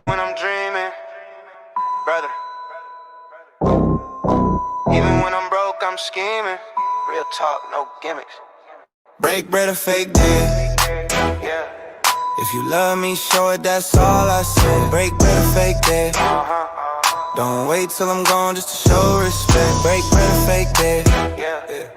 when I'm dreaming, brother. Even when I'm broke, I'm scheming. Real talk, no gimmicks. Break bread or fake dead. Yeah. If you love me, show it, that's all I say. Break bread or fake dead. Don't wait till I'm gone just to show respect. Break bread or fake dead. Yeah.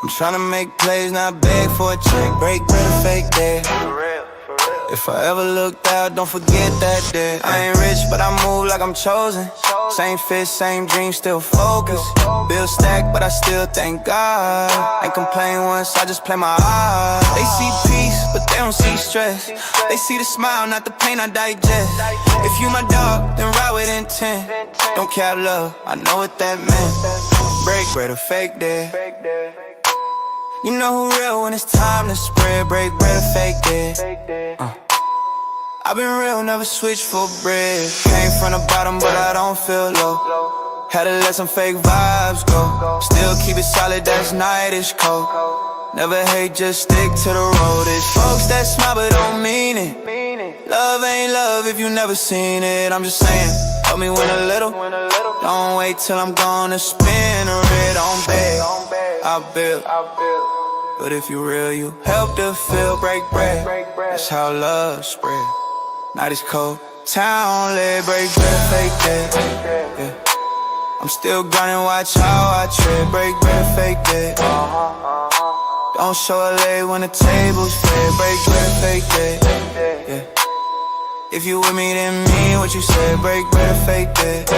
I'm tryna make plays, not beg for a check. Break bread or fake dead. For real, for real. If I ever looked out, don't forget that day. I ain't rich, but I move like I'm chosen. Same fit, same dream, still focused. Bill stacked, but I still thank God. Ain't complain once, I just play my odds. They see peace, but they don't see stress. They see the smile, not the pain I digest. If you my dog, then ride with intent. Don't cap love, I know what that meant. Break bread or fake dead. You know who real when it's time to spread. Break bread or fake dead. I've been real, never switch for bread. Came from the bottom, but I don't feel low. Had to let some fake vibes go. Still keep it solid, that's nightish cold. Never hate, just stick to the road. It's folks that smile but don't mean it. Love ain't love if you never seen it. I'm just saying, help me win a little. Don't wait till I'm gonna spin a red on bed. I'll build. But if you real, you help to feel. Break bread, that's how love spread. Night is cold, town lit. Break bread, fake dead. Yeah. I'm still grinding, watch how I tread. Break bread, fake dead. Don't show a leg when the table's fed. Break bread, fake dead. Yeah. If you with me, then mean what you said. Break bread, fake dead.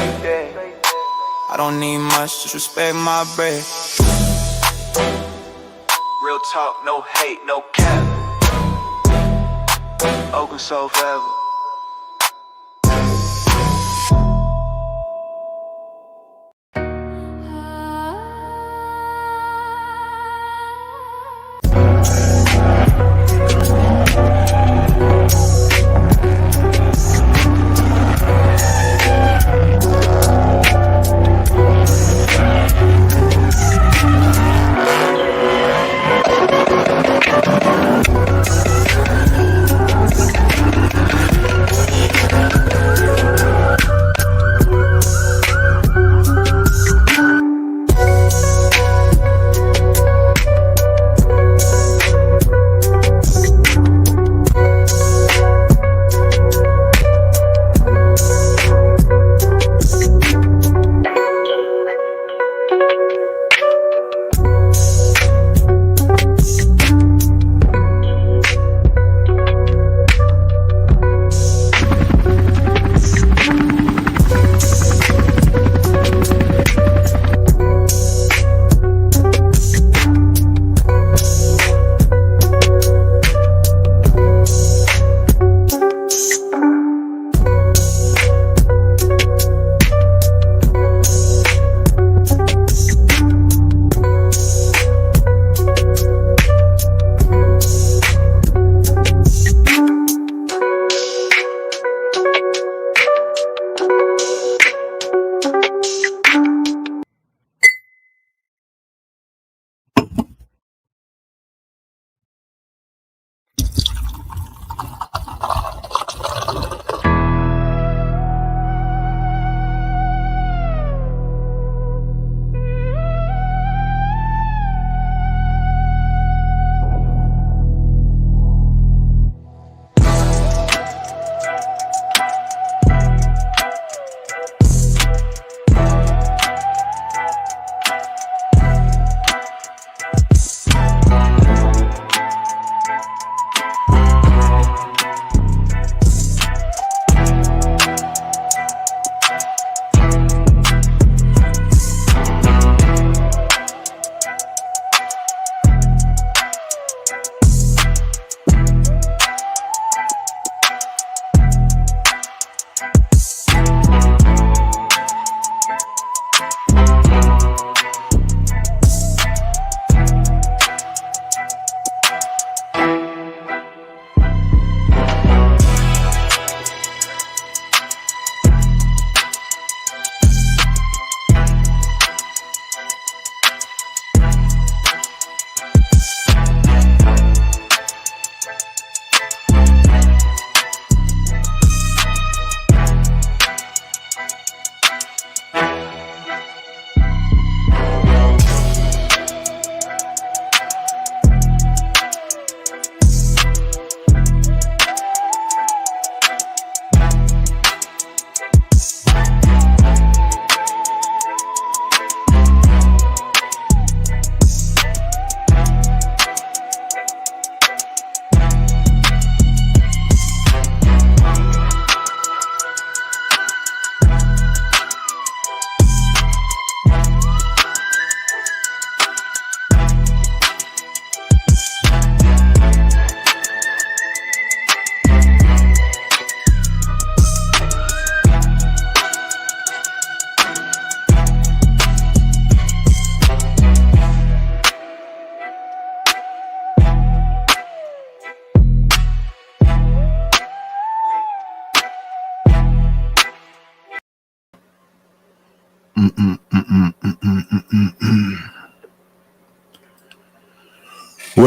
I don't need much, just respect my bread. Real talk, no hate, no cap. Open soul forever.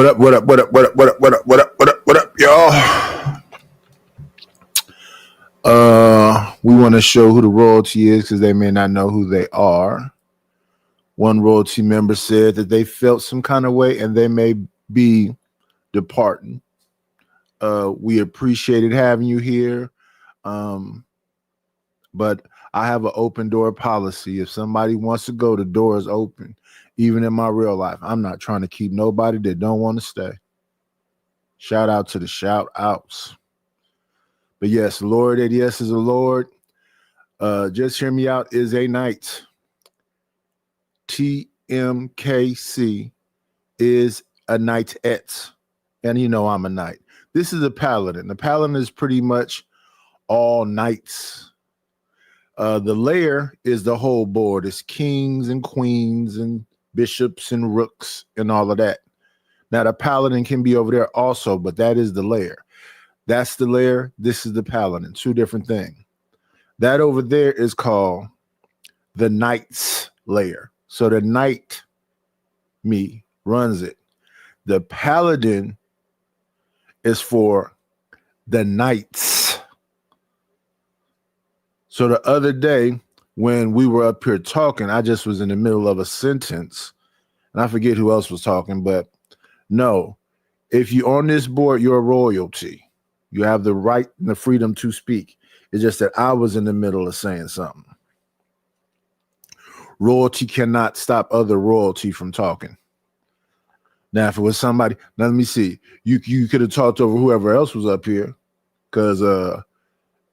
up, y'all? We want to show who the royalty is because they may not know who they are. One royalty member said that they felt some kind of way and they may be departing. We appreciated having you here. But I have an open door policy. If somebody wants to go, the door is open. Even in my real life, I'm not trying to keep nobody that don't want to stay. Shout out to the shout outs. But yes, Lord and yes is a Lord. Just Hear Me Out is a night. TMKC is a night-ette. And you know I'm a night. This is a paladin. The paladin is pretty much all nights. The lair is the whole board. It's kings and queens and bishops and rooks and all of that. Now the paladin can be over there also, but that is the lair. That's the lair. This is the paladin. Two different things. That over there is called the knight's lair. So the knight, me, runs it. The paladin is for the knights. So the other day when we were up here talking, I just was in the middle of a sentence and I forget who else was talking, but no, if you're on this board, you're royalty. You have the right and the freedom to speak. It's just that I was in the middle of saying something. Royalty cannot stop other royalty from talking. Now, if it was somebody, now let me see. You could have talked over whoever else was up here because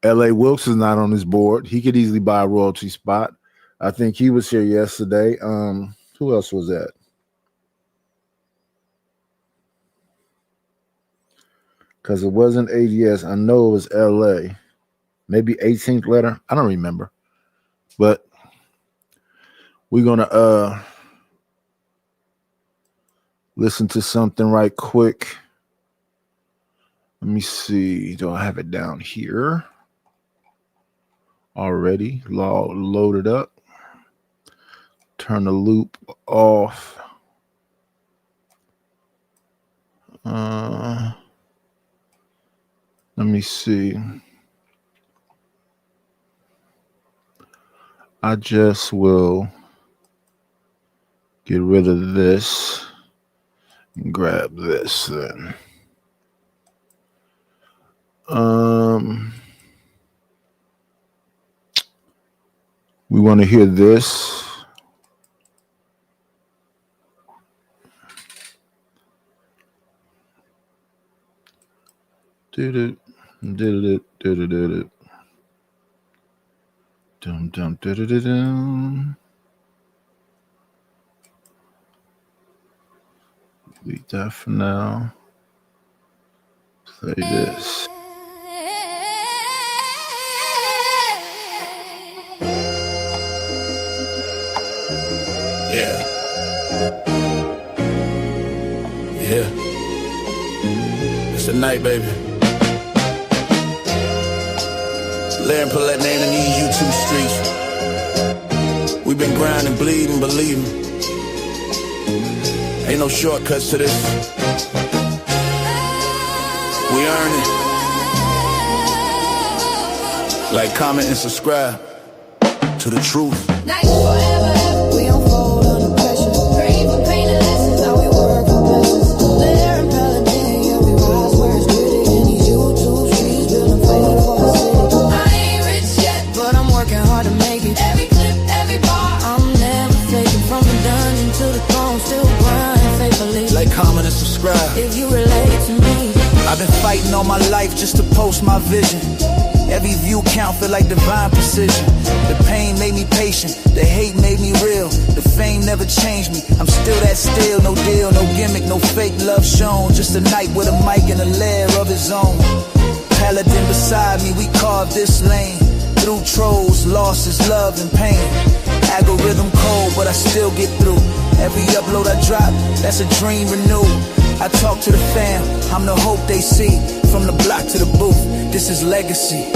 L.A. Wilkes is not on this board. He could easily buy a royalty spot. I think he was here yesterday. Who else was that? Because it wasn't ADS. I know it was L.A. Maybe 18th letter. I don't remember. But we're going to listen to something right quick. Let me see. Do I have it down here? Already loaded up. Turn the loop off. Let me see. I just will get rid of this and grab this then. We want to hear this. Did it. Dum dum dum. Leave that for now. Play this. Yeah. It's the night, baby. Larry put that name in these YouTube streets. We've been grinding, bleeding, believing. Ain't no shortcuts to this. We earn it. Like, comment, and subscribe to the truth. Nights forever, we don't fold under pressure. Pray for pain and lessons, how we work for blessings. Lair and paladin, yeah, we rise where it's gritty. In these YouTube streets, building faith for the city. I ain't rich yet, but I'm working hard to make it. Every clip, every bar, I'm never faking. From the dungeon to the throne, still grind faithfully. Like, comment, and subscribe. If you relate to me, I've been fighting all my life just to post my vision. Every view count feel like divine precision. The pain made me patient, the hate made me real. The fame never changed me, I'm still that still. No deal, no gimmick, no fake love shown. Just a night with a mic and a lair of his own. Paladin beside me, we carved this lane. Through trolls, losses, love and pain. Algorithm cold, but I still get through. Every upload I drop, that's a dream renewed. I talk to the fam, I'm the hope they see. From the block to the booth, this is legacy.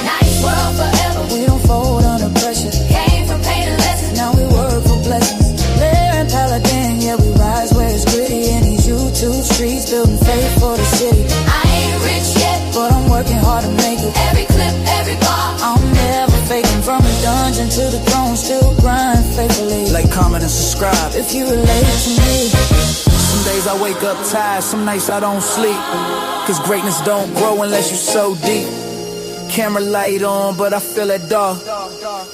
nights world forever, we don't fold under pressure. Came from pain and lessons, now we work for blessings. Lair and paladin, yeah, we rise where it's gritty. In these comment, and subscribe. If you relate to me, Some days I wake up tired, some nights I don't sleep. Cause greatness don't grow unless you so deep. Camera light on, but I feel it dark.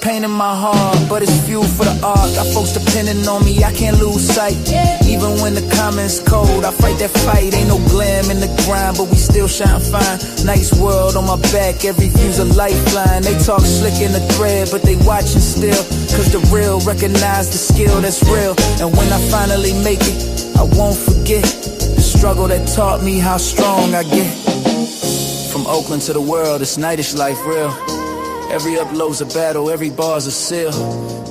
Pain in my heart, but it's fuel for the art. Got folks depending on me, I can't lose sight. Even when the comments cold, I fight that fight. Ain't no glam in the grind, but we still shine fine. Nice world on my back, every view's a lifeline. They talk slick in the thread, but they watching still. Cause the real recognize the skill that's real. And when I finally make it, I won't forget the struggle that taught me how strong I get. From Oakland to the world, it's nightish life real. Every upload's a battle, every bar's a seal.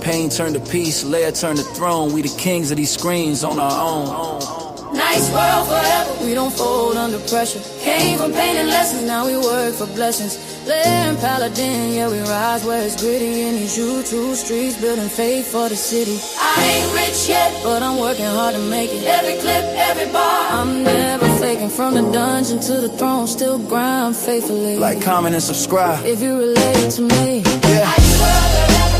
Pain turned to peace, Leia turned to throne. We the kings of these screens on our own. nice world forever. We don't fold under pressure. Came from pain and lessons, now we work for blessings. Blair and Paladin, yeah, we rise where it's gritty. In these YouTube streets, building faith for the city. I ain't rich yet, but I'm working hard to make it. Every clip, every bar, I'm never faking. From the dungeon to the throne, still grind faithfully. Like, comment, and subscribe. If you relate to me, yeah. Nice world forever.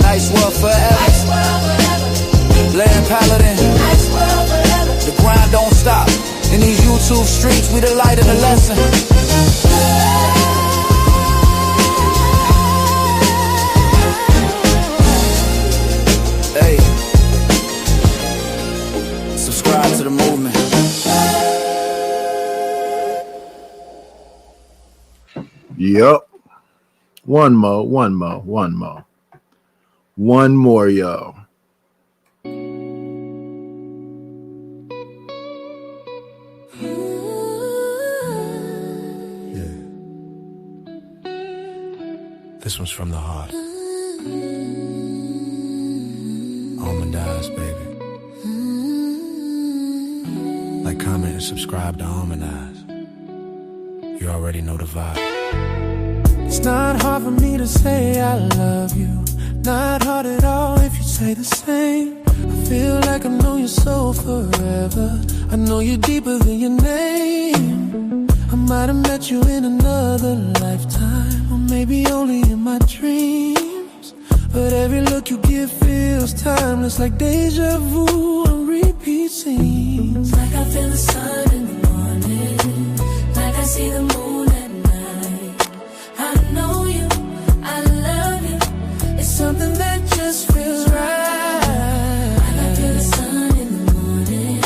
Nice world forever. Nice world forever. Blair and Paladin. Nice world forever. The grind don't stop. In these YouTube streets, we the light and the lesson. Hey, subscribe to the movement. Yup. One more, y'all. This one's from the heart. Almond Eyes, baby. Like, comment, and subscribe to Almond Eyes. You already know the vibe. It's not hard for me to say I love you. Not hard at all if you say the same. I feel like I know your soul forever. I know you deeper than your name. I might have met you in another lifetime, or maybe only in my dreams. But every look you give feels timeless, like deja vu on repeat scenes. Like I feel the sun in the morning, like I see the moon at night. I know you, I love you. It's something that just feels right. Like I feel the sun in the morning,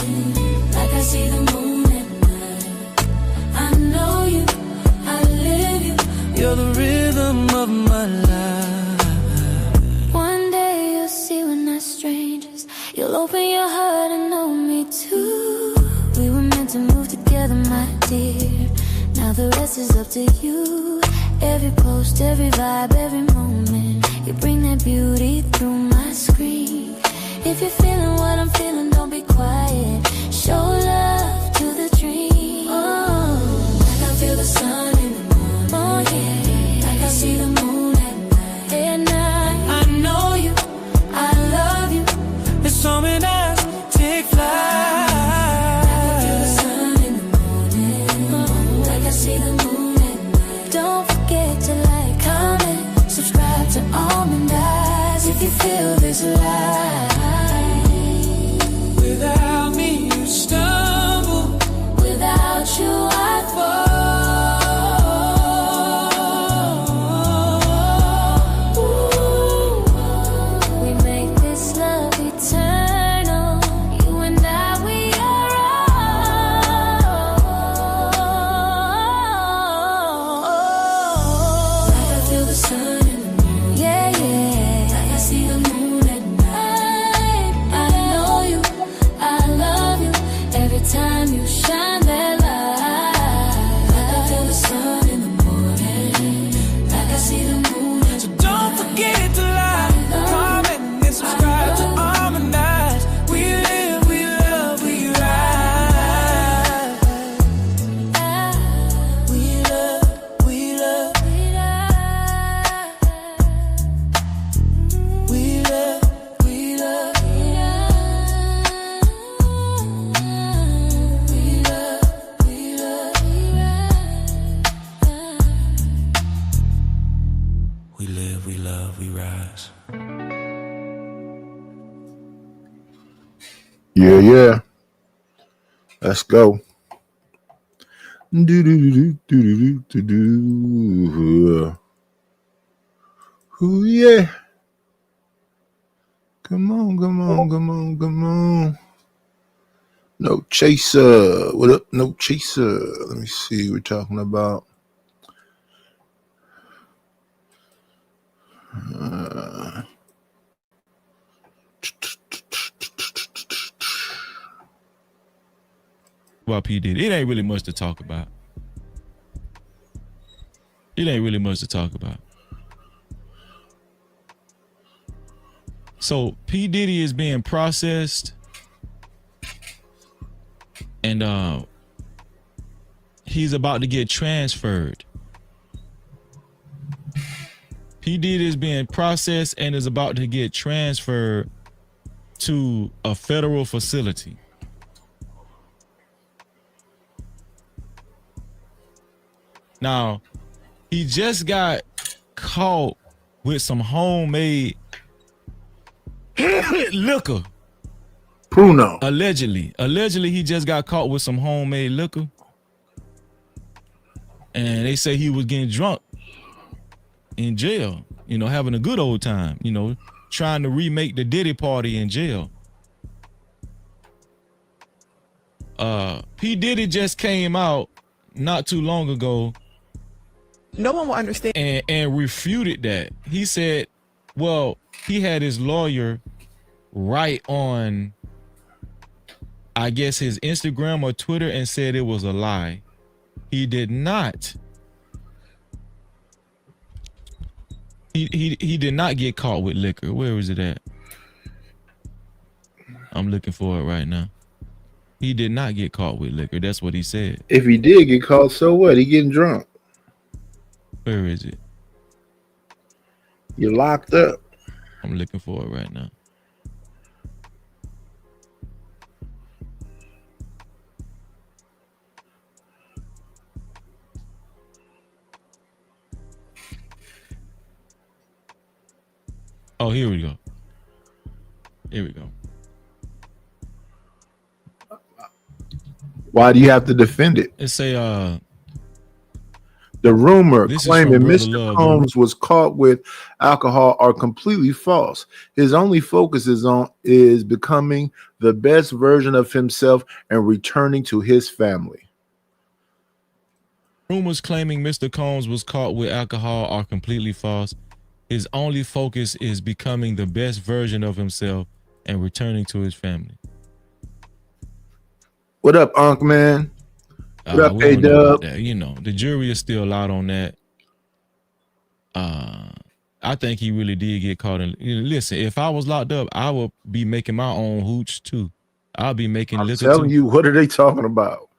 like I see the moon at night. I know you, I live you. You're the rhythm of my life. One day you'll see we're not strangers. You'll open your heart and know me too. We were meant to move together, my dear. Now the rest is up to you. Every post, every vibe, every moment, you bring that beauty through my screen. If you're feeling what I'm feeling, don't be quiet. Show love to the dream. Oh, like I feel the sun in the morning. Oh yeah, like I see the moon at night. At night, I know you, I love you. it's something else, take flight. Don't forget to like, comment, subscribe to Almond Eyes if you feel this light. Yeah. Let's go. Ooh, yeah. Come on. No chaser. What up? No chaser. Let me see what we're talking about. About P. Diddy. It ain't really much to talk about. So P. Diddy is being processed, and he's about to get transferred. P. Diddy is being processed and is about to get transferred to a federal facility. Now, he just got caught with some homemade liquor. Pruno. Allegedly, he just got caught with some homemade liquor. And they say he was getting drunk in jail, having a good old time, trying to remake the Diddy party in jail. P. Diddy just came out not too long ago. No one will understand. And refuted that. He said, well, he had his lawyer write on, I guess, his Instagram or Twitter and said it was a lie. He did not. He did not get caught with liquor. Where is it at? I'm looking for it right now. He did not get caught with liquor. That's what he said. If he did get caught, so what? He getting drunk. Where is it? You're locked up. I'm looking for it right now. Oh, here we go. Why do you have to defend it? It's the rumor this claiming is from Mr. Brother Love, Combs was caught with alcohol are completely false. His only focus is becoming the best version of himself and returning to his family. Rumors claiming Mr. Combs was caught with alcohol are completely false. His only focus is becoming the best version of himself and returning to his family. What up, Unc Man? What up, A-Dub? The jury is still out on that. I think he really did get caught in. Listen, if I was locked up, I would be making my own hooch too. I'll be making I'm liquor telling too. you, what are they talking about?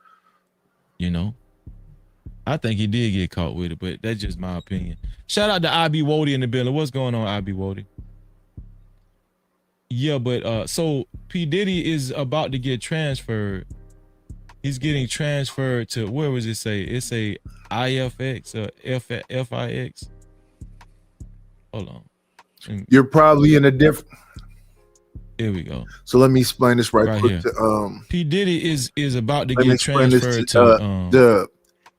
I think he did get caught with it, but that's just my opinion. Shout out to IB Wody in the building. What's going on, IB Wody? Yeah, but so P. Diddy is about to get transferred. He's getting transferred to, where was it say? It's a IFX or FIX. Hold on. You're probably in a different. Here we go. So let me explain this right quick. Here. P. Diddy is about to let me get explain transferred this to Dub.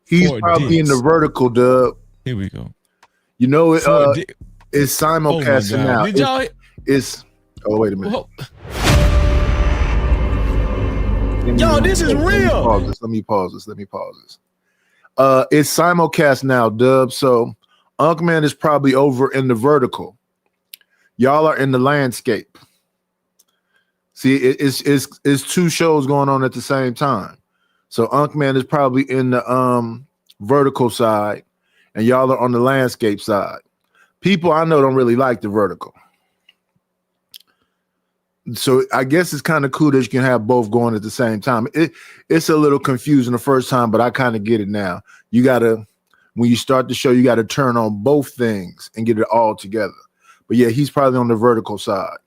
He's Fort probably Dix. in the vertical, Dub. Here we go. You know Fort it's simulcasting Oh my God. now. Did y'all? It's oh wait a minute. Whoa. Yo, this is real. Let me pause this. It's simulcast now, Dub. So Unc Man is probably over in the vertical. Y'all are in the landscape. See, it's two shows going on at the same time. So Unc Man is probably in the vertical side, and y'all are on the landscape side. People I know don't really like the vertical. So I guess it's kind of cool that you can have both going at the same time. It's a little confusing the first time, but I kind of get it now. You gotta, when you start the show, you gotta turn on both things and get it all together. But yeah, he's probably on the vertical side.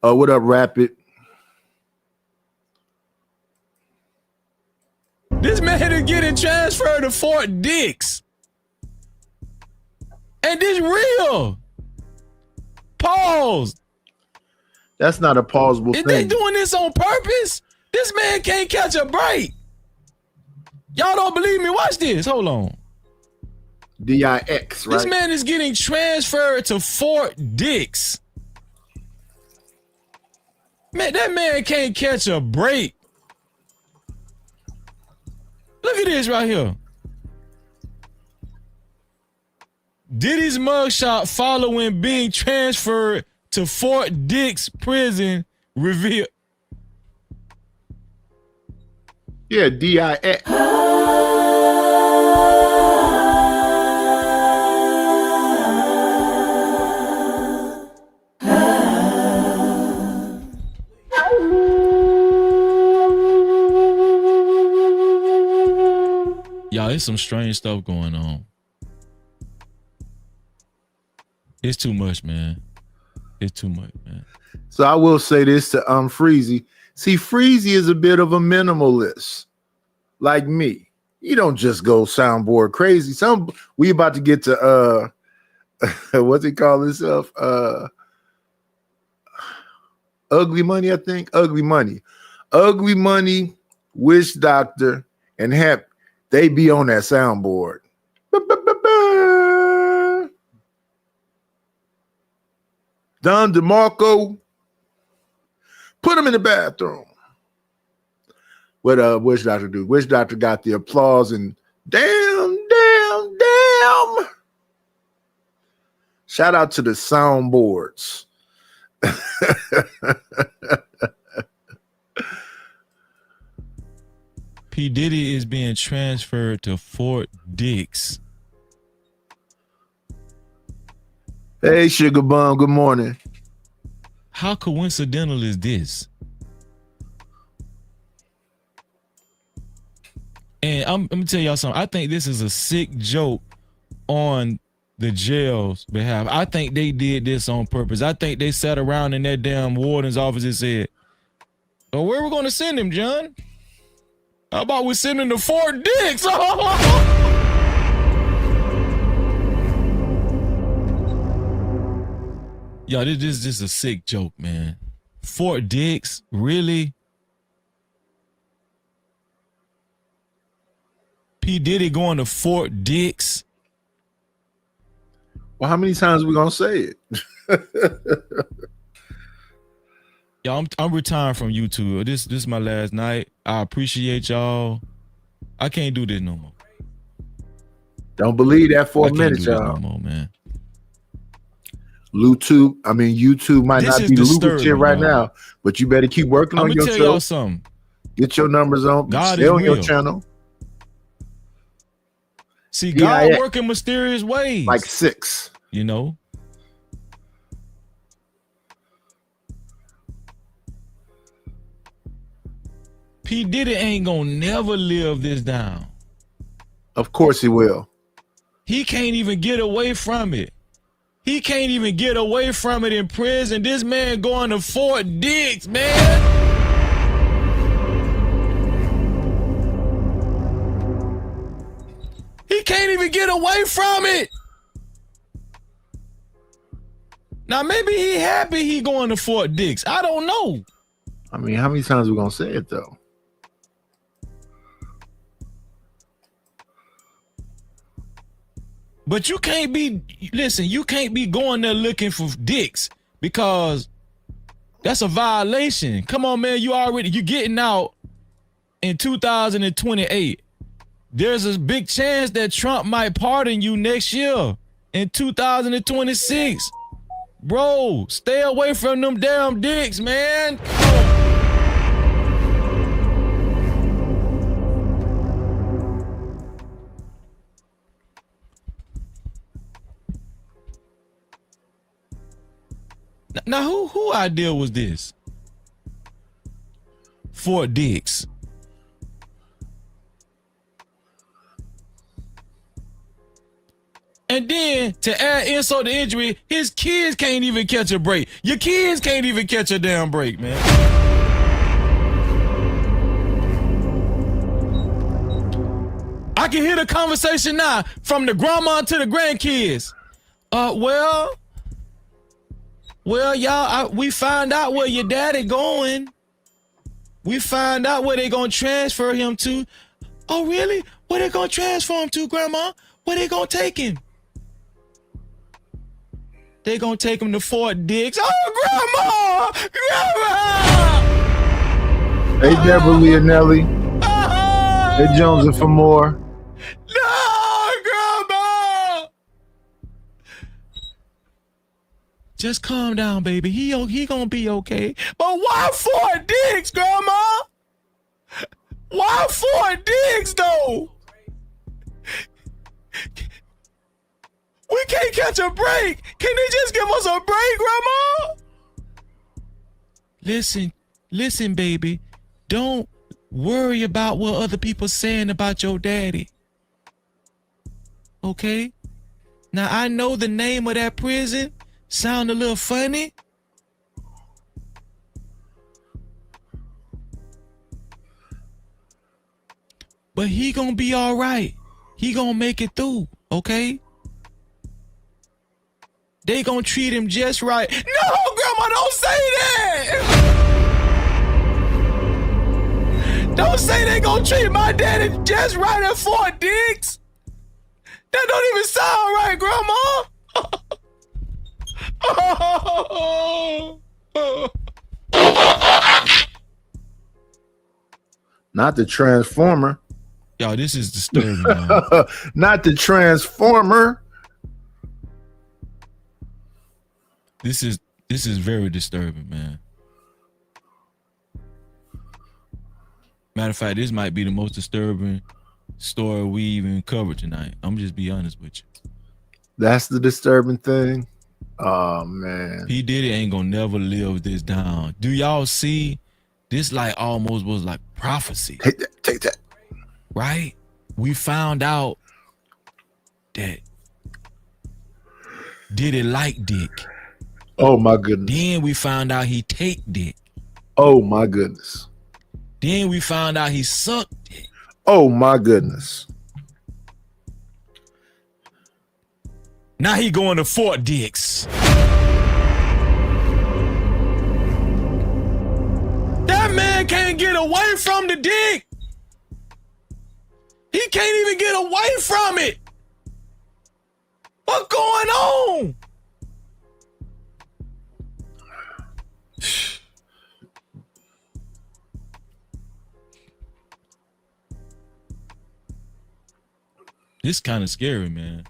What up, Rapid? This man is getting transferred to Fort Dix. And this real. Pause. That's not a plausible Is they thing. doing this on purpose? This man can't catch a break. Y'all don't believe me? Watch this. Hold on. DIX, right? This man is getting transferred to Fort Dix. Man, that man can't catch a break. Look at this right here. Diddy's mugshot following being transferred to Fort Dix prison revealed. Yeah, DIX. Y'all, there's some strange stuff going on. It's too much, man. It's too much, man. So I will say this to Freezy. See, Freezy is a bit of a minimalist, like me. You don't just go soundboard crazy. We about to get to what's he call himself? Ugly Money, I think. Ugly Money, Wish Doctor, and Hep. They be on that soundboard. Don DeMarco, put him in the bathroom. What Wish Doctor do? Wish Doctor got the applause and damn. Shout out to the soundboards. P. Diddy is being transferred to Fort Dix. Hey, Sugar Bum, good morning. How coincidental is this? And I'm gonna tell y'all something. I think this is a sick joke on the jail's behalf. I think they did this on purpose. I think they sat around in that damn warden's office and said, "Oh, where we gonna send him, John? How about we send him to Fort Dix?" Yo, this is just a sick joke, man. Fort Dix, really? P. Diddy going to Fort Dix? Well, how many times are we gonna say it? Yo, I'm retiring from YouTube. This is my last night. I appreciate y'all. I can't do this no more. Don't believe that for I a can't minute, do this y'all. no more, man. YouTube might This not is be disturbing, lucrative right y'all. now, but you better keep working I'm on gonna your tell show. y'all something. Get your numbers on. God Stay is on your real. channel. See, Yeah, God work in mysterious ways. Like 6. You know? P. Diddy ain't gonna never live this down. Of course he will. He can't even get away from it. He can't even get away from it in prison. This man going to Fort Dix, man. He can't even get away from it. Now, maybe he happy he going to Fort Dix. I don't know. I mean, how many times are we gonna say it though? But you can't be, listen, you can't be going there looking for dicks because that's a violation. Come on, man, you getting out in 2028. There's a big chance that Trump might pardon you next year in 2026. Bro, stay away from them damn dicks, man. Now, who idea was this? Fort Dix. And then to add insult to injury, his kids can't even catch a break. Your kids can't even catch a damn break, man. I can hear the conversation now from the grandma to the grandkids. Well, y'all, we found out where your daddy going. We find out where they gonna transfer him to. Oh, really? Where they gonna transfer him to, Grandma? Where they gonna take him? They gonna take him to Fort Dix. Oh, Grandma! Grandma! Hey, Deborah Leonelli. Hey, Jones and for more. No, Grandma! Just calm down, baby. He gonna be okay. But why Fort Dix, Grandma? Why Fort Dix, though? We can't catch a break. Can they just give us a break, Grandma? Listen, baby. Don't worry about what other people saying about your daddy. Okay? Now, I know the name of that prison sound a little funny. But he gonna be all right. He gonna make it through, okay? They gonna treat him just right. No, Grandma, don't say that! Don't say they gonna treat my daddy just right at Fort Dix. That don't even sound right, Grandma. Not the Transformer. Yo, this is disturbing, man. Not the Transformer. This is very disturbing, man. Matter of fact, this might be the most disturbing story we even covered tonight. I'm just be honest with you. That's the disturbing thing. Oh man. P. Diddy ain't gonna never live this down. Do y'all see? This like almost was like prophecy. Take that. Right? We found out that Diddy like dick. Oh my goodness. Then we found out he take dick. Oh my goodness. Then we found out he sucked dick. Oh my goodness. Now he going to Fort Dix. That man can't get away from the dick. He can't even get away from it. What's going on? This kind of scary, man.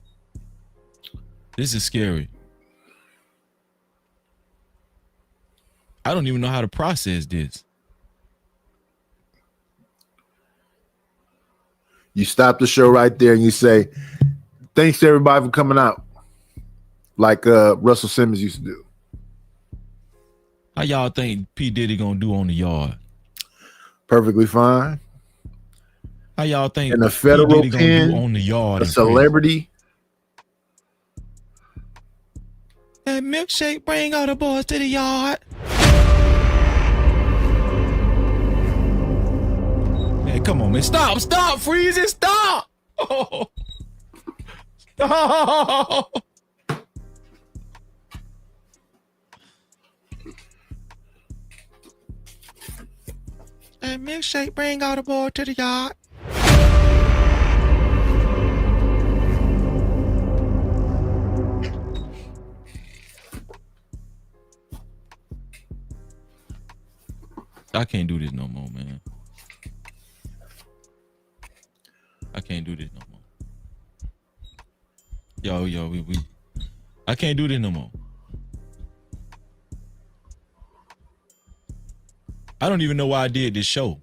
This is scary. I don't even know how to process this. You stop the show right there and you say, thanks to everybody for coming out. Like Russell Simmons used to do. How y'all think P. Diddy gonna do on the yard? Perfectly fine. How y'all think in a federal P. Diddy pen, gonna do on the yard? a celebrity. That milkshake bring all the boys to the yard. Man, come on, man. Stop, Freezy, stop. Oh. Stop. That milkshake bring all the boys to the yard. I can't do this no more, man. I can't do this no more. Yo, we I can't do this no more. I don't even know why I did this show.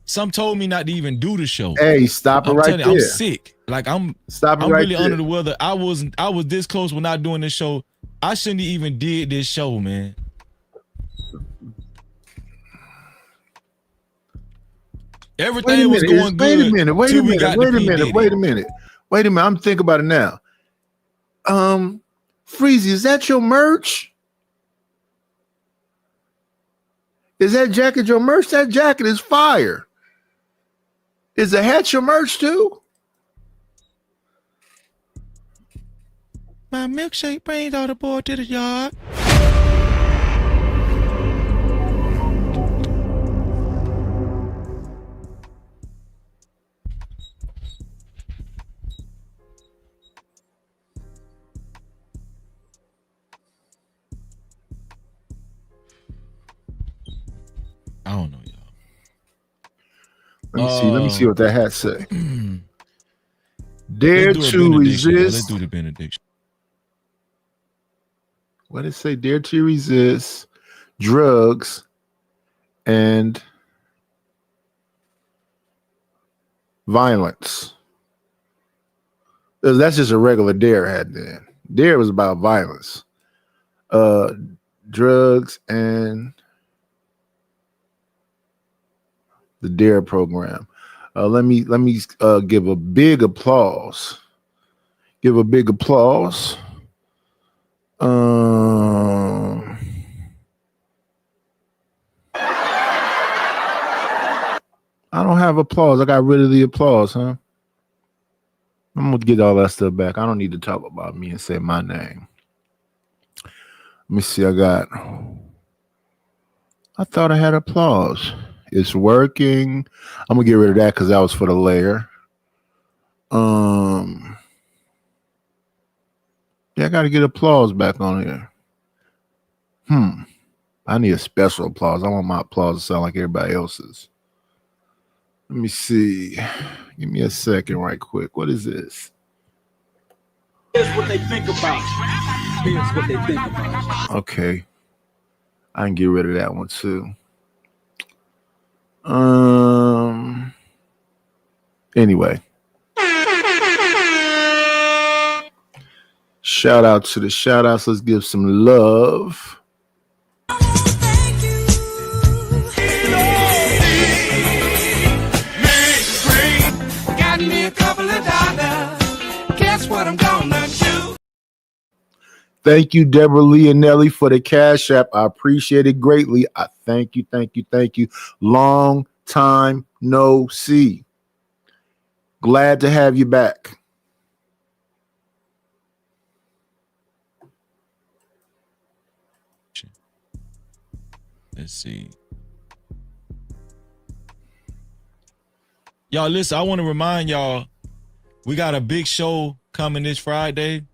Some told me not to even do the show. Hey, stop it right there. I'm sick. Like I'm really under the weather. I was this close when not doing this show. I shouldn't even did this show, man. Everything was going good. Wait a minute. Wait a minute. I'm thinking about it now. Freezy, is that your merch? Is that jacket your merch? That jacket is fire. Is the hat your merch too? My milkshake brings all the boy to the yard. I don't know, y'all. Let me see. Let me see what that hat say. Dare Let's do a to benediction, y'all. Let's resist. do the benediction. What did it say? Dare to resist drugs and violence. That's just a regular dare hat then. Dare was about violence. Drugs and the dare program. Let me give a big applause. Give a big applause. I don't have applause. I got rid of the applause, huh? I'm gonna get all that stuff back. I don't need to talk about me and say my name. Let me see. I thought I had applause. It's working. I'm gonna get rid of that because that was for the layer. Yeah, I gotta get applause back on here. I need a special applause. I want my applause to sound like everybody else's. Let me see. Give me a second right quick. What is this? Here's what they think about. Here's what they think about. Okay. I can get rid of that one too. Anyway. Shout out to the shout outs. Let's give some love. Got me a couple of dollars. Guess what I'm gonna do? Thank you, Deborah Leonelli, for the Cash App. I appreciate it greatly. I thank you, thank you, thank you. Long time no see. Glad to have you back. Let's see. Y'all, listen, I want to remind y'all, we got a big show coming this Friday.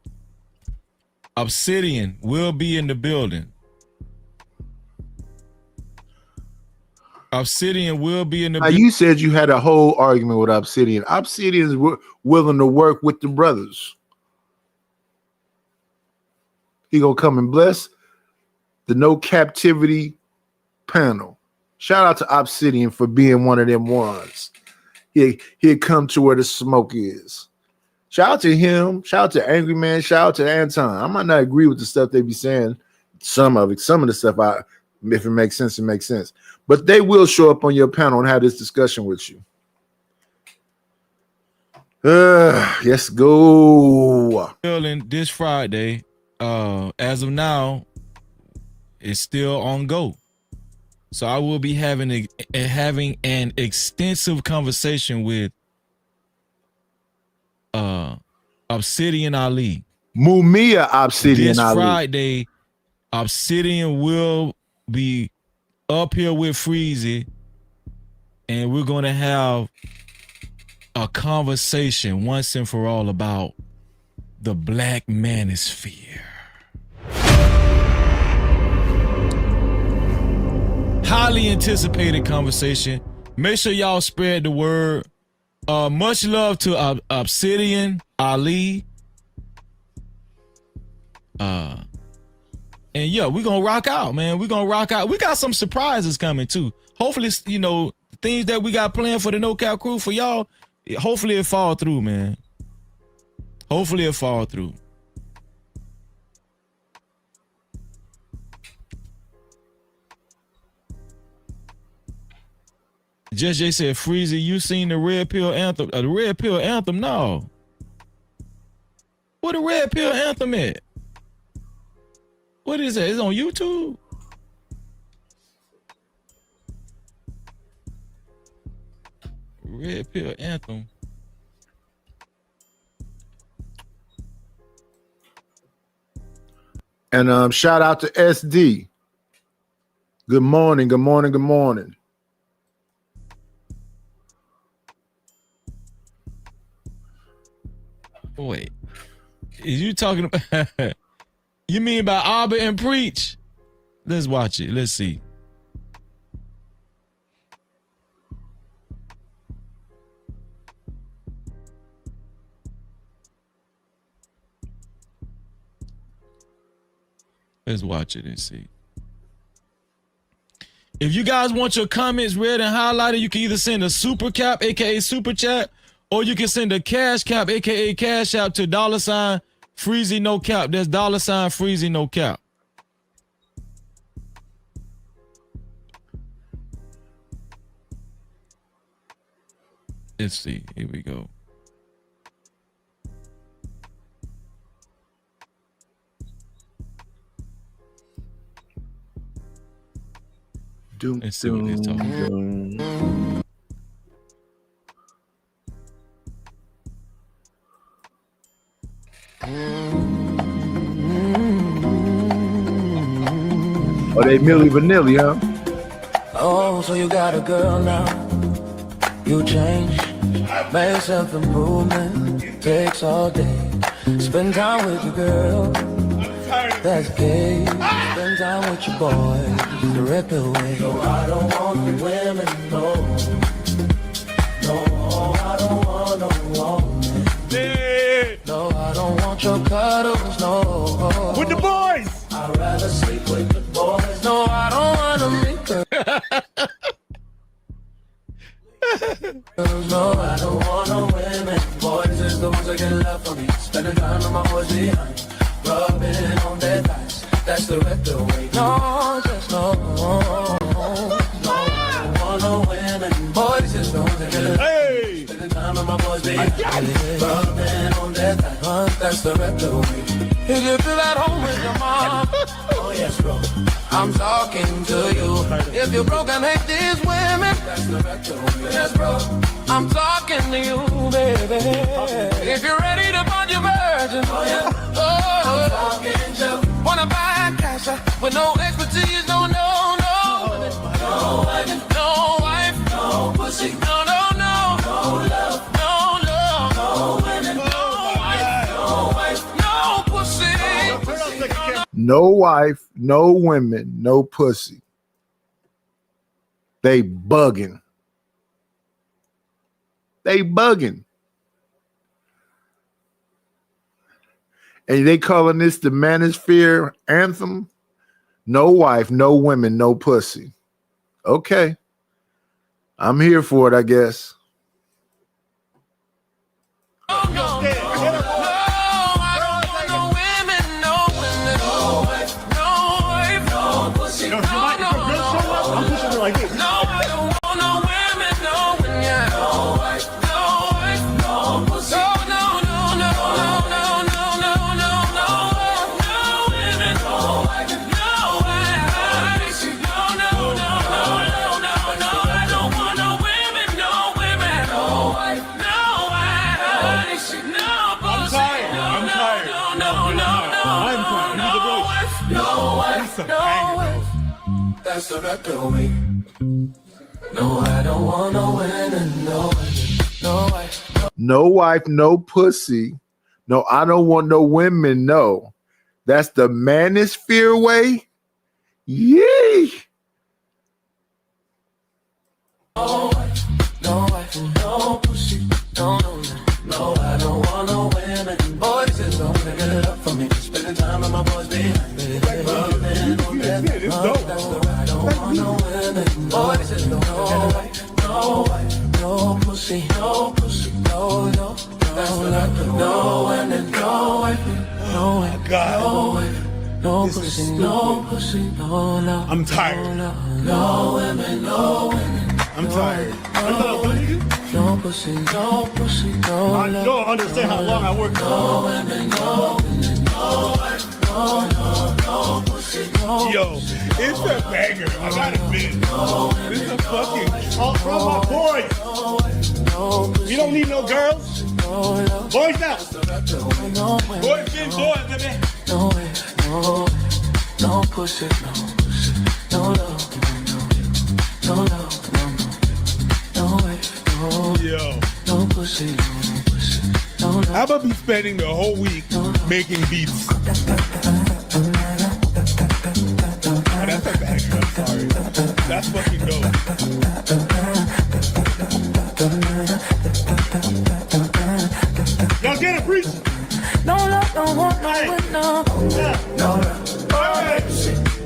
Obsidian will be in the building. Obsidian will be in the Now, building. you said you had a whole argument with Obsidian. Obsidian is willing to work with the brothers. He gonna come and bless the No Captivity panel. Shout out to Obsidian for being one of them ones. He'll come to where the smoke is. Shout out to him. Shout out to Angry Man. Shout out to Anton. I might not agree with the stuff they be saying. Some of the stuff, if it makes sense, it makes sense. But they will show up on your panel and have this discussion with you. Yes, go. Building this Friday. As of now, it's still on go. So I will be having an extensive conversation with Obsidian Ali. Mumia Obsidian This Ali. Friday, Obsidian will be up here with Freezy, and we're gonna have a conversation once and for all about the Black Manosphere. Highly anticipated conversation. Make sure y'all spread the word. Much love to Obsidian Ali. And yeah, we're gonna rock out, man. We're gonna rock out. We got some surprises coming too. Hopefully, things that we got planned for the No Cap crew for y'all, hopefully it fall through, man. Hopefully it fall through. Just Jay said, Freezy, you seen the Red Pill Anthem? The Red Pill Anthem? No. Where the Red Pill Anthem at? What is that? It's on YouTube? Red Pill Anthem. And shout out to SD. Good morning, good morning, good morning. Wait, is you talking about? You mean by Arbor and Preach? Let's watch it. Let's see. Let's watch it and see. If you guys want your comments read and highlighted, you can either send a super cap, aka super chat, or you can send a cash cap, aka cash out to $ Freezy no cap. That's $ Freezy no cap. Let's see. Here we go. Let's see what they're talking about. Oh, they Milli Vanilli, huh? Oh, so you got a girl now. You changed, made self-improvement. Takes all day. Spend time with your girl. That's gay. Spend time with your boy. The rip away. No, I don't want the women, no. No, I don't want no woman. No, I don't want your cuddles, no. With the boys. I'd rather sleep with the boys. No, I don't want to meet girls. No, I don't want no women. Boys is the ones that get love from me. Spending time with my boys behind. Rubbing on their thighs. That's the rep away. No, just no. No, I don't want no women. Boys is the ones that get love from me. Spending time with my boys behind. Rubbing on their thighs. That's the rep away. If you feel at home with your mom. Oh yes, bro. I'm talking to you. If you're broke and hate these women, that's the retro. Yes, bro. I'm talking to you, baby. If you're ready to find your virgin, oh yeah. Oh, I'm talking to. Wanna buy a cash with no expertise, no. No wife, no wife, no pussy, no. No love, no love, no women, no wife, no pussy. No wife, no women, no pussy. They bugging. They bugging. And they calling this the Manosphere anthem. No wife, no women, no pussy. Okay. I'm here for it, I guess. Like this. No, I don't want no women, no one, yeah. No wife, no pussy. No women, no wife, no wife. No, I don't want no women, no wife, no pussy. I'm tired. No wife. That's the record way. No, I don't want no women, no wife. No wife, no pussy. No, I don't want no women, no. That's the Manosphere way? Yee! No wife, no pussy. No, I don't want no women. Boys is the only get it up for me. Spending time with my boys behind me. Rubbing on that. That's the right. I don't want no women. Boys is the only get it up. No wife, no pussy. No, that's the right. No women, no wife. No wife, no wife. No pussy, no. I'm tired. No women, no women. I'm tired. No pussy, no. I don't understand how long I worked. No women, no wife, no pussy, no. Yo, it's a banger. I gotta admit. This is a fucking all from my boys. You don't need no girls. Boys now. Boys getting boys, baby. no pussy, no pussy, no love, no love, no way, Yo. no pussy, no pussy, no love. How about be spending the whole week making beats? Oh, that's a banger. I'm sorry. That's fucking dope. Y'all get it, preach. No love, no want, no with no. No love, All right.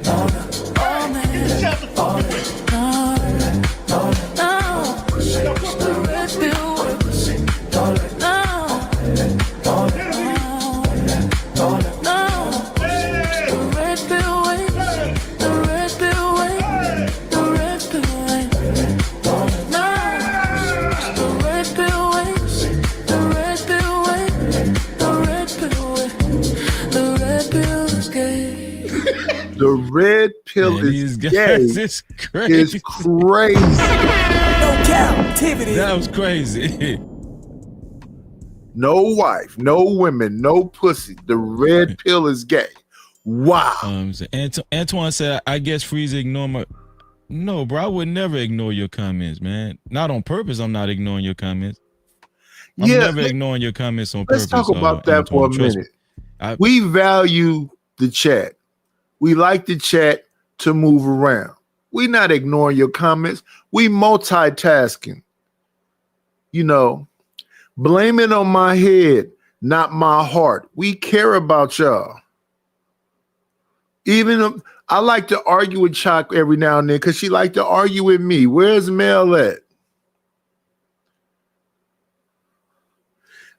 no love, oh man. Shut the fuck up. No, the red pill, no, the red pill way, the red pill way, the red pill way, the red pill way, the red pill way, the red pill way, the red pill is gay. The red pill Man, is these gay. guys is crazy. It's crazy. No captivity. That was crazy. No wife, no women, no pussy. The red pill is gay. Wow. So Antoine said, I guess Freeze ignore my. No, bro, I would never ignore your comments, man. Not on purpose. I'm not ignoring your comments. I'm never ignoring your comments on purpose. Let's talk about that for a Antoine, trust me. minute. We value the chat. We like the chat to move around. We're not ignoring your comments. We multitasking. You know, blame it on my head, not my heart. We care about y'all. Even I like to argue with Chalk every now and then because she like to argue with me. Where's Mel at?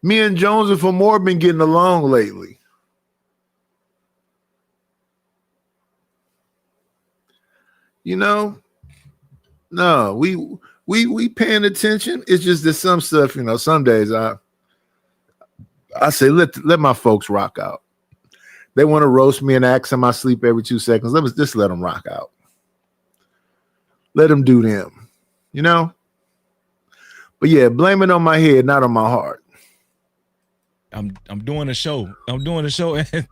Me and Jones and Famore been getting along lately. You know, no, we paying attention. It's just that some stuff, you know, some days I say let my folks rock out. They want to roast me and ask them I sleep every 2 seconds. Let them rock out. Let them do them, you know. But yeah, blame it on my head, not on my heart. I'm doing a show. I'm doing a show, and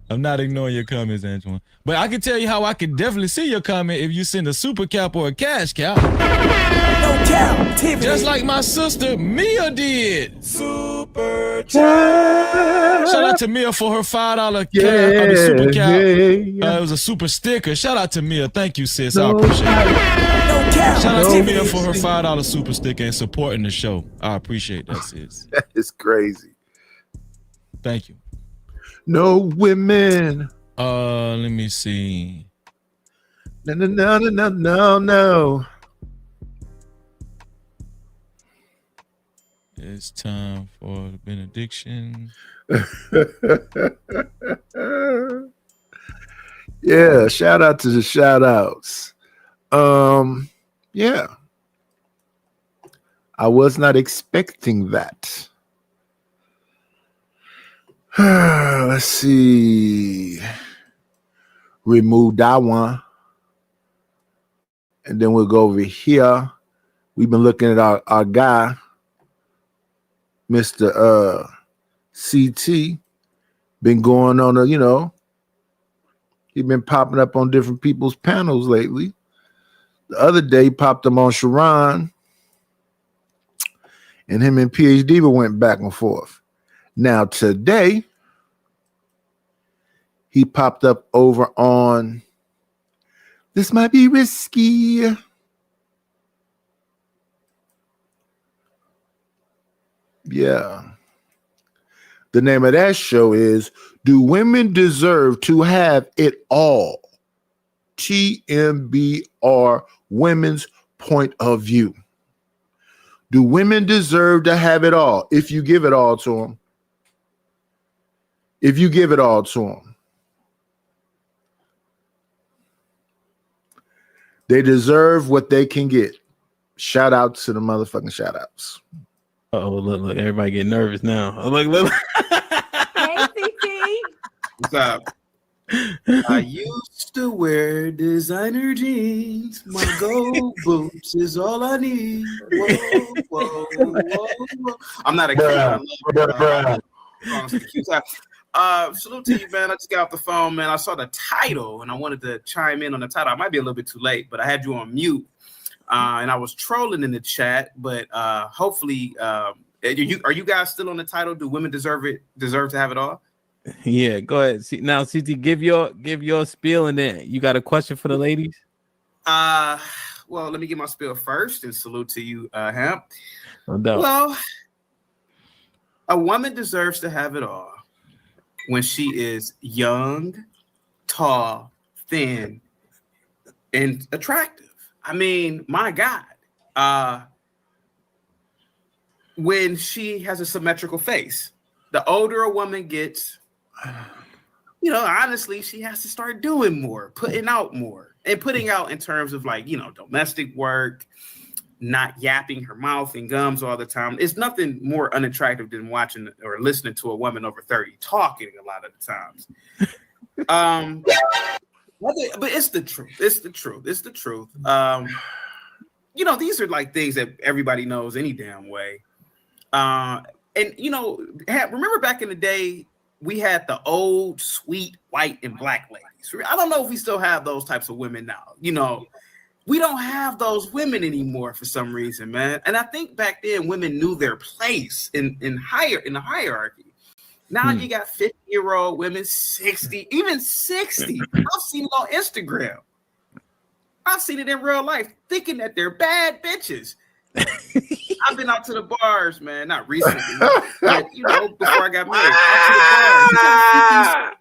I'm not ignoring your comments, Antoine. But I can tell you how I can definitely see your comment if you send a super cap or a cash cap. No captivity. Just like my sister Mia did. Super chat. Shout out to Mia for her $5 super cap. It was a super sticker. Shout out to Mia. Thank you, sis. I appreciate it. Shout out to Mia for her $5 super sticker and supporting the show. I appreciate that, sis. That is crazy. Thank you. No women. Let me see. No. It's time for the benediction. Yeah, shout out to the shout outs. Yeah. I was not expecting that. Let's see. Remove that one. And then we'll go over here. We've been looking at our guy, Mr. CT. Been going on he's been popping up on different people's panels lately. The other day he popped up on Sharon. And him and PhD went back and forth. Now today, he popped up over on This Might Be Risky. Yeah. The name of that show is Do Women Deserve to Have It All? TMBR, Women's Point of View. Do women deserve to have it all if you give it all to them? If you give it all to them. They deserve what they can get. Shout out to the motherfucking shout outs. Oh, look, everybody getting nervous now. Look. Hey, CT. What's up? I used to wear designer jeans. My gold boots is all I need. Whoa. I'm not a kid. Salute to you, man. I just got off the phone, man. I saw the title and I wanted to chime in on the title. I might be a little bit too late, but I had you on mute. And I was trolling in the chat, but hopefully, are you guys still on the title? Do women deserve to have it all? Yeah, go ahead. See, now, CT, give your spiel, and then you got a question for the ladies. Well, let me get my spiel first, and salute to you, Hemp. No doubt. Well, a woman deserves to have it all when she is young, tall, thin, and attractive. I mean, my God. When she has a symmetrical face, the older a woman gets, honestly, she has to start doing more, putting out more, and putting out in terms of like, domestic work, not yapping her mouth and gums all the time. It's nothing more unattractive than watching or listening to a woman over 30 talking a lot of the times. But it's the truth. It's the truth. It's the truth. These are like things that everybody knows any damn way. And remember back in the day, we had the old sweet white and black ladies. I don't know if we still have those types of women now. We don't have those women anymore for some reason, man. And I think back then women knew their place in the hierarchy. Now you got 50-year-old women, 60, even 60. I've seen it on Instagram. I've seen it in real life, thinking that they're bad bitches. I've been out to the bars, man. Not recently, but before I got married. Out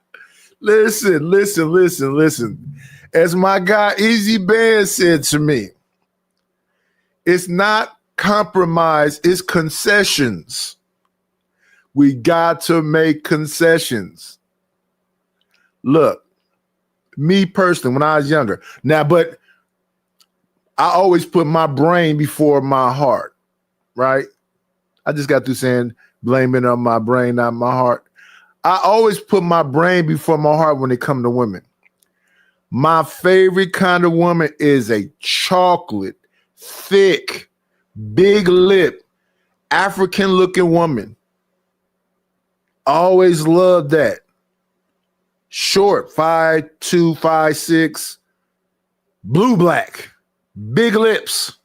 to the bars. Listen. As my guy Easy Band said to me, it's not compromise, it's concessions. We got to make concessions. Look, me personally, when I was younger, but I always put my brain before my heart, right? I just got through saying blaming on my brain, not my heart. I always put my brain before my heart when it comes to women. My favorite kind of woman is a chocolate, thick, big lip, African-looking woman. Always loved that. Short, 5'2", 5'6", blue-black, big lips.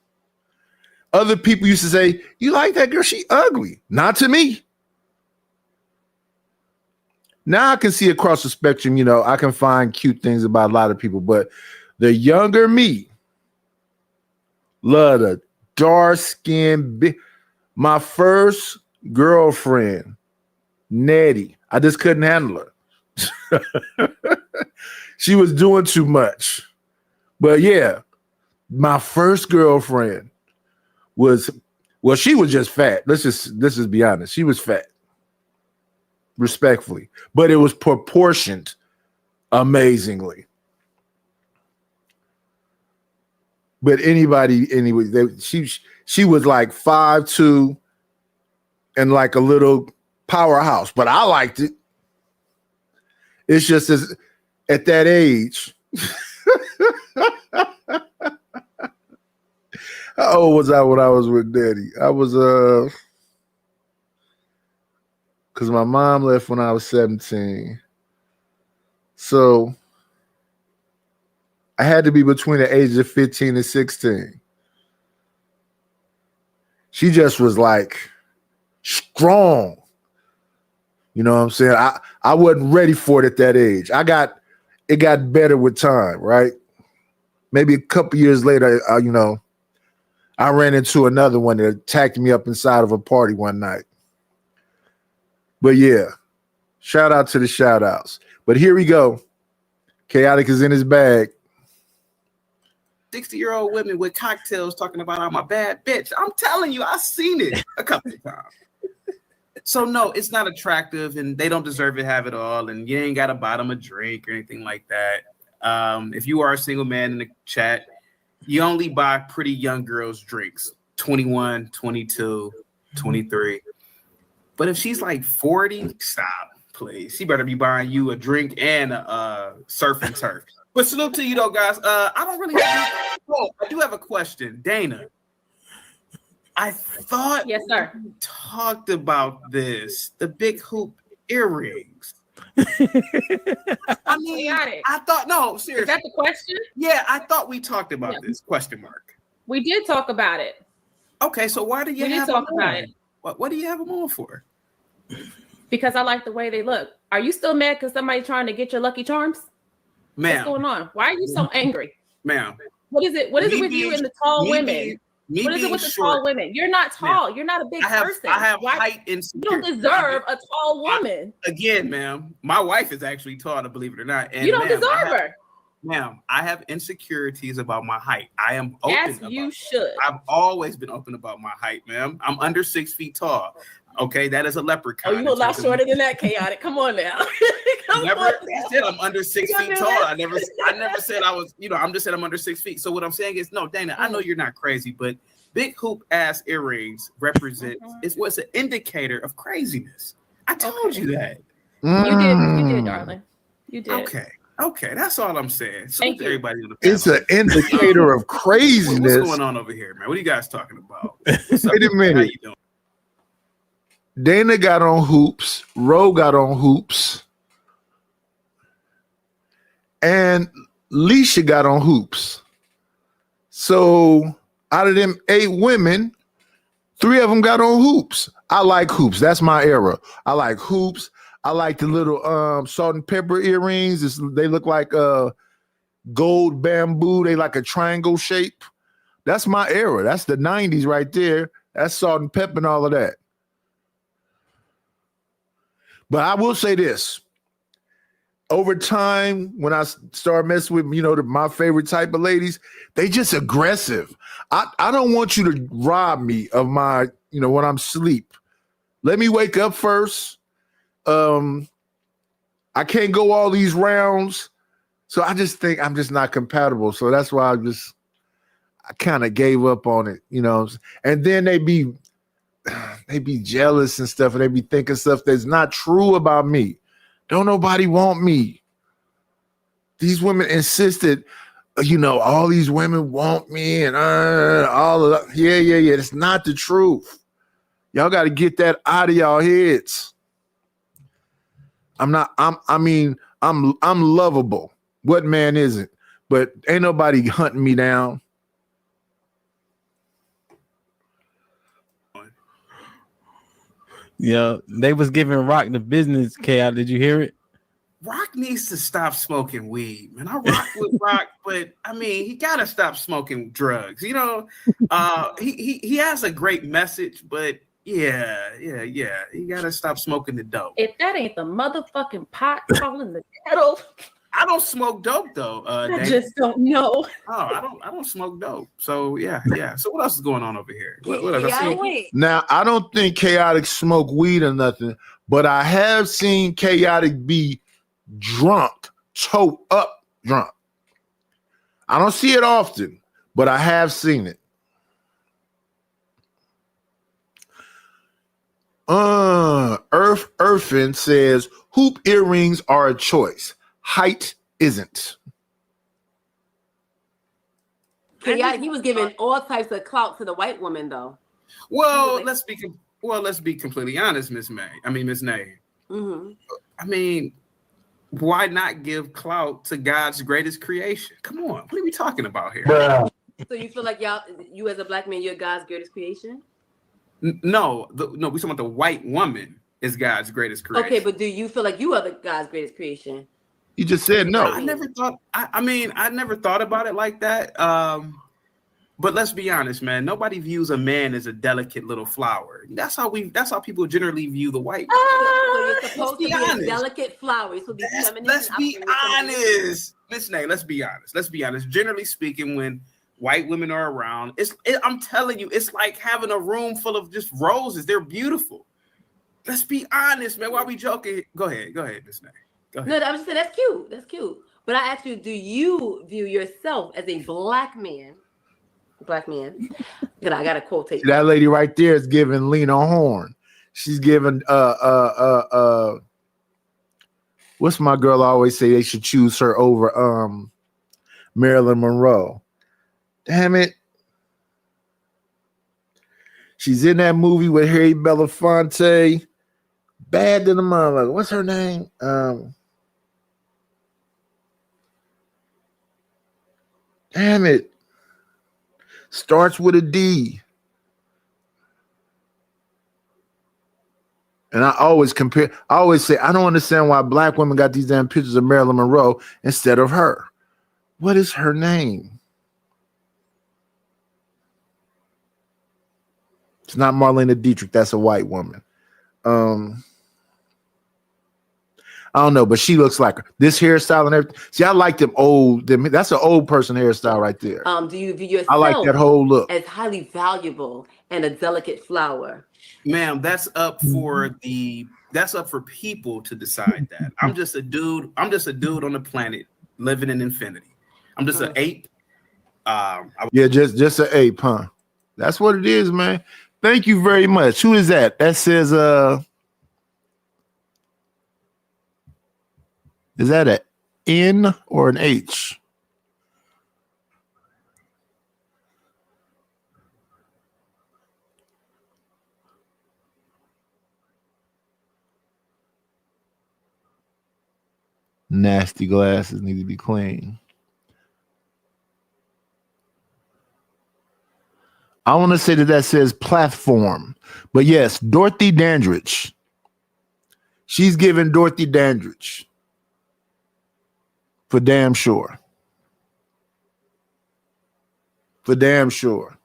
Other people used to say, you like that girl? She ugly. Not to me. Now I can see across the spectrum, I can find cute things about a lot of people, but the younger me loved a dark-skinned, my first girlfriend, Nettie, I just couldn't handle her. She was doing too much. But yeah, my first girlfriend she was just fat. Let's just be honest. She was fat. Respectfully, but it was proportioned amazingly. But anyway, she was like 5'2" and like a little powerhouse, but I liked it. It's just at that age. How old was I when I was with Daddy? I was because my mom left when I was 17. So I had to be between the ages of 15 and 16. She just was like strong. You know what I'm saying? I wasn't ready for it at that age. It got better with time, right? Maybe a couple years later, I ran into another one that attacked me up inside of a party one night. But yeah, shout out to the shout outs. But here we go. Chaotic is in his bag. 60-year-old women with cocktails talking about I'm a bad bitch. I'm telling you, I've seen it a couple of times. So no, it's not attractive and they don't deserve to have it all. And you ain't got to buy them a drink or anything like that. If you are a single man in the chat, you only buy pretty young girls drinks, 21, 22, 23. But if she's like 40, stop, please. She better be buying you a drink and a surf and turf. But salute to you, though, guys. I don't really have I do have a question. Dana, I thought Yes, sir. we talked about this, the big hoop earrings. I mean, Chaotic. I thought no, Is seriously. that the question? Yeah, I thought we talked about Yeah. this question mark. We did talk about it. Okay, so why do you We did have talk them about on? it. What do you have them on for? Because I like the way they look. Are you still mad because somebody trying to get your Lucky Charms? What's Ma'am, going on? Why are you so angry? ma'am. What is it? What is Me it with you being- and the tall me women? being- me What is it being with the short, tall women? You're not tall. You're not a big I have person. height Why? You insecurity. don't deserve a tall woman. Again, ma'am, my wife is actually tall, to believe it or not. And You don't ma'am, deserve her. Ma'am, I have insecurities about my height. I am open. As about you it. should. I've always been open about my height, ma'am. I'm under 6 feet tall. Okay, that is a Oh, leprechaun. you a lot shorter than that, chaotic. Come on now. Come Never on I now. said I'm under 6 You feet gonna do tall. that? I never said I was, I'm just saying I'm under 6 feet. So what I'm saying is, no, Dana, I know you're not crazy, but big hoop ass earrings represent it's what's an indicator of craziness. I told you that. You did, darling. You did. Okay, that's all I'm saying. So Thank you. everybody on the It's panel. an indicator of What's craziness. going on over here, man? What are you guys talking about? What's up? Wait a How minute. you doing? Dana got on hoops. Ro got on hoops. And Leisha got on hoops. So out of them 8 women, 3 of them got on hoops. I like hoops. That's my era. I like hoops. I like the little salt and pepper earrings. They look like gold bamboo. They like a triangle shape. That's my era. That's the 90s right there. That's salt and pepper and all of that. But I will say this. Over time, when I start messing with, my favorite type of ladies, they just aggressive. I don't want you to rob me of my, when I'm asleep. Let me wake up first. I can't go all these rounds. So I just think I'm just not compatible. So that's why I kind of gave up on it, and then they be jealous and stuff, and they be thinking stuff that's not true about me. Don't nobody want me. These women insisted, all these women want me and all of that. Yeah. It's not the truth. Y'all got to get that out of y'all heads. I'm lovable. What man isn't? But ain't nobody hunting me down. Yeah, they was giving Rock the business, Chaos. Did you hear it? Rock needs to stop smoking weed, man. I rock with Rock, but I mean, he gotta stop smoking drugs. He has a great message, but yeah, he gotta stop smoking the dope. If that ain't the motherfucking pot calling the kettle, I don't smoke dope though. I Dana. just don't know. Oh, I don't smoke dope. So yeah. So what else is going on over here? What else? I see- Now, I don't think Chaotic smoke weed or nothing, but I have seen Chaotic be drunk, toe up drunk. I don't see it often, but I have seen it. Earthin says hoop earrings are a choice. Height isn't. Chaotic, he was giving all types of clout to the white woman, though. Well, let's be completely honest, Miss Nay. Mm-hmm. I mean, why not give clout to God's greatest creation? Come on, what are we talking about here? So you feel like you as a black man, you're God's greatest creation? No, we talking about the white woman is God's greatest creation. Okay, but do you feel like you are the God's greatest creation? You just said no. I never thought. I never thought about it like that. But let's be honest, man. Nobody views a man as a delicate little flower. That's how people generally view the white. So you're supposed to be honest. a delicate flower. So be feminine. Let's be and opulent. honest, Miss Nay. Let's be honest. Generally speaking, when white women are around, I'm telling you, it's like having a room full of just roses. They're beautiful. Let's be honest, man. Why are we joking? Go ahead, Miss Nay. Go ahead. No, I'm just saying that's cute. That's cute. But I asked you, do you view yourself as a black man? Black man. I got a quotation. That lady right there is giving Lena Horne. She's giving what's my girl always say they should choose her over Marilyn Monroe. Damn it. She's in that movie with Harry Belafonte. bad than the motherfucker. What's her name? Damn it. Starts with a D. And I always say, I don't understand why black women got these damn pictures of Marilyn Monroe instead of her. What is her name? It's not Marlene Dietrich. That's a white woman. I don't know, but she looks like her. This hairstyle and everything. See, I like them old. That's an old person hairstyle right there. Do you view yourself I like that whole look as highly valuable and a delicate flower? Ma'am, that's up for people to decide that. I'm just a dude. I'm just a dude on the planet living in infinity. I'm just an ape. Yeah, just an ape, huh? That's what it is, man. Thank you very much. Who is that? That says is that an N or an H? Nasty glasses need to be clean. I want to say that says platform, but yes, Dorothy Dandridge. She's giving Dorothy Dandridge for damn sure. For damn sure.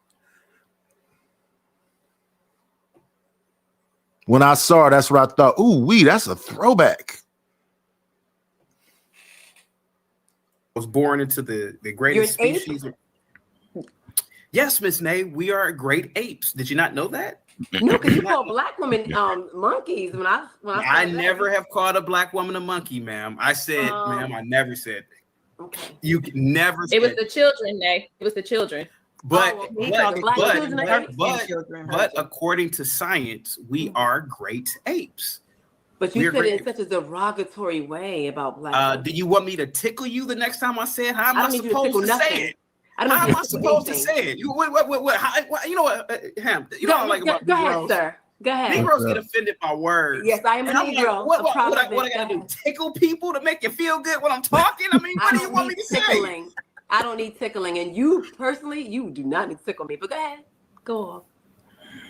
When I saw her, that's what I thought. Ooh, that's a throwback. Was born into the greatest species. Yes, Miss Nay, we are great apes. Did you not know that? No, because you call black women monkeys. I never have called a black woman a monkey, ma'am. I said, ma'am, I never said. Okay. You never. It was the children, Nay. It was the children. But according to science, we are great apes. But you said it in such a derogatory way about black women. Do you want me to tickle you the next time I say it? How am I supposed to say it? How am I supposed to say it? You know what, Ham? You know what I like about Go ahead, sir. Go ahead. Negroes get offended by words. Yes, I am a Negro. What I gotta do? Tickle people to make you feel good when I'm talking? I mean, what do you want me to say? I don't need tickling, and you personally, you do not need to tickle me. But go ahead, go on.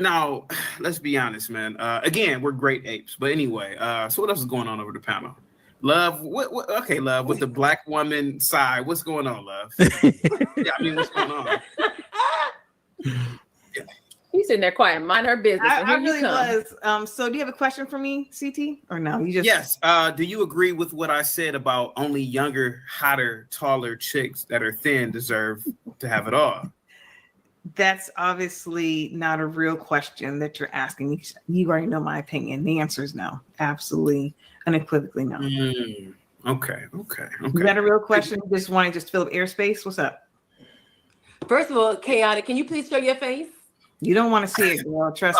Now, let's be honest, man. Again, we're great apes. But anyway, so what else is going on over the panel? Love, okay, Love, with the black woman side, what's going on, Love? Yeah, I mean, what's going on? Yeah. He's sitting there quiet, mind her business. I really was. So do you have a question for me, CT? Or no? You just Yes. Do you agree with what I said about only younger, hotter, taller chicks that are thin deserve to have it all? That's obviously not a real question that you're asking. You already know my opinion. The answer is no. Absolutely, unequivocally no. Okay. Is that a real question? You just want to fill up airspace? What's up? First of all, Chaotic, can you please show your face? You don't want to see it, girl. Trust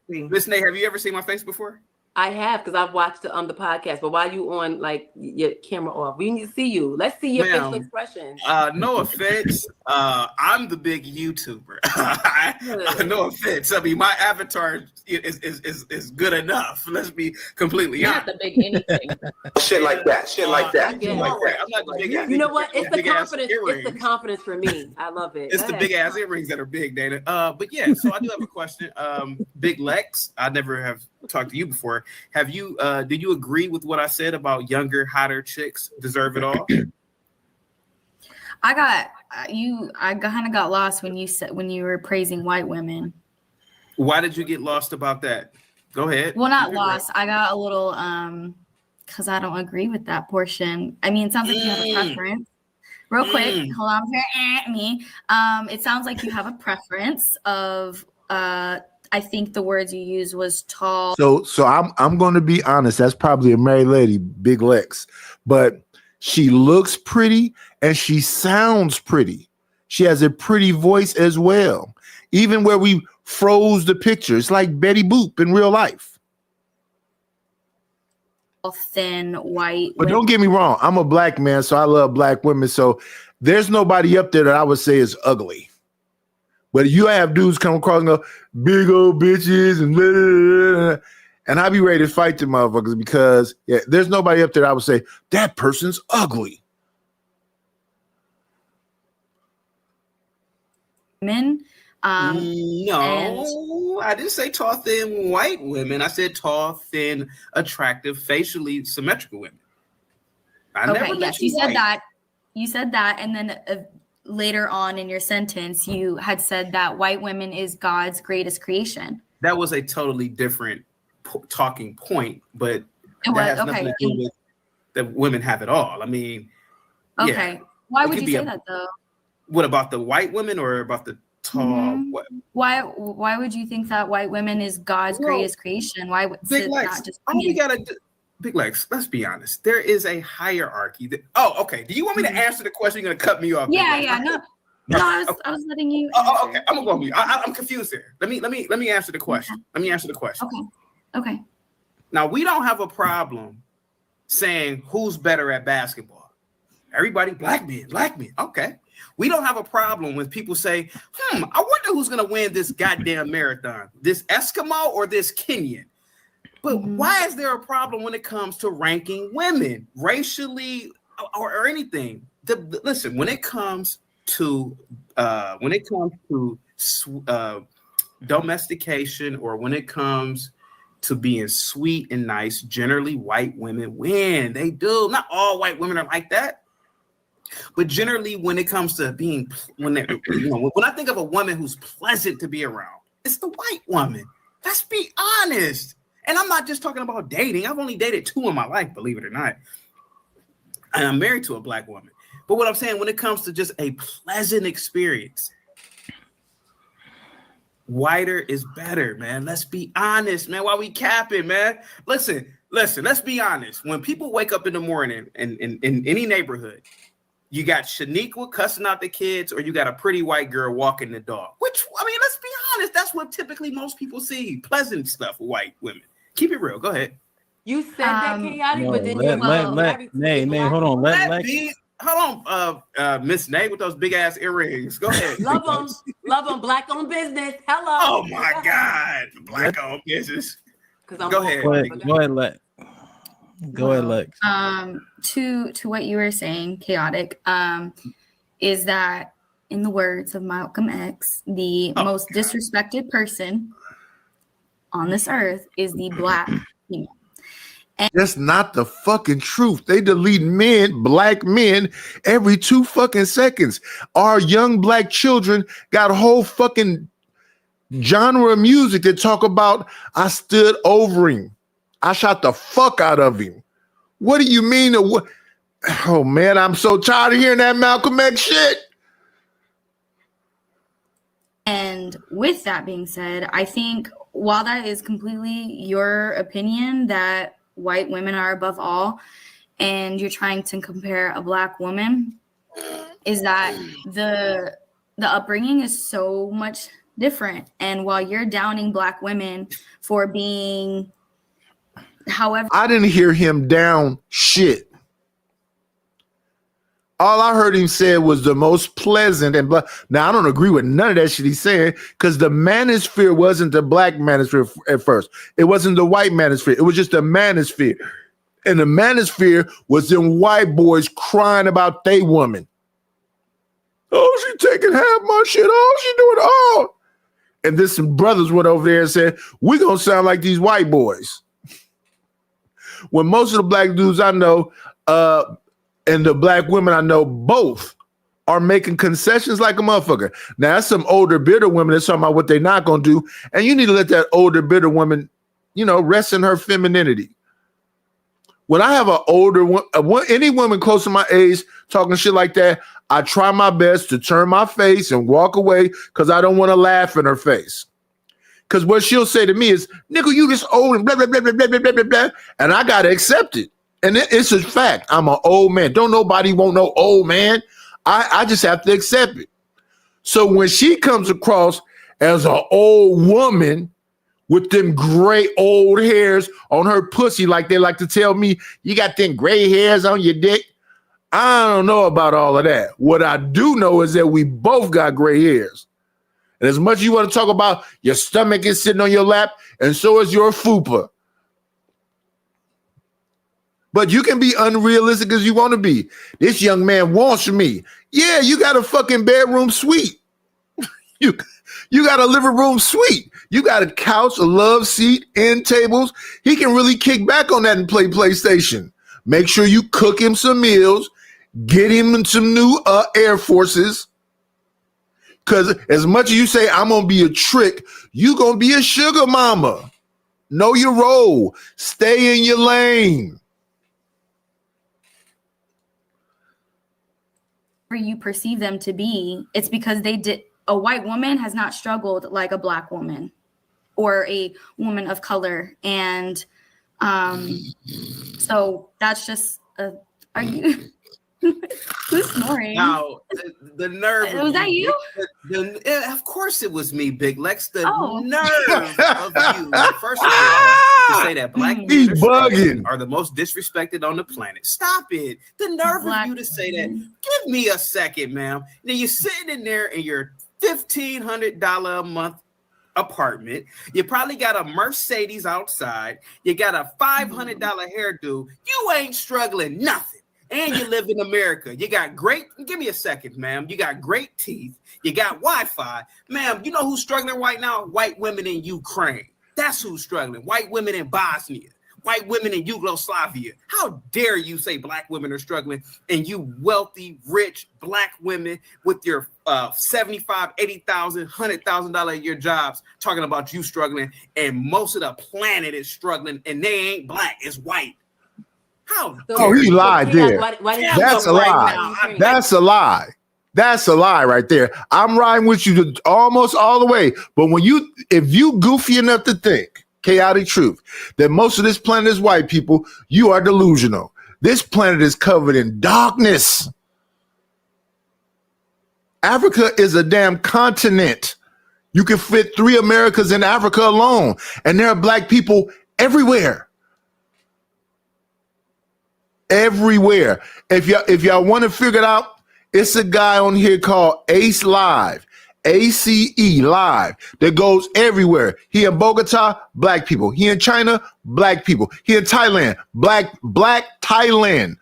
me. Miss Nay, have you ever seen my face before? I have, because I've watched it on the podcast. But while you on like your camera off, we need to see you. Let's see your facial expression. No offense. I'm the big YouTuber. No offense. I mean, my avatar is good enough. Let's be completely honest. Not the big anything. Shit like that. I'm not the big. You know what? It's the confidence. It's the confidence for me. I love it. It's the big ass earrings that are big, Dana. But yeah. So I do have a question. Big Lex, I never have talked to you before. Have you? Did you agree with what I said about younger, hotter chicks deserve it all? I kind of got lost when you were praising white women. Why did you get lost about that? Go ahead. Well, not lost. I got a little because I don't agree with that portion. I mean, it sounds like you have a preference. Real quick, hold on here. It sounds like you have a preference of I think the words you used was tall. So I'm going to be honest. That's probably a married lady, Big Lex, but she looks pretty and she sounds pretty. She has a pretty voice as well. Even where we froze the picture, it's like Betty Boop in real life. Thin white. But don't get me wrong. I'm a black man, so I love black women. So there's nobody up there that I would say is ugly. But you have dudes come across and go, big old bitches and blah, blah, blah, blah. And I'd be ready to fight the motherfuckers because there's nobody up there that I would say, that person's ugly. Men. No, I didn't say tall, thin white women. I said tall, thin, attractive, facially symmetrical women. Yes, you said that. You said that, and then later on in your sentence, you had said that white women is God's greatest creation. That was a totally different talking point, but It that was, has nothing to do with that women have it all. I mean, okay. Why would you say that though? What about the white women or about the tall? Why would you think that white women is God's greatest creation? Why would big it legs? not just All we gotta do, big legs. Let's be honest. There is a hierarchy. Okay. Do you want me to answer the question? You're gonna cut me off? Yeah. No, I was letting you. Okay. I'm gonna go on mute. I'm confused here. Let me answer the question. Let me answer the question. Okay. Now we don't have a problem saying who's better at basketball. Everybody, black men. Okay. We don't have a problem when people say, I wonder who's gonna win this goddamn marathon, this Eskimo or this Kenyan. But why is there a problem when it comes to ranking women racially or anything? Listen, when it comes to domestication, or when it comes to being sweet and nice, generally white women win. They do. Not all white women are like that, but generally when it comes to being, when I think of a woman who's pleasant to be around, it's the white woman. Let's be honest. And I'm not just talking about dating. I've only dated 2 in my life, believe it or not. And I'm married to a black woman. But what I'm saying, when it comes to just a pleasant experience, whiter is better, man. Let's be honest, man. Why we capping, man? Listen, let's be honest. When people wake up in the morning in any neighborhood, you got Shaniqua cussing out the kids, or you got a pretty white girl walking the dog. Let's be honest. That's what typically most people see. Pleasant stuff with white women. Keep it real. Go ahead. You said that chaotic, but then Hold on, Miss Nay with those big ass earrings. Go ahead. Love them. Black owned business. Hello. Oh my God, black owned business. Go ahead. Go ahead, Lex. To what you were saying, chaotic, is that in the words of Malcolm X, the most disrespected person on this earth is the black female. That's not the fucking truth. They delete black men, every 2 fucking seconds. Our young black children got a whole fucking genre of music that talk about, I stood over him. I shot the fuck out of him. What do you mean? Oh man, I'm so tired of hearing that Malcolm X shit. And with that being said, I think while that is completely your opinion that white women are above all, and you're trying to compare a black woman, is that the upbringing is so much different. And while you're downing black women for being, however, I didn't hear him down shit. All I heard him say was the most pleasant and now I don't agree with none of that shit he's saying, because the manosphere wasn't the black manosphere at first. It wasn't the white manosphere. It was just the manosphere. And the manosphere was them white boys crying about they woman. Oh, she taking half my shit. Oh, she doing all. And then some brothers went over there and said, we're going to sound like these white boys. When most of the black dudes I know, and the black women I know, both are making concessions like a motherfucker. Now, that's some older, bitter women that's talking about what they're not going to do. And you need to let that older, bitter woman, rest in her femininity. When I have an older any woman close to my age talking shit like that, I try my best to turn my face and walk away because I don't want to laugh in her face. Because what she'll say to me is, nigga, you just old and blah, blah, blah, blah, blah, blah, blah, blah. And I got to accept it. And it's a fact. I'm an old man. Don't nobody want no old man. I just have to accept it. So when she comes across as an old woman with them gray old hairs on her pussy, like they like to tell me, you got them gray hairs on your dick. I don't know about all of that. What I do know is that we both got gray hairs. And as much as you want to talk about your stomach is sitting on your lap, and so is your fupa. But you can be unrealistic as you want to be. This young man wants me. Yeah, you got a fucking bedroom suite. You got a living room suite. You got a couch, a love seat, end tables. He can really kick back on that and play PlayStation. Make sure you cook him some meals. Get him some new Air Forces. Because as much as you say, I'm going to be a trick, you going to be a sugar mama. Know your role. Stay in your lane. You perceive them to be, it's because a white woman has not struggled like a black woman or a woman of color. And so that's just, are you... Who's snoring? Now, the nerve. Was that you? Of course it was me, Big Lex. The nerve of you, first of all, to say that black men are the most disrespected on the planet. Stop it. The nerve of you to say that. Give me a second, ma'am. Now you're sitting in there in your $1,500 a month apartment. You probably got a Mercedes outside. You got a $500 hairdo. You ain't struggling nothing. And you live in America. You got give me a second, ma'am. You got great teeth. You got Wi-Fi. Ma'am, you know who's struggling right now? White women in Ukraine. That's who's struggling. White women in Bosnia. White women in Yugoslavia. How dare you say black women are struggling and you wealthy, rich black women with your $75,000, $80,000, $100,000 a year jobs talking about you struggling, and most of the planet is struggling and they ain't black, it's white. Oh, he lied there. That's a lie. That's a lie. That's a lie right there. I'm riding with you to almost all the way. But if you goofy enough to think, chaotic truth, that most of this planet is white people, you are delusional. This planet is covered in darkness. Africa is a damn continent. You can fit 3 Americas in Africa alone. And there are black people everywhere. Everywhere. If y'all want to figure it out, it's a guy on here called Ace Live, ACE Live, that goes everywhere. He in Bogota, black people. He in China, black people. He in Thailand, black Thailand.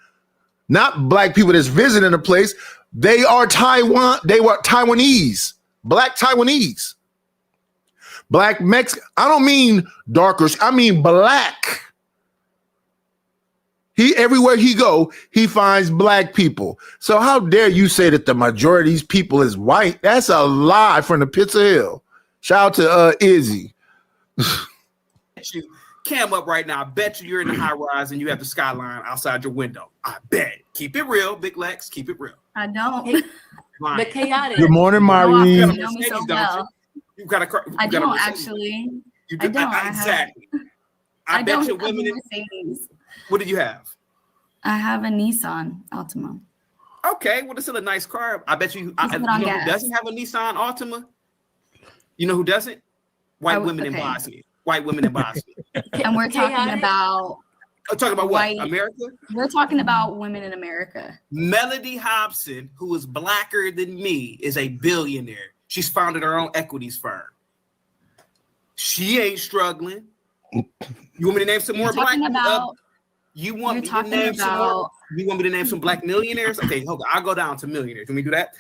Not black people that's visiting a place. They are Taiwan. They were Taiwanese, black Taiwanese, black Mexican. I don't mean darker. I mean black. Everywhere he go, he finds black people. So how dare you say that the majority of these people is white? That's a lie from the pits of hell. Shout out to Izzy. You cam up right now. I bet you're in the high rise and you have the skyline outside your window. I bet. Keep it real, Big Lex. Keep it real. I don't. But chaotic. Good morning, Mari. You know me so well. I don't actually. You do, I don't. Exactly. I bet don't you women. Mercedes. What do you have? I have a Nissan Altima. Okay, well, it's still a nice car. I bet you. You know who doesn't have a Nissan Altima? You know who doesn't? White women in Bosnia. White women in Bosnia. And we're talking about. Talking about what? America? We're talking about women in America. Melody Hobson, who is blacker than me, is a billionaire. She's founded her own equities firm. She ain't struggling. You want me to name some more black? You want me to name some more? You want me to name some black millionaires? Okay, hold on. I'll go down to millionaires. Can we do that?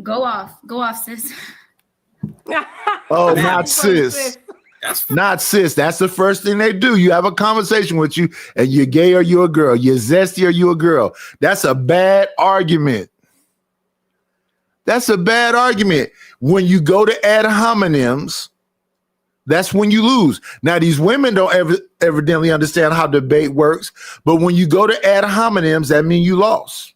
Go off, sis. Oh, not sis. Not sis. That's the first thing they do. You have a conversation with you, and you're gay or you're a girl. You're zesty or you're a girl. That's a bad argument. That's a bad argument. When you go to ad hominems, that's when you lose. Now, these women don't evidently understand how debate works, but when you go to ad hominems, that means you lost.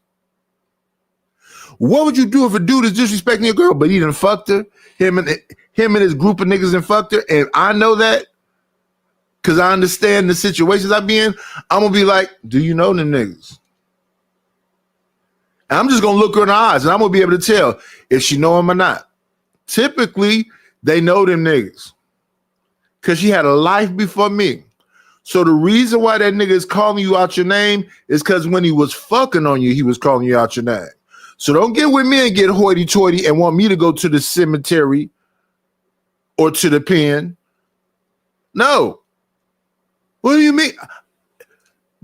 What would you do if a dude is disrespecting a girl, but he done fucked her? Him and his group of niggas done fucked her, and I know that because I understand the situations I be in. I'm gonna be like, do you know them niggas? And I'm just gonna look her in the eyes, and I'm gonna be able to tell if she know him or not. Typically, they know them niggas, because she had a life before me. So the reason why that nigga is calling you out your name is because when he was fucking on you, he was calling you out your name. So don't get with me and get hoity-toity and want me to go to the cemetery or to the pen. No. What do you mean?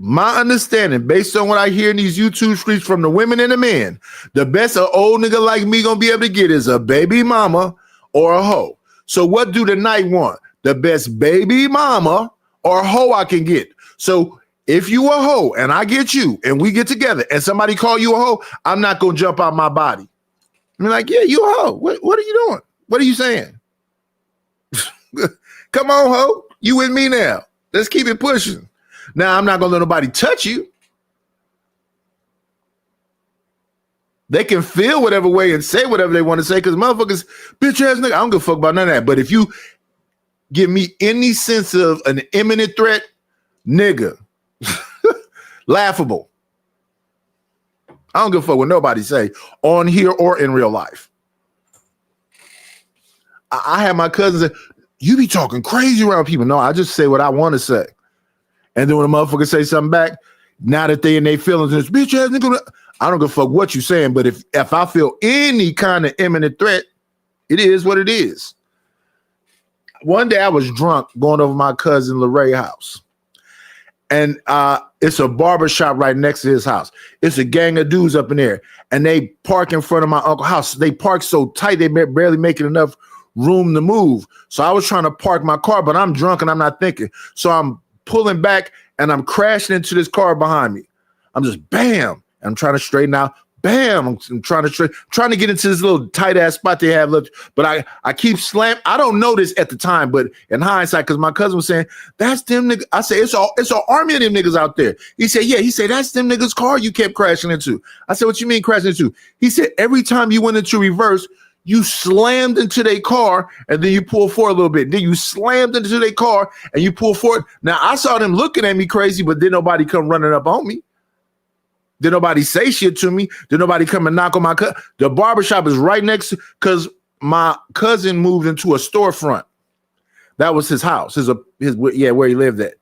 my understanding, based on what I hear in these YouTube streets from the women and the men, the best an old nigga like me gonna be able to get is a baby mama or a hoe. So what do the night want? The best baby mama or a hoe I can get. So if you a hoe and I get you and we get together and somebody call you a hoe, I'm not gonna jump out my body. I'm like, yeah, you a hoe. What are you doing? What are you saying? Come on, hoe. You with me now. Let's keep it pushing. Now, I'm not going to let nobody touch you. They can feel whatever way and say whatever they want to say because motherfuckers, bitch ass nigga, I don't give a fuck about none of that. But if you give me any sense of an imminent threat, nigga, laughable. I don't give a fuck what nobody say on here or in real life. I have my cousins say, you be talking crazy around people. No, I just say what I want to say. And then when a motherfucker say something back, now that they in their feelings, and it's bitch ass nigga, I don't give a fuck what you saying. But if I feel any kind of imminent threat, it is what it is. One day I was drunk going over my cousin Lorraine's house. And it's a barber shop right next to his house. It's a gang of dudes up in there. And they park in front of my uncle's house. They park so tight, they barely making enough room to move. So I was trying to park my car, but I'm drunk and I'm not thinking. So I'm pulling back and I'm crashing into this car behind me. I'm just bam. I'm trying to straighten out. Bam. I'm trying to get into this little tight ass spot they have left. But I keep slamming. I don't know this at the time, but in hindsight, because my cousin was saying, that's them niggas. I say, it's an army of them niggas out there. He said, yeah. He said, that's them niggas' car you kept crashing into. I said, what you mean crashing into? He said, every time you went into reverse, you slammed into their car and then you pull forward a little bit. Then you slammed into their car and you pull forward. Now, I saw them looking at me crazy, but then nobody come running up on me. Did nobody say shit to me? Did nobody come and knock on my cousin? The barbershop is right next to, because my cousin moved into a storefront. That was his house, his where he lived at.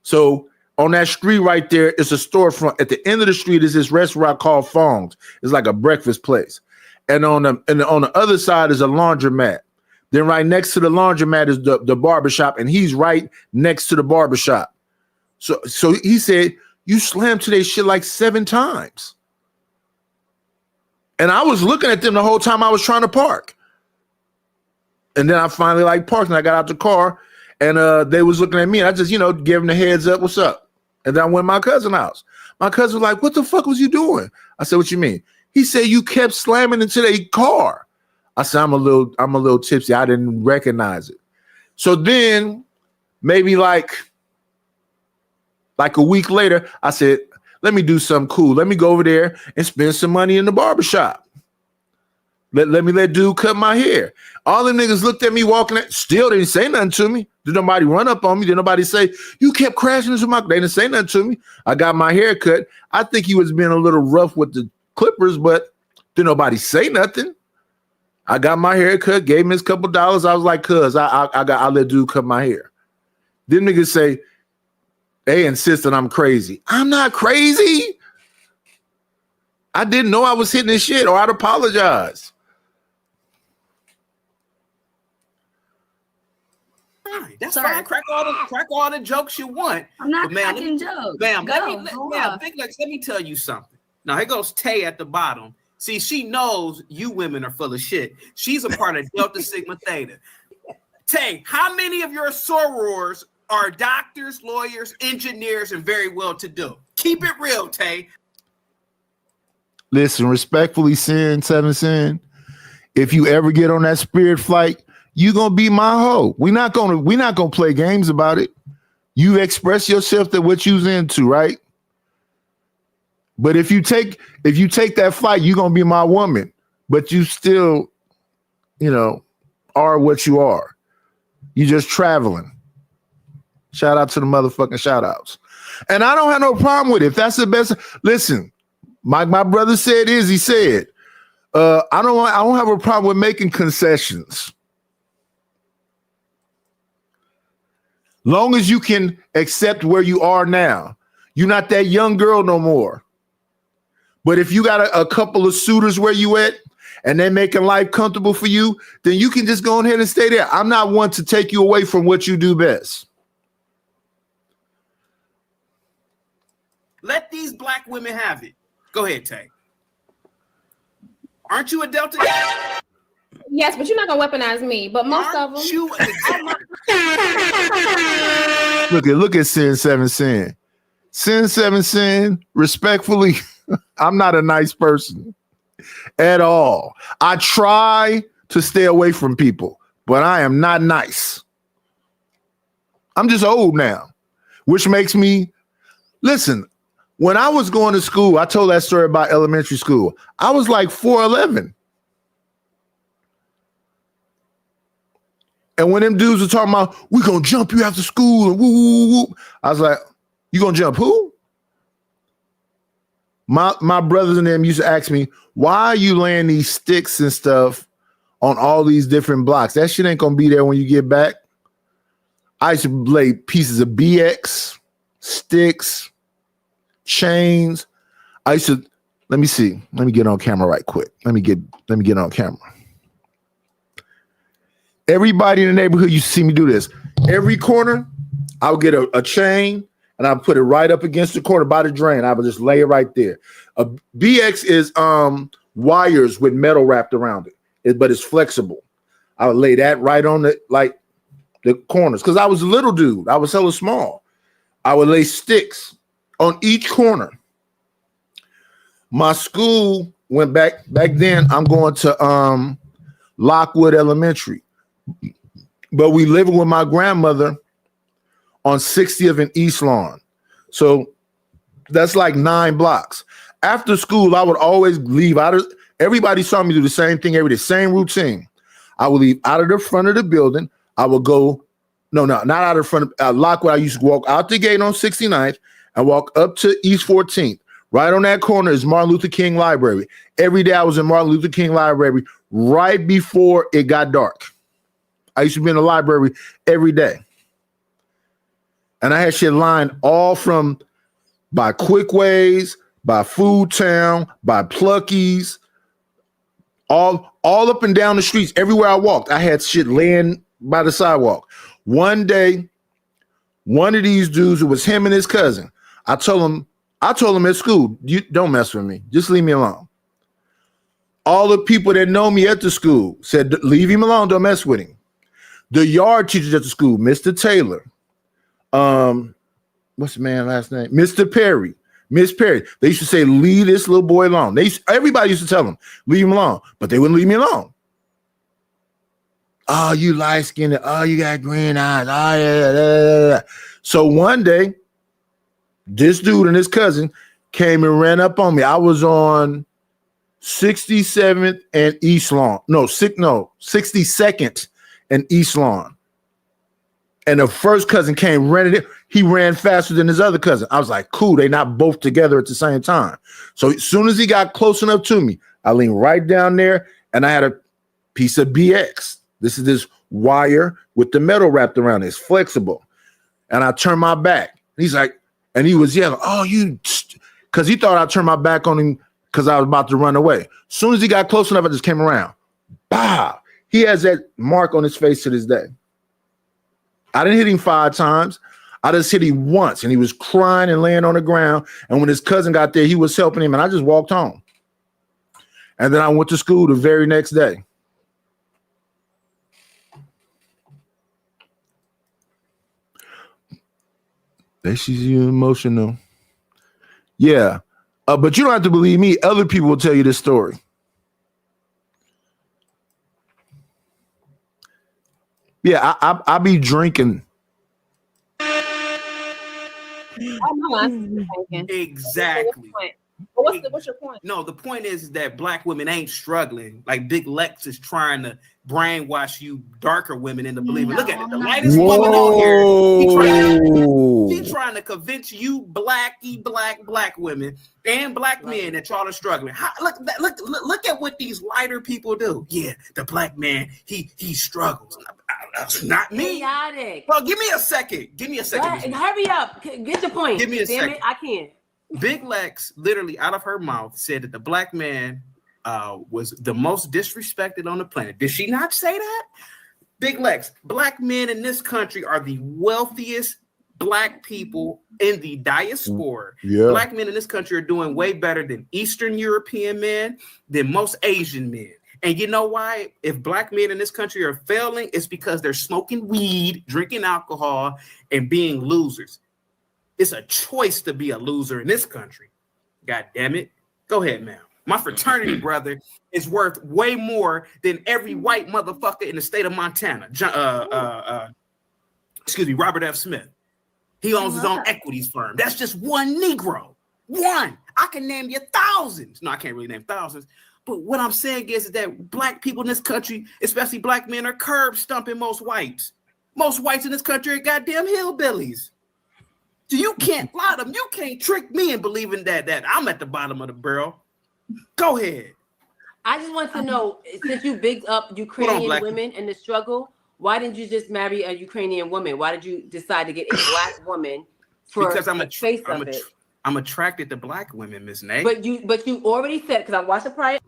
So on that street right there, it's a storefront. At the end of the street is this restaurant called Fong's. It's like a breakfast place. And on the other side is a laundromat. Then right next to the laundromat is the barbershop, and he's right next to the barbershop. So he said, you slammed to their shit like 7 times. And I was looking at them the whole time I was trying to park. And then I finally parked and I got out the car and they was looking at me and I just, gave them the heads up, what's up? And then I went to my cousin's house. My cousin was like, what the fuck was you doing? I said, what you mean? He said, you kept slamming into their car. I said, I'm a little tipsy. I didn't recognize it. So then maybe like a week later, I said, let me do something cool. Let me go over there and spend some money in the barbershop. Let me let dude cut my hair. All the niggas looked at me walking, still didn't say nothing to me. Did nobody run up on me? Did nobody say, you kept crashing into my, they didn't say nothing to me. I got my hair cut. I think he was being a little rough with the clippers, but did nobody say nothing. I got my hair cut, gave him his couple dollars. I was like, cuz I let dude cut my hair. Then niggas say, they insist that I'm crazy. I'm not crazy. I didn't know I was hitting this shit, or I'd apologize. That's fine. Crack all the jokes you want. I'm not cracking jokes. Bam. Let me tell you something. Now here goes Tay at the bottom. See, she knows you women are full of shit. She's a part of Delta Sigma Theta. Tay, how many of your sorors are doctors, lawyers, engineers, and very well-to-do? Keep it real, Tay. Listen, respectfully, Sin, if you ever get on that spirit flight, you gonna be my hoe. We're not gonna play games about it. You express yourself that what you's into, right? But if you take that flight, you're gonna be my woman. But you still, are what you are. You just traveling. Shout out to the motherfucking shout outs. And I don't have no problem with it. If that's the best, listen, my brother said he said, I don't have a problem with making concessions. Long as you can accept where you are now. You're not that young girl no more. But if you got a couple of suitors where you at and they're making life comfortable for you, then you can just go ahead and stay there. I'm not one to take you away from what you do best. Let these black women have it. Go ahead, Tay. Aren't you a Delta guy? Yes, but you're not gonna weaponize me. But most of them. Look at Sin 7 Sin. Sin 7 Sin, respectfully, I'm not a nice person at all. I try to stay away from people, but I am not nice. I'm just old now, which makes me, listen, when I was going to school, I told that story about elementary school. I was like 4'11". And when them dudes were talking about, we gonna jump you after school and woo, woo, woo, I was like, you gonna jump who? My brothers and them used to ask me, why are you laying these sticks and stuff on all these different blocks? That shit ain't gonna be there when you get back. I used to lay pieces of BX, sticks, chains. I used to, let me see. Let me get on camera right quick. Let me get on camera. Everybody in the neighborhood used to see me do this. Every corner, I would get a chain and I put it right up against the corner by the drain. I would just lay it right there. A BX is wires with metal wrapped around it, but it's flexible. I would lay that right on the corners because I was a little dude. I was hella small. I would lay sticks on each corner. My school went back then. I'm going to Lockwood Elementary, but we lived with my grandmother on 60th and East Lawn. So that's like 9 blocks. After school, I would always leave out of, everybody saw me do the same thing every day, same routine. I would leave out of the front of the building. I would go, not out of the front of Lockwood. I used to walk out the gate on 69th and walk up to East 14th. Right on that corner is Martin Luther King Library. Every day I was in Martin Luther King Library right before it got dark. I used to be in the library every day. And I had shit lined all from by Quick Ways, by Food Town, by Pluckies, all up and down the streets. Everywhere I walked, I had shit laying by the sidewalk. One day, one of these dudes, it was him and his cousin. I told him at school, you don't mess with me. Just leave me alone. All the people that know me at the school said, leave him alone. Don't mess with him. The yard teachers at the school, Mr. Taylor, what's the man's last name? Mr. Perry, Miss Perry. They used to say, leave this little boy alone. Everybody used to tell him, leave him alone, but they wouldn't leave me alone. Oh, you light skinned. Oh, you got green eyes. Oh, yeah. So one day, this dude and his cousin came and ran up on me. I was on 67th and East Lawn. 62nd and East Lawn. And the first cousin came running in. He ran faster than his other cousin. I was like, cool, they not both together at the same time. So as soon as he got close enough to me, I leaned right down there and I had a piece of BX. This is this wire with the metal wrapped around it. It's flexible. And I turned my back. He's like, and he was yelling, oh, because he thought I turned my back on him because I was about to run away. As soon as he got close enough, I just came around. Bah! He has that mark on his face to this day. I didn't hit him 5 times. I just hit him once, and he was crying and laying on the ground. And when his cousin got there, he was helping him, and I just walked home. And then I went to school the very next day. There she's emotional. Yeah. But you don't have to believe me. Other people will tell you this story. Yeah, I be drinking. Exactly. What's your point? No, the point is that black women ain't struggling. Like Big Lex is trying to brainwash you darker women into believing. Look at it. The lightest woman on here. She's trying to convince you black women and black men that y'all are struggling. Look at what these lighter people do. Yeah, the black man, he struggles. Not me. Chaotic. Well, give me a second. Hurry up. Get the point. Give me a second. It, I can't. Big Lex, literally out of her mouth, said that the black man was the most disrespected on the planet. Did she not say that? Big Lex, black men in this country are the wealthiest black people in the diaspora. Yeah. Black men in this country are doing way better than Eastern European men, than most Asian men. And you know why? If black men in this country are failing, it's because they're smoking weed, drinking alcohol, and being losers. It's a choice to be a loser in this country. God damn it. Go ahead, ma'am. My fraternity brother is worth way more than every white motherfucker in the state of Montana. Robert F. Smith. He owns his own equities firm. That's just one Negro. One. I can name you thousands. No, I can't really name thousands. But what I'm saying is that black people in this country, especially black men, are curb stomping most whites. Most whites in this country are goddamn hillbillies. So you can't lie to them. You can't trick me in believing that I'm at the bottom of the barrel. Go ahead. I just want to know, since you bigged up Ukrainian women in the struggle, why didn't you just marry a Ukrainian woman? Why did you decide to get a black woman for because I'm the face of it? I'm attracted to black women, Miss Nay. But you already said, because I watched the prior.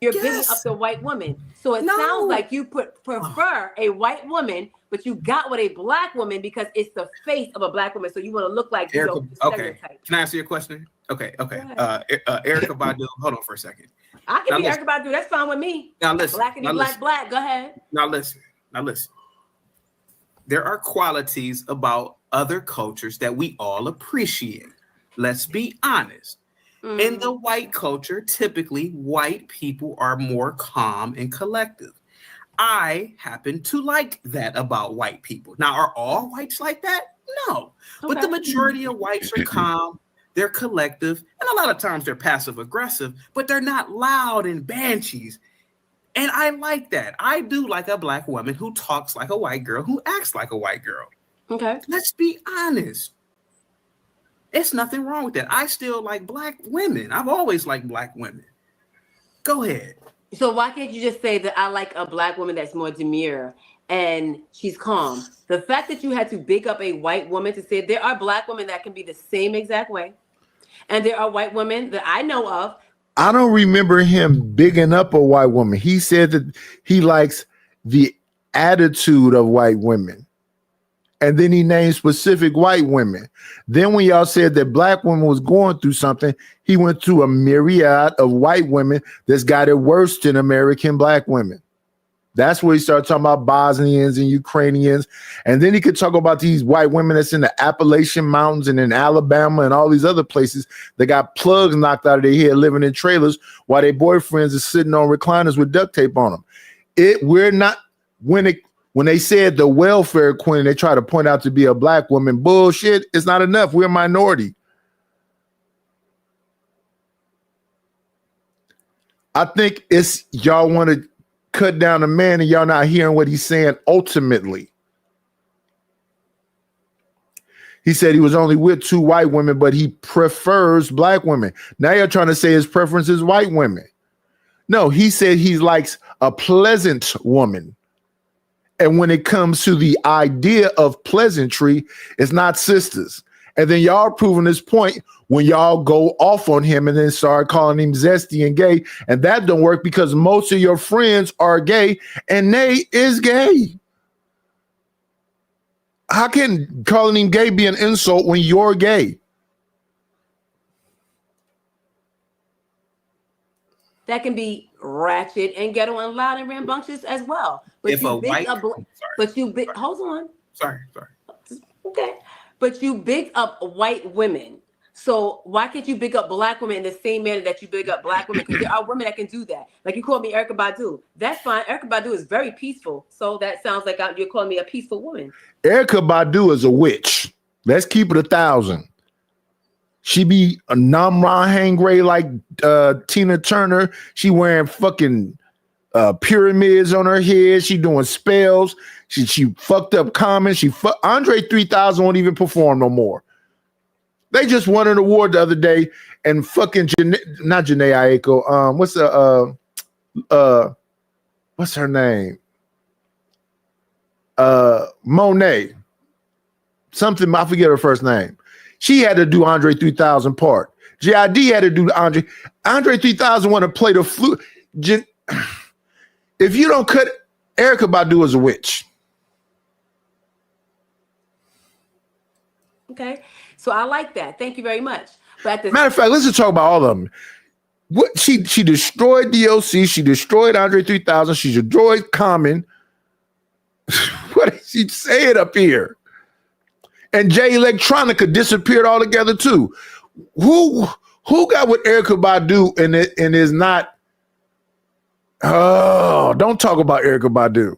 You're bigging up the white woman. So it sounds like you prefer a white woman, but you got with a black woman because it's the face of a black woman. So you want to look like Erica, stereotype. okay. Can I answer your question? Okay. Erica Badu, hold on for a second. I can be Erica Badu. That's fine with me. Now listen. Black. Go ahead. Now listen. There are qualities about other cultures that we all appreciate. Let's be honest. In the white culture, typically white people are more calm and collective. I happen to like that about white people. Now, are all whites like that? No. But the majority of whites are calm, they're collective, and a lot of times they're passive aggressive, but they're not loud and banshees. And I like that. I do like a black woman who talks like a white girl, who acts like a white girl. Okay. Let's be honest. It's nothing wrong with that. I still like black women. I've always liked black women. Go ahead. So why can't you just say that I like a black woman that's more demure and she's calm? The fact that you had to big up a white woman to say there are black women that can be the same exact way, and there are white women that I know of. I don't remember him bigging up a white woman. He said that he likes the attitude of white women. And then he named specific white women. Then when y'all said that black women was going through something, he went through a myriad of white women that's got it worse than American black women. That's where he started talking about Bosnians and Ukrainians. And then he could talk about these white women that's in the Appalachian Mountains and in Alabama and all these other places that got plugs knocked out of their head living in trailers while their boyfriends are sitting on recliners with duct tape on them. When they said the welfare queen, they try to point out to be a black woman. Bullshit. It's not enough. We're a minority. I think it's y'all want to cut down a man and y'all not hearing what he's saying ultimately. He said he was only with 2 white women, but he prefers black women. Now you're trying to say his preference is white women. No, he said he likes a pleasant woman. And when it comes to the idea of pleasantry, it's not sisters. And then y'all proving this point when y'all go off on him and then start calling him zesty and gay. And that don't work because most of your friends are gay and Nay is gay. How can calling him gay be an insult when you're gay? That can be ratchet and ghetto and loud and rambunctious as well. But hold on. Sorry. Okay. But you big up white women. So why can't you big up black women in the same manner that you big up black women? Because there are women that can do that. Like you called me Erica Badu. That's fine. Erica Badu is very peaceful. So that sounds like you're calling me a peaceful woman. Erica Badu is a witch. Let's keep it 1,000. She be a Namra Hangray like Tina Turner. She wearing fucking pyramids on her head. She doing spells. She fucked up comments. Andre 3000 won't even perform no more. They just won an award the other day, and fucking not Janae Aiko. What's her name? Monet. Something, I forget her first name. She had to do Andre 3000 part. JID had to do Andre 3000 want to play the flute. If you don't cut Erykah Badu as a witch. Okay, so I like that. Thank you very much. But Matter of fact, let's just talk about all of them. What she destroyed DOC, she destroyed Andre 3000, she destroyed Common. What is she saying up here? And Jay Electronica disappeared altogether too. Who got with Erykah Badu and is not? Oh, don't talk about Erykah Badu.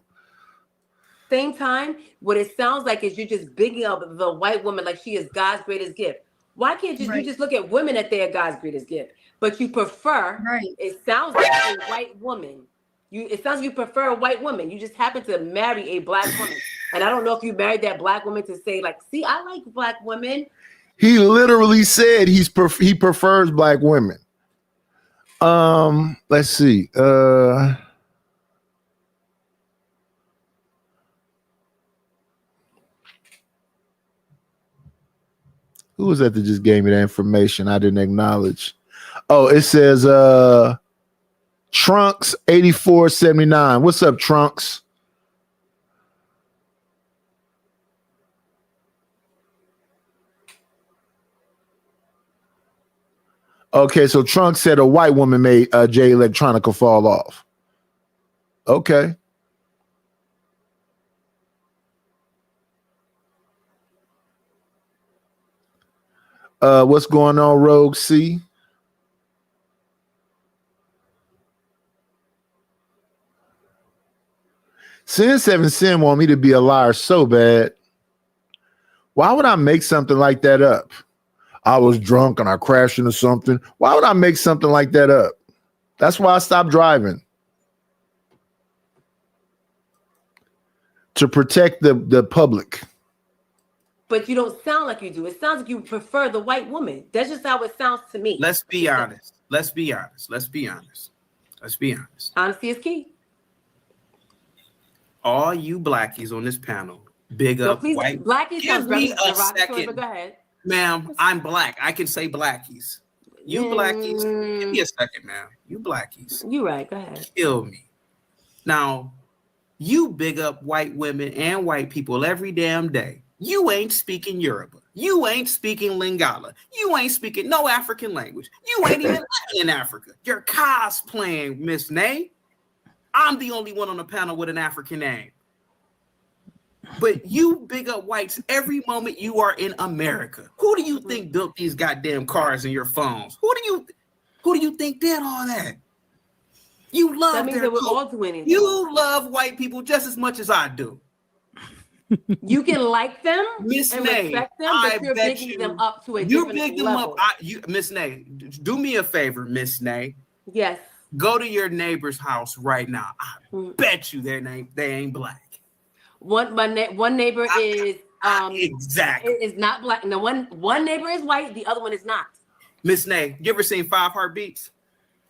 same time, what it sounds like is you're just bigging up the white woman like she is God's greatest gift. Why can't you just look at women that they are God's greatest gift? But you prefer, it sounds like a white woman. It sounds like you prefer a white woman. You just happen to marry a black woman. And I don't know if you married that black woman to say, like, see, I like black women. He literally said he prefers black women. Let's see. Who was that just gave me that information I didn't acknowledge? Oh, it says Trunks 8479. What's up, Trunks? Okay, so Trunks said a white woman made Jay Electronica fall off. Okay. What's going on, Rogue C? Sin7Sin want me to be a liar so bad. Why would I make something like that up? I was drunk and I crashed into something. Why would I make something like that up? That's why I stopped driving. To protect the public. But you don't sound like you do. It sounds like you prefer the white woman. That's just how it sounds to me. Let's be honest. Let's be honest. Let's be honest. Let's be honest. Honesty is key. All you blackies on this panel, big So up please, white. blackies Give sounds me very a derogatory, second. but go ahead. Ma'am, I'm black. I can say blackies. You blackies, give me a second, ma'am. You blackies. You right. Go ahead. Kill me. Now, you big up white women and white people every damn day. You ain't speaking Yoruba. You ain't speaking Lingala. You ain't speaking no African language. You ain't even living in Africa. You're cosplaying, Miss Nay. I'm the only one on the panel with an African name. But you big up whites every moment you are in America. Who do you think built these goddamn cars and your phones? Who do you think did all that? You love That means that we're all doing it. You love white people just as much as I do. You can like them Miss and Nay, respect them, I but you're bet bigging you- them up to a You different big them level. up. Miss Nay, do me a favor, Miss Nay. Yes. Go to your neighbor's house right now. I bet you they ain't black. One neighbor is exactly is not black. No, one neighbor is white, the other one is not. Miss Nay, you ever seen 5 Heartbeats?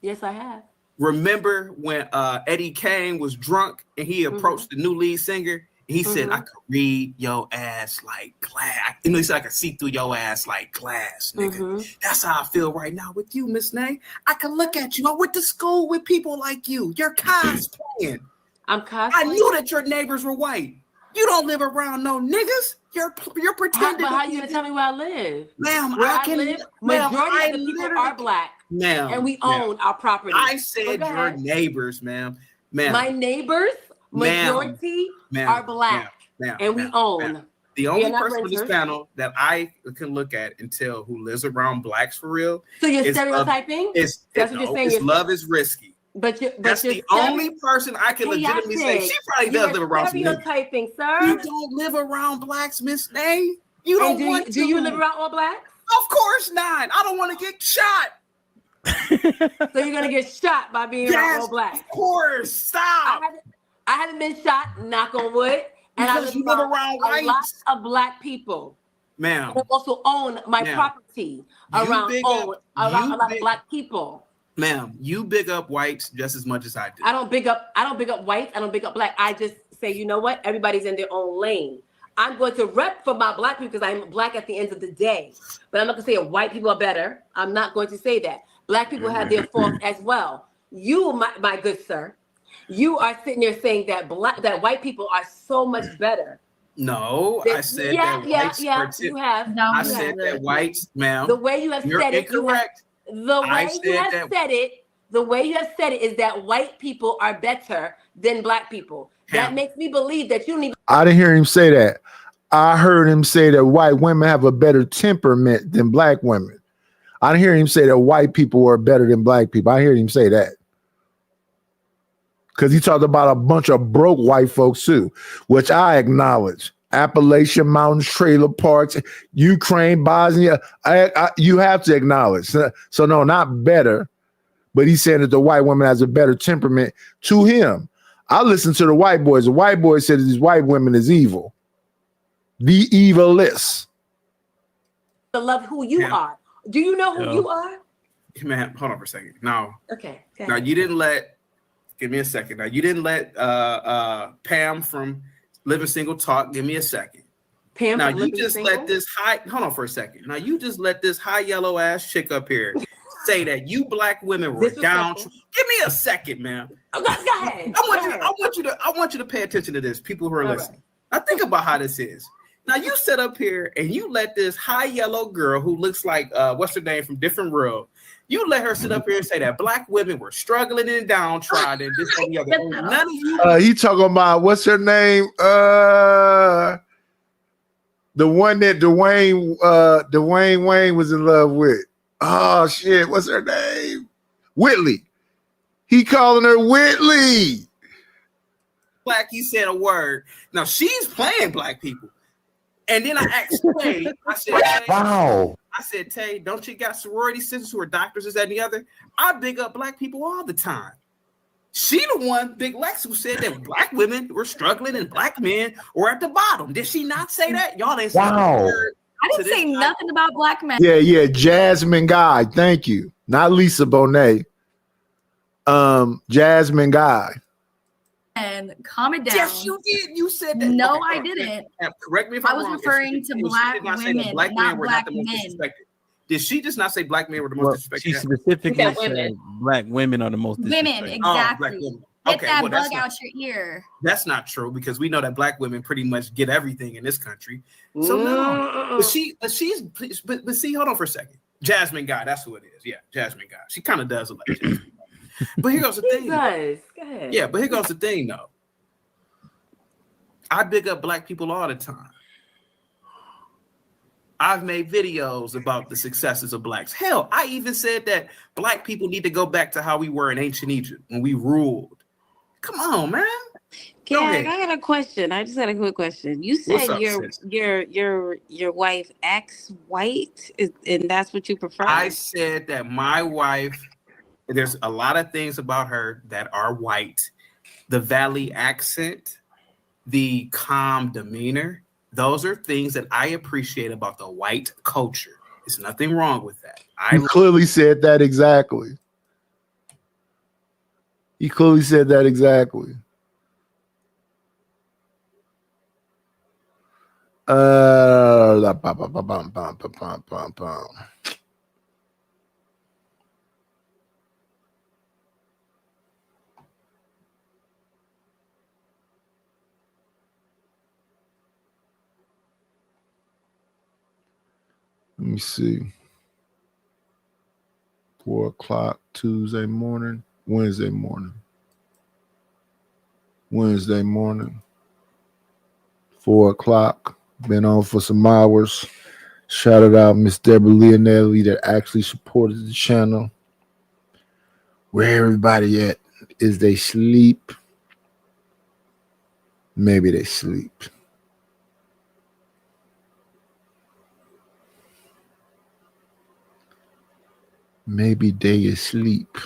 Yes, I have. Remember when Eddie Kane was drunk and he approached the new lead singer? He said, I could read your ass like glass. You know, he said, I could see through your ass like glass, nigga. That's how I feel right now with you, Miss Nay. I can look at you. I went to school with people like you. You're cosplaying. I'm cosplaying. I knew that your neighbors were white. You don't live around no niggas. You're pretending. But how you gonna tell me where I live? Ma'am, where I I can live, ma'am, majority I of the people literally- are black. Ma'am, and we ma'am. own our property. I said But go your ahead. neighbors, ma'am. Ma'am. My neighbors, Ma'am. majority Ma'am. are black, Ma'am. and we Ma'am. own. Ma'am. The We only are not person on this renters. panel that I can look at and tell who lives around blacks for real. So you're is stereotyping? That's what you're saying. It's love is risky. But That's the only person I can legitimately say she probably does live around some niggas. stereotyping, sir. You don't live around blacks, Miss Nay. You don't And want to. do you live around all blacks? Of course not. I don't want to get shot. So you're gonna get shot by being around Yes, all blacks. of course. Stop. I haven't been shot, knock on wood, and I Because you live around a lot whites. of black people. Ma'am. And I also own my Ma'am, property around big own up- around you a lot big- of black people. Ma'am, you big up whites just as much as I do. I don't big up whites. I don't big up black. I just say, you know what? Everybody's in their own lane. I'm going to rep for my black people because I'm black at the end of the day. But I'm not going to say white people are better. I'm not going to say that. Black people have their faults as well. You, my good sir, you are sitting there saying that white people are so much better. No, I said that whites you have. No, I said that whites, ma'am. The way you have said it, incorrect. The way you have said it is that white people are better than black people. That makes me believe that you don't even. I didn't hear him say that. I heard him say that white women have a better temperament than black women. I didn't hear him say that white people are better than black people. I heard him say that. Because he talked about a bunch of broke white folks too, which I acknowledge. Appalachian Mountains, trailer parks, Ukraine, Bosnia. You have to acknowledge. So no, not better, but he's saying that the white woman has a better temperament to him. I listened to the white boys. The white boys said that these white women is evil. The evilest. To love who you are. Do you know who you are? Man, hold on for a second. No. Okay. Now you didn't let. Give me a second. Now you didn't let Pam from Living Single talk. Give me a second. Pam. Now you just let this high. Hold on for a second. Now you just let this high yellow ass chick up here say that you black women were down. Give me a second, man. Oh, go ahead. I want you to pay attention to this. People who are listening. Now think about how this is. Now you sit up here and you let this high yellow girl who looks like what's her name from Different World. You let her sit up here and say that black women were struggling and downtrodden, this and the other. None of you. He talking about what's her name? The one that Dwayne Wayne was in love with. Oh shit, what's her name? Whitley. He calling her Whitley. Black, he said a word. Now she's playing black people. And then I asked Tay, I said, wow. I said, Tay, don't you got sorority sisters who are doctors, this, that, and the other? I big up black people all the time. She the one, Big Lex, who said that black women were struggling and black men were at the bottom. Did she not say that? Y'all didn't say that. I didn't say nothing about black men. Yeah, Jasmine Guy. Thank you. Not Lisa Bonet. Jasmine Guy. And calm it down. Yes, you did. You said that. No, Okay, I didn't. Correct me if I'm wrong. I was referring to black women, not black men. Did she just not say black men were the most disrespected? She specifically said black women are the most disrespected. Women, exactly. Women. Get Okay, that well, bug out your ear. That's not true because we know that black women pretty much get everything in this country. So no, but see, hold on for a second. Jasmine Guy, that's who it is. Yeah, Jasmine Guy. She kind of does look like Jasmine Guy. But here goes the thing. Go ahead. Yeah, but here goes the thing though. I big up black people all the time. I've made videos about the successes of blacks. Hell, I even said that black people need to go back to how we were in ancient Egypt when we ruled. Come on, man. Yeah, I got a question. I just got a quick question. You said up, your wife acts white, and that's what you prefer? I said that my wife, there's a lot of things about her that are white. The Valley accent, the calm demeanor, those are things that I appreciate about the white culture. There's nothing wrong with that. He clearly said that exactly. He clearly said that exactly. Let me see. 4 o'clock Tuesday morning, Wednesday morning. 4 o'clock. Been on for some hours. Shouted out Miss Deborah Leonelli that actually supported the channel. Where everybody at? Is they sleep? Maybe they sleep. Maybe they is asleep.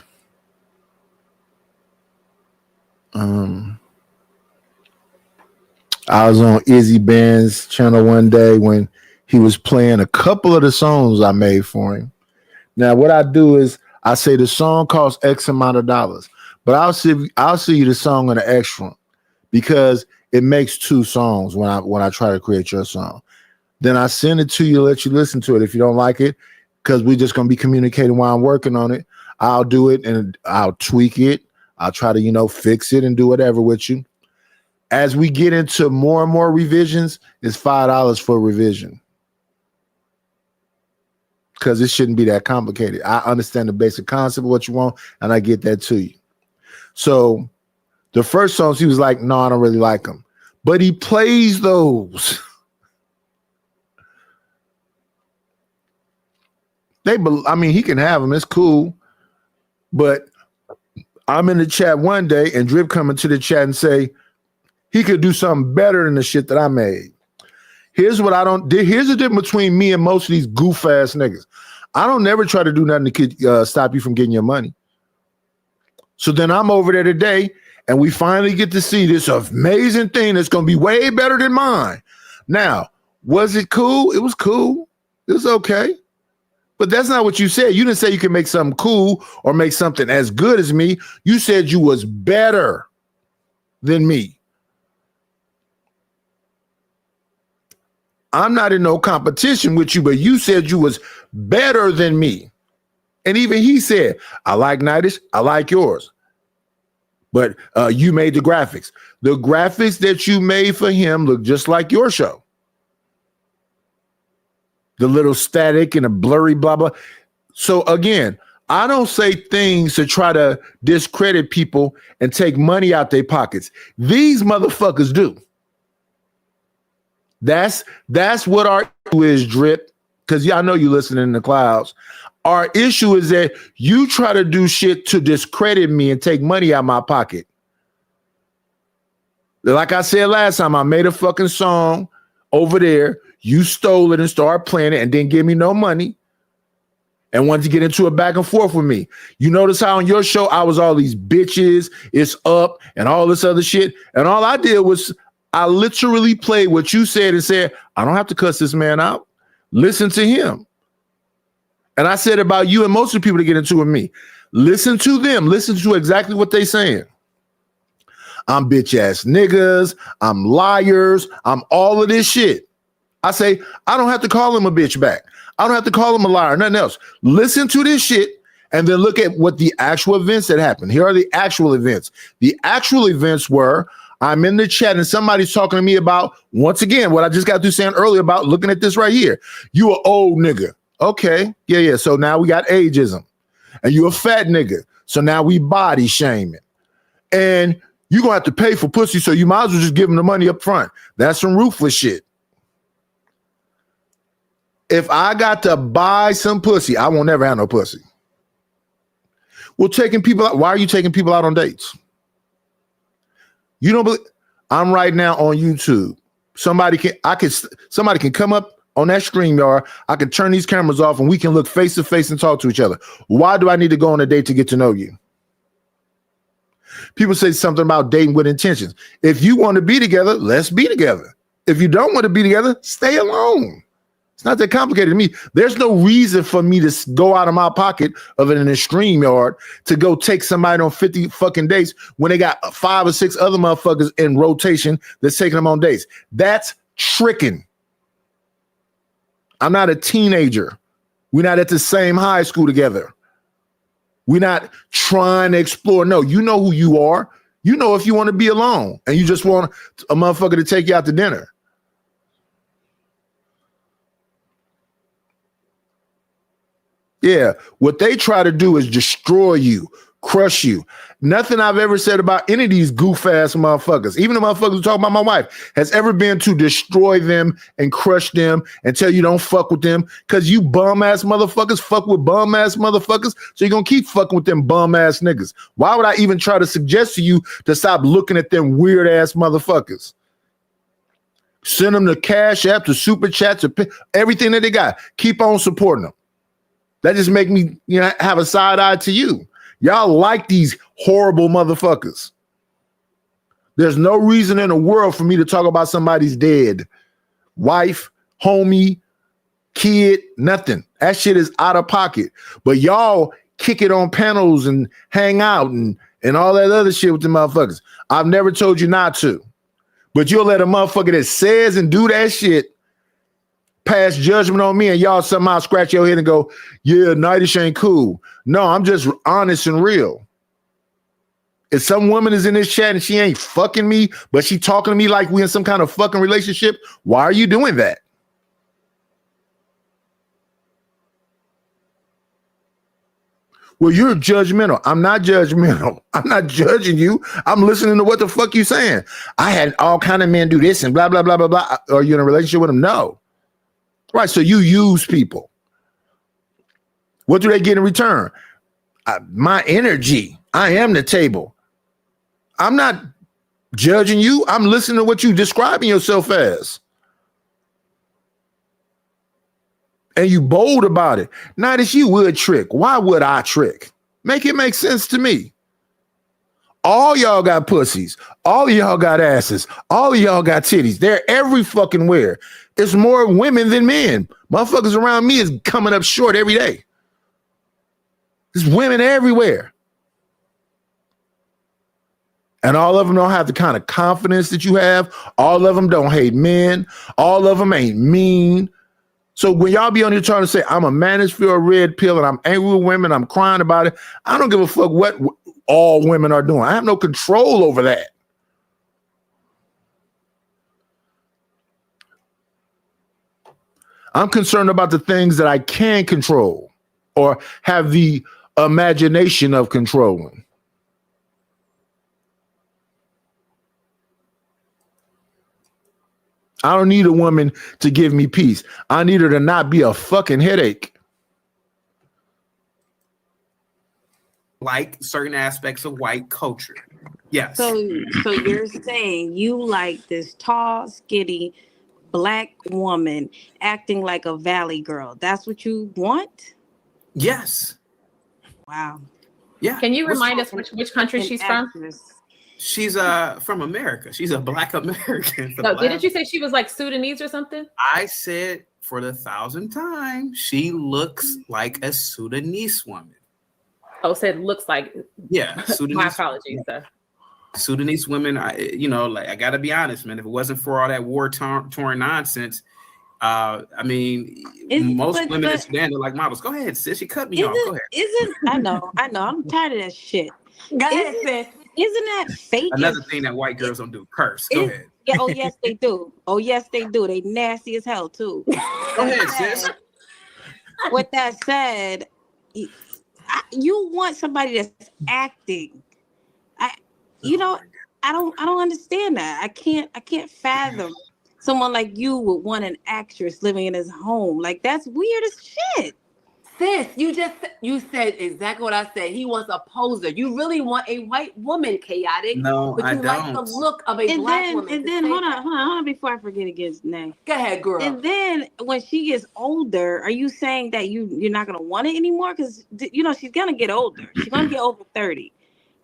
I was on Izzy Band's channel one day when he was playing a couple of the songs I made for him. Now, what I do is I say the song costs X amount of dollars, but I'll see you the song on the extra because it makes 2 songs when I try to create your song. Then I send it to you, let you listen to it. If you don't like it, because we're just gonna be communicating while I'm working on it, I'll do it and I'll tweak it. I'll try to, fix it and do whatever with you. As we get into more and more revisions, it's $5 for a revision. Because it shouldn't be that complicated. I understand the basic concept of what you want, and I get that to you. So the first songs, he was like, no, I don't really like them. But he plays those. He can have them. It's cool. But I'm in the chat one day, and Drip come into the chat and say, he could do something better than the shit that I made. Here's the difference between me and most of these goof ass niggas. I don't never try to do nothing to stop you from getting your money. So then I'm over there today, and we finally get to see this amazing thing that's going to be way better than mine. Now, was it cool? It was cool. It was okay. But that's not what you said. You didn't say you can make something cool or make something as good as me. You said you was better than me. I'm not in no competition with you, but you said you was better than me. And even he said, I like Nightish, I like yours. But you made the graphics. The graphics that you made for him look just like your show. The little static and a blurry blah, blah. So again, I don't say things to try to discredit people and take money out their pockets. These motherfuckers do. That's what our issue is, Drip, because y'all know you listening in the clouds. Our issue is that you try to do shit to discredit me and take money out my pocket. Like I said last time, I made a fucking song over there. You stole it and started playing it and didn't give me no money and wanted to get into a back and forth with me. You notice how on your show I was all these bitches, it's up, and all this other shit. And all I did was I literally played what you said and said, I don't have to cuss this man out. Listen to him. And I said about you and most of the people that get into it with me, listen to them. Listen to exactly what they saying. I'm bitch ass niggas. I'm liars. I'm all of this shit. I say, I don't have to call him a bitch back. I don't have to call him a liar, nothing else. Listen to this shit and then look at what the actual events that happened. Here are the actual events. The actual events were, I'm in the chat and somebody's talking to me about, once again, what I just got through saying earlier about looking at this right here. You an old nigga. Okay. Yeah. So now we got ageism. And you a fat nigga. So now we body shaming. And you're going to have to pay for pussy, so you might as well just give them the money up front. That's some ruthless shit. If I got to buy some pussy, I won't never have no pussy. Well, taking people out. Why are you taking people out on dates? You don't believe? I'm right now on YouTube. Somebody can come up on that StreamYard. I can turn these cameras off and we can look face to face and talk to each other. Why do I need to go on a date to get to know you? People say something about dating with intentions. If you want to be together, let's be together. If you don't want to be together, stay alone. It's not that complicated to me. There's no reason for me to go out of my pocket of it in a StreamYard to go take somebody on 50 fucking dates when they got 5 or 6 other motherfuckers in rotation that's taking them on dates. That's tricking. I'm not a teenager. We're not at the same high school together. We're not trying to explore. No, you know who you are. You know if you want to be alone and you just want a motherfucker to take you out to dinner. Yeah, what they try to do is destroy you, crush you. Nothing I've ever said about any of these goof ass motherfuckers, even the motherfuckers who talk about my wife, has ever been to destroy them and crush them and tell you don't fuck with them because you bum ass motherfuckers fuck with bum ass motherfuckers. So you're going to keep fucking with them bum ass niggas. Why would I even try to suggest to you to stop looking at them weird ass motherfuckers? Send them the Cash App, to Super Chat, to everything that they got. Keep on supporting them. That just make me, have a side eye to you. Y'all like these horrible motherfuckers. There's no reason in the world for me to talk about somebody's dead wife, homie, kid, nothing. That shit is out of pocket. But y'all kick it on panels and hang out and all that other shit with the motherfuckers. I've never told you not to. But you'll let a motherfucker that says and do that shit pass judgment on me, and y'all somehow scratch your head and go, yeah, Nightish ain't cool. No, I'm just honest and real. If some woman is in this chat and she ain't fucking me, but she talking to me like we in some kind of fucking relationship, why are you doing that? Well, you're judgmental. I'm not judgmental. I'm not judging you. I'm listening to what the fuck you saying. I had all kind of men do this and blah, blah, blah, blah, blah. Are you in a relationship with them? No. Right, so you use people. What do they get in return? My energy. I am the table. I'm not judging you. I'm listening to what you describing yourself as. And you bold about it. Not as you would trick. Why would I trick? Make it make sense to me. All y'all got pussies. All of y'all got asses. All of y'all got titties. They're every fucking where. It's more women than men. Motherfuckers around me is coming up short every day. There's women everywhere. And all of them don't have the kind of confidence that you have. All of them don't hate men. All of them ain't mean. So when y'all be on here trying to say, I'm a manosphere red pill and I'm angry with women, I'm crying about it, I don't give a fuck what all women are doing. I have no control over that. I'm concerned about the things that I can control or have the imagination of controlling. I don't need a woman to give me peace. I need her to not be a fucking headache. Like certain aspects of white culture. Yes. So you're saying you like this tall, skinny, black woman acting like a valley girl. That's what you want? Yes. Wow. Yeah. Can you remind us which country she's from? She's from America. She's a black American. No, didn't you say she was like Sudanese or something? I said for the 1,000th time, she looks like a Sudanese woman. Oh, said looks like. Yeah, Sudanese. My apologies, sir. Sudanese women, I gotta be honest, man. If it wasn't for all that war-torn nonsense, I mean, most women in Sudan are like models. Go ahead, sis. You cut me off. Go ahead. I know. I'm tired of that shit. Go ahead, sis. Isn't that fake? Another thing that white girls don't do. Curse. Go ahead. Yeah. Oh yes, they do. Oh yes, they do. They nasty as hell too. Go ahead, sis. With that said, you want somebody that's acting. I don't understand that. I can't fathom someone like you would want an actress living in his home. Like that's weird as shit. Sis, you said exactly what I said. He wants a poser. You really want a white woman, chaotic. No, but you I like don't. the look of a black woman. And then hold on before I forget again's name. Go ahead, girl. And then when she gets older, are you saying that you're not gonna want it anymore? Because she's gonna get older. She's gonna get over 30.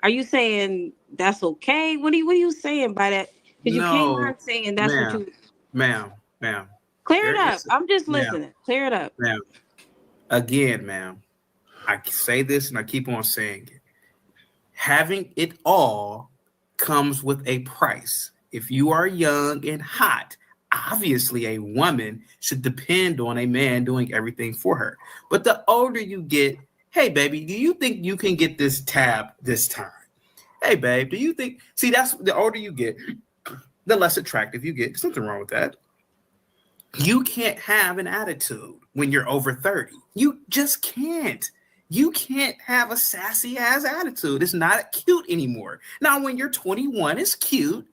Are you saying that's okay? What are you saying by that? Because you came on saying that's what you. Ma'am. Clear it up. I'm just listening. Clear it up. Ma'am. Again, ma'am, I say this and I keep on saying it. Having it all comes with a price. If you are young and hot, obviously a woman should depend on a man doing everything for her. But the older you get, hey, baby, do you think you can get this tab this time? Hey, babe, do you think? See, that's the older you get, the less attractive you get. There's nothing wrong with that. You can't have an attitude when you're over 30. You just can't. You can't have a sassy ass attitude. It's not cute anymore. Now, when you're 21, it's cute,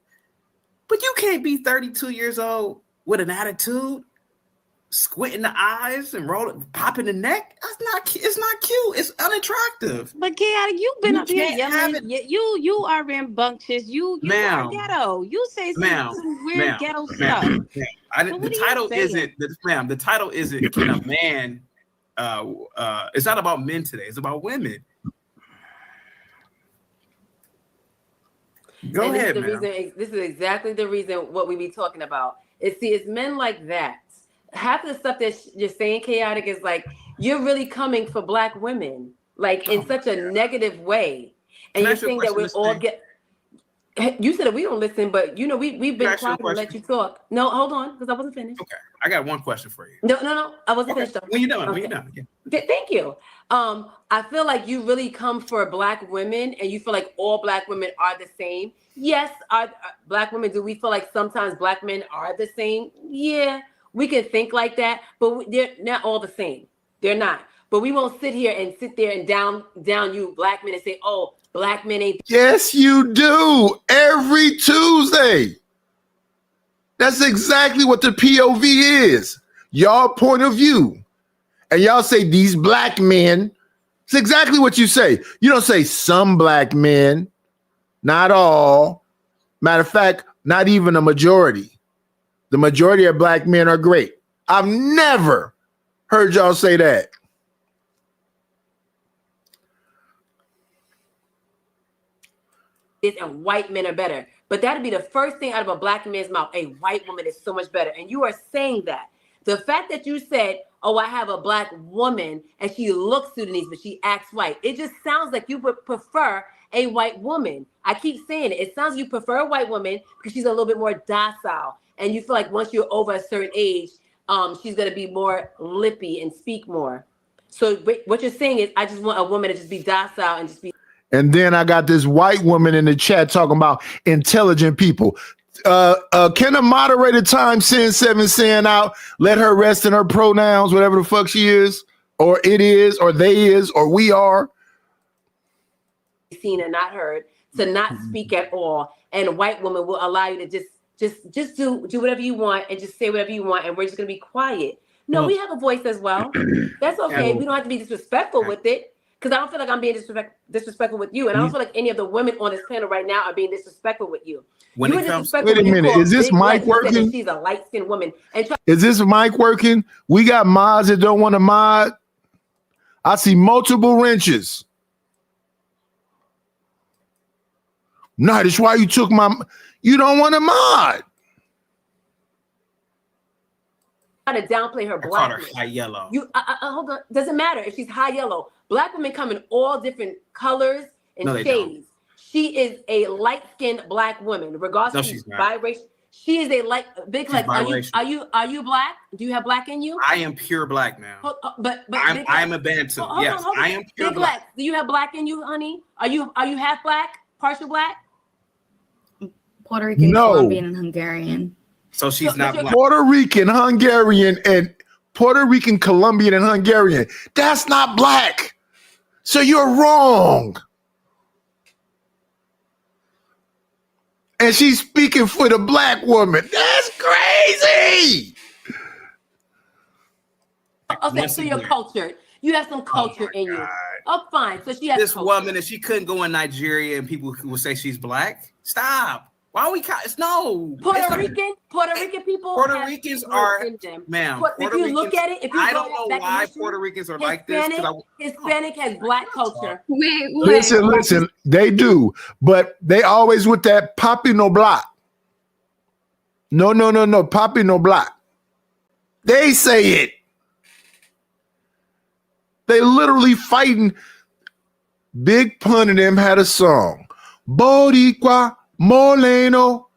but you can't be 32 years old with an attitude, squinting the eyes and popping the neck. It's not cute. It's unattractive. But chaotic, you've been up here yelling. You are rambunctious. You are ghetto. You say some weird ghetto stuff. The title isn't can a man it's not about men today, it's about women. Go ahead, man. This is exactly the reason what we be talking about. It's men like that. Half of the stuff that you're saying, chaotic, is like you're really coming for black women, like in such a negative way, and you're saying that we all get. You said that we don't listen, but you know we've been Can I ask you a quiet and let question? you talk. No, hold on, because I wasn't finished. Okay, I got one question for you. No, I wasn't Okay, finished though. when you done, when Okay. you done. Yeah. Okay, thank you. I feel like you really come for Black women, and you feel like all Black women are the same. Yes, are Black women? Do we feel like sometimes Black men are the same? Yeah, we can think like that, but they're not all the same. They're not. But we won't sit here and sit there and down you Black men and say, "Oh, Black men ain't." Yes, you do. Every Tuesday. That's exactly what the POV is. Y'all point of view. And y'all say these Black men. It's exactly what you say. You don't say some Black men. Not all. Matter of fact, not even a majority. The majority of Black men are great. I've never heard y'all say that. And white men are better. But that'd be the first thing out of a Black man's mouth. A white woman is so much better. And you are saying that. The fact that you said, "Oh, I have a Black woman and she looks Sudanese, but she acts white," it just sounds like you would prefer a white woman. I keep saying it. It sounds like you prefer a white woman because she's a little bit more docile. And you feel like once you're over a certain age, she's going to be more lippy and speak more. So what you're saying is, I just want a woman to just be docile and just be. And then I got this white woman in the chat talking about intelligent people. Can a moderator time send 7 saying out, let her rest in her pronouns, whatever the fuck she is, or it is, or they is, or we are. Seen and not heard, to not speak at all. And a white woman will allow you to just do whatever you want and just say whatever you want. And we're just going to be quiet. No, we have a voice as well. That's okay. We don't have to be disrespectful with it. Because I don't feel like I'm being disrespectful with you. And I don't feel like any of the women on this panel right now are being disrespectful with you. When you it were comes- disrespectful Wait a when you minute, called is this Big mic Lex and said that working? she's a light-skinned woman. And Is this mic working? We got mods that don't want to mod. I see multiple wrenches. No, that's why you took you don't want to mod. try to downplay her I called her blackness. high yellow. You hold on. Doesn't matter if she's high yellow. Black women come in all different colors and No, they don't. shades. She is a light-skinned Black woman, regardless No, of she's not. biracial. She is a big She's like. biracial. Are you Black? Do you have Black in you? I am pure Black now. But I'm a Bantu. Yes, I am pure Big Black. Lex, do you have Black in you, honey? Are you half Black, partial Black? Puerto Rican, No. Colombian, and Hungarian. So she's not Black. Puerto Rican, Hungarian, and Puerto Rican, Colombian, and Hungarian. That's not Black. So you're wrong. And she's speaking for the Black woman. That's crazy. Okay, so you're cultured. You have some culture in you. Oh, fine. So she has This culture. woman, if she couldn't go in Nigeria and people will say she's Black, stop. Why are we? No. Puerto It's not- Rican people. Puerto have Ricans blood are, in them. ma'am. If Puerto you Ricans, look at it, if you I go don't know back in why history, Puerto Ricans are like this. Hispanic has Black culture. Wait. Listen, they do, but they always with that Papi no Black. No, Papi no Black. They say it. They literally fighting. Big Pun and them had a song, Boricua Moreno.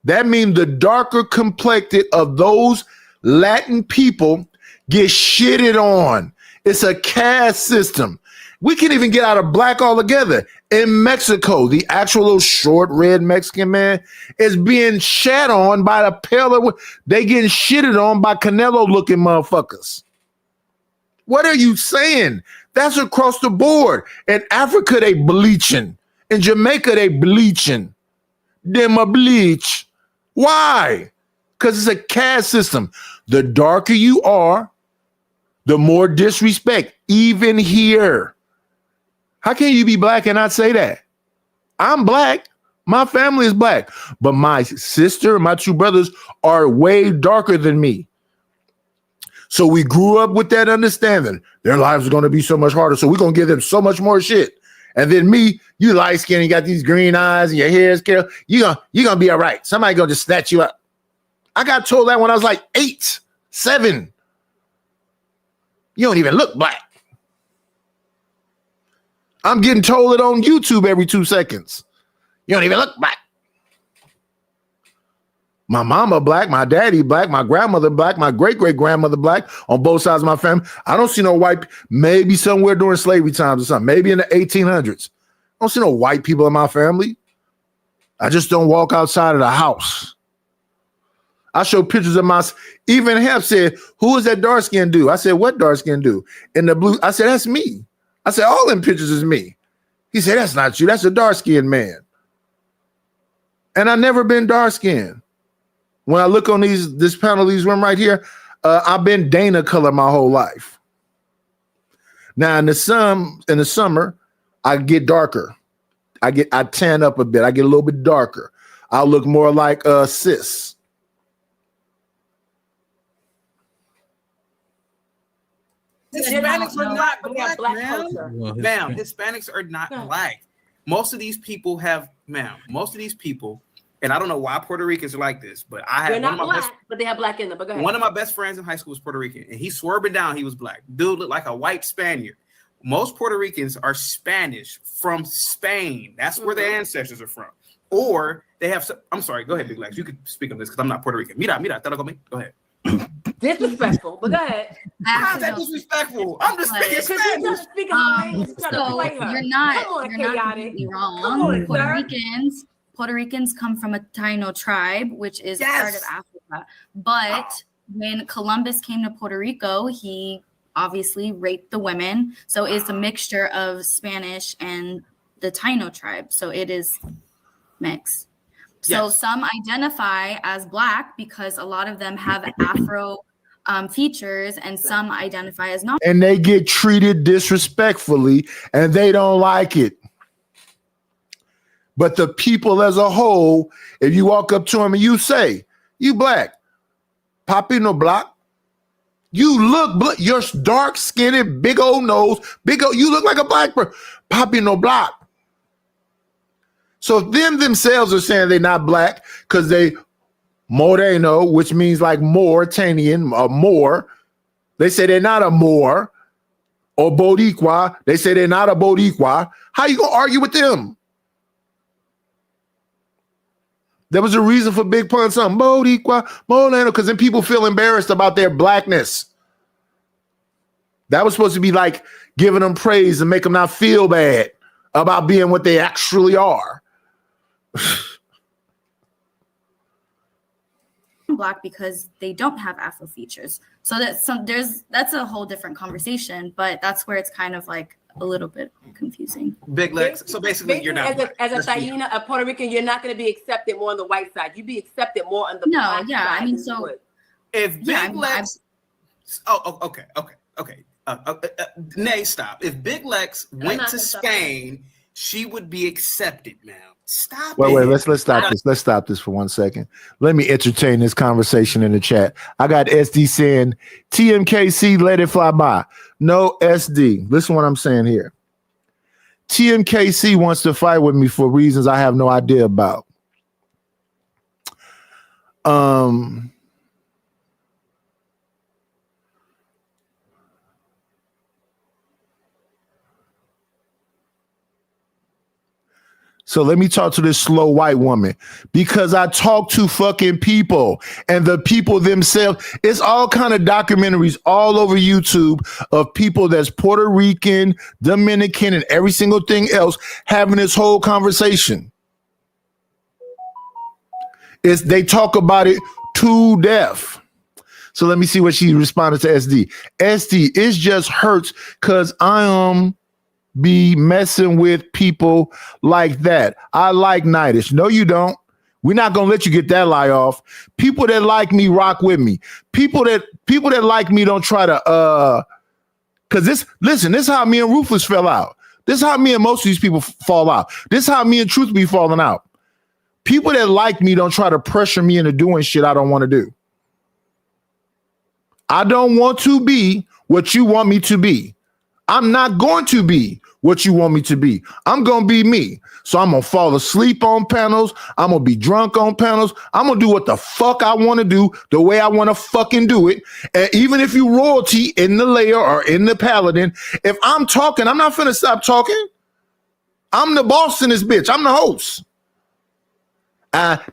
That means the darker complected of those Latin people get shitted on. It's a caste system. We can't even get out of Black altogether. In Mexico, the actual little short red Mexican man is being shat on by the paler. They getting shitted on by Canelo looking motherfuckers. What are you saying? That's across the board. In Africa, they bleaching. In Jamaica, they bleaching. Them a bleach. Why? Because it's a caste system. The darker you are, the more disrespect. Even here. How can you be Black and not say that? I'm Black. My family is Black. But my sister and my two brothers are way darker than me. So we grew up with that understanding. Their lives are going to be so much harder. So we're going to give them so much more shit. And then me, you light skin, you got these green eyes and your hair is curly. You're gonna be all right. Somebody gonna just snatch you up. I got told that when I was like 8, 7. You don't even look Black. I'm getting told it on YouTube every 2 seconds. You don't even look Black. My mama black, my daddy black, my grandmother black, my great-great-grandmother black on both sides of my family. I don't see no white, maybe somewhere during slavery times or something, maybe in the 1800s. I don't see no white people in my family. I just don't walk outside of the house. I show pictures of my, even Hemp said, who is that dark skin dude? I said, what dark skin dude? In the blue, I said, that's me. I said, all them pictures is me. He said, that's not you. That's a dark skinned man. And I never been dark skinned. When I look on this panel, these women right here, I've been Dana color my whole life. Now in the summer, I get darker. I tan up a bit. I get a little bit darker. I'll look more like cis. Hispanics are not We black, have black ma'am. culture. Well, Ma'am, Hispanics are not black. Most of these people, and I don't know why Puerto Ricans are like this, but I They're had not one of my black, but they have black in them. But go ahead. One of my best friends in high school was Puerto Rican, and he swerving down, he was black. Dude looked like a white Spaniard. Most Puerto Ricans are Spanish from Spain. That's where their ancestors are from. Or they have some, I'm sorry, go ahead, Big Lex. You can speak on this because I'm not Puerto Rican. Mira, te lo comí. Go ahead. Disrespectful, but go ahead. How's that disrespectful? I'm just speaking Because you're Spanish. just speaking Spanish. So you're not completely wrong. Come on, Puerto Ricans come from a Taino tribe, which is part of Africa. But when Columbus came to Puerto Rico, he obviously raped the women. So it's a mixture of Spanish and the Taino tribe. So it is mixed. So some identify as black because a lot of them have Afro features, and some identify as not. And they get treated disrespectfully, and they don't like it. But the people as a whole, if you walk up to them and you say, you black, Papi no black, you look black, you're dark skinned, big old nose, you look like a black person, Papi no black. So if them themselves are saying they're not black because they Moreno, which means like Mauritanian or Moor, they say they're not a Moor, or Boricua, they say they're not a Boricua. How you gonna argue with them? There was a reason for Big Pun something, Boricua, Moreno, because then people feel embarrassed about their blackness. That was supposed to be like giving them praise and make them not feel bad about being what they actually are. Black because they don't have Afro features. So that's a whole different conversation, but that's where it's kind of like a little bit confusing. Big Lex. So basically, you're not as a Taina, a Puerto Rican, you're not going to be accepted more on the white side. You be accepted more on the black side. I mean, so if Big Lex, okay. Nay, stop. If Big Lex went to Spain, she would be accepted now. Stop it. Wait, let's stop this. Let's stop this for 1 second. Let me entertain this conversation in the chat. I got SD saying, TMKC, let it fly by. No, SD. Listen what I'm saying here. TMKC wants to fight with me for reasons I have no idea about. So let me talk to this slow white woman, because I talk to fucking people, and the people themselves, it's all kind of documentaries all over YouTube of people that's Puerto Rican, Dominican, and every single thing else having this whole conversation. They talk about it to death. So let me see what she responded to SD. SD, it just hurts because I be messing with people like that. I like Nightish. No, you don't. We're not gonna let you get that lie off. People that like me rock with me. People that like me don't try to because this is how me and Ruthless fell out. This is how me and most of these people fall out. This is how me and Truth be falling out. People that like me don't try to pressure me into doing shit I don't want to do. I don't want to be what you want me to be. I'm not going to be what you want me to be. I'm going to be me. So I'm going to fall asleep on panels. I'm going to be drunk on panels. I'm going to do what the fuck I want to do, the way I want to fucking do it. And even if you royalty in the layer or in the paladin, if I'm talking, I'm not finna stop talking. I'm the boss in this bitch. I'm the host.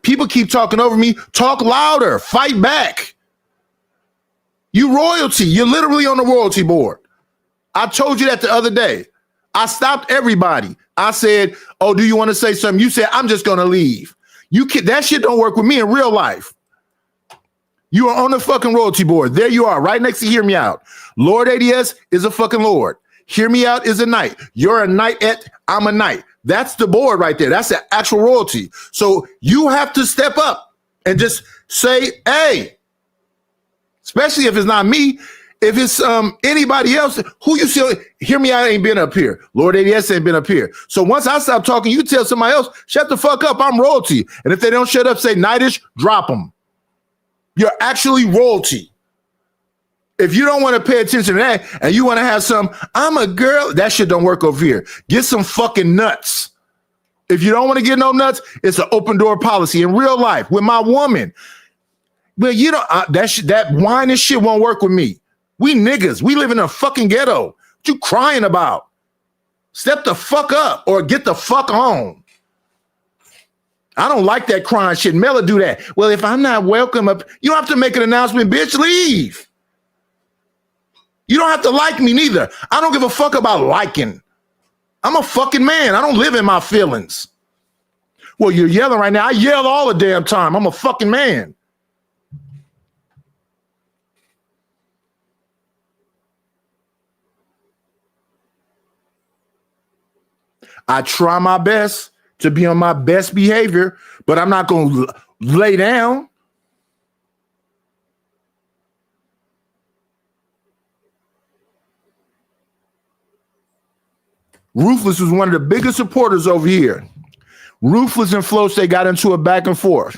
People keep talking over me. Talk louder. Fight back. You royalty. You're literally on the royalty board. I told you that the other day. I stopped everybody. I said, oh, do you want to say something? You said, I'm just going to leave. That shit don't work with me in real life. You are on the fucking royalty board. There you are, right next to Hear Me Out. Lord ADS is a fucking Lord. Hear Me Out is a knight. You're a knight I'm a knight. That's the board right there. That's the actual royalty. So you have to step up and just say, hey, especially if it's not me, if it's anybody else, who you see, Hear Me Out ain't been up here. Lord ADS ain't been up here. So once I stop talking, you tell somebody else, shut the fuck up, I'm royalty. And if they don't shut up, say Knightish, drop them. You're actually royalty. If you don't want to pay attention to that and you want to have some, I'm a girl, that shit don't work over here. Get some fucking nuts. If you don't want to get no nuts, it's an open door policy in real life with my woman. Well, you know, that whining shit won't work with me. We niggas, we live in a fucking ghetto. What you crying about? Step the fuck up or get the fuck on. I don't like that crying shit. Mela do that. Well, if I'm not welcome up, you don't have to make an announcement, bitch, leave. You don't have to like me neither. I don't give a fuck about liking. I'm a fucking man. I don't live in my feelings. Well, you're yelling right now. I yell all the damn time. I'm a fucking man. I try my best to be on my best behavior, but I'm not going to lay down. Ruthless was one of the biggest supporters over here. Ruthless and Flow State got into a back and forth.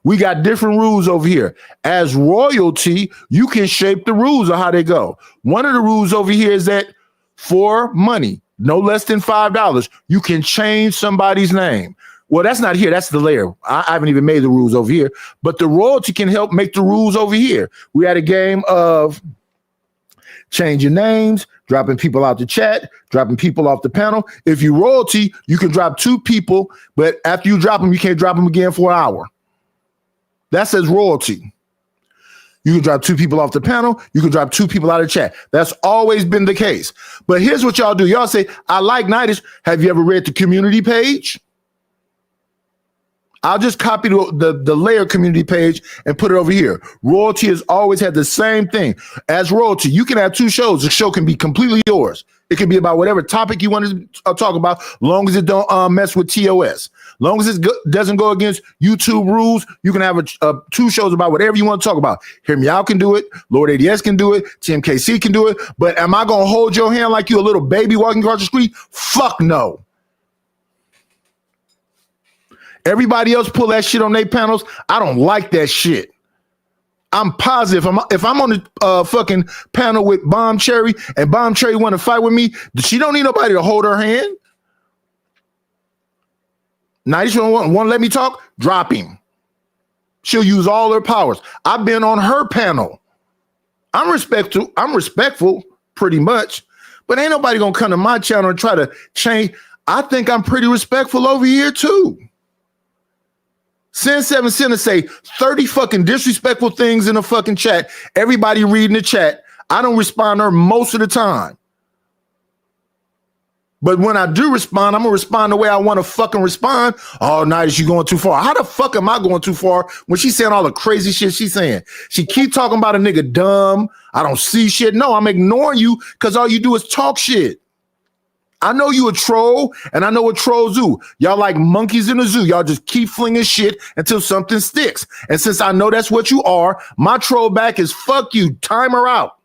We got different rules over here. As royalty, you can shape the rules of how they go. One of the rules over here is that for money, no less than $5, you can change somebody's name. Well, that's not here. That's the layer. I haven't even made the rules over here. But the royalty can help make the rules over here. We had a game of changing names, dropping people out the chat, dropping people off the panel. If you royalty, you can drop 2 people, but after you drop them, you can't drop them again for an hour. That says royalty. You can drop 2 people off the panel. You can drop 2 people out of chat. That's always been the case. But here's what y'all do. Y'all say, I like Knightish. Have you ever read the community page? I'll just copy the layer community page and put it over here. Royalty has always had the same thing. As royalty, you can have 2 shows. The show can be completely yours. It can be about whatever topic you want to talk about, long as it don't mess with TOS. Long as it doesn't go against YouTube rules, you can have 2 shows about whatever you want to talk about. Hear Me Out can do it. Lord ADS can do it. TMKC can do it. But am I going to hold your hand like you a little baby walking across the street? Fuck no. Everybody else pull that shit on their panels. I don't like that shit. I'm positive. If I'm on the fucking panel with Bomb Cherry and Bomb Cherry want to fight with me, she don't need nobody to hold her hand. Now you want to let me talk? Drop him. She'll use all her powers. I've been on her panel. I'm respectful pretty much, but ain't nobody gonna come to my channel and try to change. I think I'm pretty respectful over here too. Send 7 Center say 30 fucking disrespectful things in the fucking chat. Everybody reading the chat. I don't respond to her most of the time. But when I do respond, I'm going to respond the way I want to fucking respond. Oh, Knightish, you going too far. How the fuck am I going too far when she's saying all the crazy shit she's saying? She keep talking about a nigga dumb. I don't see shit. No, I'm ignoring you because all you do is talk shit. I know you a troll, and I know what trolls do. Y'all like monkeys in a zoo. Y'all just keep flinging shit until something sticks. And since I know that's what you are, my troll back is fuck you. Time her out.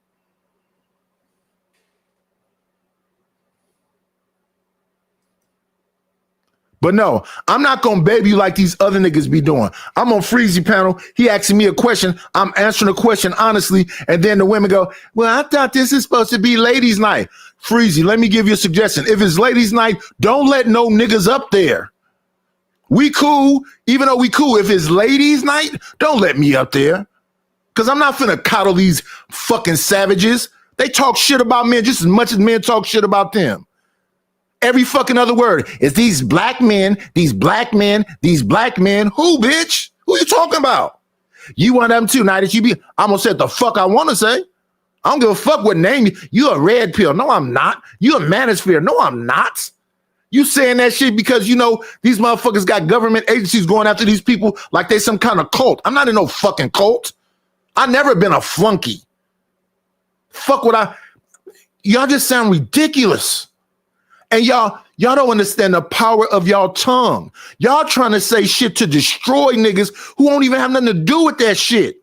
But no, I'm not going to baby you like these other niggas be doing. I'm on Freezy panel. He asking me a question. I'm answering the question honestly. And then the women go, well, I thought this is supposed to be ladies' night. Freezy, let me give you a suggestion. If it's ladies' night, don't let no niggas up there. We cool. Even though we cool, if it's ladies' night, don't let me up there. Because I'm not finna coddle these fucking savages. They talk shit about men just as much as men talk shit about them. every fucking other word. It's these black men, these black men, these black men. Who, bitch? Who you talking about? You one of them too. Now that you be, I'm gonna say what the fuck I want to say. I don't give a fuck what name you. You a red pill. No, I'm not. You a manosphere. No, I'm not. You saying that shit because you know these motherfuckers got government agencies going after these people like they some kind of cult. I'm not in no fucking cult. I never been a flunky. Fuck what y'all just sound ridiculous. And y'all don't understand the power of y'all tongue. Y'all trying to say shit to destroy niggas who won't even have nothing to do with that shit.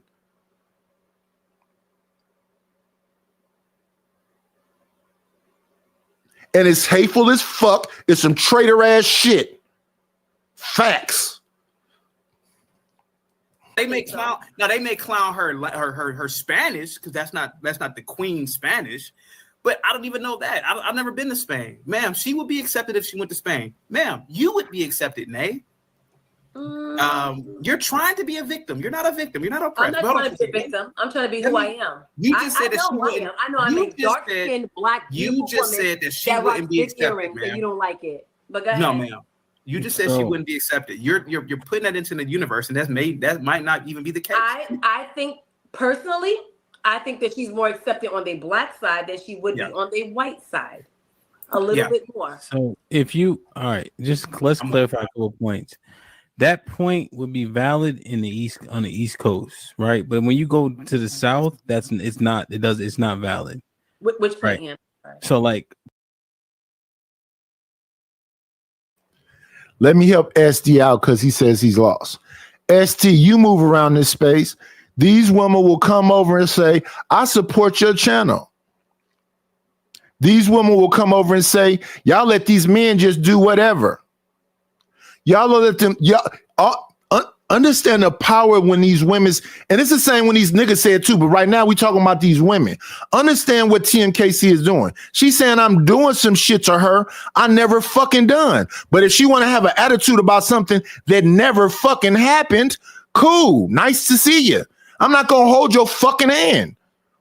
And it's hateful as fuck. It's some traitor ass shit. Facts. They may clown her Spanish because that's not the Queen Spanish. But I don't even know that. I've never been to Spain, ma'am. She would be accepted if she went to Spain, ma'am. You would be accepted, Nay. You're trying to be a victim. You're not a victim. You're not oppressed. I'm not trying to be a victim. I'm trying to be who I am. You just said that she wouldn't. I know I'm a dark-skinned black. You just said that she wouldn't be accepted, ma'am. You don't like it, but go ahead. No, ma'am. You just said she wouldn't be accepted. You're putting that into the universe, and that might not even be the case. I think personally, I think that she's more accepted on the black side than she would be on the white side. A little bit more. So if you let's clarify a couple of points. That point would be valid on the East Coast, right? But when you go to the South, it's not valid. Which point? Right. So like, let me help SD out because he says he's lost. ST, you move around this space. These women will come over and say, I support your channel. These women will come over and say, y'all let these men just do whatever. Y'all let them, understand the power when these women's, and it's the same when these niggas say it too, but right now we talking about these women. Understand what TMKC is doing. She's saying I'm doing some shit to her I never fucking done. But if she want to have an attitude about something that never fucking happened, cool. Nice to see you. I'm not going to hold your fucking hand.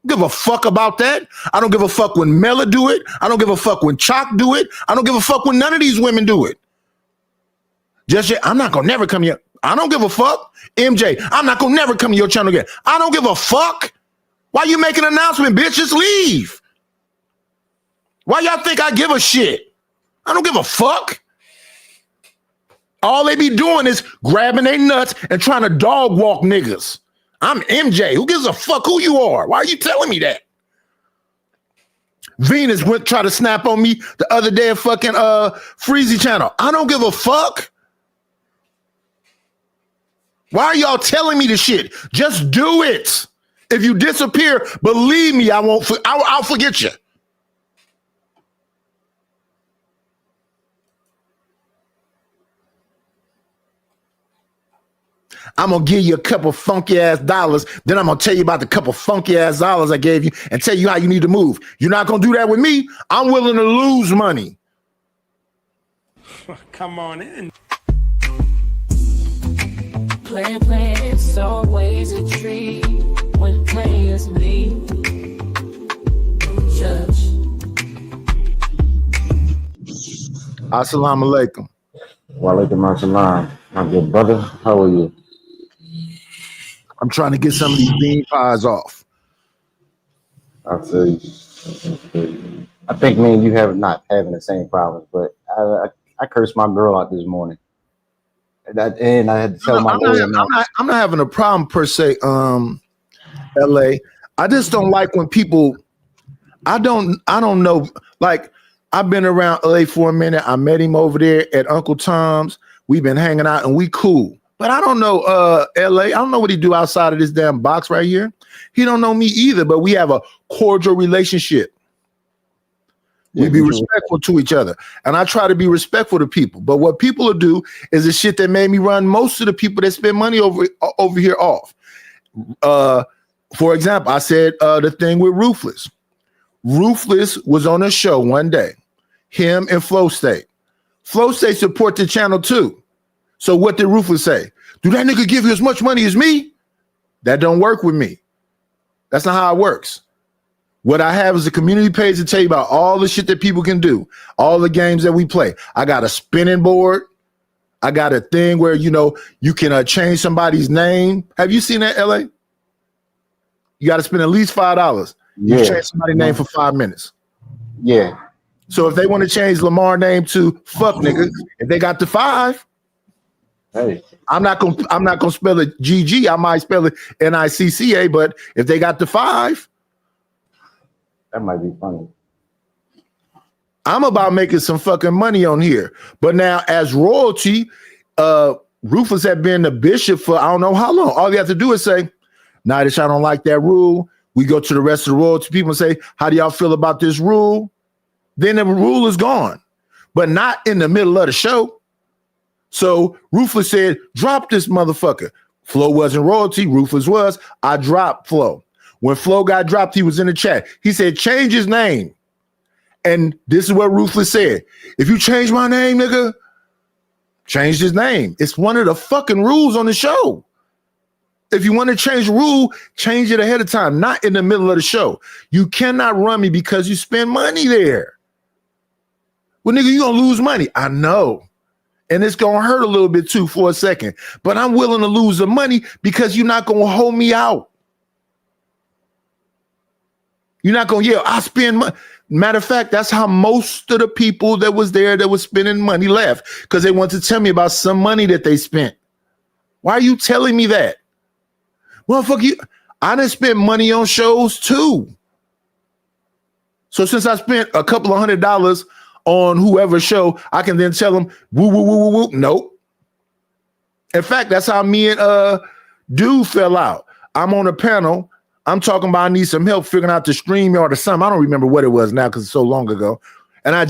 Give a fuck about that. I don't give a fuck when Mela do it. I don't give a fuck when Chalk do it. I don't give a fuck when none of these women do it. I'm not going to never come here. I don't give a fuck. MJ, I'm not going to never come to your channel again. I don't give a fuck. Why you make an announcement, bitch? Just leave. Why y'all think I give a shit? I don't give a fuck. All they be doing is grabbing their nuts and trying to dog walk niggas. I'm MJ. Who gives a fuck who you are? Why are you telling me that? Venus went try to snap on me the other day at fucking Freezy channel. I don't give a fuck. Why are y'all telling me this shit? Just do it. If you disappear, believe me, I'll forget you. I'm going to give you a couple funky ass dollars. Then I'm going to tell you about the couple funky ass dollars I gave you and tell you how you need to move. You're not going to do that with me. I'm willing to lose money. Come on in. Plan, it's always a treat when players leave. Judge. Assalamu alaikum. Wa alaikum assalam. My good brother. How are you? I'm trying to get some of these bean pies off. I'll tell you. I think me and you have not having the same problems, but I cursed my girl out this morning. And I had to tell my lawyer. I'm not having a problem per se, LA. I just don't like when people, I don't know, like I've been around LA for a minute. I met him over there at Uncle Tom's. We've been hanging out and we cool. But I don't know LA. I don't know what he do outside of this damn box right here. He don't know me either, but we have a cordial relationship. We be respectful to each other. And I try to be respectful to people. But what people will do is the shit that made me run most of the people that spend money over here off. For example, I said the thing with Ruthless. Ruthless was on a show one day. Him and Flow State. Flow State support the channel too. So what did Ruthless say? Do that nigga give you as much money as me? That don't work with me. That's not how it works. What I have is a community page to tell you about all the shit that people can do, all the games that we play. I got a spinning board. I got a thing where, you know, you can change somebody's name. Have you seen that, LA? You got to spend at least $5. You Yeah. change somebody's name for 5 minutes. Yeah. So if they want to change Lamar name to fuck nigga, if they got the 5, hey, I'm not gonna spell it GG. I might spell it NICCA, but if they got the 5, that might be funny. I'm about making some fucking money on here. But now, as royalty, Rufus had been the bishop for I don't know how long. All you have to do is say, Nidish, I don't like that rule. We go to the rest of the royalty people and say, how do y'all feel about this rule? Then the rule is gone, but not in the middle of the show. So Rufus said, drop this motherfucker. Flo wasn't royalty. Rufus was. I dropped Flo. When Flo got dropped, he was in the chat. He said, change his name. And this is what Rufus said. If you change my name, nigga, change his name. It's one of the fucking rules on the show. If you want to change the rule, change it ahead of time, not in the middle of the show. You cannot run me because you spend money there. Well, nigga, you're going to lose money. I know. And it's going to hurt a little bit too for a second. But I'm willing to lose the money because you're not going to hold me out. You're not going to yell, I spend money. Matter of fact, that's how most of the people that was there that was spending money left, because they want to tell me about some money that they spent. Why are you telling me that? Well, fuck you. I done spent money on shows too. So since I spent a couple of $100 on whoever show, I can then tell them, woo, woo, woo, woo, woo. Nope. In fact, that's how me and Dude fell out. I'm on a panel. I'm talking about I need some help figuring out the StreamYard or something. I don't remember what it was now because it's so long ago. And I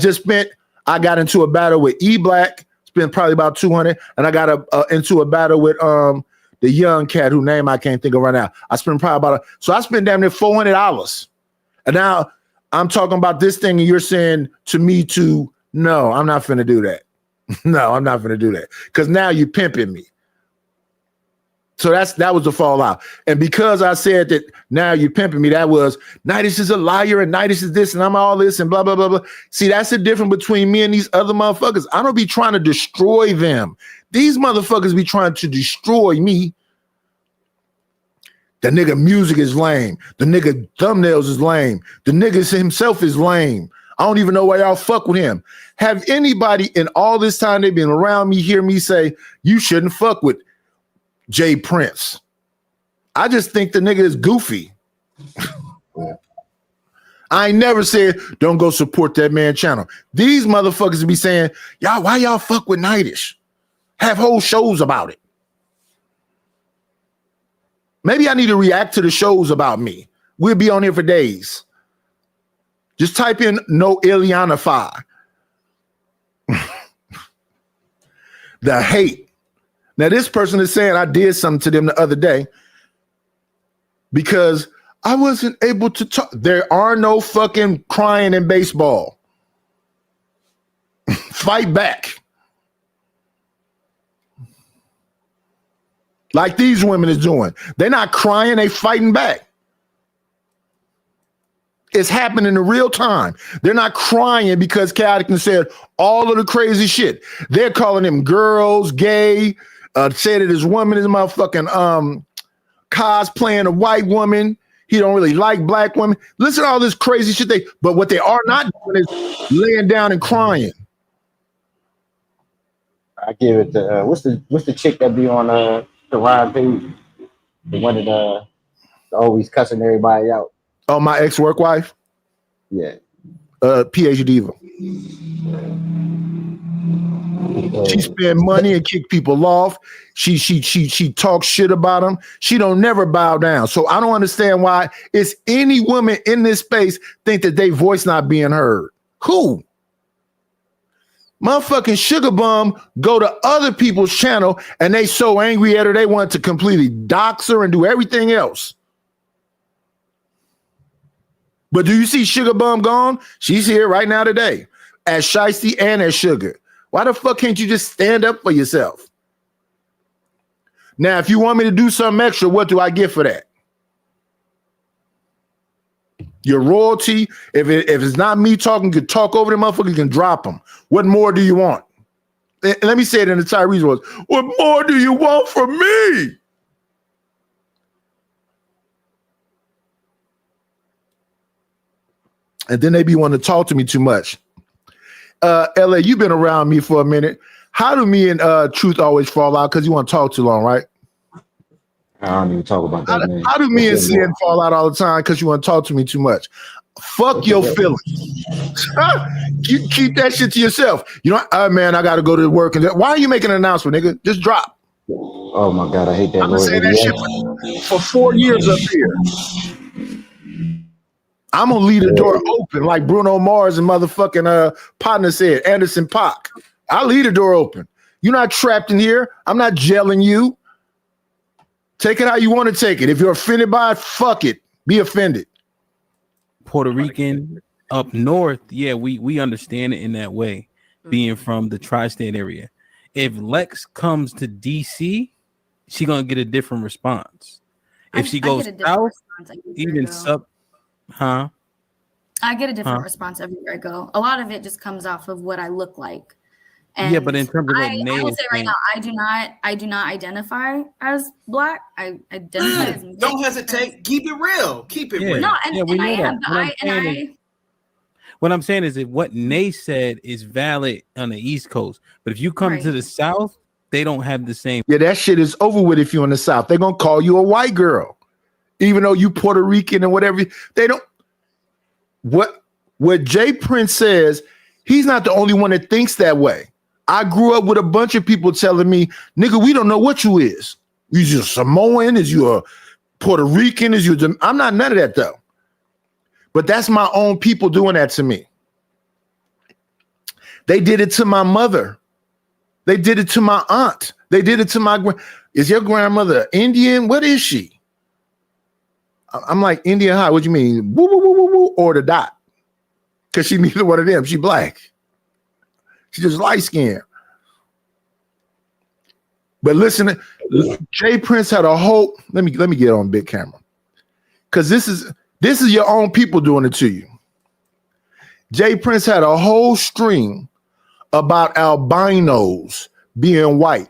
got into a battle with E-Black, spent probably about 200, and I got into a battle with the young cat whose name I can't think of right now. I spent probably so I spent damn near $400. And now I'm talking about this thing and you're saying to me no, I'm not finna do that. No, I'm not finna do that. Because now you're pimping me. So that was the fallout. And because I said that now you're pimping me, that was Nidish is a liar and Nidish is this and I'm all this and blah, blah, blah, blah. See, that's the difference between me and these other motherfuckers. I don't be trying to destroy them. These motherfuckers be trying to destroy me. The nigga music is lame. The nigga thumbnails is lame. The nigga himself is lame. I don't even know why y'all fuck with him. Have anybody in all this time they've been around me hear me say, you shouldn't fuck with Jay Prince? I just think the nigga is goofy. I ain't never said, don't go support that man channel. These motherfuckers be saying, y'all, why y'all fuck with Nidish? Have whole shows about it. Maybe I need to react to the shows about me. We'll be on here for days. Just type in no Ileana-fy. The hate. Now, this person is saying I did something to them the other day because I wasn't able to talk. There are no fucking crying in baseball. Fight back. Like these women is doing. They're not crying, they fighting back. It's happening in real time. They're not crying because Chaotic said all of the crazy shit. They're calling them girls, gay, said that his woman is motherfucking cosplaying a white woman. He don't really like black women. Listen to all this crazy shit. But what they are not doing is laying down and crying. I give it to what's the chick that be on the Ryan page? The one that always cussing everybody out. Oh, my ex-work wife? Yeah. PH Diva. She spend money and kick people off. She talks shit about them. She don't never bow down. So I don't understand why it's any woman in this space think that their voice not being heard. Who? Motherfucking Sugar Bum go to other people's channel and they so angry at her they want to completely dox her and do everything else. But do you see Sugar Bum gone? She's here right now today as Shiesty and as Sugar. Why the fuck can't you just stand up for yourself? Now, if you want me to do something extra, what do I get for that? Your royalty, if it's not me talking, you can talk over them motherfuckers, you can drop them. What more do you want? And let me say it in the Tyrese words. What more do you want from me? And then they be wanting to talk to me too much. LA, you've been around me for a minute. How do me and Truth always fall out? Because you want to talk too long, right? I don't even talk about that, man. How do me and Sin fall out all the time? Because you want to talk to me too much. Fuck your feelings. You keep that shit to yourself. You know, man, I got to go to work. And why are you making an announcement, nigga? Just drop. Oh my God, I hate that. I've been saying that shit for 4 years up here. I'm gonna leave the door open like Bruno Mars and motherfucking partner said, Anderson .Paak. I'll leave the door open. You're not trapped in here. I'm not jailing you. Take it how you want to take it. If you're offended by it, fuck it. Be offended. Puerto Rican up north, yeah, we understand it in that way, being from the tri-state area. If Lex comes to DC, she gonna get a different response. If she goes south, even sub, huh? I get a different response everywhere I go. A lot of it just comes off of what I look like. And yeah, but in terms of what I will say right now, I do not identify as Black. I identify as mixed. Don't hesitate. Keep it real. Keep it real. No, and I am. What I'm saying is that what Nay said is valid on the East Coast, but if you come to the South, they don't have the same. Yeah, that shit is over with. If you're in the South, they're gonna call you a white girl, even though you Puerto Rican and whatever. They don't. What Jay Prince says, he's not the only one that thinks that way. I grew up with a bunch of people telling me, nigga, we don't know what you is. You just Samoan? Is you a Puerto Rican? Is you? I'm not none of that though. But that's my own people doing that to me. They did it to my mother. They did it to my aunt. They did it to my is your grandmother Indian? What is she? I'm like, Indian high. What you mean? Woo, woo, woo, woo, woo, or the dot? Because she neither one of them. She Black. She just light skinned. But listen, Jay Prince had a whole. Let me get on big camera, because this is your own people doing it to you. Jay Prince had a whole string about albinos being white.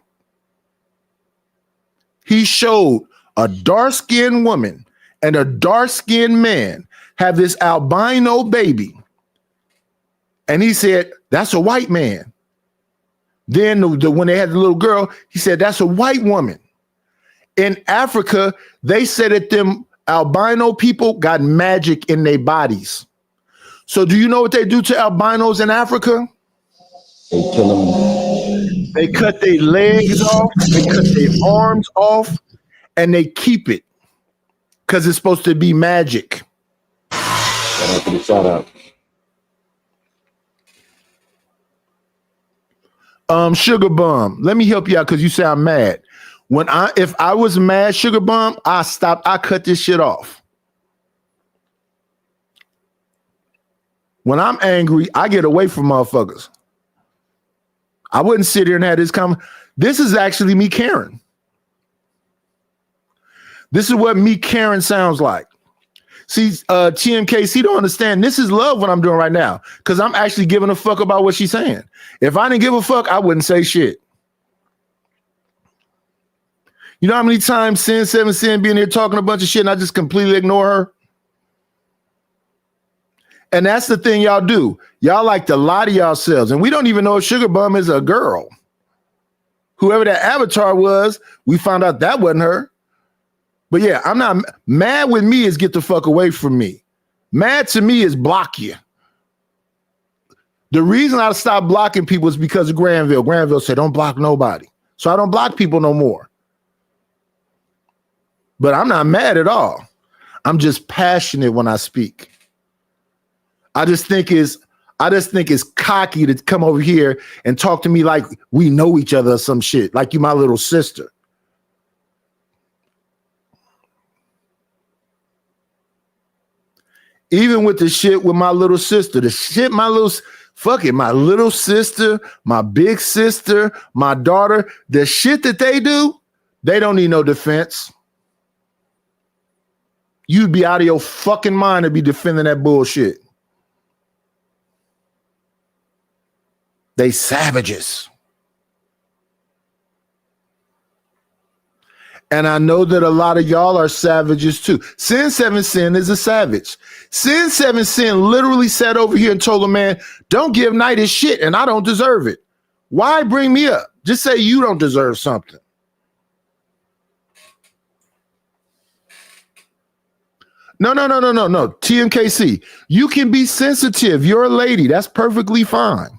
He showed a dark-skinned woman and a dark-skinned man have this albino baby. And he said, that's a white man. Then when they had the little girl, he said, that's a white woman. In Africa, they said that them albino people got magic in their bodies. So do you know what they do to albinos in Africa? They kill them. They cut their legs off, they cut their arms off, and they keep it because it's supposed to be magic. Shout out. Sugar Bum, let me help you out because you sound mad. If I was mad, Sugar Bum, I cut this shit off. When I'm angry, I get away from motherfuckers. I wouldn't sit here and have this conversation. This is actually me caring. This is what me caring sounds like. See, TMKC don't understand. This is love what I'm doing right now because I'm actually giving a fuck about what she's saying. If I didn't give a fuck, I wouldn't say shit. You know how many times Sin being here talking a bunch of shit and I just completely ignore her? And that's the thing y'all do. Y'all like to lie to yourselves. And we don't even know if Sugar Bum is a girl. Whoever that avatar was, we found out that wasn't her. But yeah, I'm not mad with me is get the fuck away from me. Mad to me is block you. The reason I stopped blocking people is because of Granville. Granville said, don't block nobody. So I don't block people no more. But I'm not mad at all. I'm just passionate when I speak. I just think it's cocky to come over here and talk to me like we know each other or some shit, like you my little sister. Even with the shit with my little sister, my little sister, my big sister, my daughter, the shit that they do, they don't need no defense. you'd be out of your fucking mind to be defending that bullshit. They savages. And I know that a lot of y'all are savages too. Sin 7 Sin is a savage. Sin 7 Sin literally sat over here and told a man, don't give Knight his shit and I don't deserve it. Why bring me up? Just say you don't deserve something. No. TMKC, you can be sensitive. You're a lady. That's perfectly fine.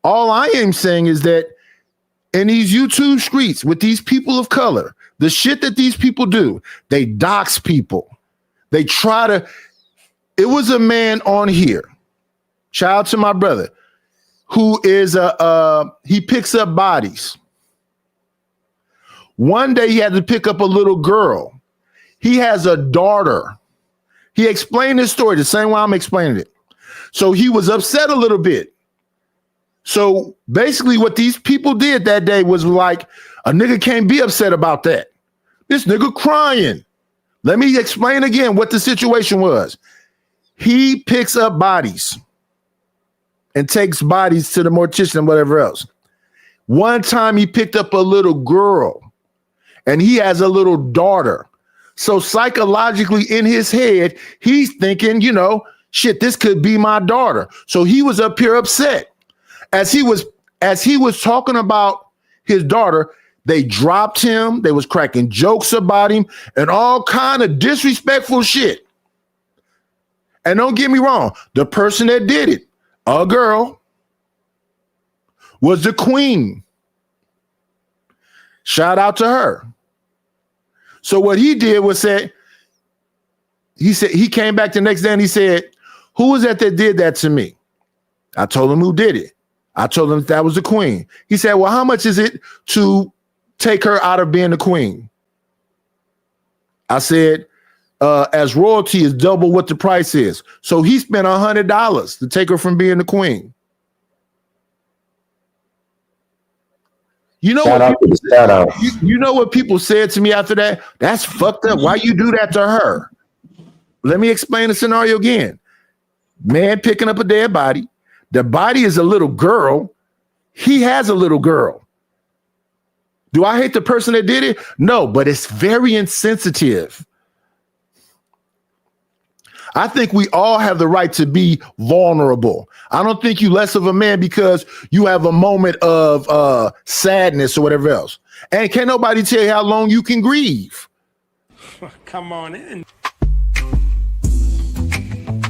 All I am saying is that in these YouTube streets with these people of color, the shit that these people do, they dox people. They try to. It was a man on here, shout out to my brother, who is he picks up bodies. One day he had to pick up a little girl. He has a daughter. He explained his story the same way I'm explaining it. So he was upset a little bit. So basically what these people did that day was like, a nigga can't be upset about that. This nigga crying. Let me explain again what the situation was. He picks up bodies and takes bodies to the mortician and whatever else. One time he picked up a little girl and he has a little daughter. So psychologically in his head, he's thinking, you know, shit, this could be my daughter. So he was up here upset. As he was talking about his daughter, they dropped him. They was cracking jokes about him and all kind of disrespectful shit. And don't get me wrong, the person that did it, a girl, was the queen. Shout out to her. So what he did was he came back the next day and he said, who was that did that to me? I told him who did it. I told him that was the queen. He said, well, how much is it to take her out of being the queen? I said, as royalty is double what the price is. So he spent $100 to take her from being the queen. You know you know what people said to me after that? That's fucked up. Why you do that to her? Let me explain the scenario again. Man picking up a dead body. The body is a little girl. He has a little girl. Do I hate the person that did it? No, but it's very insensitive. I think we all have the right to be vulnerable. I don't think you less of a man because you have a moment of sadness or whatever else. And can't nobody tell you how long you can grieve. Come on in.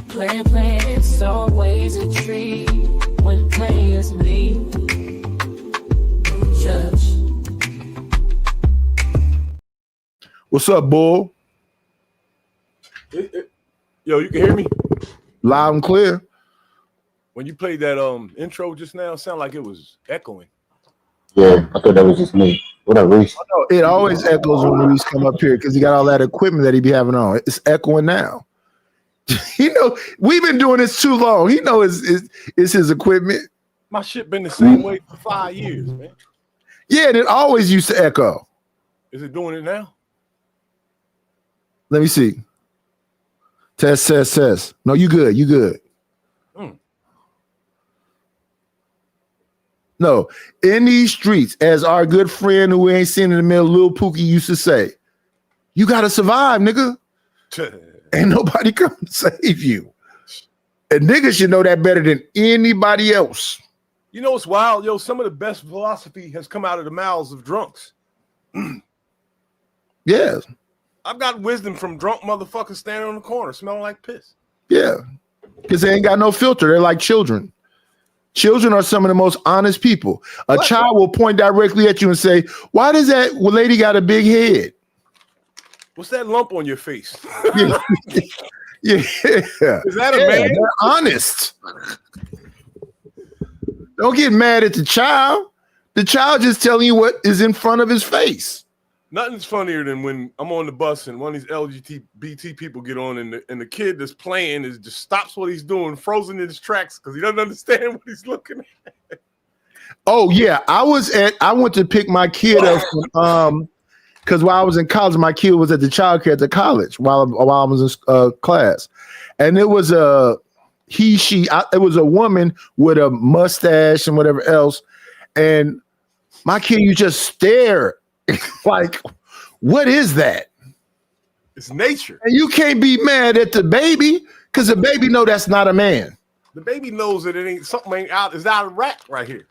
Play, it's always a treat when players leave. Judge. What's up, bull? Yo, you can hear me? Loud and clear. When you played that intro just now, it sounded like it was echoing. Yeah, I thought that was just me. What up, Reese? It always echoes when Reese come up here because he got all that equipment that he be having on. It's echoing now. You know, we've been doing this too long. He knows it's his equipment. My shit been the same way for 5 years, man. Yeah, and it always used to echo. Is it doing it now? Let me see. Test. No, you good. No, in these streets, as our good friend who we ain't seen in the middle, Lil Pookie used to say, you got to survive, nigga. Ain't nobody come to save you. And niggas should know that better than anybody else. You know what's wild? Yo, some of the best philosophy has come out of the mouths of drunks. Yeah. I've got wisdom from drunk motherfuckers standing on the corner smelling like piss. Yeah. Because they ain't got no filter. They're like children. Children are some of the most honest people. A child will point directly at you and say, why does that lady got a big head? What's that lump on your face? Yeah. Is that a man? They're honest. Don't get mad at the child. The child just telling you what is in front of his face. Nothing's funnier than when I'm on the bus and one of these LGBT people get on and the kid that's playing just stops what he's doing, frozen in his tracks because he doesn't understand what he's looking at. Oh yeah, I went to pick my kid up from because while I was in college, my kid was at the child care at the college while I was in class, and it was it was a woman with a mustache and whatever else, and my kid, you just stare like, what is that? It's nature. And you can't be mad at the baby because the baby know that's not a man. The baby knows that it ain't something ain't out. It's out of rack right here.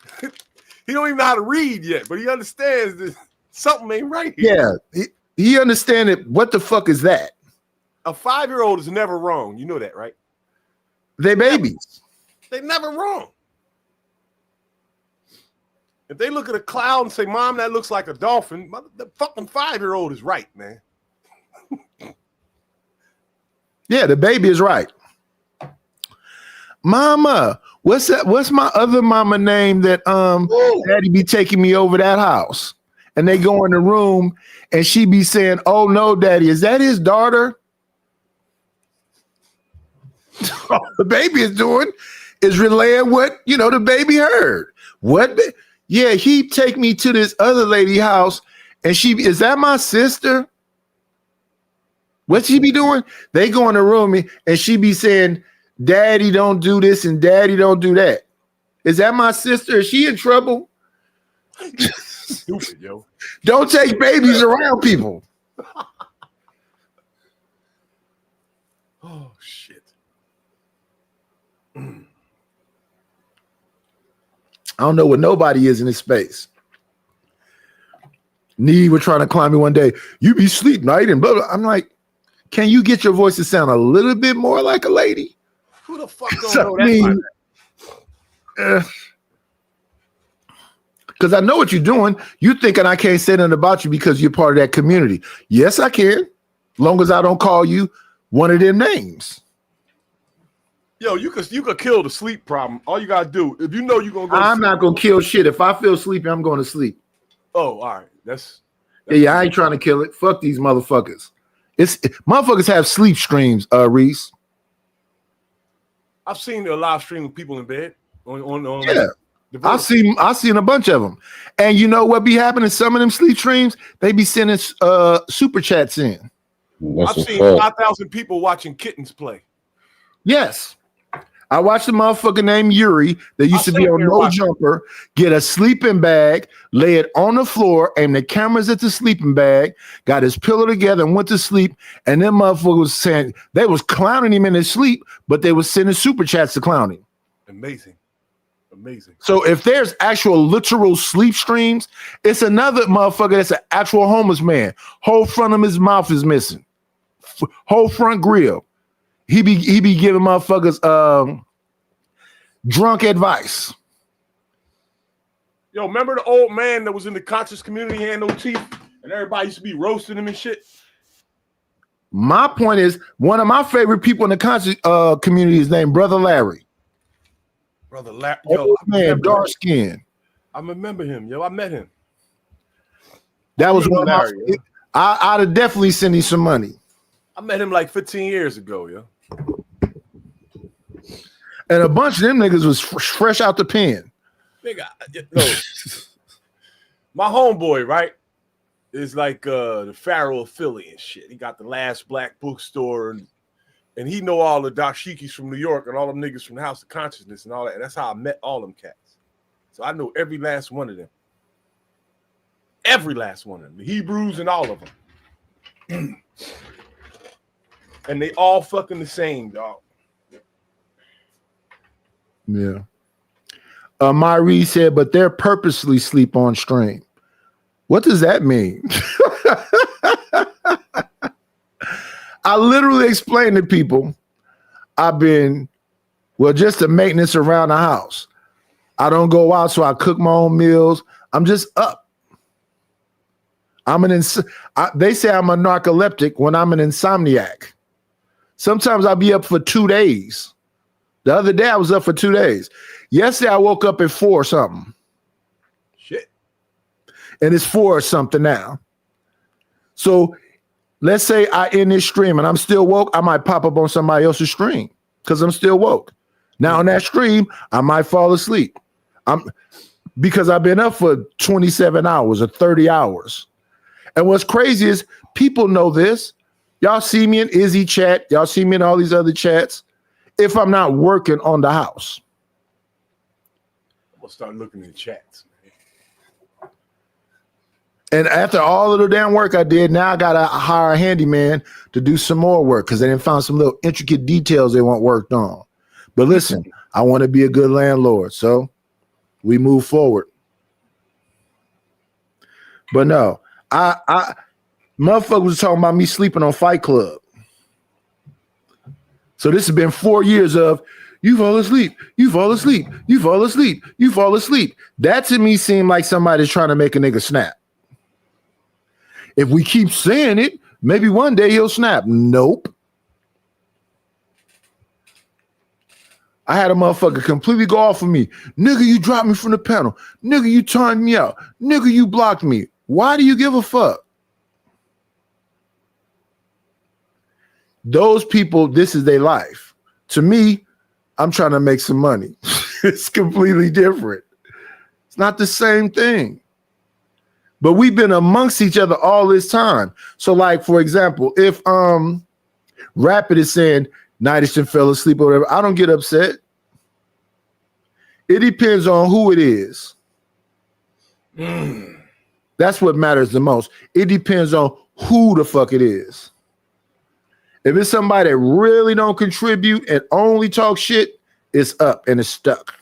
He don't even know how to read yet, but he understands that something ain't right here. Yeah, he understands it. What the fuck is that? A 5-year-old is never wrong. You know that, right? They babies. They're never wrong. If they look at a cloud and say, "Mom, that looks like a dolphin," the fucking 5-year-old is right, man. Yeah, the baby is right. Mama, what's that? What's my other mama name that daddy be taking me over that house? And they go in the room and she be saying, "Oh no, daddy, is that his daughter?" All the baby is doing is relaying what the baby heard. What? Yeah, he take me to this other lady house, and is that my sister? What she be doing? They go in the room and she be saying, "Daddy don't do this and Daddy don't do that." Is that my sister? Is she in trouble? Stupid, yo. Don't take babies around people. Oh shit. I don't know what nobody is in this space. Nee were trying to climb me one day. You be sleep night and blah, blah. I'm like, can you get your voice to sound a little bit more like a lady? Who the fuck don't know that? Because I know what you're doing. You thinking I can't say nothing about you because you're part of that community. Yes, I can. Long as I don't call you one of them names. Yo, you could kill the sleep problem. All you gotta do, if you know you're gonna go. I'm not gonna kill shit. If I feel sleepy, I'm going to sleep. Oh, all right. That's yeah. I ain't trying to kill it. Fuck these motherfuckers. Motherfuckers have sleep streams, Reese. I've seen a live stream with people in bed on yeah. I've seen a bunch of them. And you know what be happening? Some of them sleep streams, they be sending super chats in. I've seen 5,000 people watching kittens play. Yes. I watched a motherfucker named Yuri that used to be on No Jumper get a sleeping bag, lay it on the floor, aim the cameras at the sleeping bag, got his pillow together and went to sleep. And then motherfucker was saying they was clowning him in his sleep, but they was sending super chats to clown him. Amazing. So if there's actual literal sleep streams, it's another motherfucker that's an actual homeless man. Whole front of his mouth is missing. Whole front grill. He be giving motherfuckers drunk advice. Yo, remember the old man that was in the conscious community, he had no teeth, and everybody used to be roasting him and shit? My point is, one of my favorite people in the conscious community is named Brother Larry. Brother Larry. Yo, man, dark skin. I remember him. Yo, I met him. That was one of my. I'd have definitely sent you some money. I met him like 15 years ago, yo. And a bunch of them niggas was fresh out the pen. Nigga, no. My homeboy, right, is like the Pharaoh of Philly and shit. He got the last black bookstore, and he know all the dashikis from New York and all them niggas from the House of Consciousness and all that. And that's how I met all them cats. So I know every last one of them. Every last one of them. The Hebrews and all of them. And they all fucking the same, dog. Yeah. Myri said, but they're purposely sleep on stream. What does that mean? I literally explained to people, just the maintenance around the house. I don't go out, so I cook my own meals. I'm just up. They say I'm a narcoleptic when I'm an insomniac. Sometimes I'll be up for 2 days. The other day I was up for 2 days. Yesterday I woke up at 4 or something. Shit. And it's 4 or something now. So let's say I end this stream and I'm still woke. I might pop up on somebody else's stream because I'm still woke. Now on that stream, I might fall asleep. Because I've been up for 27 hours or 30 hours. And what's crazy is people know this. Y'all see me in Izzy chat. Y'all see me in all these other chats. If I'm not working on the house. I'm gonna start looking in the chats. And after all of the damn work I did, now I gotta hire a handyman to do some more work because they didn't find some little intricate details they want worked on. But listen, I want to be a good landlord, so we move forward. But no, I motherfuckers was talking about me sleeping on Fight Club. So this has been 4 years of you fall asleep, you fall asleep, you fall asleep, you fall asleep. That to me seemed like somebody's trying to make a nigga snap. If we keep saying it, maybe one day he'll snap. Nope. I had a motherfucker completely go off of me. Nigga, you dropped me from the panel. Nigga, you turned me out. Nigga, you blocked me. Why do you give a fuck? Those people, this is their life. To me, I'm trying to make some money. It's completely different. It's not the same thing. But we've been amongst each other all this time. So, like, for example, if Rapid is saying Nightishton fell asleep or whatever, I don't get upset. It depends on who it is. That's what matters the most. It depends on who the fuck it is. If it's somebody that really don't contribute and only talk shit, it's up and it's stuck.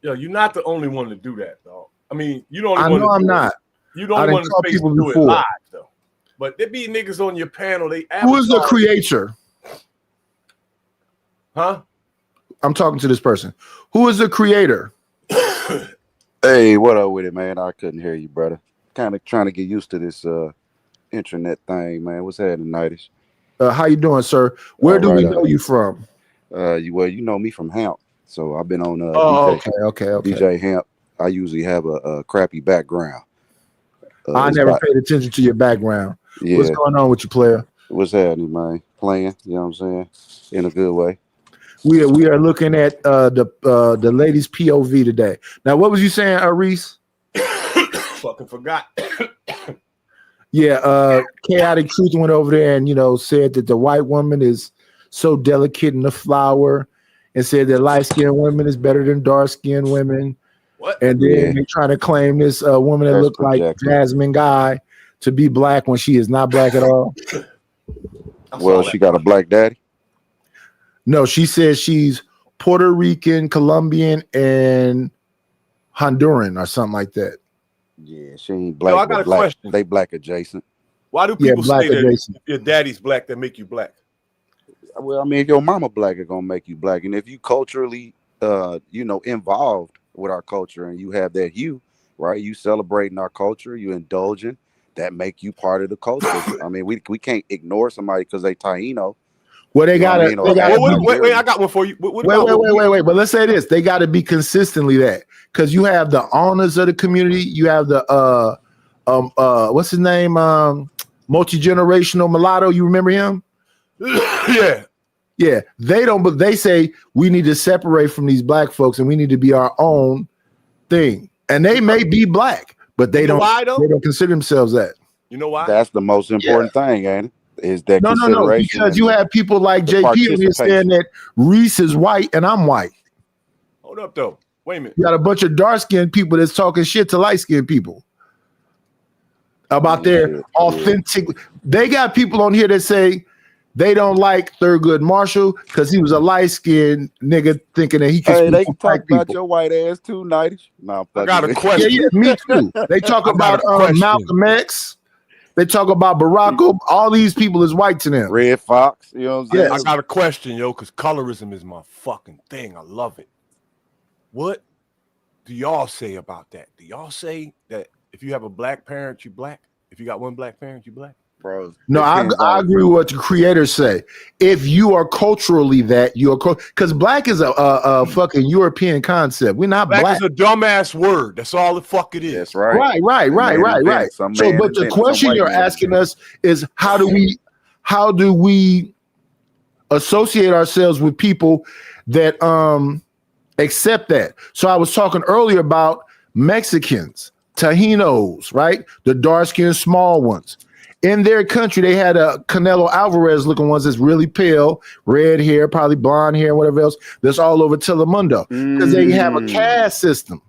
Yo, you're not the only one to do that, dog. I mean, you don't. I know I'm not. You don't want to space to do it live, though. But there be niggas on your panel. They who is the creator? Huh? I'm talking to this person. Who is the creator? Hey, what up with it, man? I couldn't hear you, brother. Kind of trying to get used to this internet thing, man. What's happening, Nightish? How you doing, sir? Where do we know you from? You know me from Hamp. So I've been on okay. DJ Hamp. I usually have a crappy background. I never paid attention to your background. Yeah. What's going on with you, player? What's happening, man? Playing, you know what I'm saying? In a good way. We are looking at the ladies' POV today. Now, what was you saying, Reese? Fucking forgot. Yeah, Chaotic Truth went over there and said that the white woman is so delicate in the flower, and said that light-skinned women is better than dark-skinned women. What? And then they're trying to claim this woman that looked like Jasmine Guy to be black when she is not black at all. Well, she got a black daddy? No, she says she's Puerto Rican, Colombian, and Honduran or something like that. Yeah, she ain't black. Yo, I got a question. They black adjacent. Why do people black say that adjacent. if your daddy's black, that make you black? Well, I mean, if your mama black, it's gonna make you black. And if you culturally involved with our culture and you have that hue, right? You celebrating our culture, you indulging, that make you part of the culture. I mean, we can't ignore somebody because they Taino. Well, they gotta. Wait, I got one for you. Wait. But let's say this: they got to be consistently that, because you have the owners of the community. You have the what's his name? Multi-generational mulatto. You remember him? Yeah. They don't, but they say we need to separate from these black folks and we need to be our own thing. And they may be black, but they don't. Why, they don't consider themselves that. You know why? That's the most important thing, ain't it? Is that no, because you have people like JP here saying that Reese is white and I'm white. Hold up, though. Wait a minute. You got a bunch of dark-skinned people that's talking shit to light-skinned people about their authentic. They got people on here that say they don't like Thurgood Marshall because he was a light-skinned nigga thinking that he could. Hey, they can talk about your white ass too, Nightish. No, I got a question. Yeah, me too. They talk about Malcolm X. They talk about Barack Obama. All these people is white to them. Red Fox. You know what I'm saying? I got a question, yo, because colorism is my fucking thing. I love it. What do y'all say about that? Do y'all say that if you have a black parent, you black? If you got one black parent, you black? Bro, no, I agree with what the creators say. If you are culturally that, you're because black is a fucking European concept. We're not black. Black is a dumbass word. That's all the fuck it is. That's right. Right. So, but the question you're asking us is how do we associate ourselves with people that accept that? So I was talking earlier about Mexicans, Tajinos, right? The dark-skinned small ones. in their country, they had a Canelo Alvarez looking ones that's really pale, red hair, probably blonde hair, whatever else. That's all over Telemundo because they have a caste system.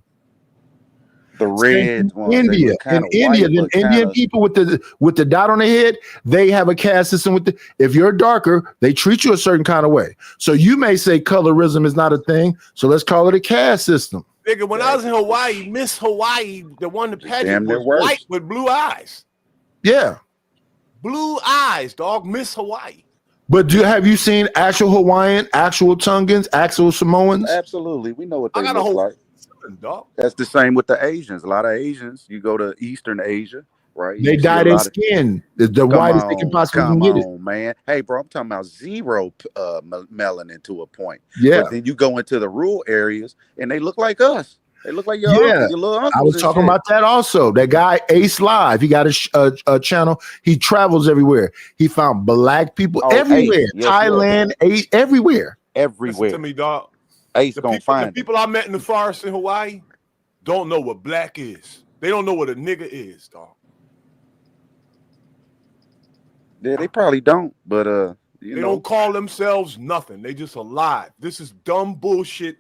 The reds ones, India, in India, the Indian people with the dot on their head, they have a caste system. If you're darker, they treat you a certain kind of way. So you may say colorism is not a thing. So let's call it a caste system. Nigga, when I was in Hawaii, Miss Hawaii, the one the pageant was white with blue eyes. Yeah, blue eyes, dog. Miss Hawaii. But have you seen actual Hawaiian, actual Tongans, actual Samoans? Absolutely, we know what they I got a look whole like. Dog. That's the same with the Asians. A lot of Asians, you go to Eastern Asia, right? They dye their skin the whitest they can possibly get it. Man. Hey, bro, I'm talking about zero melanin to a point. Yeah. But then you go into the rural areas and they look like us. They look like your little uncles. I was talking about that also. That guy Ace Live, he got a channel. He travels everywhere. He found black people everywhere. Ace. Yes, Thailand, Ace, everywhere. Everywhere. Listen to me, dog. Ace the gonna people, find the people I met in the forest in Hawaii don't know what black is. They don't know what a nigga is, dog. Yeah, they probably don't, but they don't call themselves nothing. They just alive. This is dumb bullshit.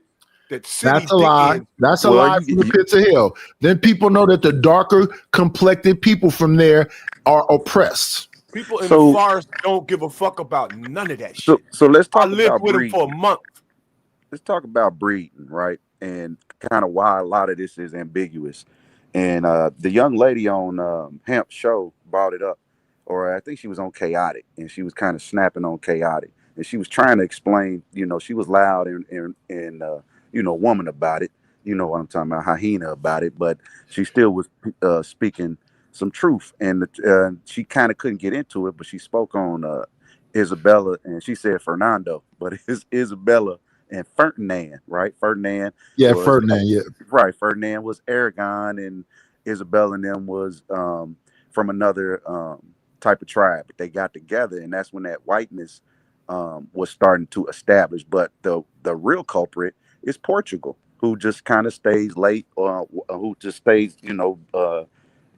That's a lie. That's a lie from the pits of hell. Then people know that the darker complected people from there are oppressed. People in the forest don't give a fuck about none of that shit. So let's talk I lived about with them breeding. for a month. Let's talk about breeding, right? And kind of why a lot of this is ambiguous. And the young lady on Hamp's show brought it up, or I think she was on Chaotic, and she was kind of snapping on Chaotic, and she was trying to explain. She was loud and woman about it. You know what I'm talking about, hyena about it, but she still was speaking some truth, and she kind of couldn't get into it, but she spoke on Isabella, and she said Fernando, but it's Isabella and Ferdinand, right? Ferdinand. Yeah, Ferdinand, yeah. Right. Ferdinand was Aragon, and Isabella and them was from another type of tribe. But they got together, and that's when that whiteness was starting to establish. But the real culprit is Portugal, who just kind of stays late, who just stays,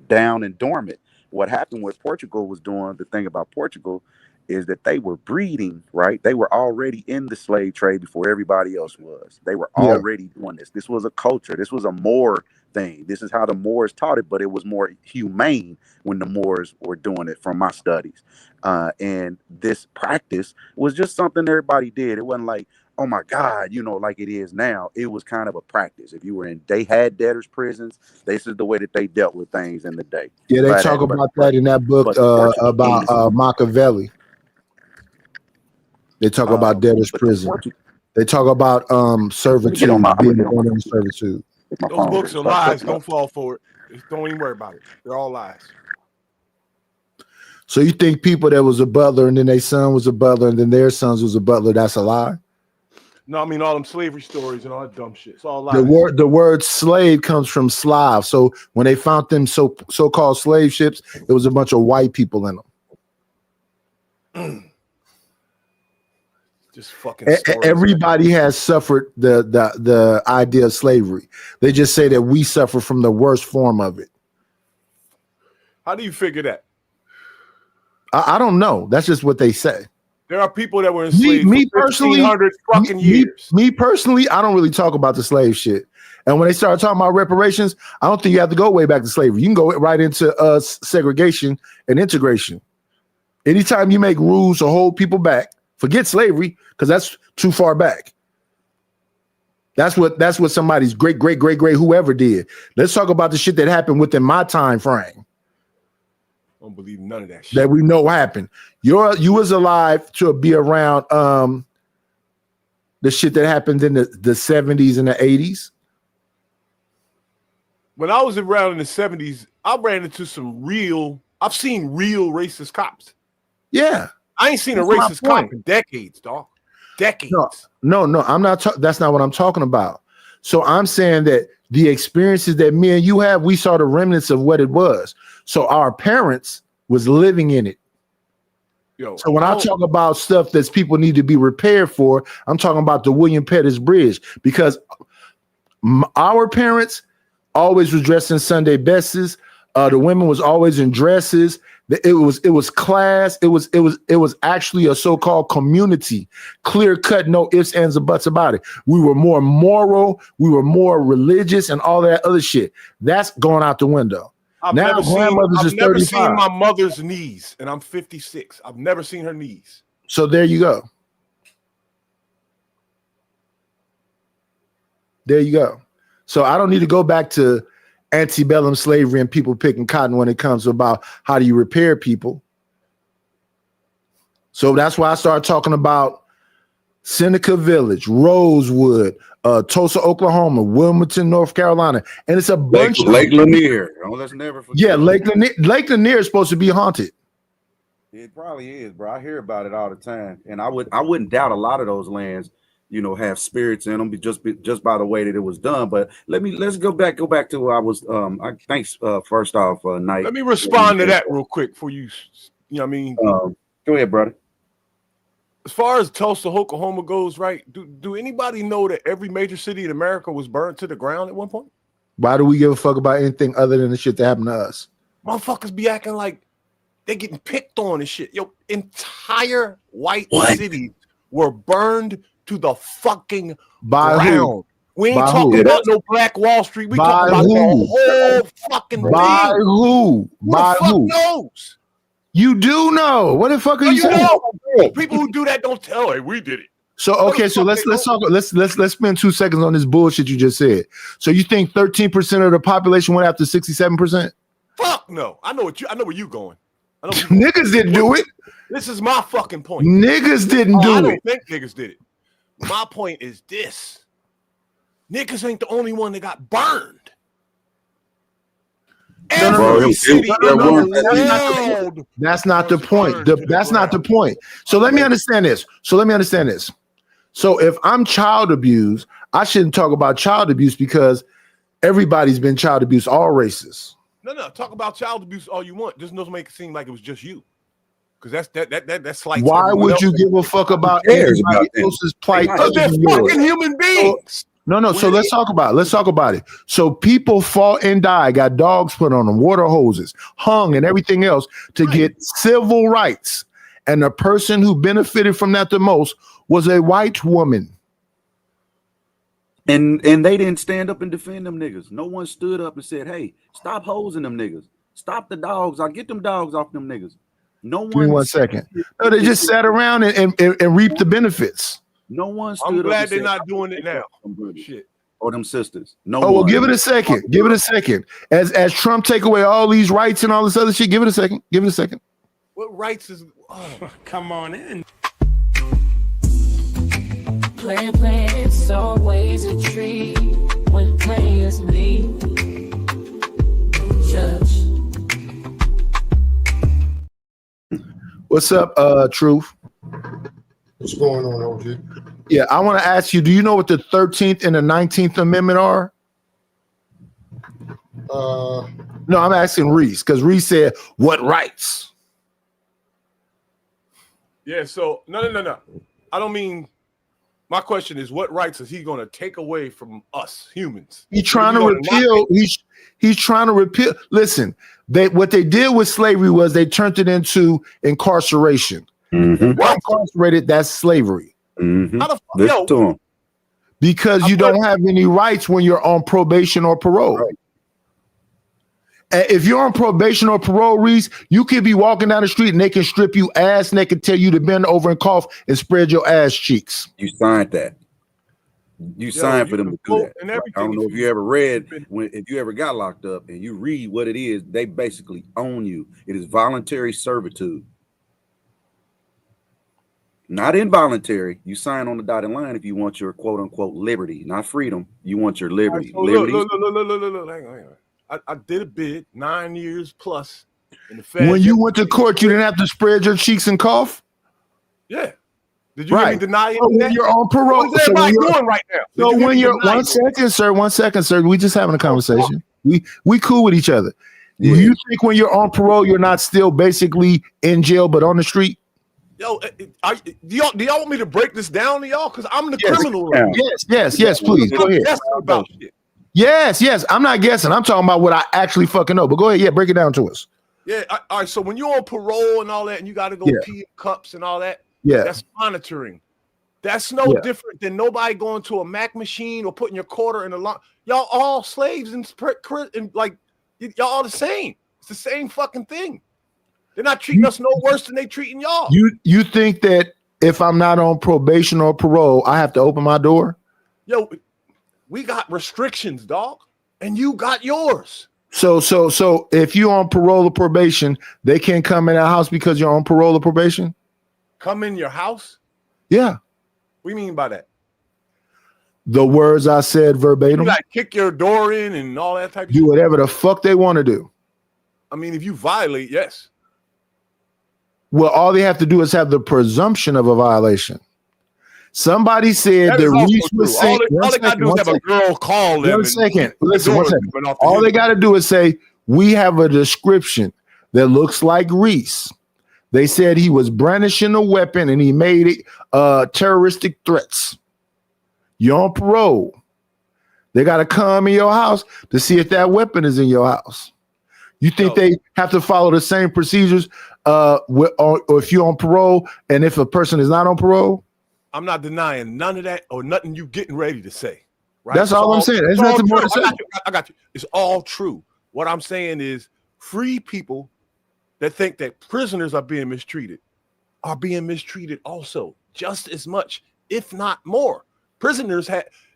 down and dormant. What happened was Portugal was doing, the thing about Portugal is that they were breeding, right? They were already in the slave trade before everybody else was. They were already doing this. This was a culture. This was a Moor thing. This is how the Moors taught it, but it was more humane when the Moors were doing it from my studies. And this practice was just something everybody did. It wasn't like, oh my God, like it is now. It was kind of a practice. If you were they had debtors' prisons. This is the way that they dealt with things in the day. Yeah, they talk about that in that book about Machiavelli. They talk about debtor's prison. They talk about servitude, being born in servitude. Those books are lies. Don't fall for it. Don't even worry about it. They're all lies. So you think people that was a butler and then their son was a butler and then their sons was a butler, that's a lie? No, I mean all them slavery stories and all that dumb shit. It's all lies. The word slave comes from Slav. So when they found them so-called slave ships, it was a bunch of white people in them. Just fucking everybody has suffered the idea of slavery. They just say that we suffer from the worst form of it. How do you figure that? I don't know. That's just what they say. There are people that were enslaved for 1,500 fucking years. Me personally, I don't really talk about the slave shit. And when they start talking about reparations, I don't think you have to go way back to slavery. You can go right into segregation and integration. Anytime you make rules to hold people back, forget slavery, because that's too far back. That's what somebody's great whoever did. Let's talk about the shit that happened within my time frame. I don't believe none of that shit. That we know happened. You was alive to be around the shit that happened in the 70s and the 80s. When I was around in the 70s, I ran into I've seen real racist cops. Yeah. I ain't seen a racist cop in decades, dog. Decades. No, I'm not. That's not what I'm talking about. So I'm saying that the experiences that me and you have, we saw the remnants of what it was. So our parents was living in it. So when I talk about stuff that people need to be prepared for, I'm talking about the William Pettis Bridge, because our parents always was dressed in Sunday bests. The women was always in dresses. It was class. It was actually a so-called community, clear cut, no ifs, ands, or buts about it. We were more moral, we were more religious, and all that other shit. That's going out the window. I've Now never grandmothers is seen 35. my mother's knees, and I'm 56. I've never seen her knees. So there you go. There you go. So I don't need to go back to antebellum slavery and people picking cotton when it comes about how do you repair people. So that's why I started talking about Seneca Village, Rosewood, Tulsa, Oklahoma, Wilmington, North Carolina, and it's a bunch of Lake Lanier. Oh, let's never forget. Yeah, Lake Lanier is supposed to be haunted. It probably is, bro. I hear about it all the time, and I wouldn't doubt a lot of those lands, you know, have spirits in them just by the way that it was done. But let's go back to where I was. Thanks. First off, Knight. Let me respond to that real quick for you. You know what I mean? Go ahead, brother. As far as Tulsa, Oklahoma goes, right? Do anybody know that every major city in America was burned to the ground at one point? Why do we give a fuck about anything other than the shit that happened to us? Motherfuckers be acting like they're getting picked on and shit. Yo, entire white cities were burned to the fucking By ground. who? We ain't By talking who? about no Black Wall Street. We By talking about who? the whole fucking By thing. who? By the fuck who? knows? You do know. What the fuck are No, you you saying? know. People who do that don't tell. Hey, we did it. So okay, so let's talk. Let's spend 2 seconds on this bullshit you just said. So you think 13% of the population went after 67%? Fuck no. I know where you going. I know Niggas didn't do it. This is my fucking point. Niggas didn't I do don't it. think niggas did it. My point is this: niggas ain't the only one that got burned. Every city in the world. That's not the point. That's not the point. So let me understand this. So if I'm child abused, I shouldn't talk about child abuse because everybody's been child abused, all races. No. Talk about child abuse all you want. Just doesn't make it seem like it was just you. Because that's like Why would you give a fuck about anybody else's plight? Because they're fucking human beings. No. So let's talk about it. So people fought and died, got dogs put on them, water hoses, hung, and everything else to get civil rights. And the person who benefited from that the most was a white woman. And they didn't stand up and defend them niggas. No one stood up and said, "Hey, stop hosing them niggas. Stop the dogs. I'll get them dogs off them niggas." No one. Give me 1 second. No, they just sat around and reaped the benefits. No one stood I'm up glad and they're said, not doing it now. Shit. Or them sisters. No. Oh, well, one. give it a second. Give it a second. As Trump take away all these rights and all this other shit, give it a second. Give it a second. What rights is? Oh, come on in. Play, it's always a treat when players leave. Judge. What's up, Truth? What's going on, OG? Yeah, I want to ask you, do you know what the 13th and the 19th Amendment are? No, I'm asking Reese, because Reese said, what rights? Yeah, so no. I don't mean, my question is, what rights is he going to take away from us humans? He's trying to repeal. He's trying to repeal. Listen, what they did with slavery was they turned it into incarceration. We're incarcerated, that's slavery. How the fuck, yo? Because you don't have any rights when you're on probation or parole. Right. If you're on probation or parole, Reese, you could be walking down the street and they can strip you ass and they can tell you to bend over and cough and spread your ass cheeks. You signed that. You signed for them to do that. And I don't know if you ever read, if you ever got locked up and you read what it is, they basically own you. It is voluntary servitude. Not involuntary. You sign on the dotted line if you want your quote unquote liberty, not freedom. You want your liberty. So liberty. Look. Hang on. I did a bid 9 years plus. In the Fed. When you went to court, you didn't have to spread your cheeks and cough? Yeah. Did you hear me deny it? When you're on parole, What is everybody doing right now? So when you're 1 second, sir. We just having a conversation. We cool with each other. Do you think when you're on parole, you're not still basically in jail but on the street? Yo, do y'all want me to break this down to y'all? Because I'm the criminal. Right? Yes, please. Go ahead. About shit. Yes. I'm not guessing. I'm talking about what I actually fucking know. But go ahead. Yeah, break it down to us. Yeah. All right. So when you're on parole and all that, and you got to go pee in cups and all that, that's monitoring. That's no different than nobody going to a Mac machine or putting your quarter in a lock. Y'all all slaves and like y'all all the same. It's the same fucking thing. They're not treating us no worse than they treating y'all. You think that if I'm not on probation or parole, I have to open my door? Yo, we got restrictions, dog, and you got yours. So if you're on parole or probation, they can't come in our house because you're on parole or probation? Come in your house? Yeah. What do you mean by that? The words I said verbatim. You like kick your door in and all that type of do shit? whatever the fuck they want to do. I mean, if you violate, yes. Well, all they have to do is have the presumption of a violation. Somebody said that Reese was saying. All they got to do is have a girl call them. 1 second. Listen, 1 second. All they got to do is say, we have a description that looks like Reese. They said he was brandishing a weapon and he made it terroristic threats. You're on parole. They got to come in your house to see if that weapon is in your house. You think they have to follow the same procedures or if you're on parole and if a person is not on parole? I'm not denying none of that or nothing you getting ready to say. Right? That's all I'm saying. There's nothing more to say. I got you. It's all true. What I'm saying is free people that think that prisoners are being mistreated also just as much, if not more. Prisoners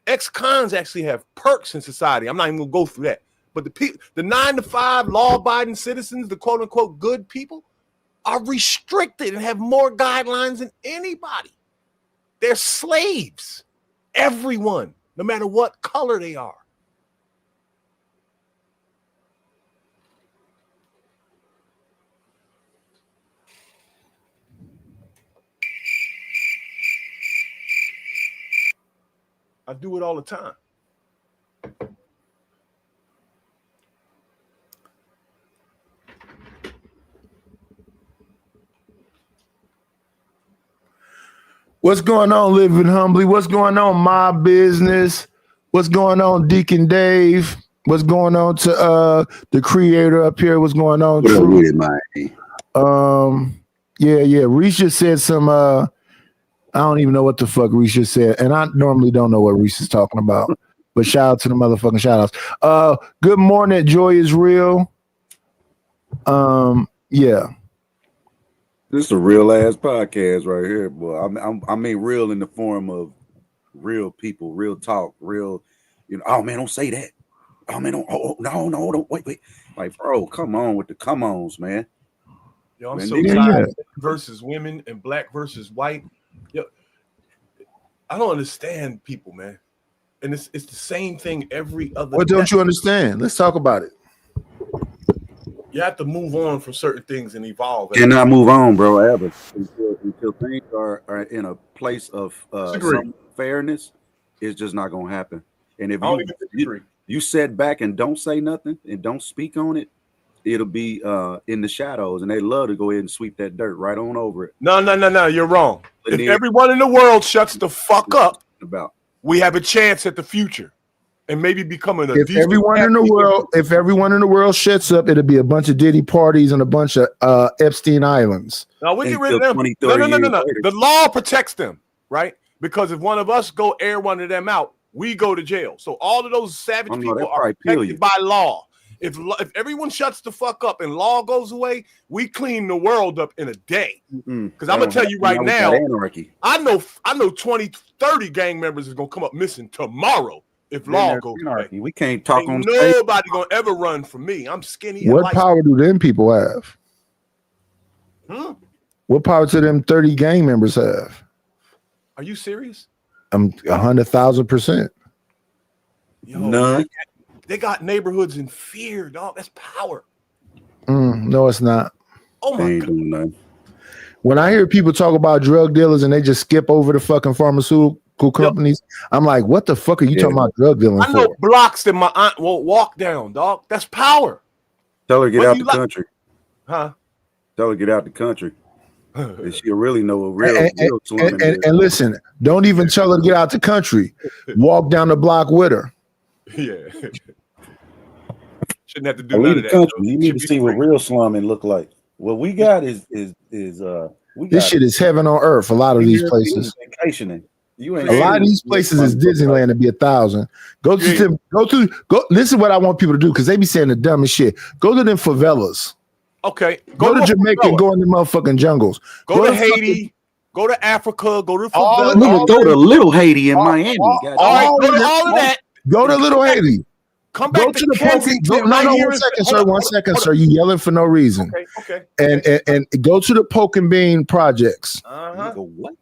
ex-cons actually have perks in society. I'm not even gonna go through that. But the 9-to-5 law-abiding citizens, the quote-unquote good people, are restricted and have more guidelines than anybody. They're slaves. Everyone, no matter what color they are. I do it all the time. What's going on, Living Humbly? What's going on, My Business? What's going on, Deacon Dave? What's going on to the creator up here? What's going on? What up with it, man? Yeah. Reese just said some I don't even know what the fuck Reese just said. And I normally don't know what Reese is talking about. But shout out to the motherfucking shout outs. Good morning, Joy is Real. Yeah. This is a real ass podcast right here, boy. I mean, real in the form of real people, real talk, real. Oh man, don't say that. Oh man, don't wait. Like, bro, come on with the come ons, man. Yo, I'm so tired of versus women and black versus white. Yo, I don't understand people, man. And it's the same thing every other. What don't you understand? Let's talk about it. You have to move on from certain things and evolve. Cannot move on, bro, ever until things are in a place of some fairness. It's just not gonna happen. And if you sit back and don't say nothing and don't speak on it, it'll be in the shadows, and they love to go ahead and sweep that dirt right on over it. No, you're wrong. If everyone in the world shuts the fuck up, we have a chance at the future. And maybe becoming a. If everyone in the world shuts up, it'll be a bunch of Diddy parties and a bunch of Epstein Islands. No, we get rid of them. No. The law protects them, right? Because if one of us go air one of them out, we go to jail. So all of those savage people are protected by law. If everyone shuts the fuck up and law goes away, we clean the world up in a day. Because I'm gonna tell you right now, I know 20, 30 gang members is gonna come up missing tomorrow. If law goes away. We can't talk on nobody gonna ever run from me. I'm skinny. What power do them people have? What power do them 30 gang members have? Are you serious? I'm 100,000%. None. They got neighborhoods in fear, dog. That's power. No, it's not. Oh my God. When I hear people talk about drug dealers and they just skip over the fucking pharmaceutical companies, I'm like, what the fuck are you talking about drug dealing I know blocks that my aunt won't walk down, dog. That's power. Tell her to get out the country. Huh? Tell her to get out the country. And she'll really know a real slum. And listen, don't even tell her to get out the country. Walk down the block with her. Yeah. Shouldn't have to do none Elite of that. country. Though. You It need should to be see what free. real slumming look like. What we got is we This got shit is heaven on earth. A lot of these places. vacationing. You ain't A lot of seen these what places is slumming look like. Disneyland to be 1,000. Go. This is what I want people to do because they be saying the dumbest shit. Go to them favelas. Okay. Go to a Jamaica and favela. go in the motherfucking jungles. Go to fucking- Haiti. Go to Africa. Go to All favela. of- Nigga, go to Little Haiti in all- Miami. all- goddamn. All right, all go of to them- all of that. Go to and Little come back- Haiti. Come back Go to to the Kensington. no, right here. one second, Hold sir. on, One hold on, second, hold sir. on. You yelling for no reason. Okay. And go to the Poke and Bean projects. Nigga, what?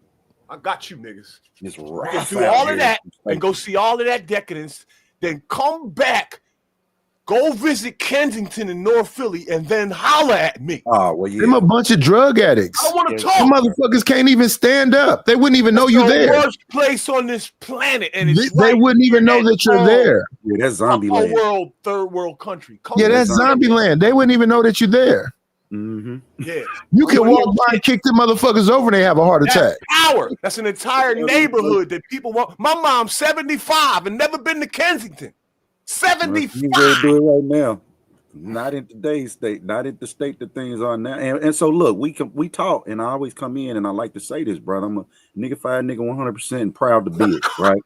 I got you, niggas. It's You rough can do out all here. of that and go see all of that decadence. Then come back, go visit Kensington and North Philly, and then holler at me. Oh well, yeah. Them a bunch of drug addicts. I don't want to Them talk. motherfuckers can't even stand up. They wouldn't even know you the there. worst place on this planet, and it's They wouldn't even know that you're there. Yeah, that's zombie a land. world, third world country. Come Yeah, on. that's zombie land. They wouldn't even know that you're there. Mm-hmm. Yeah. You can walk by and kick the motherfuckers over and they have a heart That's attack. power. That's an entire neighborhood that people want. My mom's 75 and never been to Kensington. 75. You gonna do it right now. Not in today's state, not in the state that things are now. And so look, we talk, and I always come in and I like to say this, brother. I'm a nigga-fied nigga 100% and proud to be it, right?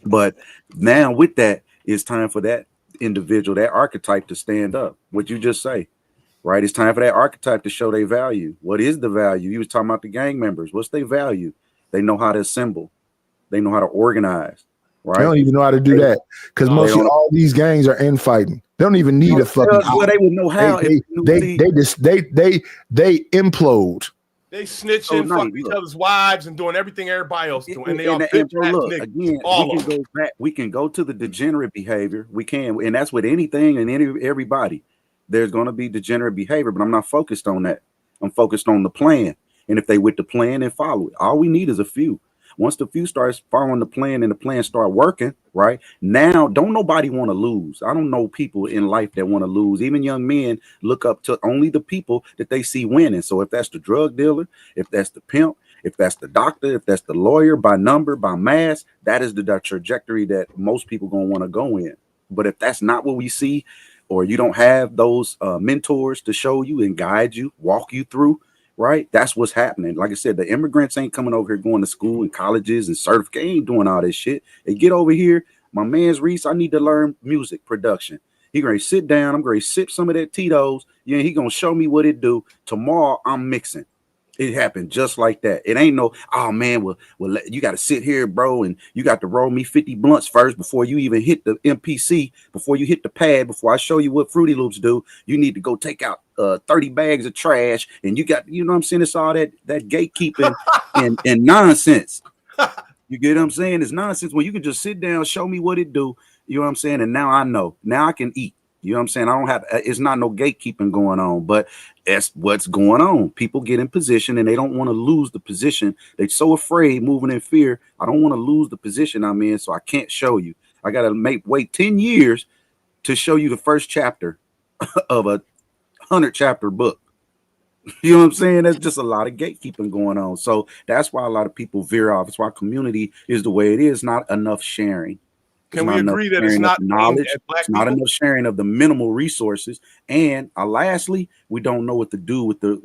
But now with that, it's time for that individual, that archetype to stand up. What you just say, right? It's time for that archetype to show their value. What is the value? You was talking about the gang members. What's their value? They know how to assemble. They know how to organize. Right? They don't even know how to do that because No, they mostly don't. all these gangs are infighting. They don't even need a fucking. Well, they would know how. They implode. They snitching, So, no, fucking each look. other's wives, and doing everything everybody else doing. And they all And bitch bro, ass look, niggas. again, All we of can go back. We can go to the degenerate behavior. We can, and that's with anything and everybody. There's going to be degenerate behavior, but I'm not focused on that. I'm focused on the plan. And if they with the plan, then follow it. All we need is a few. Once the few starts following the plan and the plan start working, right? Now, don't nobody want to lose. I don't know people in life that want to lose. Even young men look up to only the people that they see winning. So if that's the drug dealer, if that's the pimp, if that's the doctor, if that's the lawyer, by number, by mass, that is the trajectory that most people gonna want to go in. But if that's not what we see, or you don't have those mentors to show you and guide you, walk you through, right? That's what's happening. Like I said, the immigrants ain't coming over here going to school and colleges and certificate. Ain't doing all this shit. They get over here. My man's Reese, I need to learn music production. He gonna sit down. I'm gonna sip some of that Tito's. Yeah, he gonna show me what it do. Tomorrow I'm mixing. It happened just like that. It ain't no, oh man, well, you got to sit here, bro, and you got to roll me 50 blunts first before you even hit the MPC, before you hit the pad, before I show you what Fruity Loops do. You need to go take out 30 bags of trash, and you got, you know what I'm saying? It's all that gatekeeping and nonsense. You get what I'm saying? It's nonsense when you can just sit down, show me what it do. You know what I'm saying? And now I know. Now I can eat. You know what I'm saying? I don't have, it's not no gatekeeping going on, but that's what's going on. People get in position and they don't want to lose the position. They're so afraid, moving in fear. I don't want to lose the position I'm in, so I can't show you. I got to wait 10 years to show you the first chapter of a 100-chapter book. You know what I'm saying? There's just a lot of gatekeeping going on. So that's why a lot of people veer off. It's why community is the way it is. Not enough sharing. Can we agree that it's not knowledge? aimed at black It's not people? enough sharing of the minimal resources, and lastly, we don't know what to do with the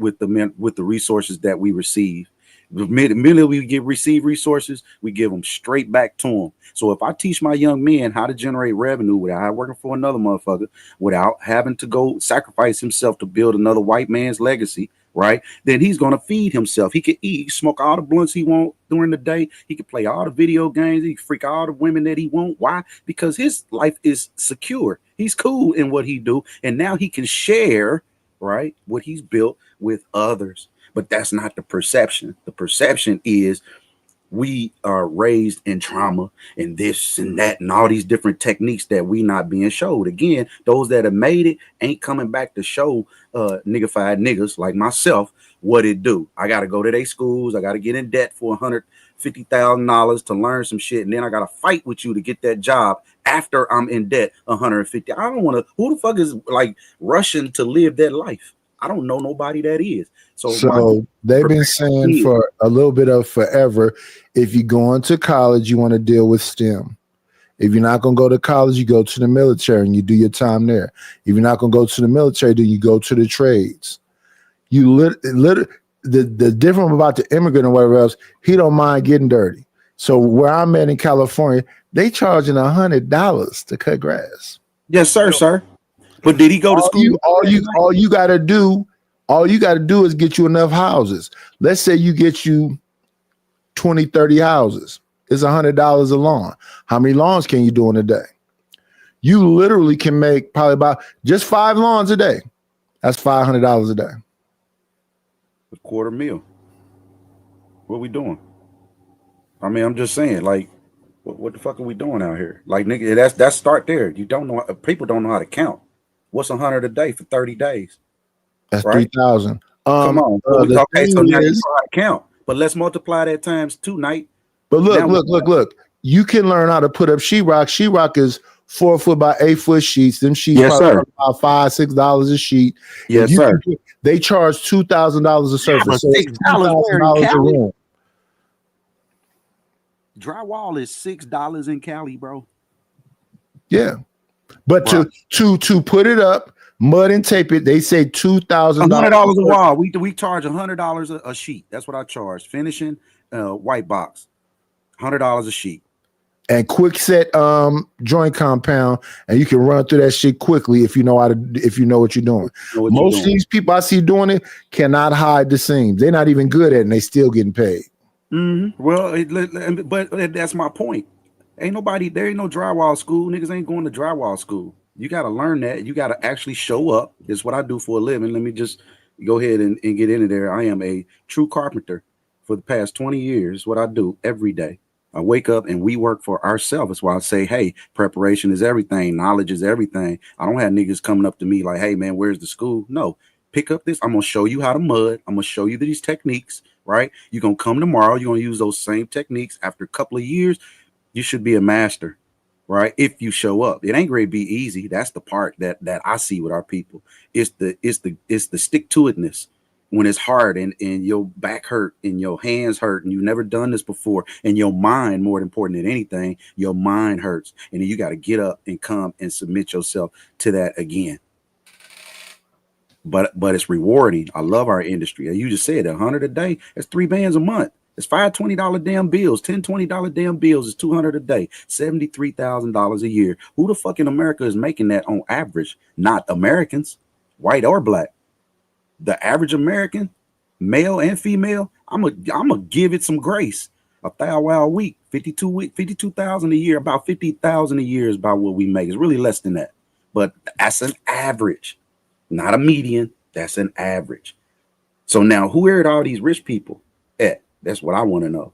resources that we receive. The minute we receive resources, we give them straight back to them. So if I teach my young men how to generate revenue without working for another motherfucker, without having to go sacrifice himself to build another white man's legacy, right? Then he's gonna feed himself. He can eat, smoke all the blunts he want during the day. He can play all the video games. He can freak all the women that he want. Why? Because his life is secure. He's cool in what he do, and now he can share, right, what he's built with others. But that's not the perception. The perception is we are raised in trauma and this and that and all these different techniques that we not being showed. Again, those that have made it ain't coming back to show niggified niggas like myself what it do. I got to go to their schools. I got to get in debt for $150,000 to learn some shit. And then I got to fight with you to get that job after I'm in debt $150. I don't want to, who the fuck is like rushing to live that life? I don't know nobody that is. So they've been saying for a little bit of forever, if you go into college, you want to deal with STEM. If you're not going to go to college, you go to the military and you do your time there. If you're not going to go to the military, then you go to the trades. The difference about the immigrant and whatever else, he don't mind getting dirty. So where I'm at in California, they charging $100 to cut grass. Yes, sir. But did he go to school? All you gotta do is get you enough houses. Let's say you get you 20, 30 houses. It's $100 a lawn. How many lawns can you do in a day? You literally can make probably about just 5 lawns a day. That's $500 a day. A $250,000. What we doing? I mean, I'm just saying, like, what the fuck are we doing out here? Like, nigga, that's start there. You don't know. People don't know how to count. What's 100 a day for 30 days? That's right? 3,000. Come on. Okay, so now you know how to count. But let's multiply that times 2, Night. But look. You can learn how to put up sheetrock. Sheetrock is 4 foot by 8 foot sheets. Them sheets probably about $5-6 a sheet. Yes, sir. They charge $2,000 a surface. So $2,000 a room. Drywall is $6 in Cali, bro. Yeah, but to put it up, mud and tape it, they say $2,000. $100 a wall. We charge $100 a sheet. That's what I charge. Finishing, white box, $100 a sheet. And quick set joint compound, and you can run through that shit quickly if you know what you're doing. Most of these people I see doing it cannot hide the seams. They're not even good at it, and they still getting paid. Mm-hmm. Well, but that's my point. There ain't no drywall school. Niggas ain't going to drywall school. You got to learn that. You got to actually show up. It's what I do for a living. Let me just go ahead and get into there. I am a true carpenter for the past 20 years. What I do every day. I wake up and we work for ourselves. That's why I say, hey, preparation is everything. Knowledge is everything. I don't have niggas coming up to me like, hey, man, where's the school? No. Pick up this. I'm going to show you how to mud. I'm going to show you these techniques, right? You're going to come tomorrow. You're going to use those same techniques. After a couple of years, you should be a master, right? If you show up. It ain't going to be easy. That's the part that I see with our people. It's the stick to itness when it's hard and your back hurt and your hands hurt and you've never done this before and your mind, more important than anything, your mind hurts. And then you got to get up and come and submit yourself to that again. But it's rewarding. I love our industry. You just said 100 a day. That's $3 a month. It's $5 damn bills. $10 damn bills is $200 a day. $73,000 a year. Who the fuck in America is making that on average? Not Americans, white or black. The average American, male and female, I'm gonna give it some grace. A $1,000 week, 52,000 a year. About 50,000 a year is about what we make. It's really less than that, but that's an average. Not a median, that's an average. So now who are all these rich people at? That's what I want to know.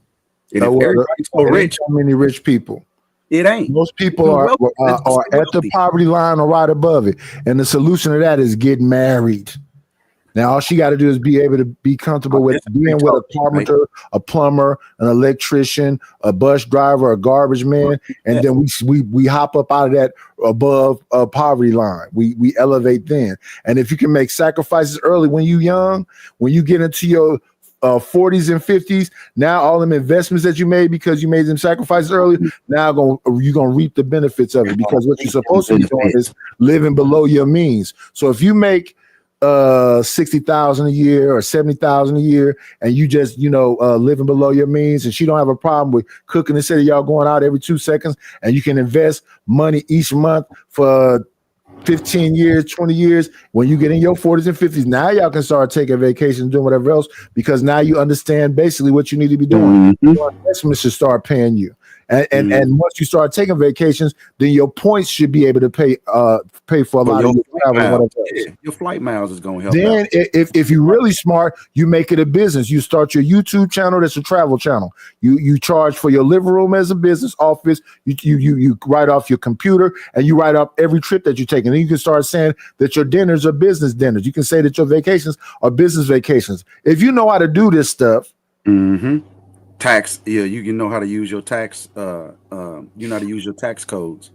And if everybody's so rich, how many rich people? It ain't. Most people are at the poverty line or right above it. And the solution to that is get married. Now all she got to do is be able to be comfortable with being with a carpenter, a plumber, an electrician, a bus driver, a garbage man, and then we hop up out of that above a poverty line. We elevate then. And if you can make sacrifices early when you young, when you get into your 40s and 50s, now all them investments that you made because you made them sacrifices early, now you're gonna reap the benefits of it, because what you're supposed to be doing is living below your means. So if you make $60,000 a year or $70,000 a year, and you just living below your means, and she don't have a problem with cooking instead of y'all going out every 2 seconds, and you can invest money each month for 15 years, 20 years, when you get in your 40s and 50s, now y'all can start taking vacations, doing whatever else, because now you understand basically what you need to be doing. Your investments should start paying you. And once you start taking vacations, then your points should be able to pay for a lot of your travel. Your flight miles is going to help. Then if you're really smart, you make it a business. You start your YouTube channel. That's a travel channel. You charge for your living room as a business office. You write off your computer, and you write up every trip that you take. And then you can start saying that your dinners are business dinners. You can say that your vacations are business vacations. If you know how to do this stuff. Tax, you know how to use your tax, you know how to use your tax codes.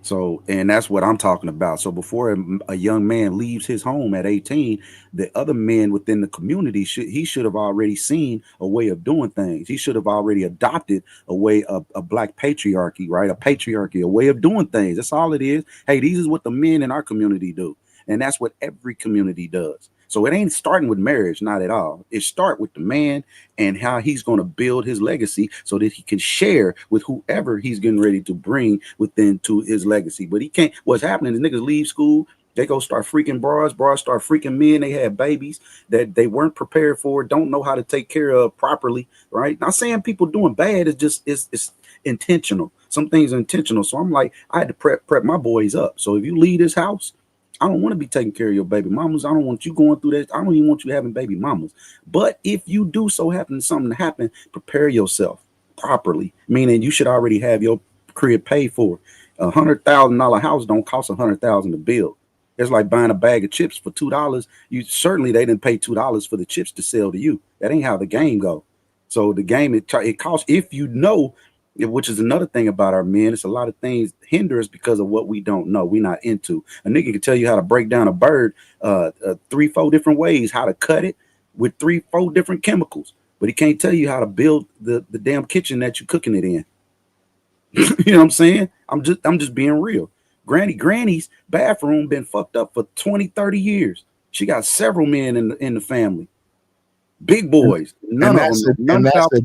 So, and that's what I'm talking about. So before a young man leaves his home at 18, the other men within the community should have already seen a way of doing things. He should have already adopted a way of a black patriarchy, right? A patriarchy, a way of doing things. That's all it is. Hey, these is what the men in our community do. And that's what every community does. So it ain't starting with marriage, not at all. It start with the man and how he's going to build his legacy so that he can share with whoever he's getting ready to bring within to his legacy. But he can't. What's happening is niggas leave school. They go start freaking broads start freaking men. They have babies that they weren't prepared for, don't know how to take care of properly, right? Not saying people doing bad, it's intentional. Some things are intentional. So I'm like, I had to prep my boys up. So if you leave this house, I don't want to be taking care of your baby mamas. I don't want you going through that. I don't even want you having baby mamas. But if you do so happen something to happen, prepare yourself properly. Meaning you should already have your crib paid for. $100,000 house don't cost $100,000 to build. It's like buying a bag of chips for $2. They didn't pay $2 for the chips to sell to you. That ain't how the game go. So the game it costs, if you know, which is another thing about our men. It's a lot of things hinder us because of what we don't know. We're not into. A nigga can tell you how to break down a bird 3-4 different ways, how to cut it with 3-4 different chemicals, but he can't tell you how to build the damn kitchen that you're cooking it in. You know what I'm saying? I'm just being real. Granny's bathroom been fucked up for 20-30 years. She got several men in the family. Big boys. That's a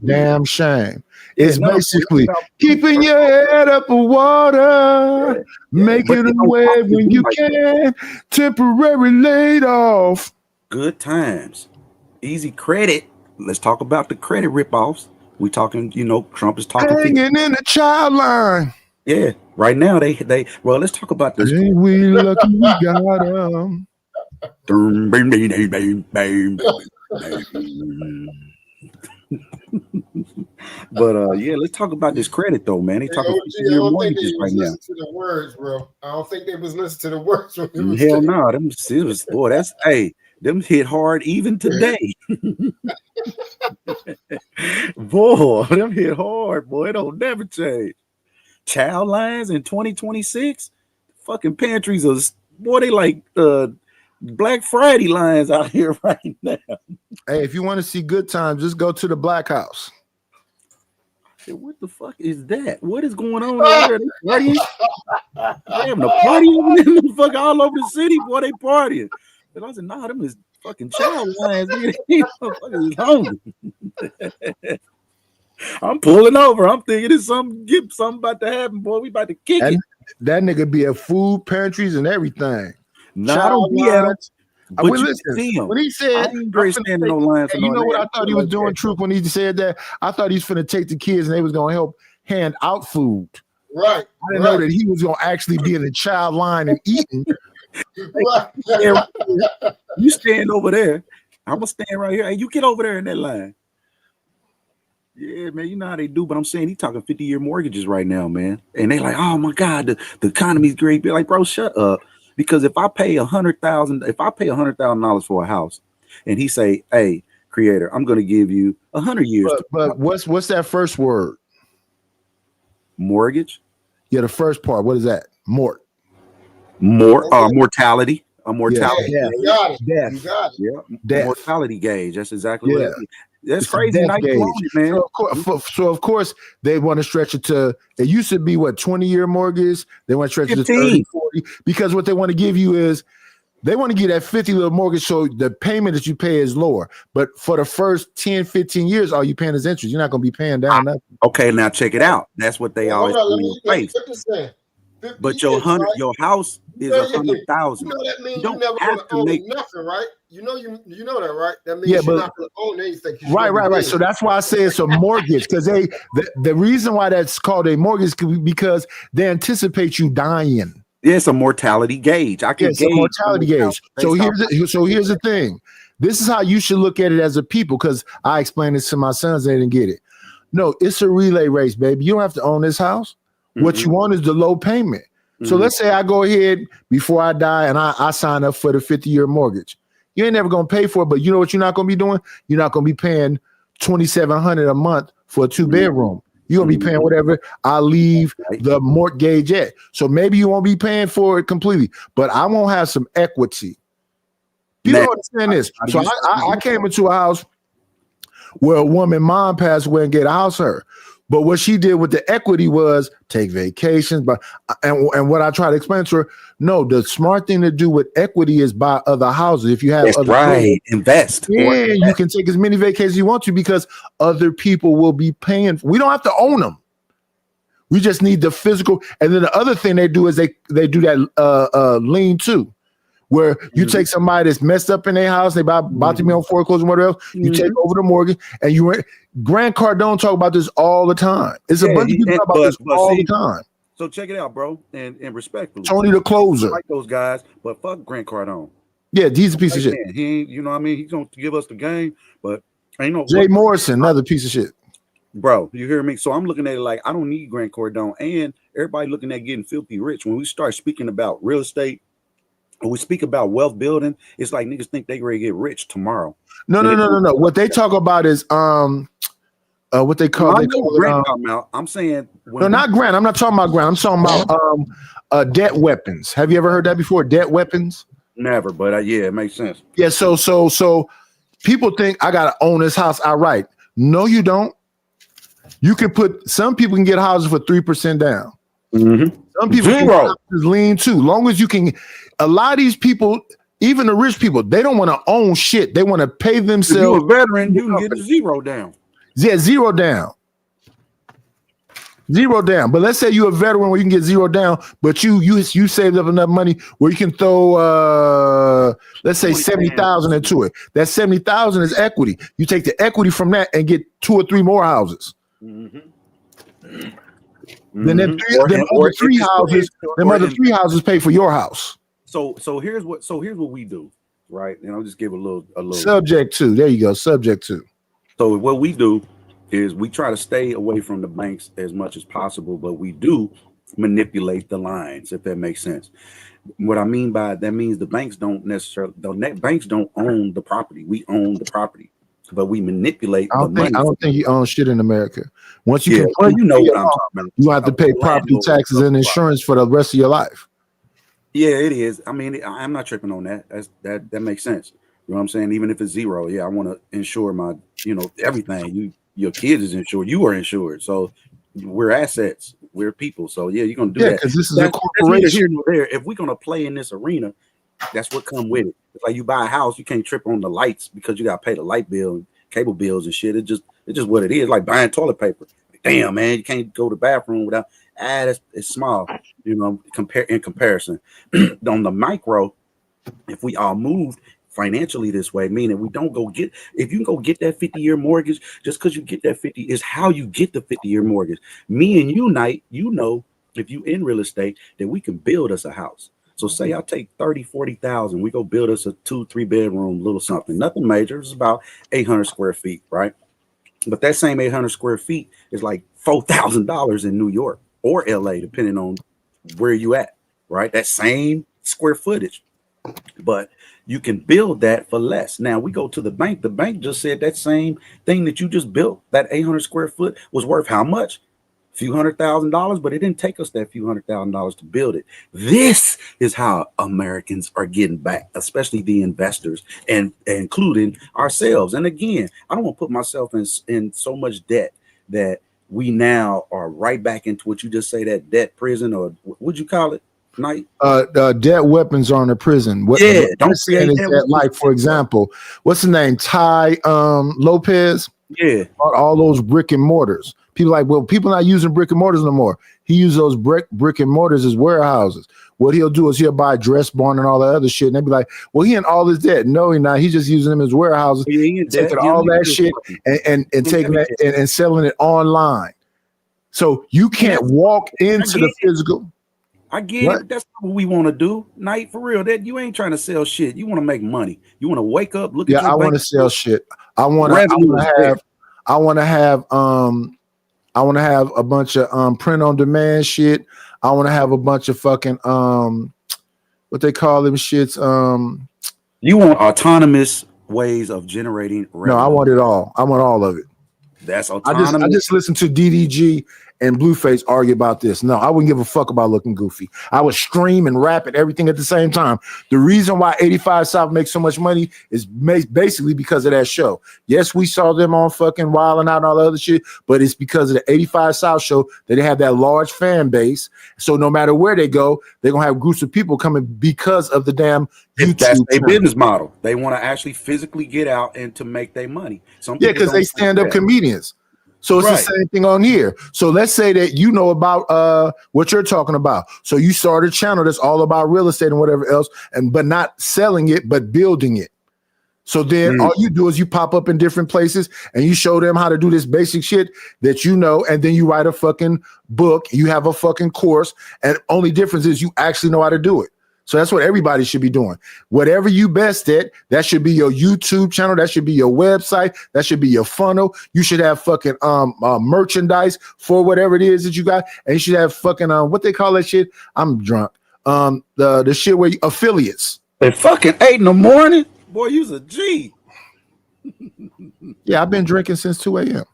damn shame. It's basically keeping your head up of water, making a wave when you can, temporary laid off. Good times. Easy credit. Let's talk about the credit ripoffs. We talking, Trump is talking. Hanging in the child line. Yeah. Right now, well, let's talk about this. Ain't we lucky we got them. But yeah, let's talk about this credit though, man. They talking mortgages right now. To the words, bro. I don't think they was listening to the words. Hell no, them hit hard even today. Boy, them hit hard, boy. It don't never change. Child lines in 2026, fucking pantries are, boy, they like Black Friday lines out here right now. Hey, if you want to see good times, just go to the Black House. Hey, what the fuck is that? What is going on over there? They having a party over there, motherfucker, all over the city, boy. They partying. And I said, nah, them is fucking child lines. These motherfuckers is hungry. I'm pulling over. I'm thinking it's something about to happen, boy. We about to kick it. That nigga be at food pantries and everything. No, I don't be at them. When he said, standing on lines, you know what I thought he was doing, Truth, when he said that? I thought he was finna take the kids and they was gonna help hand out food. Right. I didn't know that he was gonna actually be in the child line and eating. You stand over there. I'm gonna stand right here. Hey, you get over there in that line. Yeah, man, you know how they do, but I'm saying he's talking 50-year mortgages right now, man. And they like, oh my God, the economy's great. Be like, bro, shut up. Because if I pay $100,000 for a house, and he say, hey, creator, I'm gonna give you 100 years. But what's that first word? Mortgage? Yeah, the first part. What is that? Mortality. A mortality. Yeah, you got it. Death. You got it. Yeah. Death. Mortality gauge. That's exactly what it is. That's It's crazy. death Nice gauge. morning, man. So of course they want to stretch it to. It used to be 20-year mortgage. They want to stretch it to 30, 40 because what they want to give you is they want to give that 50-year mortgage so the payment that you pay is lower. But for the first 10, 15 years, all you paying is interest. You're not going to be paying down nothing. Okay, now check it out. That's what they always put in place. But your house is 100,000. You know that means You you don't never have gonna to own make. nothing, right? You know that, right? That means Yeah, you're but- not gonna own anything. Right. So that's why I say it's a mortgage because the reason why that's called a mortgage is because they anticipate you dying. Yeah, it's a mortality gauge. I can It's a mortality gauge. So here's the thing. This is how you should look at it as a people because I explained this to my sons. They didn't get it. No, it's a relay race, baby. You don't have to own this house. What you want is the low payment. So let's say I go ahead before I die and I sign up for the 50-year mortgage. You ain't never gonna pay for it, but you know what you're not gonna be doing? You're not gonna be paying $2,700 a month for a 2-bedroom. You're gonna be paying whatever I leave the mortgage at. So maybe you won't be paying for it completely, but I won't have some equity. People don't understand this. So I came into a house where a woman mom passed away and get a house her. But what she did with the equity was take vacations. But and what I try to explain to her, no, the smart thing to do with equity is buy other houses. If you have other right, invest. Yeah, you can take as many vacations you want to because other people will be paying. We don't have to own them. We just need the physical. And then the other thing they do is they do that lean too, where you take somebody that's messed up in their house, they about to be on foreclosure and whatever else, you take over the mortgage, and you rent. Grant Cardone talk about this all the time. It's a bunch of people talk about this all the time. So check it out, bro, and respectfully. Tony the Closer. I like those guys, but fuck Grant Cardone. Yeah, he's a piece of shit. He ain't, you know what I mean? He's gonna give us the game, but ain't no Jay Morrison, another piece of shit. Bro, you hear me? So I'm looking at it like I don't need Grant Cardone, and everybody looking at getting filthy rich. When we start speaking about real estate, when we speak about wealth building, it's like niggas think they ready to get rich tomorrow. No. What they talk about is what they call Grant talking about. I'm saying no, not Grant. I'm not talking about Grant. I'm talking about debt weapons. Have you ever heard that before? Debt weapons? Never, but yeah, it makes sense. Yeah. So people think I gotta own this house outright. No, you don't. You can some people can get houses for 3% down. Some people can get houses lean too. Long as you can. A lot of these people, even the rich people, they don't want to own shit. They want to pay themselves. If you're a veteran, you can get a zero down. Yeah, zero down. Zero down. But let's say you're a veteran where you can get zero down, but you saved up enough money where you can throw let's say 70,000 into it. That 70,000 is equity. You take the equity from that and get 2 or 3 more houses. Then them other three houses pay for your house. So here's what we do, right? And I'll just give a little subject to. There you go, subject to. So what we do is we try to stay away from the banks as much as possible, but we do manipulate the lines, if that makes sense. What I mean by that means the banks don't necessarily own the property. We own the property, but we manipulate the money. I don't think you own shit in America. Once you you know what I'm talking about. You have to pay property taxes and insurance for the rest of your life. Yeah, it is. I mean, I'm not tripping on that. That makes sense. You know what I'm saying? Even if it's zero, yeah, I want to insure my, everything. Your kids is insured. You are insured. So we're assets. We're people. So yeah, you're gonna do that. Because this is a corporation. If we're gonna play in this arena, that's what come with it. It's like you buy a house, you can't trip on the lights because you gotta pay the light bill and cable bills and shit. It's just what it is. Like buying toilet paper. Damn, man, you can't go to the bathroom without. It's small. In comparison. On the micro, if we all moved financially this way, meaning we don't go get, if you can go get that 50-year mortgage, just because you get that 50 is how you get the 50-year mortgage. Me and you, Knight, if you in real estate, that we can build us a house. So say I take 30,000-40,000, we go build us a 2-3 bedroom little something, nothing major. It's about 800 square feet, right? But that same 800 square feet is like $4,000 in New York or LA, depending on where you at, right? That same square footage, but you can build that for less. Now we go to the bank. The bank just said that same thing that you just built, that 800 square foot was worth how much? A few $100,000, but it didn't take us that few $100,000 to build it. This is how Americans are getting back, especially the investors and including ourselves. And again, I don't want to put myself in so much debt that we now are right back into what you just say, that debt prison, or what'd you call it? Night. Debt weapons are in a prison. Don't say that. Like, for example, what's the name? Ty Lopez. Yeah. All those brick and mortars. People like, well, people not using brick and mortars no more. He uses those brick and mortars as warehouses. What he'll do is he'll buy Dressbarn and all that other shit, and they'll be like, well, he in all this debt. No, he's not. He's just using them as warehouses, taking all that shit and taking that and selling it online. So you can't walk into the physical. I get it. That's not what we want to do. Night, for real. That you ain't trying to sell shit. You want to make money. You want to wake up, look at your I want to sell shit. I want to have a bunch of print on demand shit. I want to have a bunch of fucking what they call them shits. You want autonomous ways of generating revenue. No, I want it all. I want all of it. That's I autonomous. just listened to DDG and Blueface argue about this. No, I wouldn't give a fuck about looking goofy. I would stream and rap and everything at the same time. The reason why 85 South makes so much money is basically because of that show. Yes, we saw them on fucking Wild and Out and all the other shit, but it's because of the 85 South show that they have that large fan base. So no matter where they go, they're gonna have groups of people coming because of the damn YouTube. That's their channel. business model. They want to actually physically get out and to make their money. Yeah, because they stand up comedians. So it's Right. the same thing on here. So let's say that you know about what you're talking about. So you start a channel that's all about real estate and whatever else, but not selling it, but building it. So then all you do is you pop up in different places and you show them how to do this basic shit that you know, and then you write a fucking book, you have a fucking course, and only difference is you actually know how to do it. So that's what everybody should be doing. Whatever you best at, that should be your YouTube channel, that should be your website, that should be your funnel. You should have fucking merchandise for whatever it is that you got, and you should have fucking what they call that shit. I'm drunk. The shit where affiliates. At fucking 8 in the morning, boy, you's a G. Yeah, I've been drinking since 2 a.m.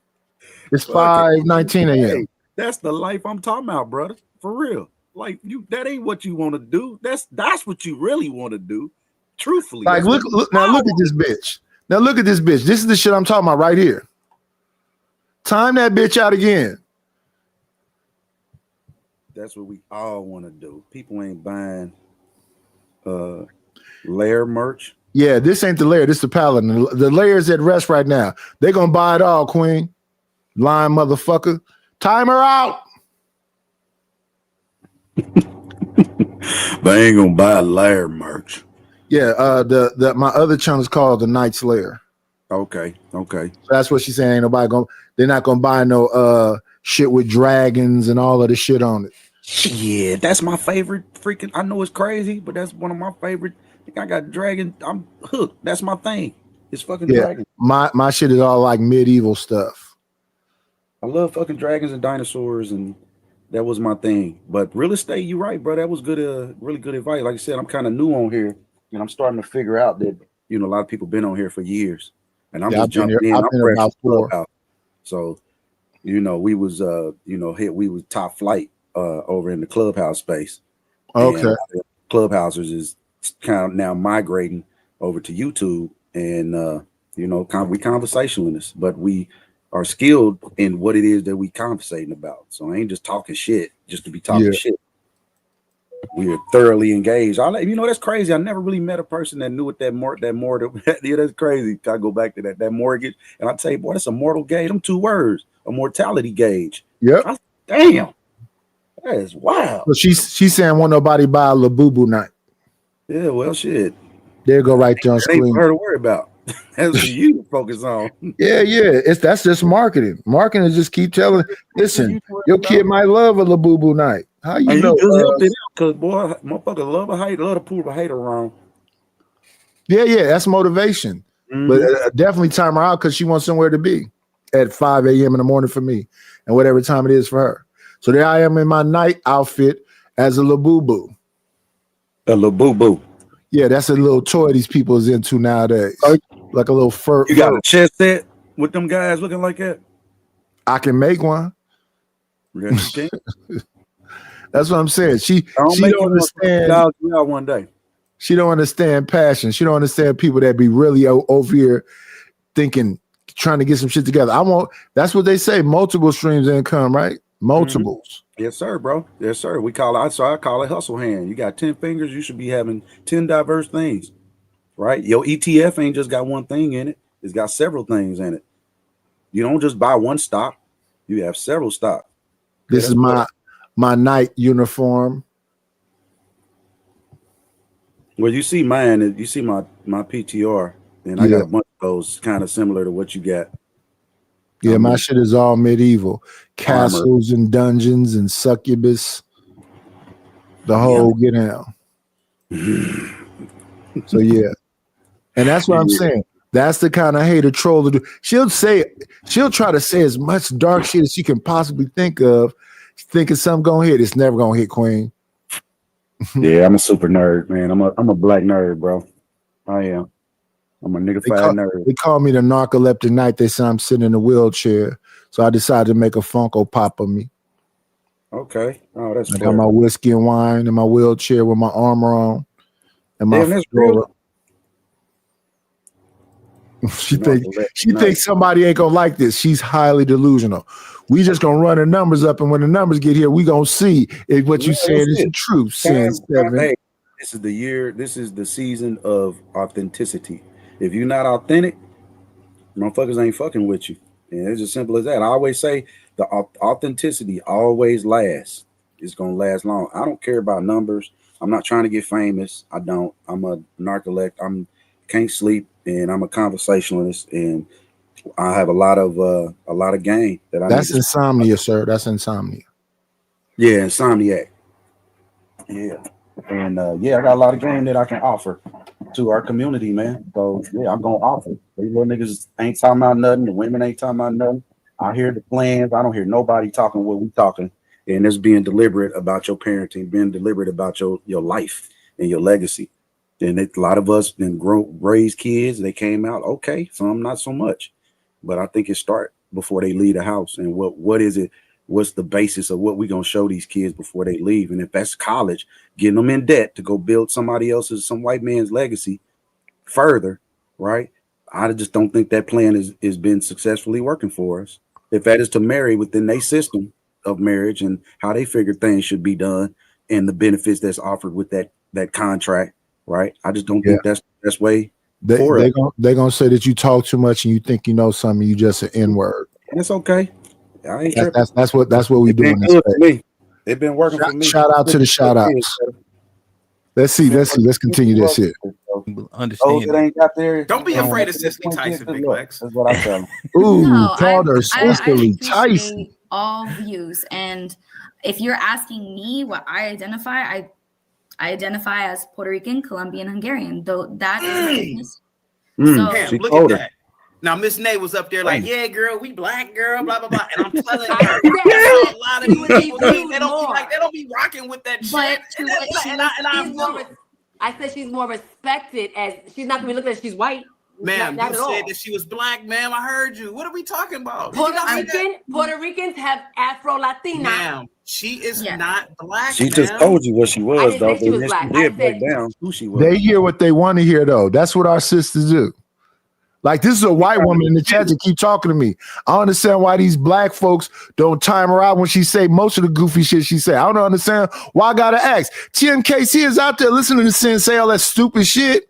It's 5:19 a.m. Hey, that's the life I'm talking about, brother. For real. Like that ain't what you want to do. That's what you really want to do. Truthfully. Like look at this bitch. Now look at this bitch. This is the shit I'm talking about right here. Time that bitch out again. That's what we all want to do. People ain't buying layer merch. Yeah, this ain't the layer. This the Paladin. The layer's at rest right now. They gonna buy it all, Queen. Lying motherfucker. Time her out. But I ain't gonna buy layer merch. Yeah, my other channel is called the Night's Lair. Okay. So that's what she's saying. Ain't nobody they're not gonna buy no shit with dragons and all of the shit on it. Yeah, that's my favorite freaking. I know it's crazy, but that's one of my favorite. I think I got dragon. I'm hooked. That's my thing. It's fucking dragon. My shit is all like medieval stuff. I love fucking dragons and dinosaurs, and that was my thing. But real estate, you're right, bro. That was good, really good advice. Like I said, I'm kind of new on here, and I'm starting to figure out that a lot of people been on here for years, and I'm just jumping in. I'm fresh from Clubhouse. So, we was we was top flight over in the Clubhouse space. Okay. And Clubhousers is kind of now migrating over to YouTube, and we conversationalists, but we are skilled in what it is that we conversating about. So I ain't just talking shit just to be talking shit. We are thoroughly engaged. That's crazy. I never really met a person that knew what that yeah, that's crazy. I go back to that mortgage, and I tell you, boy, that's a mortal gauge. Them 2 words, a mortality gauge. Yep. Damn, that is wild. So she's saying won't nobody buy a Labubu night. Yeah, well, shit. There you go, right there on That ain't screen. for her to worry about. That's what you to focus on. Yeah. That's just marketing. Marketing is just keep telling. Listen, your kid might love a Labubu night. How you know? Because boy, motherfucker love to prove a hater wrong. Yeah, that's motivation. But definitely time her out because she wants somewhere to be at 5 a.m. in the morning for me, and whatever time it is for her. So there I am in my night outfit as a Labubu. A Labubu. Yeah, that's a little toy these people is into nowadays. Like a little fur. You got a chest set with them guys looking like that? I can make one. Yes, you can. That's what I'm saying. She don't understand. One day. She don't understand passion. She don't understand people that be really over here thinking, trying to get some shit together. That's what they say. Multiple streams of income, right? Multiples. Yes, sir, bro. Yes, sir. I call it hustle hand. You got 10 fingers, you should be having 10 diverse things, right? Your ETF ain't just got one thing in it. It's got several things in it. You don't just buy one stock. You have several stocks. This is my night uniform. Well, you see mine. You see my PTR, and I got a bunch of those kind of similar to what you got. Yeah, my shit is all medieval. Castles and dungeons and succubus. The whole get down. So yeah. And that's what I'm saying. That's the kind of hater troll to do. She'll try to say as much dark shit as she can possibly think of, thinking something gonna hit. It's never gonna hit, Queen. Yeah, I'm a super nerd, man. I'm a black nerd, bro. I am. I'm a nigga They fat call, nerd. they call me the narcoleptic knight. They say I'm sitting in a wheelchair. So I decided to make a Funko Pop of me. Okay. Oh, that's I got fair. my whiskey and wine in my wheelchair with my armor on. And my Damn, that's real. she thinks somebody ain't gonna like this. She's highly delusional. We just gonna run the numbers up, and when the numbers get here, we gonna see if what you said is true. Sin 7. Hey, this is the year. This is the season of authenticity. If you're not authentic, motherfuckers ain't fucking with you. And it's as simple as that. I always say the authenticity always lasts. It's gonna last long. I don't care about numbers. I'm not trying to get famous. I don't. I'm a narcolect. Can't sleep, and I'm a conversationalist, and I have a lot of game that I. That's insomnia, sir. That's insomnia. Yeah, insomniac. Yeah, and I got a lot of game that I can offer to our community, man. So yeah, I'm gonna offer. These little niggas ain't talking about nothing. The women ain't talking about nothing. I hear the plans. I don't hear nobody talking what we talking, and it's being deliberate about your parenting, being deliberate about your life and your legacy. And a lot of us then raised kids. They came out okay, some not so much, but I think it start before they leave the house. And what is it? What's the basis of what we gonna show these kids before they leave? And if that's college, getting them in debt to go build somebody else's, some white man's legacy further, right? I just don't think that plan is been successfully working for us. If that is to marry within their system of marriage and how they figure things should be done and the benefits that's offered with that contract, right? I just don't think that's the best way for it. They're gonna say that you talk too much and you think you know something. You just an N-word. And it's okay. I ain't tripping. That's what we do in this good for me. It's been working for me. Shout out to the shout outs. Let's see. Let's continue this here. Understand. That ain't got there. Don't be afraid of Cicely Tyson, Big Lex. That's what I tell them. Ooh, No, called her I Cicely Tyson. appreciate all views, and if you're asking me what I identify as Puerto Rican, Colombian, Hungarian. Though that is my ethnicity. So Damn, look at that. Now Miss Nay was up there like, yeah, girl, we black, girl, blah blah blah, and I'm telling her, a lot of people they don't be rocking with that But shit. I said she's more respected as she's not gonna be looking at she's white. Ma'am, Not you at all. said that she was black, ma'am. I heard you. What are we talking about? Puerto Ricans have Afro Latina. Ma'am, she is not black. She just told you what she was, though. She did break down who she was. They hear what they want to hear, though. That's what our sisters do. Like, this is a white woman in the chat that keep talking to me. I don't understand why these black folks don't time her out when she say most of the goofy shit she say. I don't understand why I gotta ask. TMKC is out there listening to Sin say all that stupid shit.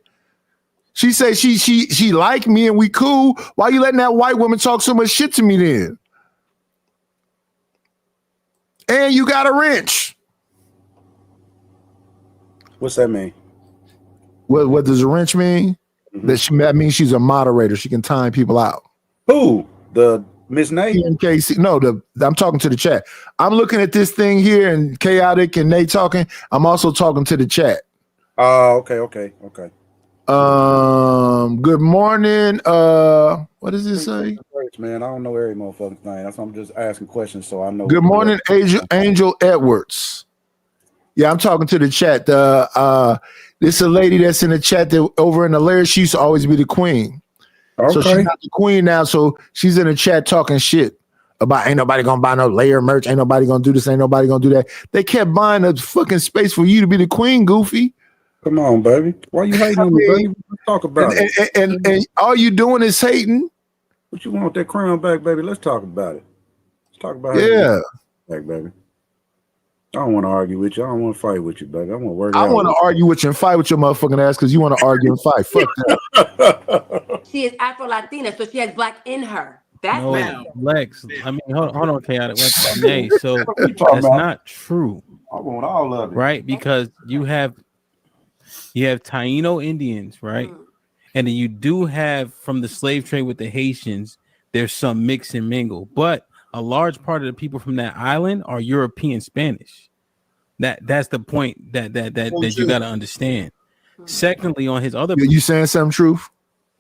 She say she like me and we cool. Why you letting that white woman talk so much shit to me then? And you got a wrench. What's that mean? What does a wrench mean? That means she's a moderator. She can time people out. Who? The Miss Nate? TMKC. No, I'm talking to the chat. I'm looking at this thing here and Chaotic and Nate talking. I'm also talking to the chat. Oh, okay. Good morning. What does it say? Man, I don't know every motherfucking thing. That's why I'm just asking questions so I know. Good morning, Angel Edwards. Yeah, I'm talking to the chat. This is a lady that's in the chat that over in the lair. She used to always be the queen. So she's not the queen now. So she's in the chat talking shit about ain't nobody gonna buy no layer merch. Ain't nobody gonna do this. Ain't nobody gonna do that. They kept buying a fucking space for you to be the queen, Goofy. Come on, baby. Why you hating on me, baby? Let's talk about it. And all you doing is hating. What you want that crown back, baby? Let's talk about it. Let's talk about it. Back, baby. I don't want to argue with you. I don't want to fight with you, baby. I want to work. I want to argue with you and fight with your motherfucking ass because you want to argue and fight. Fuck that. She is Afro Latina, so she has black in her. That's no, Lex. I mean, hold on, Chaotic. So that's not true. I want all of it, right? Because you have Taino Indians, right? And then you do have from the slave trade with the Haitians. There's some mix and mingle, but a large part of the people from that island are European Spanish. That's the point that you got to understand. Secondly, on his other, you saying something truth?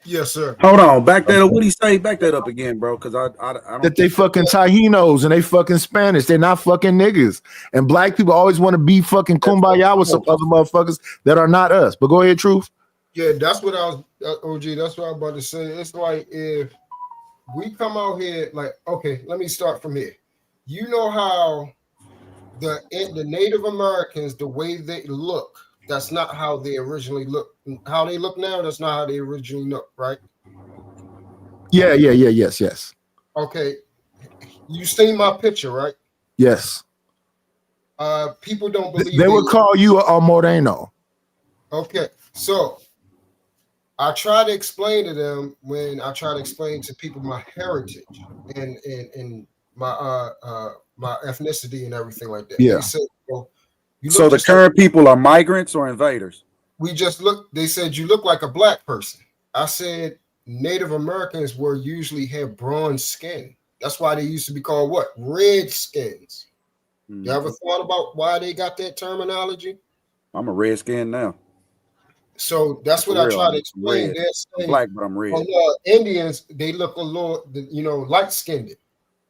Yes, sir. Hold on, back that up. What do you say? Back that up again, bro. Because I don't that they fucking Taínos and they fucking Spanish. They're not fucking niggas. And black people always want to be fucking kumbaya with some other motherfuckers that are not us. But go ahead, truth. Yeah, that's what I was, OG. That's what I was about to say. It's like if we come out here, like, okay, let me start from here. You know how the Native Americans, the way they look, that's not how they originally look. How they look now, that's not how they originally look, right? Yes. Okay, you seen my picture, right? Yes. People don't believe They would call you a Moreno. Okay, so I try to explain to them when I try to explain to people my heritage and my my ethnicity and everything like that. Yeah. They said, well, you So look the just like- current people are migrants or invaders? we just look. They said you look like a black person. I said Native Americans were usually have bronze skin. That's why they used to be called what? Redskins. You ever thought about why they got that terminology? I'm a redskin now. So that's what For I real, try I'm to explain. red. They're I'm saying, black, but I'm red. Indians, they look a little, light skinned.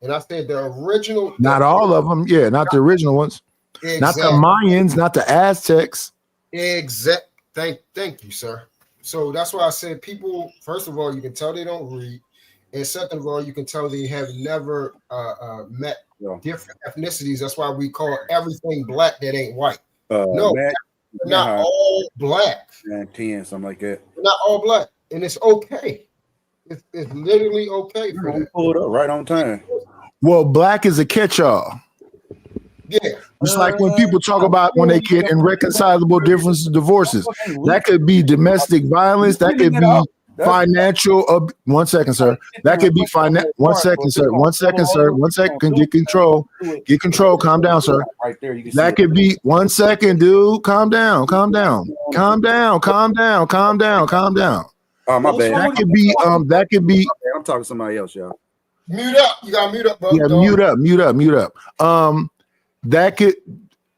And I said the original. Not all of them. Yeah, not the original ones. Not the Exactly. Mayans, not the Aztecs. Exact. Thank you, sir. So that's why I said people. First of all, you can tell they don't read, and second of all, you can tell they have never met different ethnicities. That's why we call everything black that ain't white. No, Matt, they're not all black. 10, something like that. They're not all black, and it's okay. It's literally okay for that. Pulled up right on time. Well, black is a catch-all. Yeah. It's like when people talk about when they get irreconcilable differences, divorces. That could be domestic violence. That could be financial. 1 second, sir. That could be financial. 1 second, sir. 1 second, sir. 1 second. Get control. Get control. Calm down, sir. Right there, you can That could be 1 second, dude. Calm down. Calm down. Calm down. Calm down. Calm down. Calm down. Oh, my bad. That could be. That could be. I'm talking to somebody else, y'all. Mute up. You gotta mute up, bro. Yeah, mute up. Mute up. Mute up. That could.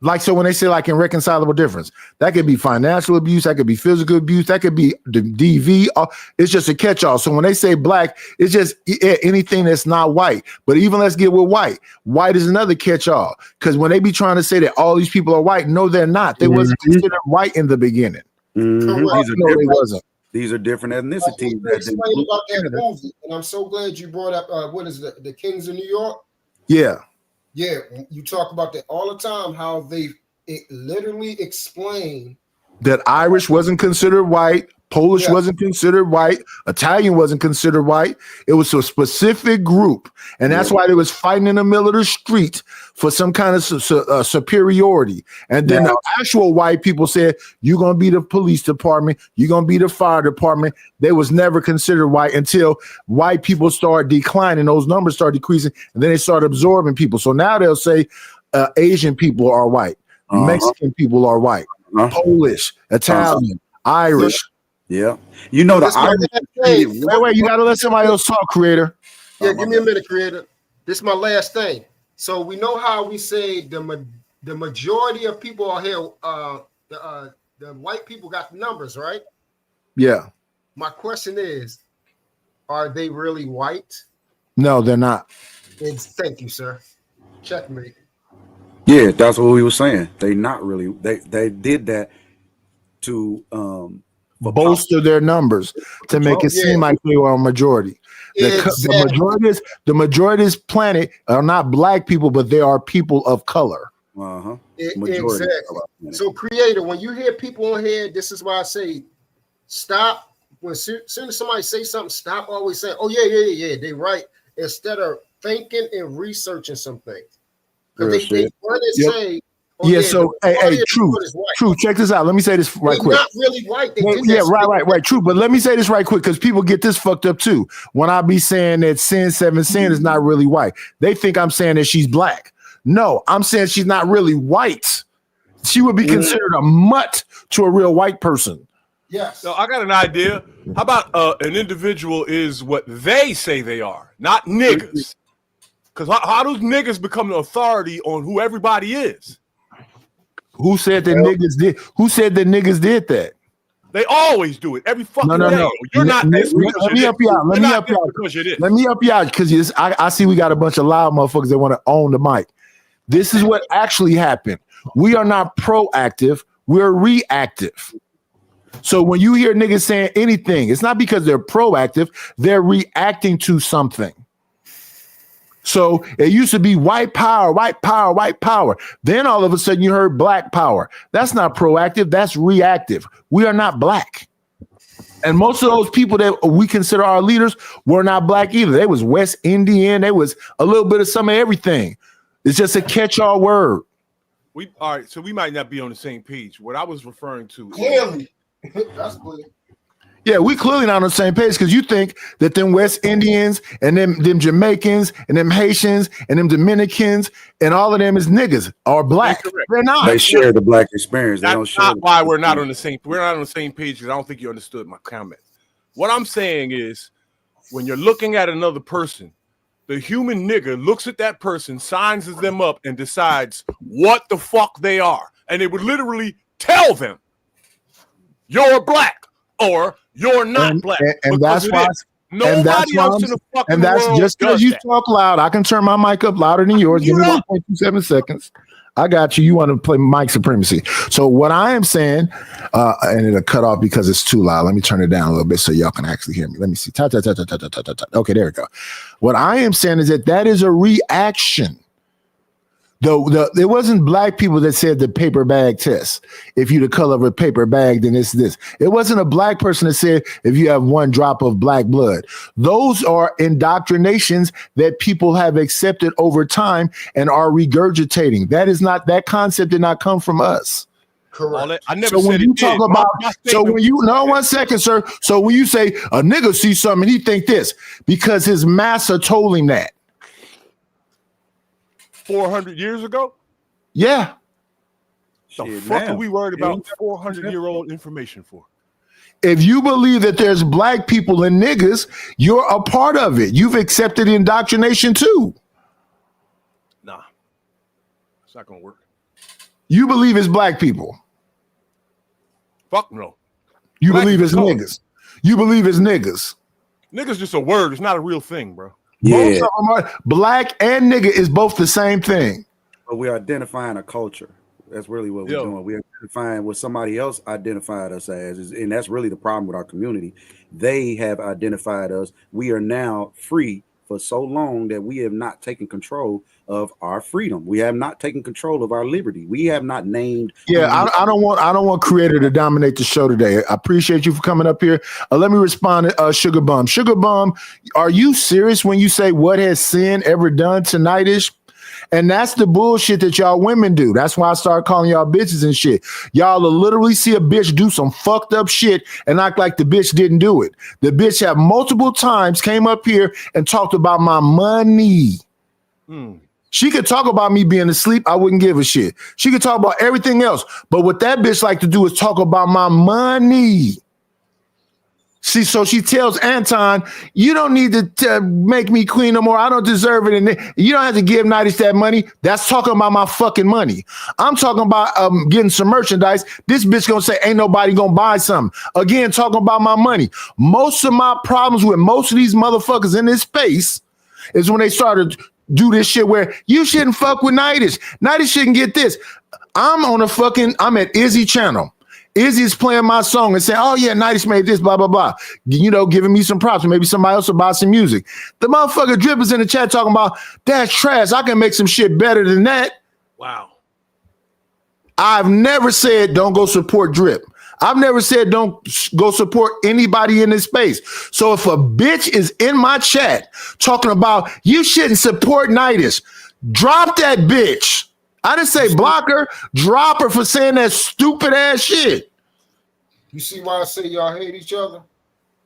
Like, so when they say like irreconcilable difference, that could be financial abuse, that could be physical abuse, that could be the DV. It's just a catch-all. So when they say black, it's just anything that's not white. But even let's get with white. White is another catch-all. Because when they be trying to say that all these people are white, no, they're not. They wasn't considered white in the beginning. These are different ethnicities. Explain about that movie, and I'm so glad you brought up what is the Kings of New York? Yeah. Yeah, you talk about that all the time. How it literally explain That Irish wasn't considered white, Polish wasn't considered white, Italian wasn't considered white. It was a specific group, and that's why they was fighting in the middle of the street for some kind of superiority. And then the actual white people said, "You're gonna be the police department, you're gonna be the fire department." They was never considered white until white people started declining. Those numbers started decreasing, and then they started absorbing people. So now they'll say Asian people are white, Mexican people are white, Polish, Italian, Irish. Yeah, you know the Irish. Wait, you gotta let somebody else talk, creator. Yeah, give me a minute, creator. This is my last thing. So we know how we say the majority of people are here. The white people got the numbers, right? Yeah. My question is, are they really white? No, they're not. Thank you, sir. Checkmate. Yeah, that's what we were saying. They not really. They did that to bolster their numbers to make it seem like they were a majority. The majority of this planet are not black people, but they are people of color. Exactly. So, creator, when you hear people on here, this is why I say stop. When soon as somebody say something, stop always saying, "Oh yeah, they right," instead of thinking and researching some things. Because they want to say. Oh, So hey, true. Check this out. Let me say this right quick. Not really white. Right. True. But let me say this right quick because people get this fucked up too. When I be saying that Sin is not really white, they think I'm saying that she's black. No, I'm saying she's not really white. She would be considered a mutt to a real white person. Yes. So I got an idea. How about an individual is what they say they are, not niggas? Because how do niggas become the authority on who everybody is? Who said that niggas did? Who said that niggas did that? They always do it every fucking day. No. You're not. Let me help you out. Let me help you out because I see we got a bunch of loud motherfuckers that want to own the mic. This is what actually happened. We are not proactive. We're reactive. So when you hear niggas saying anything, it's not because they're proactive, they're reacting to something. So it used to be white power, white power, white power. Then all of a sudden you heard black power. That's not proactive, that's reactive. We are not black. And most of those people that we consider our leaders were not black either. They was West Indian. They was a little bit of some of everything. It's just a catch-all word. All right, so we might not be on the same page. What I was referring to Clearly. That's clear. Yeah, we clearly not on the same page because you think that them West Indians and them Jamaicans and them Haitians and them Dominicans and all of them is niggas or black. They're not. They share the black experience. They don't That's share not the why black we're not on experience. the same. We're not on the same page because I don't think you understood my comment. What I'm saying is, when you're looking at another person, the human nigga looks at that person, signs them up, and decides what the fuck they are, and it would literally tell them, "You're black" or "You're not black," and because that's it why. is. Nobody else in the fucking and that's world just because does you that. talk loud. I can turn my mic up louder than yours. Give me 1.27 seconds. I got you. You want to play mic supremacy. So what I am saying, and it'll cut off because it's too loud. Let me turn it down a little bit so y'all can actually hear me. Let me see. Okay, there we go. What I am saying is that is a reaction. It wasn't black people that said the paper bag test. If you the color of a paper bag, then it's this. It wasn't a black person that said if you have one drop of black blood. Those are indoctrinations that people have accepted over time and are regurgitating. That concept did not come from us. Correct. I never So said when it you did. talk My about, so statement when you, no, 1 second, sir. So when you say a nigga see something, he think this because his master told him that. 400 years ago? Yeah. The Shit, fuck now. are we worried about 400-year-old information for? If you believe that there's black people and niggas, you're a part of it. You've accepted indoctrination too. Nah, it's not gonna work. You believe it's black people. Fuck no. You Black believe is it's color. niggas. You believe it's niggas. Nigga's just a word. It's not a real thing, bro. Most of them are black and nigga is both the same thing. But we're identifying a culture. That's really what we're doing. We're identifying what somebody else identified us as, and that's really the problem with our community. They have identified us. We are now free for so long that we have not taken control of our freedom. We have not taken control of our liberty. We have not named. Yeah, I don't want creator to dominate the show today. I appreciate you for coming up here. Let me respond to Sugar Bum. Sugar Bum, are you serious when you say what has sin ever done tonight-ish? And that's the bullshit that y'all women do. That's why I started calling y'all bitches and shit. Y'all will literally see a bitch do some fucked up shit and act like the bitch didn't do it. The bitch have multiple times came up here and talked about my money. She could talk about me being asleep. I wouldn't give a shit. She could talk about everything else. But what that bitch like to do is talk about my money. See, so she tells Anton, you don't need to make me queen no more. I don't deserve it. And you don't have to give Nightish that money. That's talking about my fucking money. I'm talking about getting some merchandise. This bitch gonna say, ain't nobody gonna buy something. Again, talking about my money. Most of my problems with most of these motherfuckers in this space is when they started do this shit where you shouldn't fuck with Nightish. Nightish shouldn't get this. I'm at Izzy channel. Izzy's playing my song and saying, oh yeah, Nightish made this, blah, blah, blah. You know, giving me some props. Maybe somebody else will buy some music. The motherfucker Drip is in the chat talking about, that's trash. I can make some shit better than that. Wow. I've never said don't go support Drip. I've never said don't go support anybody in this space. So if a bitch is in my chat talking about you shouldn't support Nightish, drop that bitch. I didn't say block her, drop her for saying that stupid ass shit. You see why I say y'all hate each other?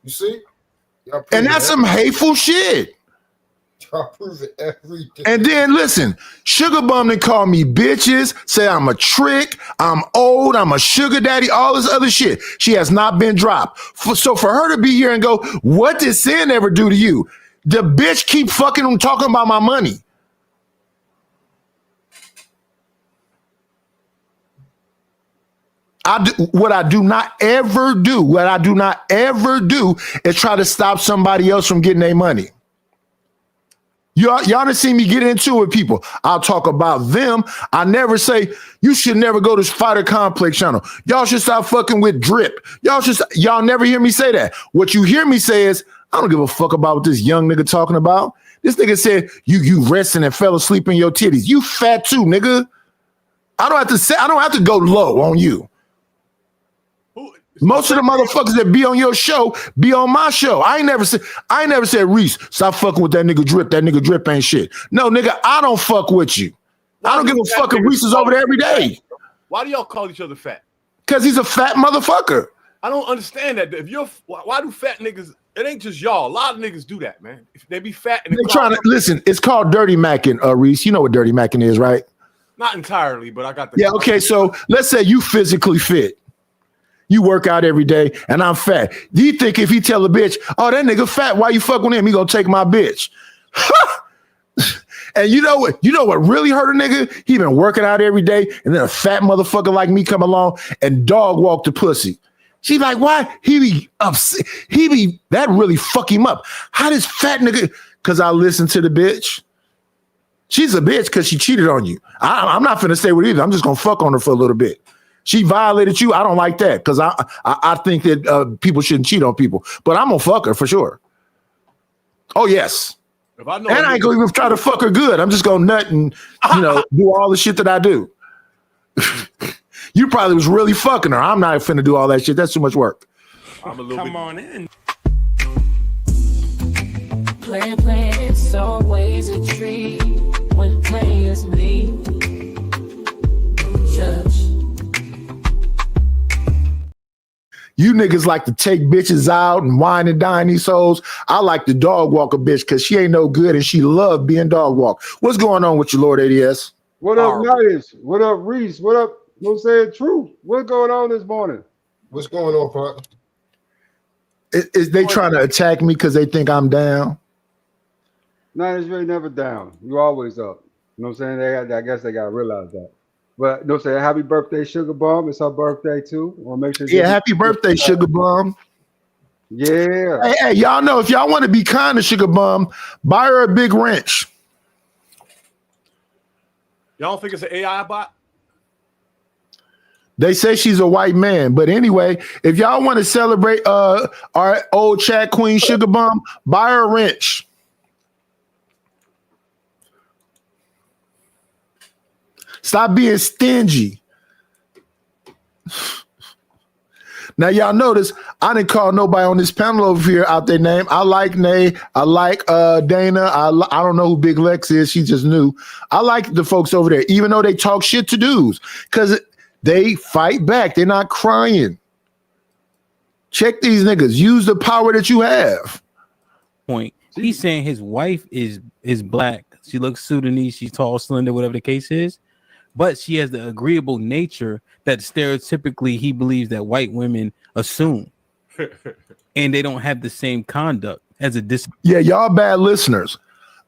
You see? And that's some hateful shit. Y'all prove it every day. And then listen, Sugar Bum done call me bitches, say I'm a trick, I'm old, I'm a sugar daddy, all this other shit. She has not been dropped. So for her to be here and go, what did sin ever do to you? The bitch keep fucking talking about my money. What I do not ever do is try to stop somebody else from getting their money. Y'all done see me get into it with people. I'll talk about them. I never say you should never go to Fighter Complex channel. Y'all should stop fucking with Drip. Y'all never hear me say that. What you hear me say is, I don't give a fuck about what this young nigga talking about. This nigga said you resting and fell asleep in your titties. You fat too, nigga. I don't have to go low on you. Most of the motherfuckers that be on your show be on my show. I ain't never said Reese, stop fucking with that nigga Drip. That nigga Drip ain't shit. No, nigga, I don't fuck with you. I don't give a fuck if Reese is over there every day. Why do y'all call each other fat? Because he's a fat motherfucker. I don't understand that. Why do fat niggas? It ain't just y'all. A lot of niggas do that, man. If they be fat and they're trying to listen. It's called dirty macking, Reese. You know what dirty macking is, right? Not entirely, but I got the. Yeah. Okay. So let's say you physically fit. You work out every day, and I'm fat. Do you think if he tell a bitch, "Oh, that nigga fat, why you fuck with him?" He gonna take my bitch. And you know what? You know what really hurt a nigga? He been working out every day, and then a fat motherfucker like me come along and dog walk the pussy. She like, why? He be upset. That really fuck him up. How does fat nigga? Because I listen to the bitch. She's a bitch because she cheated on you. I'm not finna stay with either. I'm just gonna fuck on her for a little bit. She violated you. I don't like that because I think that people shouldn't cheat on people. But I'm gonna fuck her for sure. Oh yes. If I know and I ain't gonna even try to fuck her good. I'm just gonna nut and do all the shit that I do. You probably was really fucking her. I'm not finna do all that shit. That's too much work. Come on in. Playing, it's always a treat when players meet. You niggas like to take bitches out and wine and dine these hoes. I like to dog walk a bitch because she ain't no good and she love being dog walked. What's going on with you, Lord ADS? What up, Nice? What up, Reese? What up? No saying truth. What's going on this morning? What's going on, partner? Is they trying to attack me because they think I'm down? No, it's really never down. You always up. You know what I'm saying? I guess they gotta realize that. But no, say happy birthday, Sugar Bomb. It's her birthday too. We'll make sure. Yeah, happy birthday, Sugar Bomb. Yeah. Hey, y'all know if y'all want to be kind to Sugar Bomb, buy her a big wrench. Y'all don't think it's an AI bot? They say she's a white man, but anyway, if y'all want to celebrate our old chat queen Sugar Bomb, buy her a wrench. Stop being stingy. Now, y'all notice I didn't call nobody on this panel over here out their name. I like Nay. I like Dana. I don't know who Big Lex is. She just knew. I like the folks over there, even though they talk shit to dudes, because they fight back. They're not crying. Check these niggas. Use the power that you have. Point. He's saying his wife is black. She looks Sudanese. She's tall, slender, whatever the case is. But she has the agreeable nature that stereotypically he believes that white women assume. And they don't have the same conduct as a Yeah, y'all bad listeners.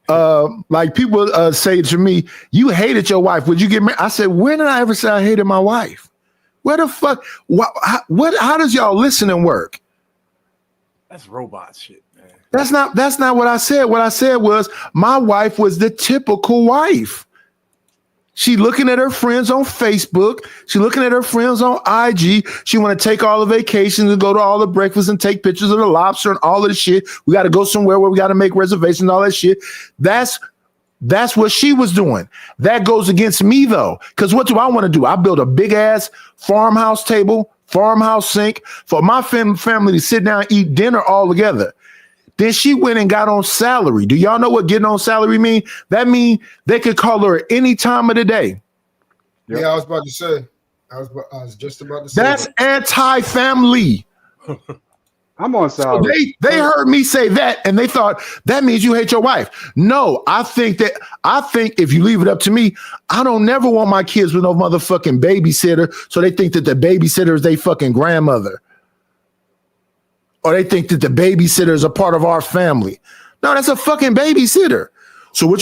Like people say to me, you hated your wife. Would you get married? I said, when did I ever say I hated my wife? Where the fuck? How does y'all listening work? That's robot shit, man. That's not what I said. What I said was my wife was the typical wife. She looking at her friends on Facebook. She looking at her friends on IG. She want to take all the vacations and go to all the breakfasts and take pictures of the lobster and all of the shit. We got to go somewhere where we got to make reservations and all that shit. That's what she was doing. That goes against me though. Because what do I want to do? I build a big ass farmhouse table, farmhouse sink for my family to sit down and eat dinner all together. Then she went and got on salary. Do y'all know what getting on salary mean? That mean they could call her any time of the day. Yeah, I was about to say. I was just about to say. That's anti-family. I'm on salary. So they heard me say that and they thought that means you hate your wife. No, I think if you leave it up to me, I don't never want my kids with no motherfucking babysitter. So they think that the babysitter is their fucking grandmother. Or they think that the babysitter is a part of our family. No, that's a fucking babysitter. So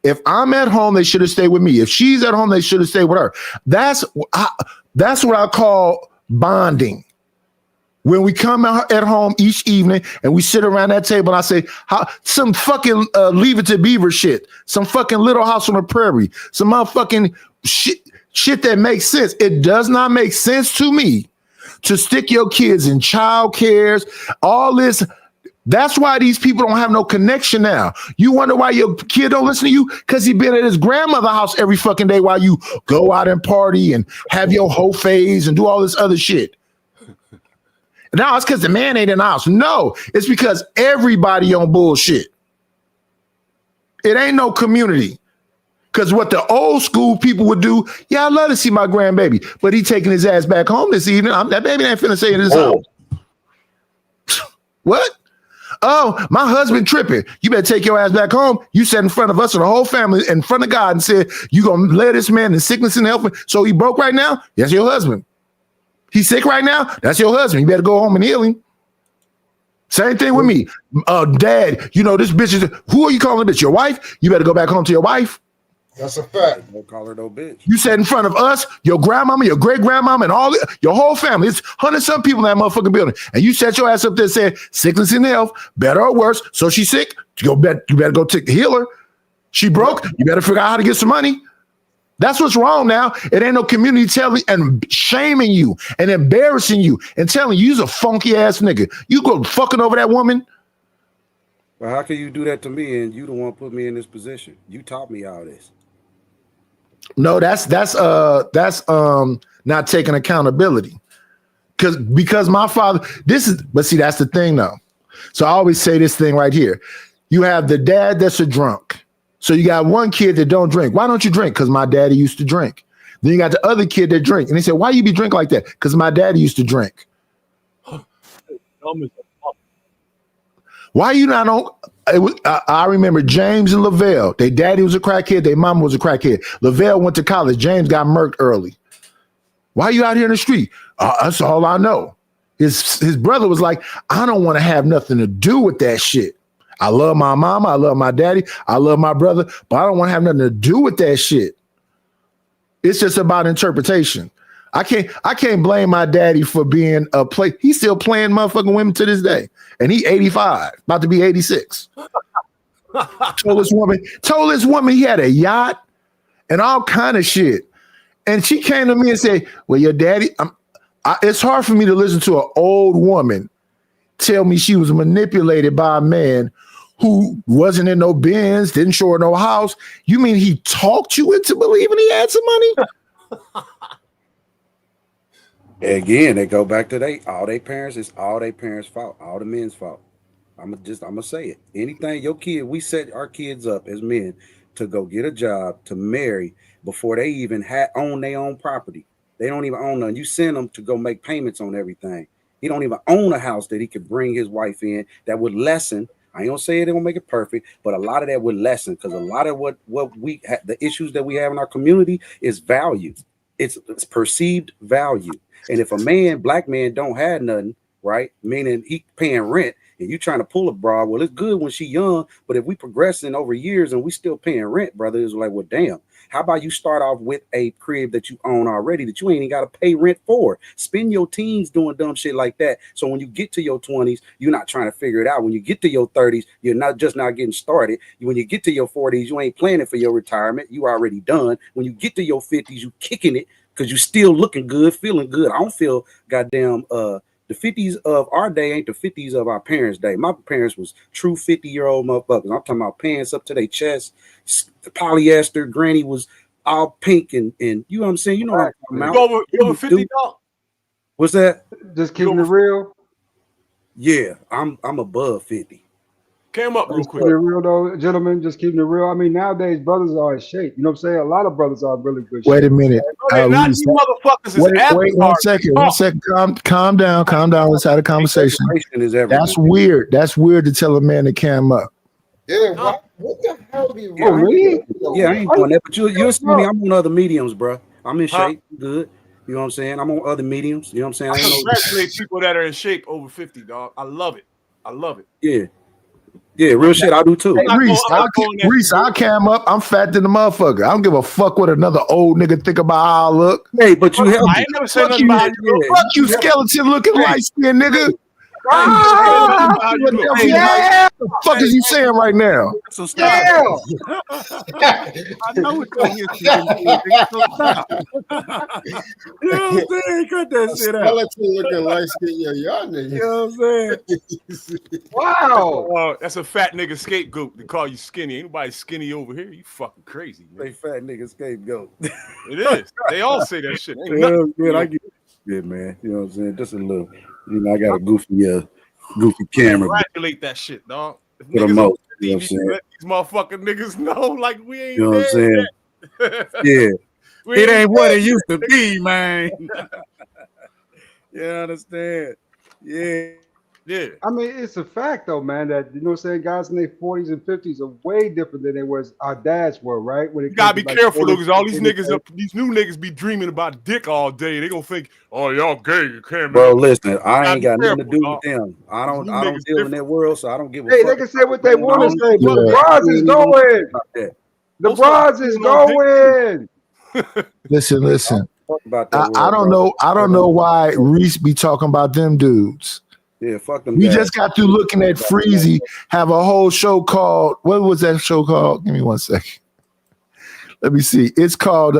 if I'm at home, they should have stayed with me. If she's at home, they should have stayed with her. That's what I call bonding. When we come out at home each evening and we sit around that table and I say, some fucking Leave It to Beaver shit, some fucking Little House on the Prairie, some motherfucking shit that makes sense. It does not make sense to me to stick your kids in child cares, all this. That's why these people don't have no connection now. You wonder why your kid don't listen to you? Because he been at his grandmother's house every fucking day while you go out and party and have your whole phase and do all this other shit. Now it's because the man ain't in the house. No, it's because everybody on bullshit. It ain't no community. Because what the old school people would do, yeah, I'd love to see my grandbaby, but he taking his ass back home this evening. That baby ain't finna say in his house. What? Oh, my husband tripping. You better take your ass back home. You sat in front of us and the whole family in front of God and said, you gonna lay this man in sickness and health. So he broke right now? That's your husband. He's sick right now? That's your husband. You better go home and heal him. Same thing with me. Dad, you know, this bitch is, who are you calling a bitch? Your wife? You better go back home to your wife. That's a fact. Don't call her no bitch. You sat in front of us, your grandmama, your great grandmama, and your whole family. It's 100-some people in that motherfucking building. And you set your ass up there and said, sickness and health, better or worse. So she's sick. You better go heal her. She broke. You better figure out how to get some money. That's what's wrong now. It ain't no community telling and shaming you and embarrassing you and telling you you's a funky ass nigga. You go fucking over that woman. Well, how can you do that to me and you the one put me in this position? You taught me all this. No, that's not taking accountability. Because my father, but see, that's the thing though. So I always say this thing right here. You have the dad that's a drunk. So you got one kid that don't drink. Why don't you drink? Because my daddy used to drink. Then you got the other kid that drink. And they said, why you be drink like that? Because my daddy used to drink. Why you not on? I remember James and Lavelle. Their daddy was a crackhead. Their mama was a crackhead. Lavelle went to college. James got murked early. Why are you out here in the street? That's all I know. His brother was like, I don't want to have nothing to do with that shit. I love my mama. I love my daddy. I love my brother, but I don't want to have nothing to do with that shit. It's just about interpretation. I can't blame my daddy for being a play. He's still playing motherfucking women to this day. And he 85, about to be 86. told this woman he had a yacht and all kind of shit. And she came to me and said, well, your daddy, it's hard for me to listen to an old woman tell me she was manipulated by a man who wasn't in no Benz, didn't show her no house. You mean he talked you into believing he had some money? Again, they go back to all their parents. It's all their parents' fault, all the men's fault. I'm gonna say it. Anything your kid, we set our kids up as men to go get a job, to marry before they even own their own property. They don't even own none. You send them to go make payments on everything. He don't even own a house that he could bring his wife in that would lessen. I ain't gonna say it won't make it perfect, but a lot of that would lessen because a lot of what we the issues that we have in our community is value. It's perceived value. And if a black man don't have nothing, right? Meaning he paying rent and you trying to pull a broad, well, it's good when she young, but if we progressing over years and we still paying rent, brother, it's like, well, damn. How about you start off with a crib that you own already that you ain't even got to pay rent for? Spend your teens doing dumb shit like that. So when you get to your 20s, you're not trying to figure it out. When you get to your 30s, you're not getting started. When you get to your 40s, you ain't planning for your retirement. You already done. When you get to your 50s, you kicking it because you still looking good, feeling good. I don't feel goddamn the 50s of our day ain't the 50s of our parents' day. My parents was true 50-year-old motherfuckers. I'm talking about pants up to their chest, the polyester. Granny was all pink and you know what I'm saying? You know what I'm talking about. You over 50, dog? What's that? Just keeping it real. Yeah, I'm above 50. Came up real Just quick. keeping it real though, gentlemen. Just keeping it real. I mean, nowadays brothers are in shape. You know what I'm saying? A lot of brothers are in really good shape. Wait a minute. Not you motherfuckers is Wait 1 second. 1 second. Calm down. Let's have a conversation. That's weird. That's weird to tell a man to cam up. Yeah, what the hell do you Yeah, I ain't doing that. But you'll see me. I'm on other mediums, bro. I'm in shape. Good. You know what I'm saying? I'm on other mediums. You know what I'm saying? I congratulate people that are in shape over 50, dog. I love it. Yeah. Yeah, real shit. I do too. Hey, Reese, I'll cam up. I'm fat than the motherfucker. I don't give a fuck what another old nigga think about how I look. Hey, but you help I me. ain't never said Fuck nothing you, about you. fuck you, skeleton looking light skinned nigga. Ah! What the fuck is you saying right now? So Yeah. I know what your history is. So stop. You know what I'm saying? Cut that shit out. Skeleton looking light skin, y'all niggas. You know what I'm saying? Wow. That's a fat nigga scapegoat to call you skinny. Ain't nobody skinny over here. You fucking crazy, man. They fat nigga scapegoat. It is. They all say that shit. Ain't Yeah, nothing. man, I get it, man. You know what I'm saying? Just a little, I got a goofy camera. Congratulate that shit, dog. If For the niggas most, on you know what I'm TV, saying? let these motherfucking niggas know like we ain't You know what I'm dead saying? yet. Yeah. We It ain't what dead it used to yet. be, man. You understand? Yeah. Yeah. I mean, it's a fact though, man, that you know what I'm saying, guys in their 40s and 50s are way different than they was our dads were, right? When it You gotta comes be to, careful though, like, because all these 40s, niggas, these new niggas be dreaming about dick all day. They gonna think, oh, y'all gay, you can't. Bro, listen, I Gotta ain't be got nothing to careful, do dog. with them. I These don't new deal niggas in different. that world, so I don't give a Hey, fuck. they can say what they I want to don't say, but give a the fuck. bras is going. About that. The Most of them bras is going on dick. going. Listen. Fuck about that I world, don't bro. know. I don't know why Reese be talking about them dudes. Yeah, fuck them We guys. just got through looking at Freezy have a whole show called, what was that show called? Give me 1 second. Let me see. It's called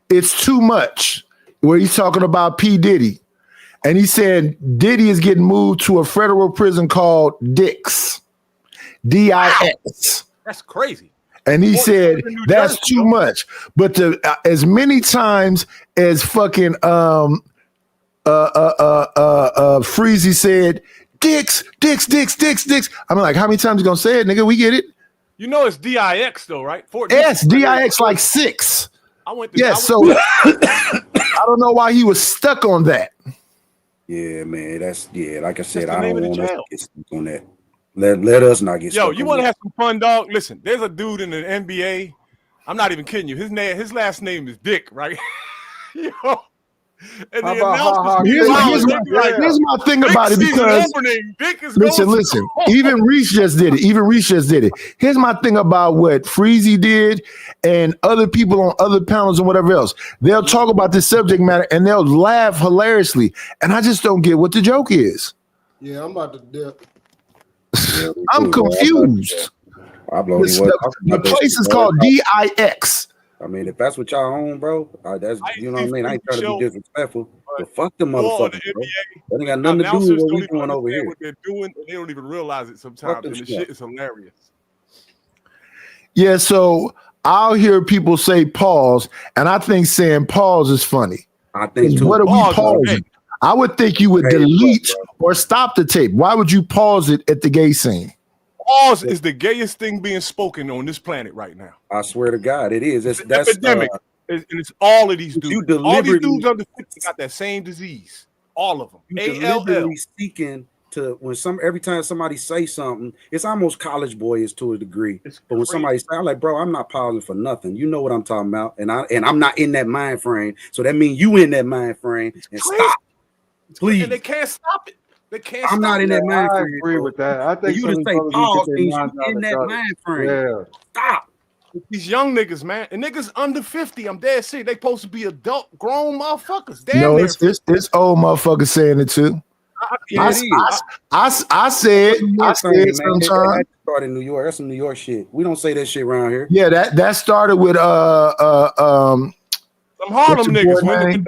It's Too Much, where he's talking about P. Diddy. And he said Diddy is getting moved to a federal prison called Dix. D-I-X. That's crazy. And he Well, said in New that's Jersey, too though. much. But as many times as fucking Freezy said, Dix. I'm like, how many times you gonna say it, nigga? We get it. You know it's DIX though, right? Fort Yes, Dix. DIX like 6. I went to. Yes, so I don't know why he was stuck on that. Yeah, man. That's like I said, the I name don't of the want us jail. to get stuck on that. Let us not get Yo, stuck you on want to that. have some fun, dog? Listen, there's a dude in the NBA. I'm not even kidding you. His last name is Dick, right? Yo, and How the about Ha announcers Ha? Here's my thing about it, Dick season because opening, Dick is listen, going listen. Even Reese just did it. Here's my thing about what Freezy did and other people on other panels and whatever else. They'll talk about this subject matter and they'll laugh hilariously. And I just don't get what the joke is. Yeah, I'm about to dip. I'm confused. I blow these The place is called DIX. I mean, if that's what y'all own, bro, that's you know what I mean. I ain't trying to be disrespectful, but fuck them motherfuckers, bro. That ain't got nothing to do with announcers what don't we even doing over understand here. what they're doing. They don't even realize it sometimes, them and the shit. shit is hilarious. Yeah, so I'll hear people say pause, and I think saying pause is funny. I think too. What are we Pause is pausing? okay. I would think you would Hey, delete or stop the tape. Why would you pause it at the gay scene? Pause is the gayest thing being spoken on this planet right now. I swear to God, it is. That's Epidemic. And it's all of these dudes. you All these deliberately- dudes under 50 got that same disease. All of them. You ALL. deliberately seeking to every time somebody say something, it's almost college boyish to a degree. But when somebody say, I'm like, bro, I'm not pausing for nothing. You know what I'm talking about, and I'm not in that mind frame. So that means you in that mind frame and stop, please. And they can't stop it. They can't. I'm stop not in it. that mind I frame. agree bro. with that. I For think you some to of say these brothers pause need to means get you their in minds that out of mind it. frame. Yeah. Stop. These young niggas, man, and niggas under 50. I'm dead serious. They supposed to be adult, grown motherfuckers. Damn No, near it's old motherfuckers saying it too. Yeah, it is. I said sometimes. That started in New York. That's some New York shit. We don't say that shit around here. Yeah, that started with Some Harlem what's your niggas. boy When name?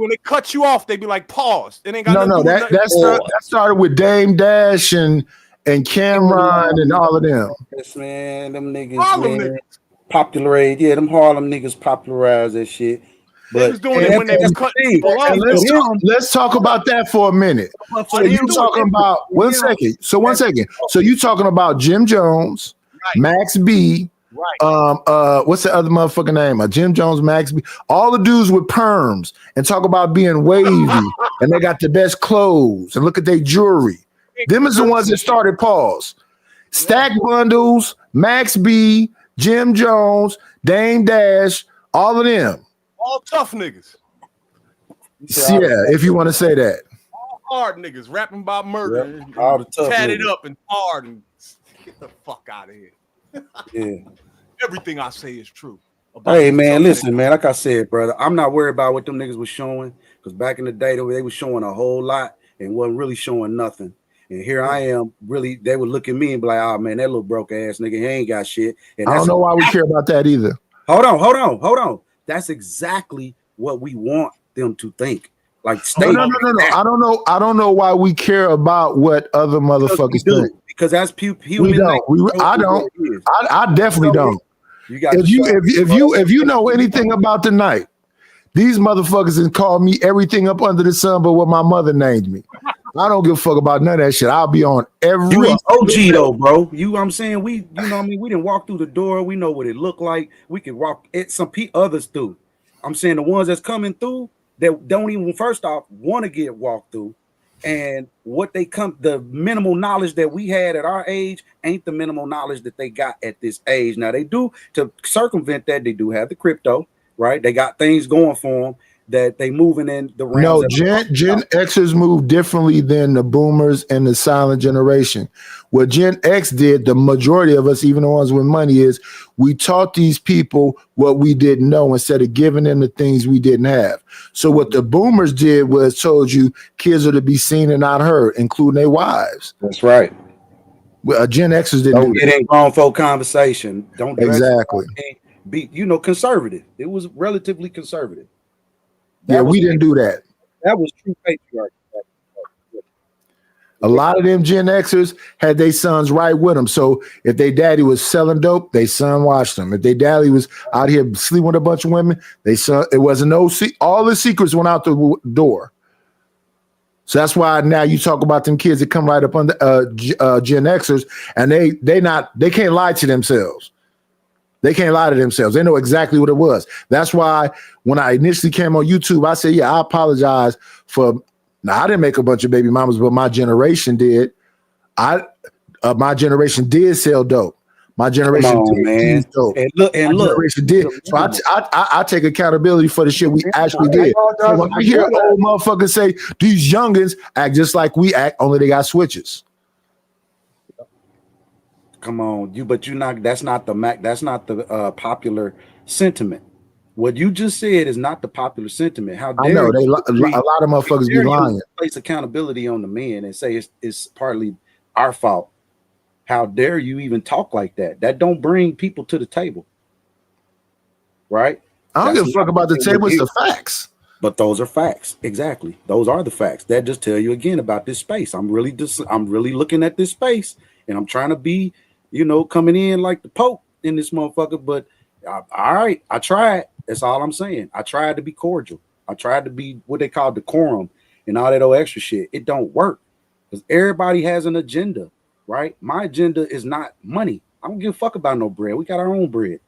they cut you off, they be like, pause. It ain't got No, nothing to do with nothing. that started with Dame Dash and Cameron and all of them. Yes, man. Them niggas, Harlem man. niggas. Popularized. Yeah, them Harlem niggas popularized that shit. But was doing it when they was cutting people off. Let's talk about that for a minute. So you talking about one second. So you talking about Jim Jones, Max B, what's the other motherfucking name? Jim Jones, Max B, all the dudes with perms and talk about being wavy and they got the best clothes and look at their jewelry. Them is the ones that started pause. Stack Bundles, Max B, Jim Jones, Dame Dash, all of them. All tough niggas. Yeah, if you want to say that. hard niggas rapping about murder, Yep. and All the tough tatted niggas. up and hard, and get the fuck out of here. Yeah. Everything I say is true. about Hey these man, tough listen, man. Like I said, brother, I'm not worried about what them niggas was showing, because back in the day, they were showing a whole lot and wasn't really showing nothing. And here I am, really, they would look at me and be like, "Oh man, that little broke ass nigga, he ain't got shit." And I don't know why we care about that either. Hold on. That's exactly what we want them to think. Like, stay. No. I don't know why we care about what other motherfuckers think. Because that's human. We don't. I don't. I definitely don't. You got if you know anything about the night, these motherfuckers can call me everything up under the sun but what my mother named me. I don't give a fuck about none of that shit. I'll be on every. You an OG though, bro. I'm saying, we, you know what I mean? We didn't walk through the door. We know what it looked like. We can walk it. Some others through. I'm saying the ones that's coming through that don't even first off want to get walked through, and what they come, the minimal knowledge that we had at our age ain't the minimal knowledge that they got at this age. Now they do, to circumvent that, they do have the crypto, right? They got things going for them that they moving in the realms. No, Gen Xers move differently than the boomers and the silent generation. What Gen X did, the majority of us, even the ones with money, is we taught these people what we didn't know instead of giving them the things we didn't have. So what the boomers did was told you kids are to be seen and not heard, including their wives. That's right. Gen Xers didn't Don't do get that. in grown folk conversation. Don't dress Exactly. Be conservative. It was relatively conservative. Yeah, we didn't do that. That was true patriarchy. A lot of them Gen Xers had their sons right with them. So if their daddy was selling dope, their son watched them. If their daddy was out here sleeping with a bunch of women, they son, it wasn't all the secrets went out the door. So that's why now you talk about them kids that come right up under Gen Xers, and they can't lie to themselves. They can't lie to themselves. They know exactly what it was. That's why when I initially came on YouTube, I said, yeah, I apologize for. Now I didn't make a bunch of baby mamas, but my generation did. My generation did sell dope. My generation did dope. And look, generation did. So I take accountability for the shit we actually did. So when I hear old motherfuckers say these youngins act just like we act, only they got switches. Come on, that's not the popular sentiment. What you just said is not the popular sentiment. How dare I know you, a lot of motherfuckers be lying. Place accountability on the men and say it's partly our fault. How dare you even talk like that? That don't bring people to the table, right? I don't give a fuck about the table. It's the facts. But those are facts. Exactly. Those are the facts. That just tell you again about this space. I'm really looking at this space, and I'm trying to be, coming in like the Pope in this motherfucker. But all right, I tried. That's all I'm saying. I tried to be cordial. I tried to be what they call decorum and all that old extra shit. It don't work because everybody has an agenda, right? My agenda is not money. I don't give a fuck about no bread. We got our own bread.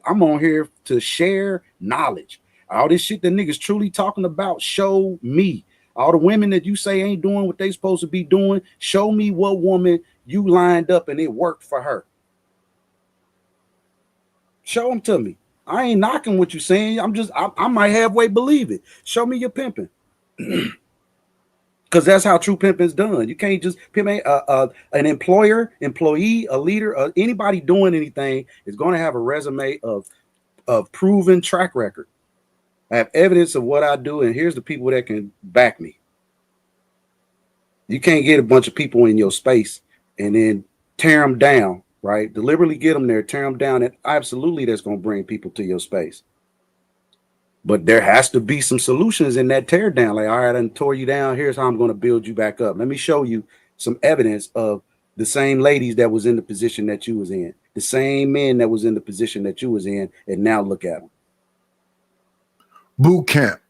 I'm on here to share knowledge. All this shit that niggas truly talking about, show me. All the women that you say ain't doing what they supposed to be doing, show me what woman you lined up and it worked for her. Show them to me. I ain't knocking what you saying. I might halfway believe it. Show me your pimping. Because that's how true pimping is done. You can't just pimp an employer, employee, a leader, anybody doing anything is going to have a resume of proven track record. I have evidence of what I do, and here's the people that can back me. You can't get a bunch of people in your space and then tear them down, right? Deliberately get them there, tear them down, and absolutely that's going to bring people to your space. But there has to be some solutions in that tear down. Like, all right, I tore you down. Here's how I'm going to build you back up. Let me show you some evidence of the same ladies that was in the position that you was in, the same men that was in the position that you was in, and now look at them. Boot camp.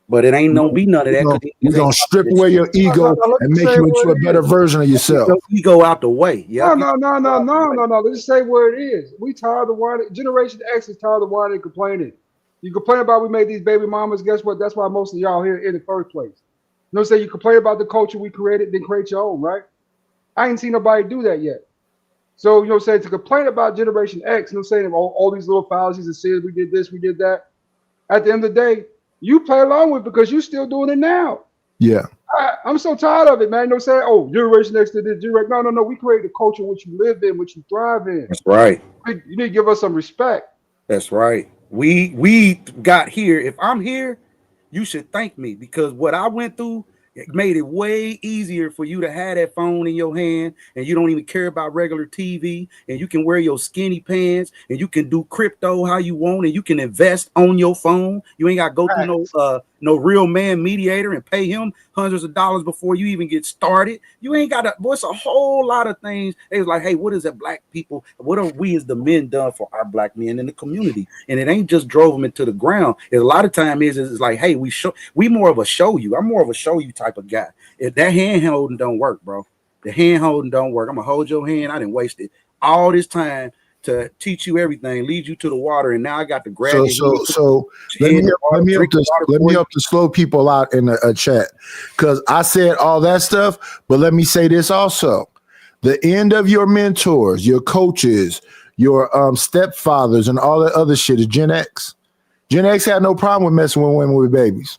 But it ain't be none of that. We're gonna strip away your ego and make you into a better version of yourself. Ego out the way. Yeah. No. Let's just say where it is. We tired of whining. Generation X is tired of whining and complaining. You complain about we made these baby mamas. Guess what? That's why most of y'all here in the first place. You know what I'm saying? You complain about the culture we created, then create your own, right? I ain't seen nobody do that yet. So, what I'm saying, to complain about Generation X, I'm saying all these little fallacies and sins, we did this, we did that. At the end of the day, you play along with it because you're still doing it now. Yeah. I'm so tired of it, man. No saying, oh, Generation X to this generation. No. We create the culture which you live in, which you thrive in. That's right. You need to give us some respect. That's right. We got here. If I'm here, you should thank me, because what I went through, it made it way easier for you to have that phone in your hand, and you don't even care about regular TV, and you can wear your skinny pants, and you can do crypto how you want, and you can invest on your phone. You ain't got to go through no real man mediator and pay him hundreds of dollars before you even get started. You ain't got to. Boy, it's a whole lot of things. It's like, hey, what is that black people? What are we as the men done for our black men in the community? And it ain't just drove them into the ground. A lot of time is like, hey, we more of a show you. I'm more of a show you type of guy. If that hand holding don't work, bro, the hand holding don't work. I'm gonna hold your hand. I didn't waste it all this time to teach you everything, lead you to the water, and now I got to grab. So let me help to slow people out in a chat, because I said all that stuff, but let me say this also: the end of your mentors, your coaches, your stepfathers, and all that other shit is Gen X. Gen X had no problem with messing with women with babies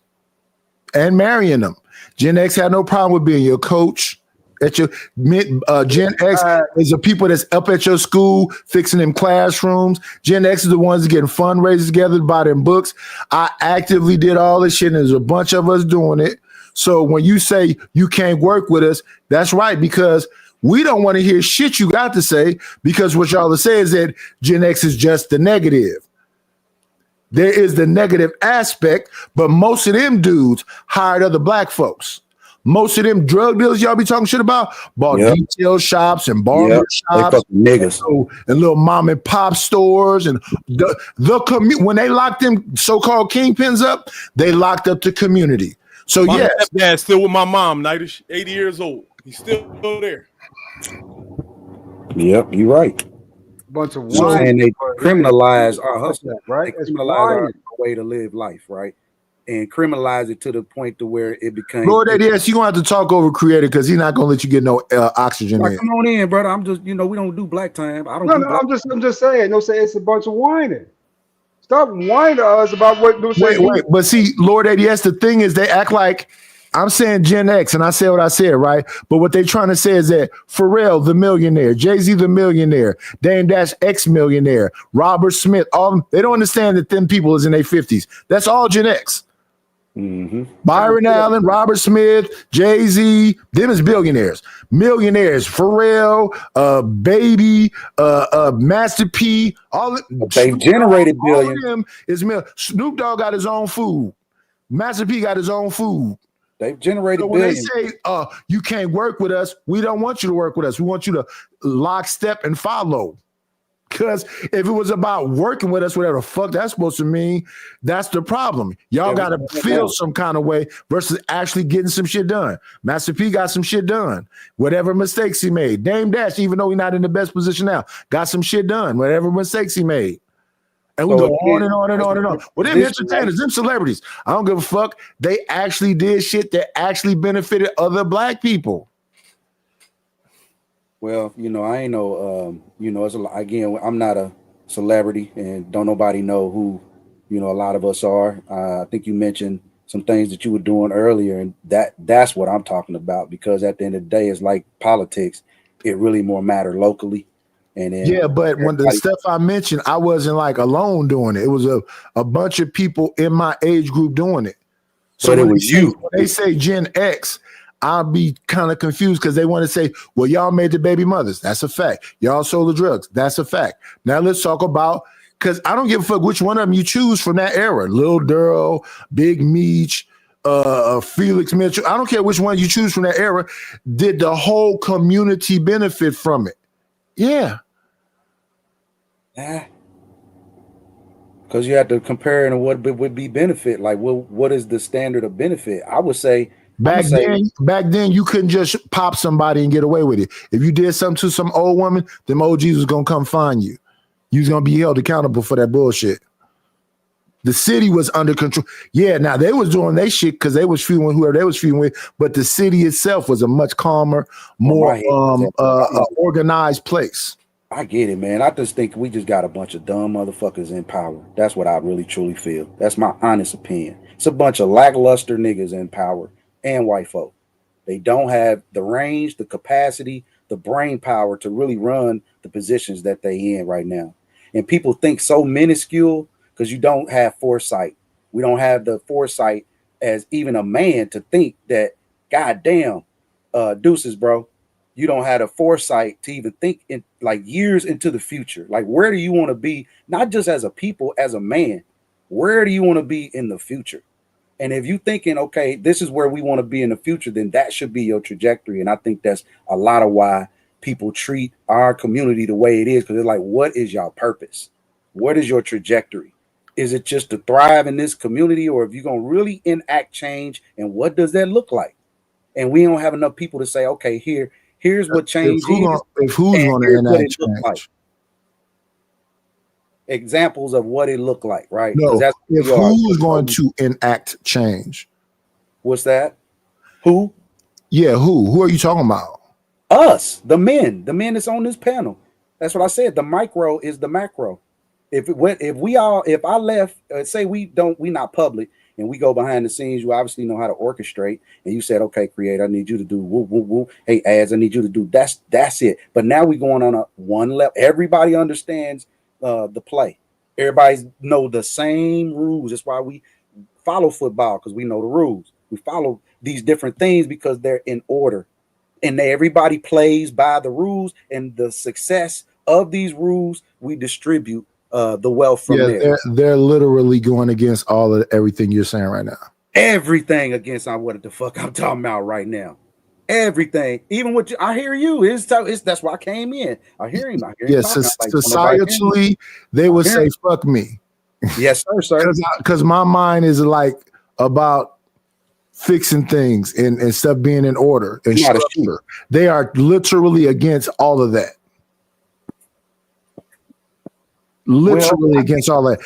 and marrying them. Gen X had no problem with being your coach. At your Gen X is the people that's up at your school fixing them classrooms. Gen X is the ones getting fundraisers together to buy them books. I actively did all this shit, and there's a bunch of us doing it. So when you say you can't work with us, that's right, because we don't want to hear shit you got to say, because what y'all are saying is that Gen X is just the negative. There is the negative aspect, but most of them dudes hired other black folks. Most of them drug dealers y'all be talking shit about bought detail shops and barber shops, niggas, and little mom and pop stores, and when they locked them so-called kingpins up, they locked up the community. So my yes, dad's still with my mom, 80 years old. He's still there. Yep, you're right. Bunch of So wine. and they criminalize our hustle, right? They criminalize our way to live life, right? And criminalize it to the point to where it became. Lord, yes, you're gonna have to talk over Creator, because he's not gonna let you get no oxygen in. Come on in, brother. I'm just, we don't do black time. I don't. I'm just saying. No, say it's a bunch of whining. Stop whining to us about what. Wait, but see, Lord ADS, the thing is, they act like I'm saying Gen X, and I said what I said, right? But what they're trying to say is that Pharrell, the millionaire, Jay-Z, the millionaire, Dame Dash, ex-millionaire, Robert Smith, all they don't understand that them people is in their 50s. That's all Gen X. Mm-hmm. Byron Allen, Robert Smith, Jay-Z, them is billionaires. Millionaires, Pharrell, Baby, Master P, all they've generated billions. All of them is Snoop Dogg got his own food. Master P got his own food. They've generated so when billions. they say you can't work with us, we don't want you to work with us. We want you to lockstep and follow. Because if it was about working with us, whatever the fuck that's supposed to mean, that's the problem. Y'all got to feel some kind of way versus actually getting some shit done. Master P got some shit done. Whatever mistakes he made. Dame Dash, even though he's not in the best position now, got some shit done. Whatever mistakes he made. And we go on and on and on and on. Well, them entertainers, them celebrities, I don't give a fuck. They actually did shit that actually benefited other black people. Well, I ain't no, it's again, I'm not a celebrity, and don't nobody know who, a lot of us are. I think you mentioned some things that you were doing earlier, and that's what I'm talking about, because at the end of the day, it's like politics. It really more matter locally. And then but when the stuff I mentioned, I wasn't like alone doing it. It was a bunch of people in my age group doing it. So it was you. When they say Gen X, I'll be kind of confused, because they want to say, well, y'all made the baby mothers. That's a fact. Y'all sold the drugs. That's a fact. Now let's talk about, because I don't give a fuck which one of them you choose from that era. Lil Durrell, Big Meech, Felix Mitchell. I don't care which one you choose from that era. Did the whole community benefit from it? Yeah. Because you have to compare and what would be benefit. Like, what is the standard of benefit? I would say back then you couldn't just pop somebody and get away with it. If you did something to some old woman, them OGs was gonna come find you. You was gonna be held accountable for that bullshit. The city was under control. Yeah, now they was doing their shit because they was feuding with whoever they was feuding with, but the city itself was a much calmer, more organized place. I get it, man. I just think we just got a bunch of dumb motherfuckers in power. That's what I really truly feel. That's my honest opinion. It's a bunch of lackluster niggas in power and white folk. They don't have the range, the capacity, the brain power to really run the positions that they in right now. And people think so minuscule because you don't have foresight. We don't have the foresight as even a man to think that, goddamn, deuces, bro, you don't have the foresight to even think in like years into the future. Like, where do you want to be? Not just as a people, as a man, where do you want to be in the future? And if you thinking, okay, this is where we want to be in the future, then that should be your trajectory. And I think that's a lot of why people treat our community the way it is, because they're like, what is your purpose? What is your trajectory? Is it just to thrive in this community, or if you're going to really enact change, and what does that look like? And we don't have enough people to say, okay, here's what change is. If who's going to enact change? Like. Examples of what it looked like, right? No, That's if who's going to enact change? What's that? Who? Yeah, who? Who are you talking about? Us, the men that's on this panel. That's what I said. The micro is the macro. If I left, say we not public and we go behind the scenes, you obviously know how to orchestrate. And you said, okay, creator, I need you to do woo, woo, woo. Hey, ads, I need you to do that's it. But now we're going on a one level. Everybody understands the play. Everybody know the same rules. That's why we follow football, because we know the rules. We follow these different things because they're in order, and everybody plays by the rules. And the success of these rules, we distribute the wealth from there. They're literally going against all of everything you're saying right now. Everything against what the fuck I'm talking about right now. Everything, even what I hear you is that's why I came in. I hear him. Yes, societally, they would say "fuck me." Yes, sir. Because my mind is like about fixing things and stuff being in order and structure. They are literally against all of that. Literally against all that.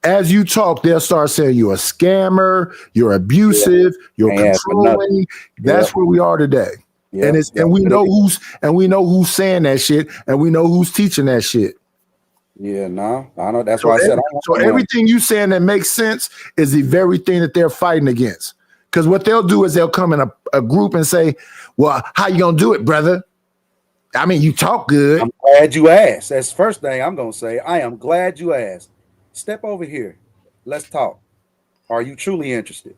As you talk, they'll start saying you're a scammer, you're abusive, you're controlling. That's where we are today. And we know who's saying that shit, and we know who's teaching that shit. Yeah, no, I know. That's why I said. So everything you saying that makes sense is the very thing that they're fighting against. Because what they'll do is they'll come in a group and say, "Well, how you gonna do it, brother? I mean, you talk good." I'm glad you asked. That's the first thing I'm gonna say. I am glad you asked. Step over here. Let's talk. Are you truly interested?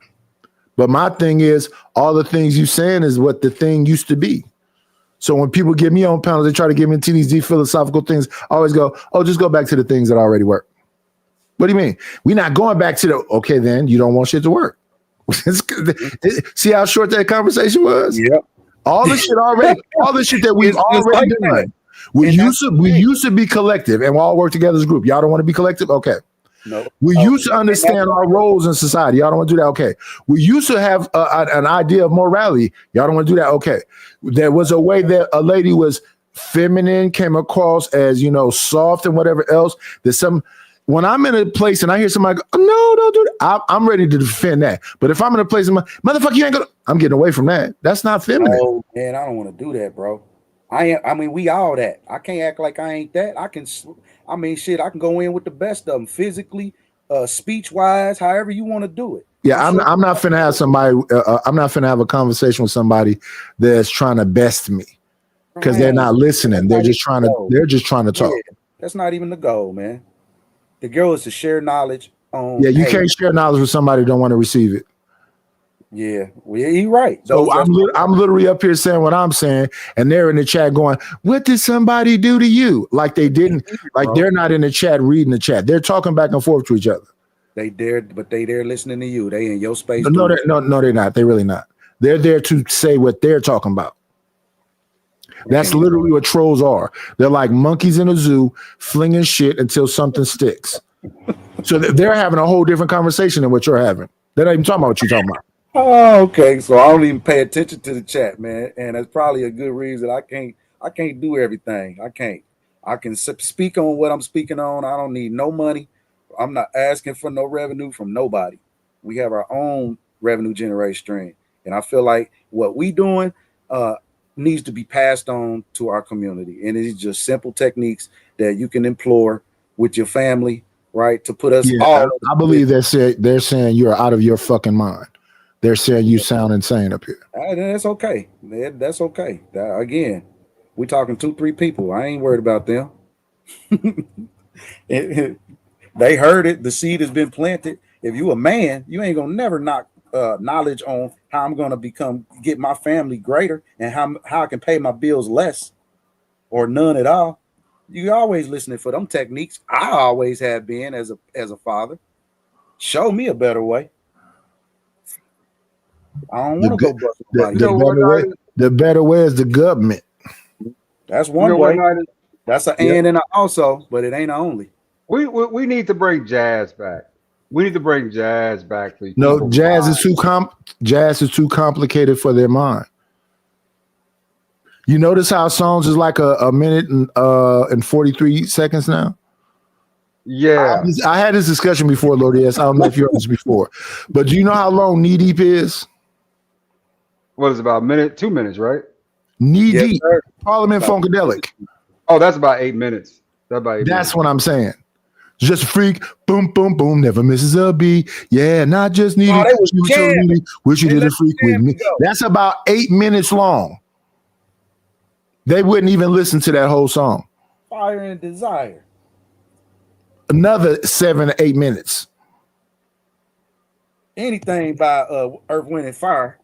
But my thing is, all the things you saying is what the thing used to be. So when people get me on panels, they try to get me into these deep philosophical things. I always go, "Oh, just go back to the things that already work." What do you mean? We're not going back to the, okay, then you don't want shit to work. See how short that conversation was? Yep. All the shit that we've already done. We used to be collective and we all work together as a group. Y'all don't want to be collective? Okay. No. We used to understand our roles in society. Y'all don't want to do that? Okay. We used to have an idea of morality. Y'all don't want to do that? Okay. There was a way that a lady was feminine, came across as, soft and whatever else. When I'm in a place and I hear somebody go, "No, don't do that," I'm ready to defend that. But if I'm in a place, motherfucker, you ain't gonna, I'm getting away from that. That's not feminine. Oh man, I don't want to do that, bro. I mean, we all that. I can't act like I ain't that. I can go in with the best of them, physically, speech wise, however you want to do it. Yeah, I'm not finna have somebody. I'm not finna have a conversation with somebody that's trying to best me, because they're not listening. They're just trying to talk. Yeah, that's not even the goal, man. The goal is to share knowledge on. Yeah, you can't share knowledge with somebody who don't want to receive it. Yeah, well, you're right. So I'm literally up here saying what I'm saying, and they're in the chat going, "What did somebody do to you?" Like they didn't. Like they're not in the chat reading the chat. They're talking back and forth to each other. They there listening to you. They in your space. No, they're not. They're really not. They're there to say what they're talking about. That's literally what trolls are. They're like monkeys in a zoo, flinging shit until something sticks. So they're having a whole different conversation than what you're having. They're not even talking about what you're talking about. Oh, okay. So I don't even pay attention to the chat, man, and that's probably a good reason. I can't do everything. I can speak on what I'm speaking on. I don't need no money. I'm not asking for no revenue from nobody. We have our own revenue generation stream, and I feel like what we doing needs to be passed on to our community, and it's just simple techniques that you can employ with your family, right? To put us all. I believe they're saying you're out of your fucking mind. they're saying you sound insane up here. That's okay. That's okay. Again, we talking 2-3 people. I ain't worried about them. They heard it. The seed has been planted. If you a man, you ain't gonna never knock knowledge on how I'm gonna get my family greater and how I can pay my bills less or none at all. You always listening for them techniques. I always have been as a father. Show me a better way. I don't want to go bust somebody. The better way is the government. That's one way. That's an and an also, but it ain't only. We need to bring jazz back. We need to bring jazz back. For no, jazz is too complicated for their mind. You notice how songs is like a minute and 43 seconds now? Yeah. I had this discussion before, Lord. Yes, I don't know if you heard this before. But do you know how long Knee Deep is? What is it, about a minute, 2 minutes, right? Knee Deep, Parliament Funkadelic. Oh, that's about 8 minutes. That's what I'm saying. Just a freak, boom, boom, boom, never misses a beat. Yeah, not just needed. Wish you did a freak with me. That's about 8 minutes long. They wouldn't even listen to that whole song. Fire and Desire. Another 7 to 8 minutes. Anything by Earth, Wind, and Fire.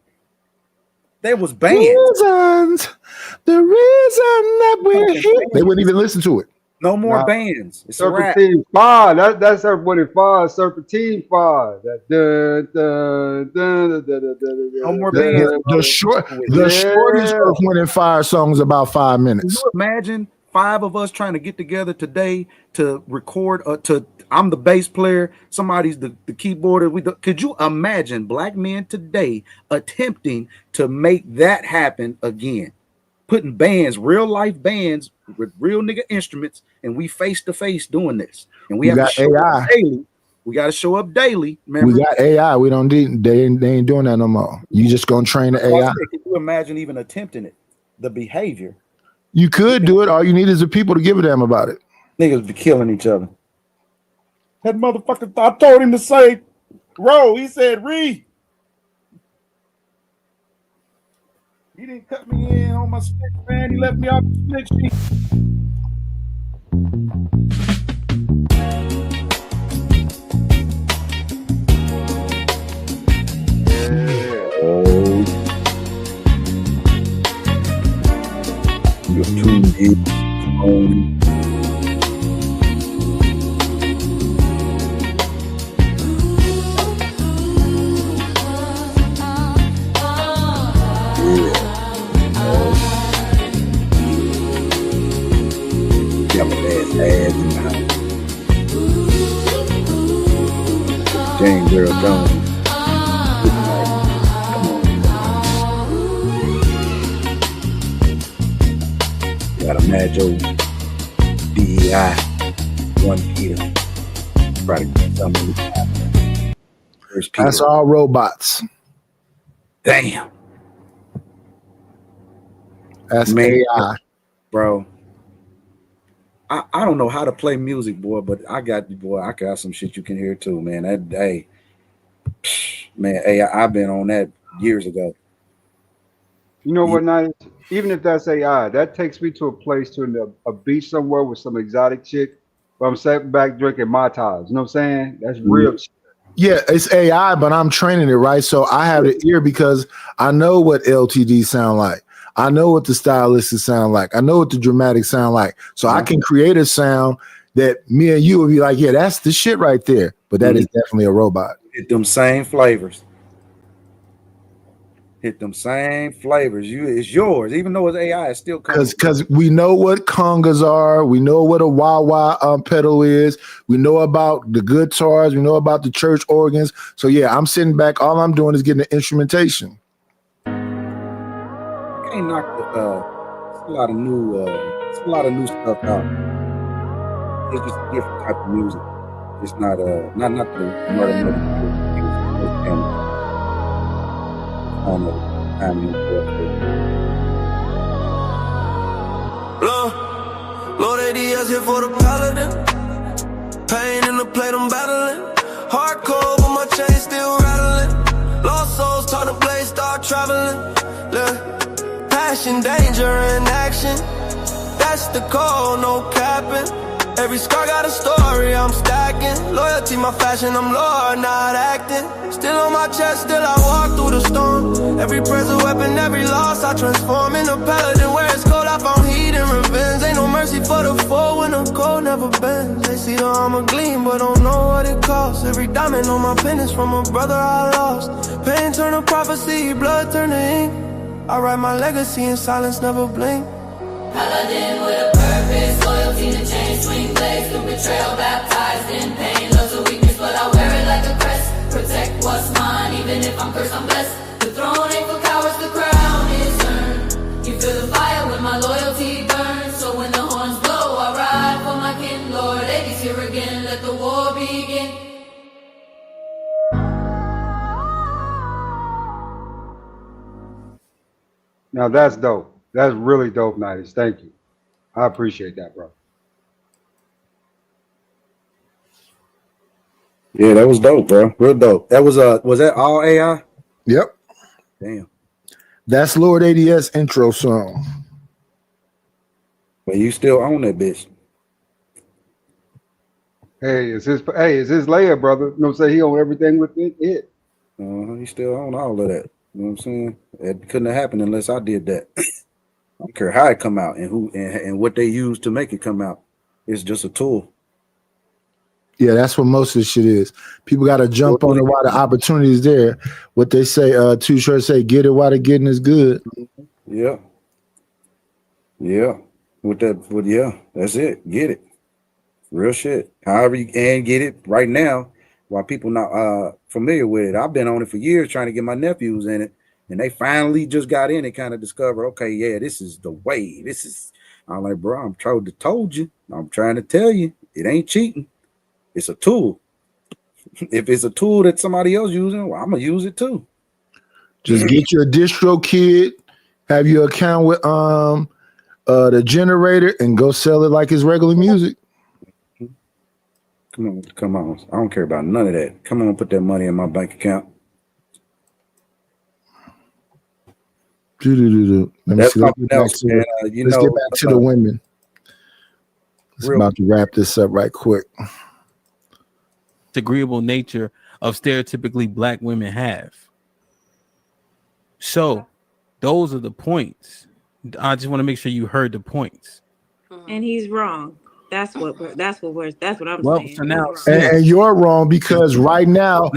There was bands. The reason that we're here. They wouldn't even listen to it. No more bands. It's a rap. Serpentine 5. That's Earth, Wind, and Fire. Serpentine 5. No more bands. The shortest Earth, Wind, and Fire song is about 5 minutes. Can you imagine 5 of us trying to get together today to record? I'm the bass player. Somebody's the keyboarder. Could you imagine black men today attempting to make that happen again? Putting bands, real life bands with real nigga instruments, and we face to face doing this. And we have to show up daily. We got to show up daily. Remember? We got AI. We don't need. They ain't doing that no more. You just gonna train the AI. Can you imagine even attempting it? The behavior. You could do it. All you need is the people to give a damn about it. Niggas be killing each other. That motherfucker, I told him to say, Ro. He said, Ree. He didn't cut me in on my stick, man. He left me off the stick sheet. Oh, you're tuned in on. Jane Girl Jones. Got a Mad Joe, DEI, One Peter. That's all robots. Damn. That's Man, AI. Bro. I don't know how to play music, boy, but I got some shit you can hear too, man. That day, man, I've been on that years ago. You know what, nice? Even if that's AI, that takes me to a place to a beach somewhere with some exotic chick. But I'm sitting back drinking Mai Tais. You know what I'm saying? That's real shit. Yeah, it's AI, but I'm training it, right? So I have the ear because I know what LTD sound like. I know what the stylists sound like. I know what the dramatics sound like. So I can create a sound that me and you would be like, yeah, that's the shit right there. But that is definitely a robot. Hit them same flavors. Hit them same flavors. It's yours, even though it's AI. It's still coming. Because we know what congas are. We know what a wah-wah pedal is. We know about the guitars. We know about the church organs. So yeah, I'm sitting back. All I'm doing is getting the instrumentation. Ain't knock it's a lot of new stuff out. It's just a different type of music. It's not the murder. Lord ADS here for the paladin. Pain in the plate I'm battling. Hardcore but my chain still rattling. Lost souls about traveling. Look, passion, danger, and action. That's the code, no capping. Every scar got a story, I'm stacking. Loyalty, my fashion, I'm Lord, not acting. Still on my chest, still I walk through the storm. Every present weapon, every loss, I transform in a paladin. Where it's cold, I found heat and revenge. Ain't no mercy for the foe when the cold never bends. They see the armor gleam, but don't know what it costs. Every diamond on my pen is from a brother I lost. Pain turn to prophecy, blood turn to ink. I write my legacy in silence, never blink. Paladin with a purpose, loyalty to change, swing blades through betrayal, baptized in pain. Love's a weakness, but I wear it like a crest. Protect what's mine, even if I'm cursed, I'm blessed. The throne ain't for cowards, the crown is earned. You feel the fire when my loyalty burns. So when the horns blow, I ride for my kin. Lord, Eddie's here again, let the war begin. Now that's dope. That's really dope, Nighties. Thank you. I appreciate that, bro. Yeah, that was dope, bro. Real dope. That was that all AI? Yep. Damn. That's Lord ADS intro song. But you still own that bitch. Hey, it's his Leia, brother. You know what I'm saying? He own everything with it. You still own all of that. You know what I'm saying? It couldn't have happened unless I did that. I don't care how it come out and who and what they use to make it come out. It's just a tool. Yeah, that's what most of this shit is. People got to jump on it while the opportunity is there. What they say, Too Short say, get it while the getting is good. Yeah. Yeah. That's it. Get it. Real shit. However you can get it right now, while people not familiar with it. I've been on it for years trying to get my nephews in it. And they finally just got in and kind of discovered, okay, yeah, this is the way. I'm like, bro, I'm told you. I'm trying to tell you, it ain't cheating. It's a tool. If it's a tool that somebody else using, well, I'm gonna use it too. Just get your distro kid, have your account with the generator, and go sell it like it's regular music. Come on. I don't care about none of that. Come on, put that money in my bank account. Let me see. Let's get back to the women. It's about to wrap this up right quick. Agreeable nature of stereotypically black women have. So those are the points. I just want to make sure you heard the points. And he's wrong. That's what I'm Well, saying. so now, And you're wrong because right now,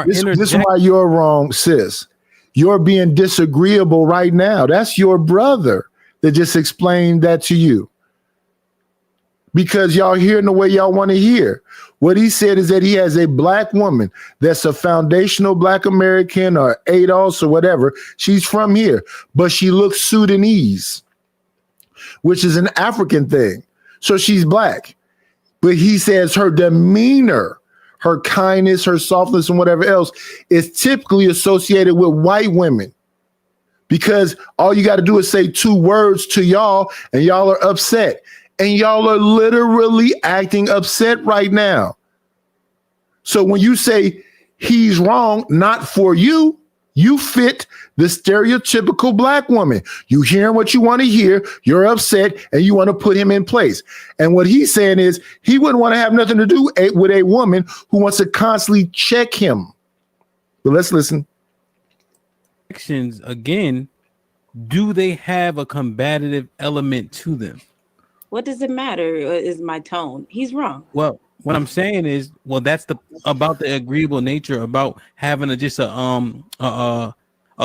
this is why you're wrong, sis. You're being disagreeable right now. That's your brother that just explained that to you. Because y'all hearing the way y'all want to hear. What he said is that he has a black woman that's a foundational black American or ADOS or whatever. She's from here, but she looks Sudanese, which is an African thing. So she's black. But he says her demeanor, her kindness, her softness, and whatever else is typically associated with white women. Because all you got to do is say 2 words to y'all and y'all are upset. And y'all are literally acting upset right now. So when you say he's wrong, not for you, you fit the stereotypical black woman. You hearing what you want to hear, you're upset, and you want to put him in place. And what he's saying is he wouldn't want to have nothing to do with a woman who wants to constantly check him. But let's listen. Again, do they have a combative element to them? What does it matter? Is my tone? He's wrong. Well, what I'm saying is, that's about the agreeable nature about having a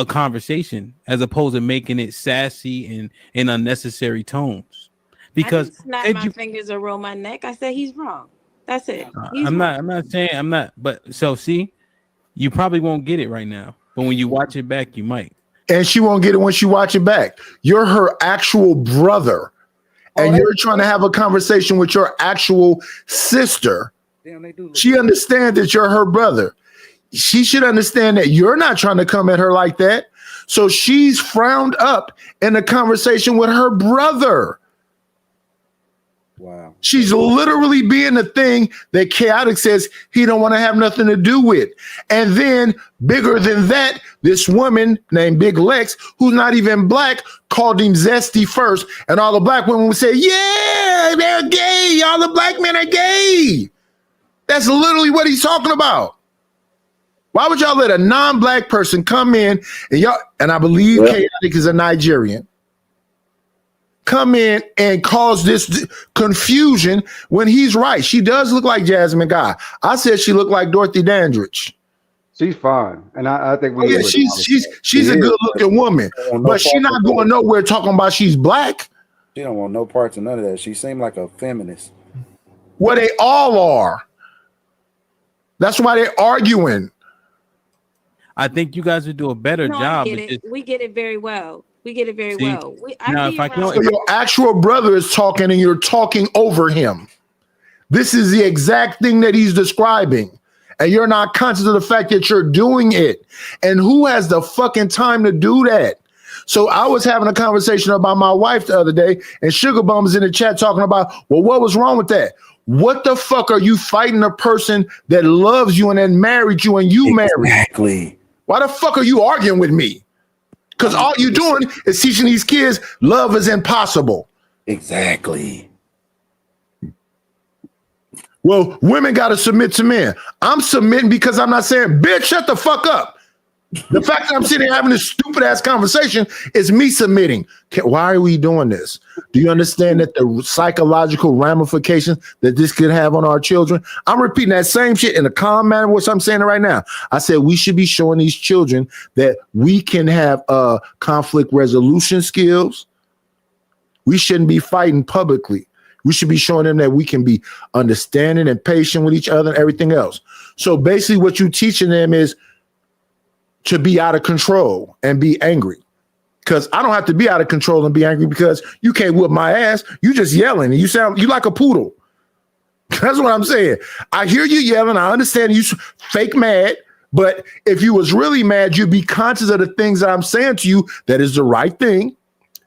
conversation as opposed to making it sassy and in unnecessary tones. Because I didn't snap my fingers or roll my neck. I said he's wrong. That's it. I'm not. But so see, you probably won't get it right now. But when you watch it back, you might. And she won't get it when she watch it back. You're her actual brother. And you're trying to have a conversation with your actual sister. She understands that you're her brother. She should understand that you're not trying to come at her like that. So she's frowned up in a conversation with her brother. Wow. She's literally being the thing that Chaotic says he don't want to have nothing to do with. And then bigger than that, this woman named Big Lex, who's not even black, called him Zesty first. And all the black women would say, yeah, they're gay. All the black men are gay. That's literally what he's talking about. Why would y'all let a non-black person come in and I believe Chaotic is a Nigerian, come in and cause this confusion when he's right? She does look like Jasmine Guy. I said she looked like Dorothy Dandridge. She's fine, and I think we. Yeah, she's a good looking woman, but she's not going nowhere talking about she's black. She don't want no parts of none of that. She seemed like a feminist. Well, they all are. That's why they're arguing. I think you guys would do a better job. We get it very well. We get it very well. So your actual brother is talking and you're talking over him. This is the exact thing that he's describing. And you're not conscious of the fact that you're doing it. And who has the fucking time to do that? So I was having a conversation about my wife the other day, and Sugar Bum was in the chat talking about, well, what was wrong with that? What the fuck are you fighting a person that loves you and then married you and you married? Exactly. Why the fuck are you arguing with me? Because all you're doing is teaching these kids love is impossible. Exactly. Well, women got to submit to men. I'm submitting because I'm not saying, bitch, shut the fuck up. The fact that I'm sitting here having this stupid ass conversation is me submitting. Why are we doing this? Do you understand that the psychological ramifications that this could have on our children? I'm repeating that same shit in a calm manner, which I'm saying it right now. I said we should be showing these children that we can have conflict resolution skills. We shouldn't be fighting publicly. We should be showing them that we can be understanding and patient with each other and everything else. So basically what you're teaching them is to be out of control and be angry. Because I don't have to be out of control and be angry because you can't whip my ass. You just yelling and you like a poodle. That's what I'm saying. I hear you yelling. I understand you fake mad. But if you was really mad, you'd be conscious of the things that I'm saying to you that is the right thing.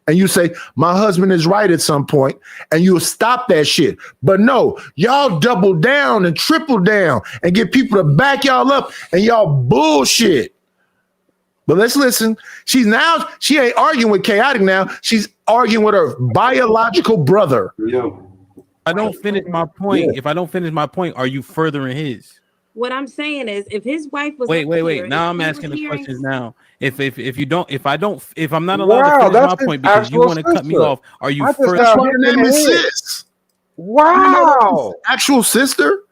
And you say, my husband is right at some point, and you'll stop that shit. But no, y'all double down and triple down and get people to back y'all up and y'all bullshit. But let's listen. She ain't arguing with Chaotic now. She's arguing with her biological brother. I don't finish my point. If I don't finish my point, are you furthering his? What I'm saying is, if his wife was wait. Now I'm asking the questions now. If I'm not allowed to finish my point because you want to cut me off, are you furthering? That's why her name is Sis. Wow. Actual sister?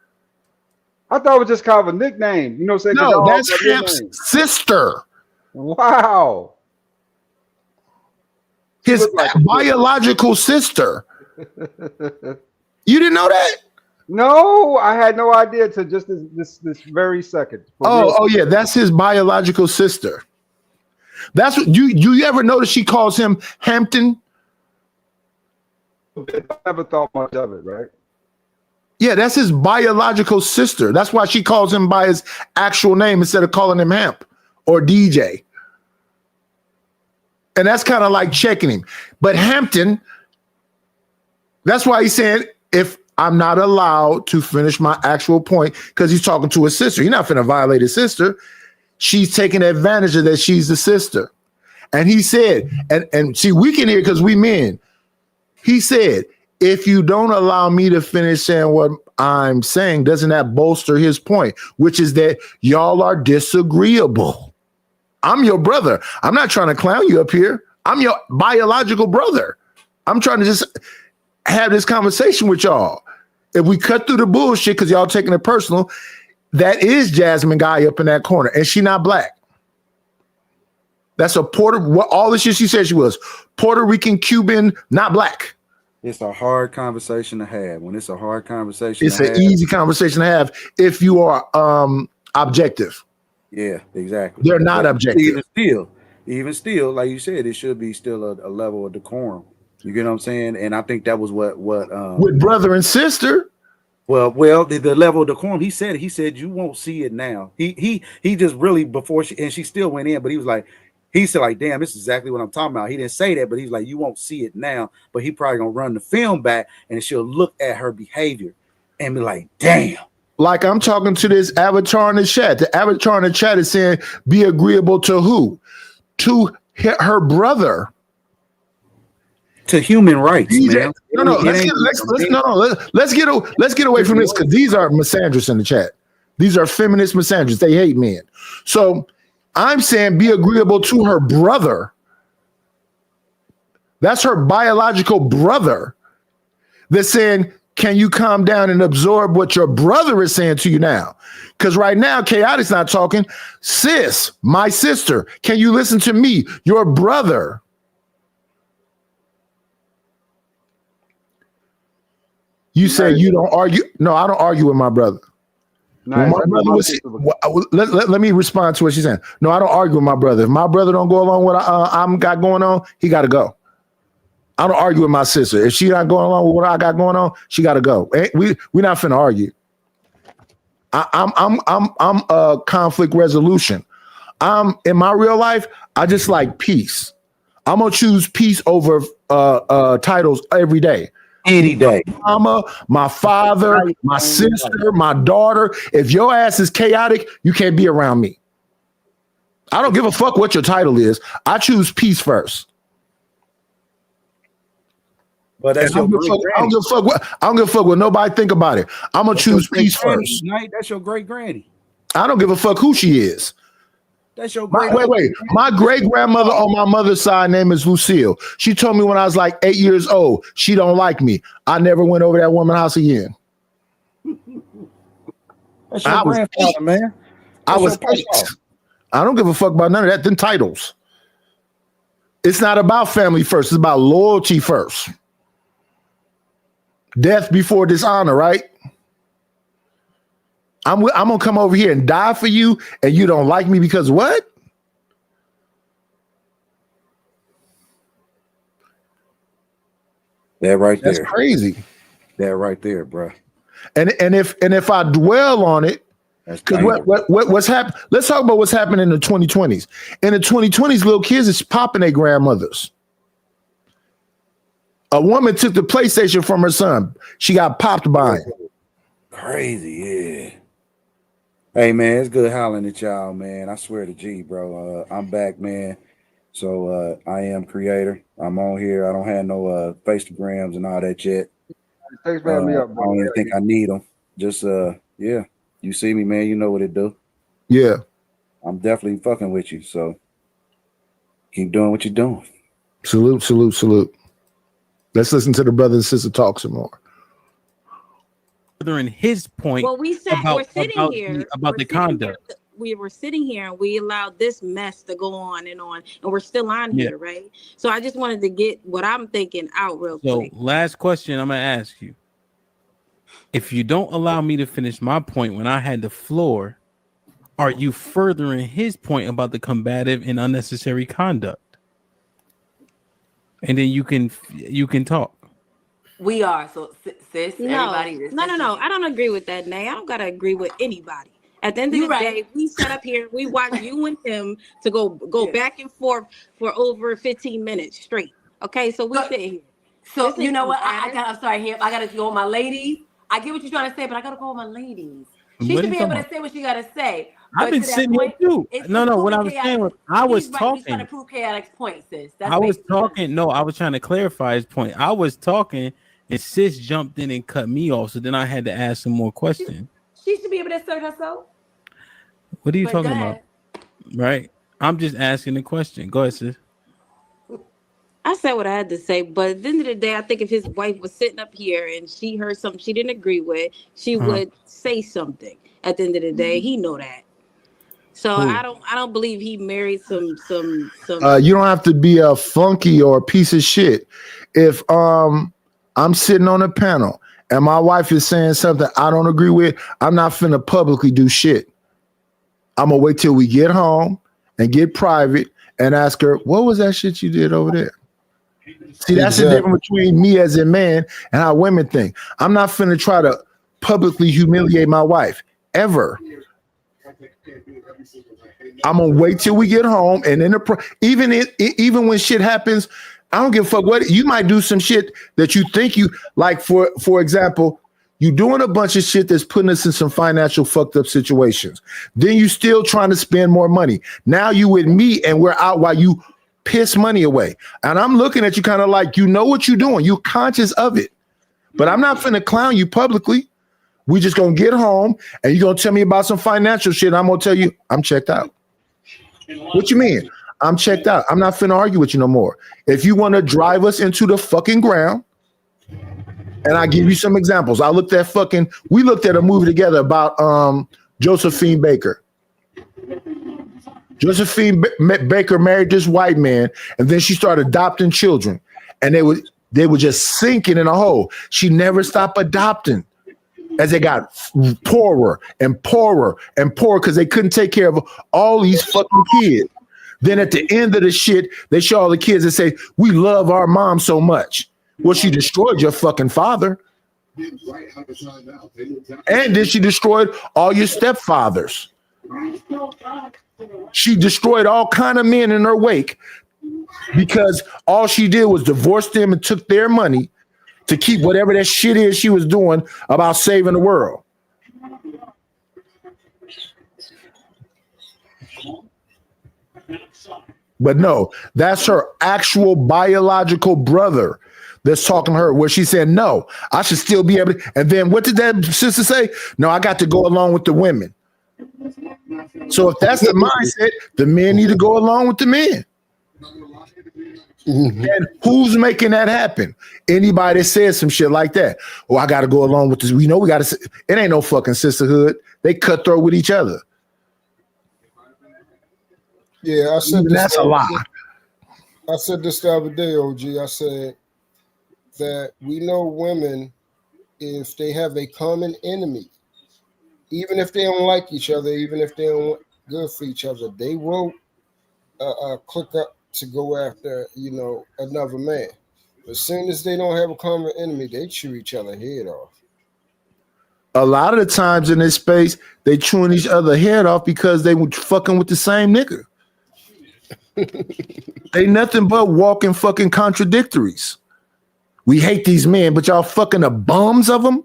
I thought it was just kind of a nickname. You know what I'm saying? No, that's Hamp's sister. Wow. His biological sister. You didn't know that? No, I had no idea until just this very second. Oh yeah, that's his biological sister. That's what you ever notice she calls him Hampton? I never thought much of it, right? Yeah, that's his biological sister. That's why she calls him by his actual name instead of calling him Hamp or DJ. And that's kind of like checking him. But Hampton, that's why he's saying, if I'm not allowed to finish my actual point, because he's talking to his sister. He's not finna violate his sister. She's taking advantage of that she's the sister. And he said, and see, we can hear because we men. He said, if you don't allow me to finish saying what I'm saying, doesn't that bolster his point, which is that y'all are disagreeable? I'm your brother. I'm not trying to clown you up here. I'm your biological brother. I'm trying to just have this conversation with y'all. If we cut through the bullshit because y'all taking it personal, that is Jasmine Guy up in that corner, and she not black. That's a all the shit she said she was Puerto Rican, Cuban, not black. It's a hard conversation to have. When it's a hard conversation, it's an easy conversation to have if you are objective. Yeah, exactly. They're not objective. Even still, like you said, it should be still a level of decorum. You get what I'm saying? And I think that was what with brother and sister. Well, the level of decorum. He said you won't see it now. He just really before she still went in, but he was like, He said, like, damn, this is exactly what I'm talking about. He didn't say that, but he's like, you won't see it now, but he probably gonna run the film back and she'll look at her behavior and be like, damn. Like I'm talking to this avatar in the chat. The avatar in the chat is saying, be agreeable to who? To her brother. To human rights, man. Let's get away from this because these are misandrists in the chat. These are feminist misandrists. They hate men. So I'm saying be agreeable to her brother. That's her biological brother. They're saying, can you calm down and absorb what your brother is saying to you now? Because right now, Chaotic's not talking. Sis, my sister, can you listen to me, your brother? You say you don't argue. No, I don't argue with my brother. Nice. My brother let me respond to what she's saying. No, I don't argue with my brother. If my brother don't go along with what I'm got going on, he got to go. I don't argue with my sister. If she not going along with what I got going on, she got to go. We're not finna argue. I'm conflict resolution. In my real life, I just like peace. I'm gonna choose peace over titles every day. Any day. Mama, my father, my sister, my daughter. If your ass is chaotic, you can't be around me. I don't give a fuck what your title is. I choose peace first. But that's I don't give a fuck what nobody think about it. I'm gonna choose peace first. That's your great granny. I don't give a fuck who she is. That's your wait. My great grandmother on my mother's side name is Lucille. She told me when I was like 8 years old, she don't like me. I never went over that woman's house again. That's your grandfather, man. I was 8. I don't give a fuck about none of that. Them titles. It's not about family first. It's about loyalty first. Death before dishonor, right? I'm gonna come over here and die for you, and you don't like me because what? That right there. That's crazy. That right there, bro. And if I dwell on it, because what's happened? Let's talk about what's happening in the 2020s. In the 2020s, little kids is popping their grandmothers. A woman took the PlayStation from her son. She got popped by him. Crazy, yeah. Hey man, it's good hollering at y'all, man. I swear to G, bro. I'm back, man. So I am creator. I'm on here. I don't have no Instagrams and all that yet. Thanks for having me up, I bro. don't even think I need them. Just yeah. You see me, man. You know what it do. Yeah. I'm definitely fucking with you. So keep doing what you're doing. Salute, salute, salute. Let's listen to the brother and sister talk some more. In his point. Well, we're sitting here about the conduct. We were sitting here and we allowed this mess to go on, and we're still on here, right? So I just wanted to get what I'm thinking out real quick. So last question I'm gonna ask you. If you don't allow me to finish my point when I had the floor, are you furthering his point about the combative and unnecessary conduct? And then you can talk. We are. So sis, everybody. No. I don't agree with that, Nay. I don't gotta agree with anybody. At the end of the day, we sat up here, we watched you and him to go back and forth for over 15 minutes straight. Okay, so we sit here. So you know what? I'm sorry, Hemp. I gotta go with my ladies. I get what you're trying to say, but I gotta go with my ladies. She should be able to say what she gotta say. I've been sitting here too. No, what I was saying was I was talking. He's trying to prove Chaotic's point, sis. I was talking. No, I was trying to clarify his point. I was talking, and sis jumped in and cut me off. So then I had to ask some more questions. She should be able to assert herself. What are you talking about? Right. I'm just asking the question. Go ahead, sis. I said what I had to say, but at the end of the day, I think if his wife was sitting up here and she heard something she didn't agree with, she would say something. At the end of the day, he know that. So I don't believe he married some. You don't have to be a flunky or a piece of shit. If I'm sitting on a panel and my wife is saying something I don't agree with, I'm not finna publicly do shit. I'm gonna wait till we get home and get private and ask her, what was that shit you did over there? See, that's the difference between me as a man and how women think. I'm not finna try to publicly humiliate my wife ever. I'm gonna wait till we get home, and then even when shit happens, I don't give a fuck what you might do. Some shit that you think you like. For example, you doing a bunch of shit that's putting us in some financial fucked up situations. Then you still trying to spend more money. Now you with me, and we're out while you piss money away. And I'm looking at you kind of like you know what you're doing. You're conscious of it, but I'm not finna clown you publicly. We just gonna get home, and you're gonna tell me about some financial shit. And I'm gonna tell you I'm checked out. What you mean? I'm checked out. I'm not finna argue with you no more. If you want to drive us into the fucking ground, and I give you some examples. We looked at a movie together about Josephine Baker. Josephine Baker married this white man, and then she started adopting children, and they were just sinking in a hole. She never stopped adopting as they got poorer and poorer and poorer because they couldn't take care of all these fucking kids. Then at the end of the shit, they show all the kids and say, we love our mom so much. Well, she destroyed your fucking father. And then she destroyed all your stepfathers. She destroyed all kind of men in her wake because all she did was divorce them and took their money to keep whatever that shit is she was doing about saving the world. But no, that's her actual biological brother that's talking to her, where she said, no, I should still be able to. And then what did that sister say? No, I got to go along with the women. So if that's the mindset, the men need to go along with the men. Mm-hmm. And who's making that happen? Anybody that says some shit like that. Oh, I got to go along with this. We know we got to. It ain't no fucking sisterhood. They cutthroat with each other. Yeah, I said this that's a lie. I said this the other day, OG. I said that we know women, if they have a common enemy, even if they don't like each other, even if they don't want good for each other, they will click up to go after, another man. As soon as they don't have a common enemy, they chew each other head off. A lot of the times in this space, they chewing each other head off because they were fucking with the same nigga. They nothing but walking fucking contradictories. We hate these men, but y'all fucking the bums of them.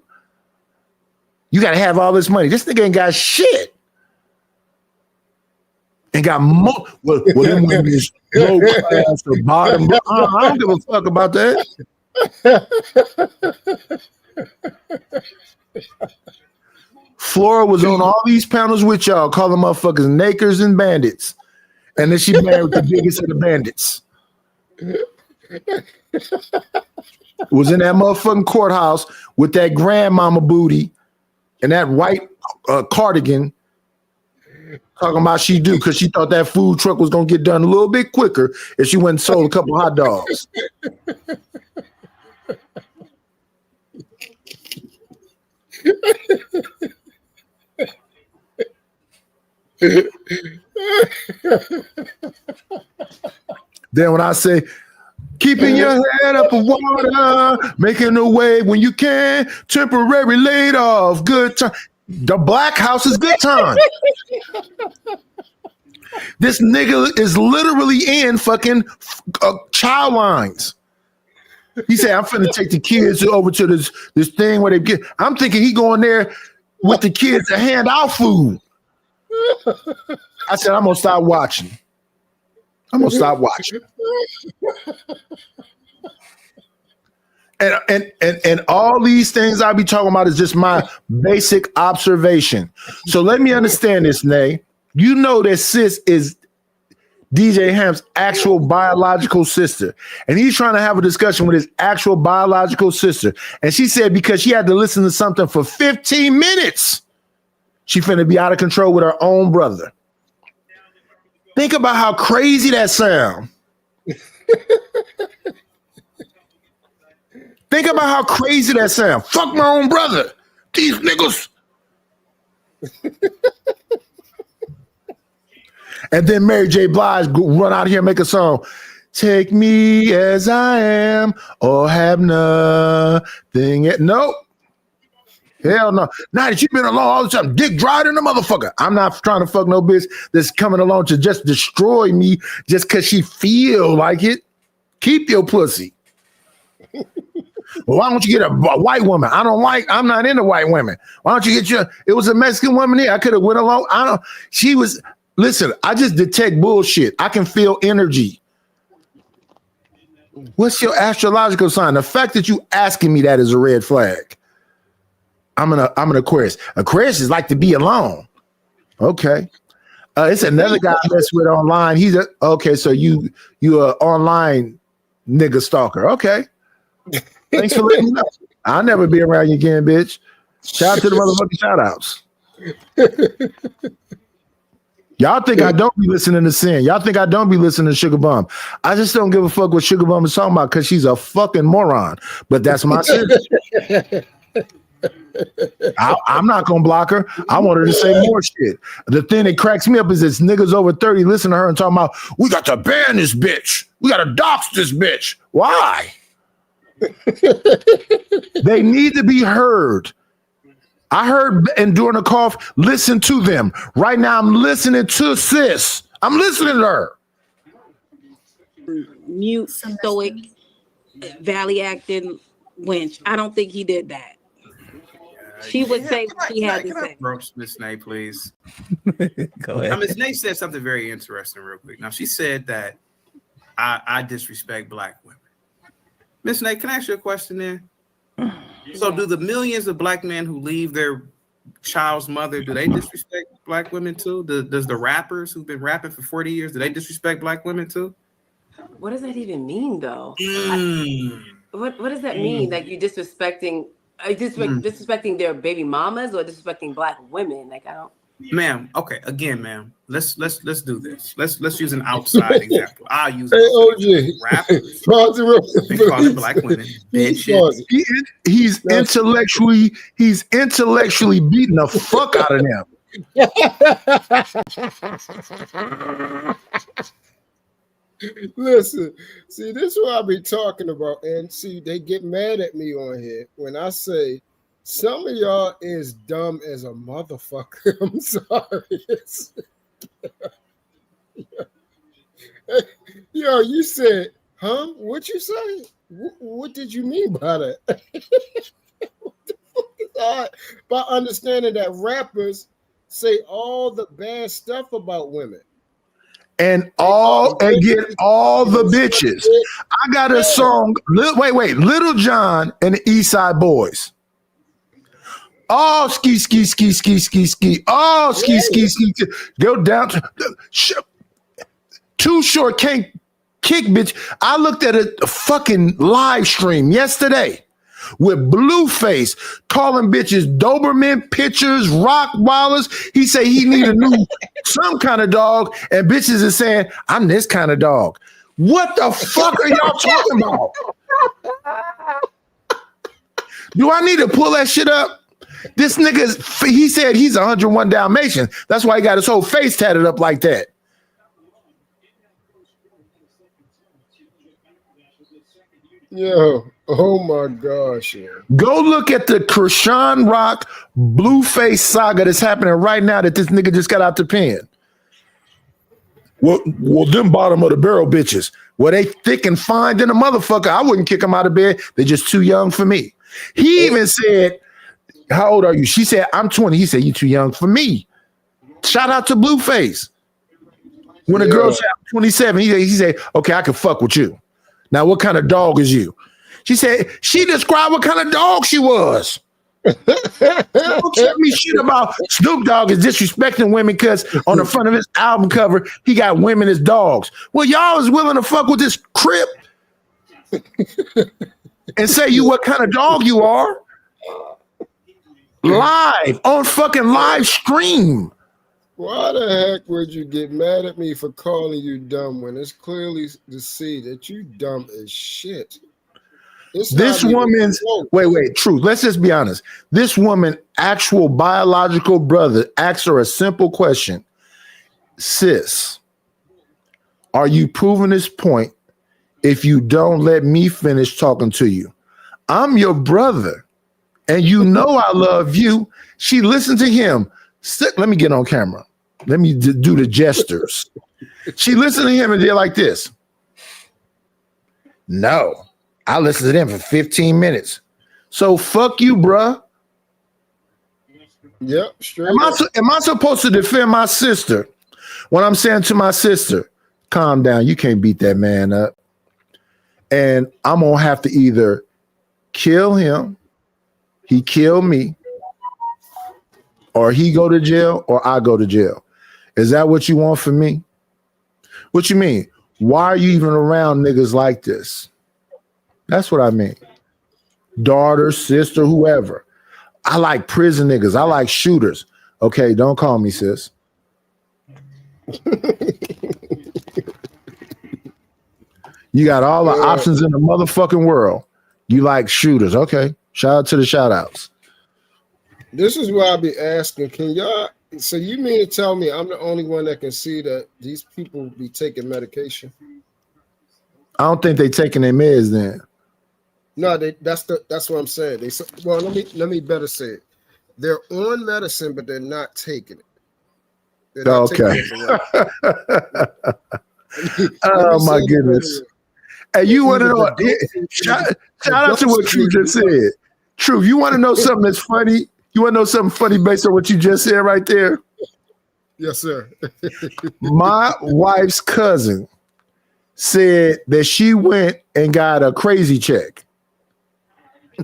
You got to have all this money. This nigga ain't got shit. And got more. Well, them women is low class or bottom. I don't give a fuck about that. Flora was on all these panels with y'all, calling motherfuckers nakers and bandits. And then she married with the biggest of the bandits. Was in that motherfucking courthouse with that grandmama booty and that white cardigan, talking about she do because she thought that food truck was gonna get done a little bit quicker if she went and sold a couple hot dogs. Then when I say keeping your head up of water, making a wave when you can, temporary laid off, good time. The Black House is good time. This nigga is literally in fucking child lines. He said, I'm finna take the kids over to this thing where they get. I'm thinking he going there with the kids to hand out food. I said, I'm gonna stop watching. I'm gonna stop watching. And all these things I be talking about is just my basic observation. So let me understand this, Nay. You know that sis is DJ Ham's actual biological sister. And he's trying to have a discussion with his actual biological sister. And she said because she had to listen to something for 15 minutes, she finna be out of control with her own brother. Think about how crazy that sound. Think about how crazy that sound. Fuck my own brother. These niggas. And then Mary J. Blige run out here and make a song. Take me as I am or have nothing. Nope. Hell no. Now that you've been alone all the time, dick dried in the motherfucker. I'm not trying to fuck no bitch that's coming along to just destroy me just because she feel like it. Keep your pussy. Well, why don't you get a white woman? I'm not into white women. Why don't you get it was a Mexican woman here. I could have went along. Listen, I just detect bullshit. I can feel energy. What's your astrological sign? The fact that you asking me that is a red flag. I'm an Aquarius. Aquarius like to be alone. Okay. It's another guy I mess with online. So you a online nigga stalker. Okay. Thanks for letting me know. I'll never be around you again, bitch. Shout out to the motherfucking shout outs. Y'all think I don't be listening to Sin. Y'all think I don't be listening to Sugar Bum. I just don't give a fuck what Sugar Bum is talking about because she's a fucking moron. But that's my sis. I'm not gonna block her. I want her to say more shit. The thing that cracks me up is this niggas over 30 listen to her and talking about, we got to ban this bitch. We got to dox this bitch. Why? They need to be heard. I heard and during the cough, listen to them. Right now, I'm listening to sis. I'm listening to her. Mute, stoic, valley acting wench. I don't think he did that. She would say what she had to say. Approach Miss Nay, please. Go ahead. Now, Miss Nay said something very interesting real quick. Now, she said that I disrespect black women. Miss Nay, can I ask you a question there? So do the millions of black men who leave their child's mother, do they disrespect black women too? Does the rappers who've been rapping for 40 years, do they disrespect black women too? What does that even mean, though? What does that mean? Like you're disrespecting their baby mamas or disrespecting black women? Like I don't. Ma'am, okay, again, ma'am. Let's do this. Let's use an outside example. I'll use OG. Rappers. They call it black women. Bitches. He's intellectually beating the fuck out of them. Listen, see, this is what I be talking about. And see, they get mad at me on here when I say some of y'all is dumb as a motherfucker. I'm sorry. Yo, you said, huh? What you say? What did you mean by that? What the fuck is that? By understanding that rappers say all the bad stuff about women. And get all the bitches. I got a song. Wait. Little John and the East Side Boys. Oh, ski. Oh, ski. Go down to Too Short can't kick, bitch. I looked at a fucking live stream yesterday with Blueface calling bitches Doberman pictures, Rockwallers. He say he need a new some kind of dog, and bitches is saying, I'm this kind of dog. What the fuck are y'all talking about? Do I need to pull that shit up? This nigga, he said he's 101 Dalmatian. That's why he got his whole face tatted up like that. Yo, oh my gosh. Yeah. Go look at the Krishan Rock Blueface saga that's happening right now that this nigga just got out the pen. Well, them bottom of the barrel bitches. Well, they thick and fine than a motherfucker. I wouldn't kick them out of bed. They're just too young for me. He even said, how old are you? She said, I'm 20. He said, you too young for me. Shout out to Blueface. When a girl said, I'm 27, he said, okay, I can fuck with you. Now, what kind of dog is you? She said, she described what kind of dog she was. Don't tell me shit about Snoop Dogg is disrespecting women because on the front of his album cover, he got women as dogs. Well, y'all is willing to fuck with this crip and say you what kind of dog you are live on fucking live stream. Why the heck would you get mad at me for calling you dumb when it's clearly to see that you dumb as shit? This woman's wait, truth. Let's just be honest. This woman, actual biological brother, asks her a simple question. Sis, are you proving this point if you don't let me finish talking to you? I'm your brother. and you know I love you. She listened to him. Let me get on camera. Let me do the gestures. She listened to him and did like this. No, I listened to them for 15 minutes. So fuck you, bruh. Yep, straight Am I supposed to defend my sister when I'm saying to my sister, calm down, you can't beat that man up? And I'm going to have to either kill him, he kill me, or he go to jail, or I go to jail. Is that what you want from me? What you mean? Why are you even around niggas like this? That's what I mean. Daughter, sister, whoever. I like prison niggas. I like shooters. Okay, don't call me sis. You got all the options in the motherfucking world. You like shooters. Okay. Shout out to the shout outs. This is why I be asking, can y'all, so you mean to tell me I'm the only one that can see that these people be taking medication? I don't think they taking their meds then. No, that's what I'm saying. Well, let me better say it. They're on medicine, but they're not taking it. They're not Okay. taking it. Oh my goodness. Hey, you want to know? Shout out to what Truth just said. Truth, you want to know something that's funny? You want to know something funny based on what you just said right there? Yes, sir. My wife's cousin said that she went and got a crazy check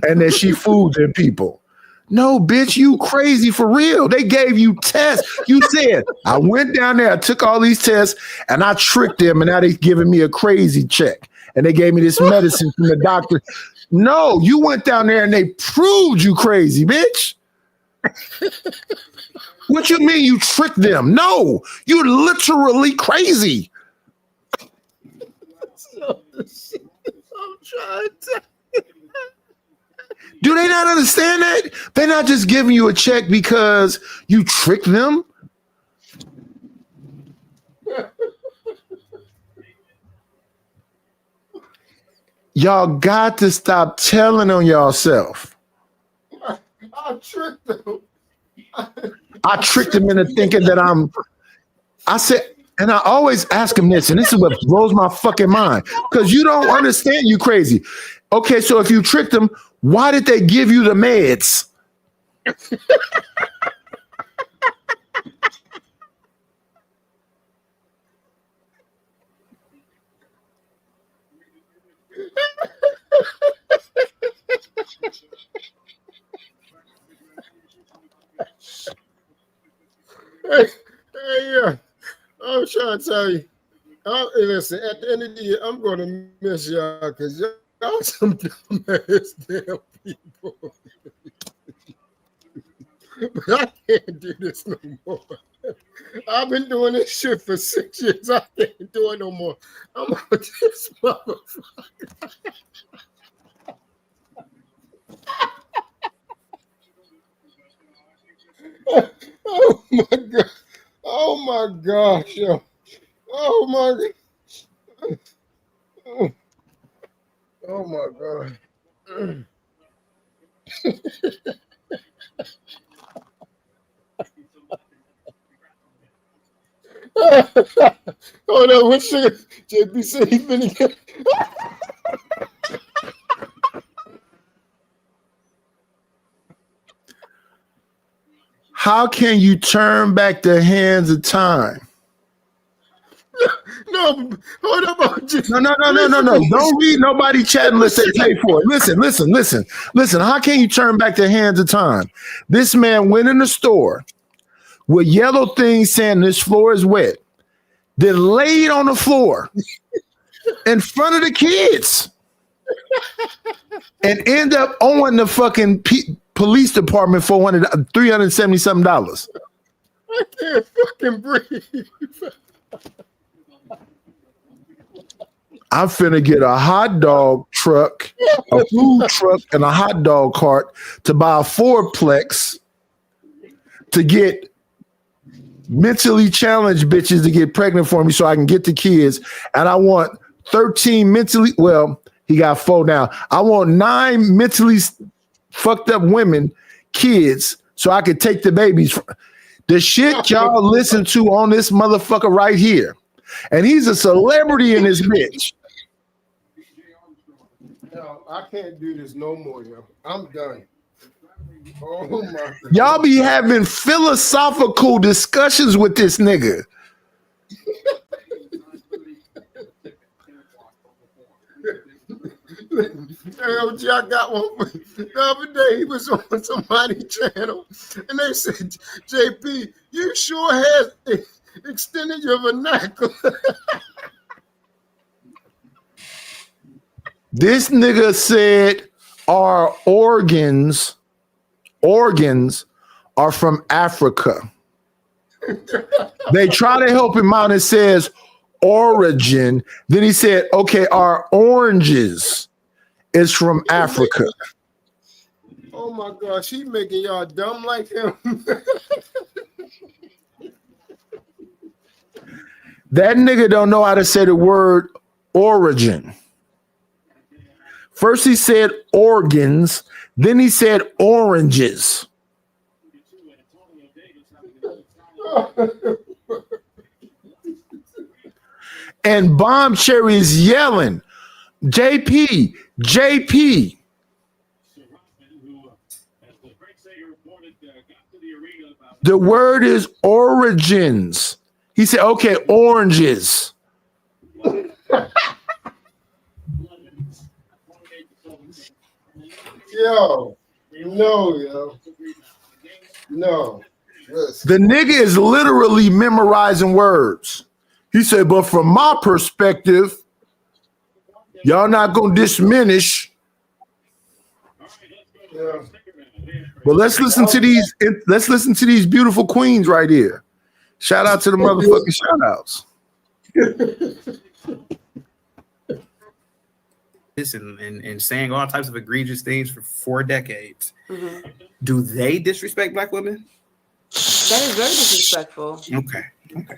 and that she fooled them people. No, bitch, you crazy for real. They gave you tests. You said, I went down there, I took all these tests, and I tricked them, and now they giving me a crazy check. And they gave me this medicine from the doctor. No, you went down there and they proved you crazy, bitch. What you mean you tricked them? No, you're literally crazy. I'm trying to. Do they not understand that? They're not just giving you a check because you tricked them. Y'all got to stop telling on yourself. I tricked them. I tricked them into thinking that I said, and I always ask them this, and this is what blows my fucking mind, because you don't understand you crazy. Okay, so if you tricked them, why did they give you the meds? Hey, yeah. I'm trying to tell you. Listen, at the end of the year, I'm going to miss y'all because y'all some dumbass damn people. But I can't do this no more. I've been doing this shit for 6 years. I can't do it no more. I'm on this motherfucker. Oh my god! Oh my gosh! Yo. Oh my god! Oh my god! Oh no! What sugar? JP said he finna get. How can you turn back the hands of time? No, hold up. No. Don't read nobody chat unless they pay for it. Listen. How can you turn back the hands of time? This man went in the store with yellow things saying this floor is wet, then laid on the floor in front of the kids and end up owing the fucking police department for $370 something. I can't fucking breathe. I'm finna get a hot dog truck, a food truck, and a hot dog cart to buy a fourplex to get mentally challenged bitches to get pregnant for me so I can get the kids. And I want 13 mentally, well, he got 4 now. I want 9 mentally fucked up women, kids, so I could take the babies. The shit y'all listen to on this motherfucker right here. And he's a celebrity in this bitch. No, I can't do this no more, yo. I'm done. Oh my God. Y'all be having philosophical discussions with this nigga. LG, I got one for you. The other day he was on somebody's channel and they said, JP, you sure have extended your vernacular. This nigga said our organs are from Africa. They try to help him out and says origin. Then he said, okay, our oranges is from Africa. Oh my gosh, he making y'all dumb like him. That nigga don't know how to say the word origin. First he said organs, then he said oranges. And Bomb Cherry is yelling, JP, JP. The word is origins. He said, okay, oranges. Yo, no. The nigga is literally memorizing words. He said, but from my perspective, y'all not gonna diminish. Yeah. But let's listen to these beautiful queens right here. Shout out to the motherfucking shout outs. And saying all types of egregious things for 4 decades. Do they disrespect black women? That is very disrespectful. Okay.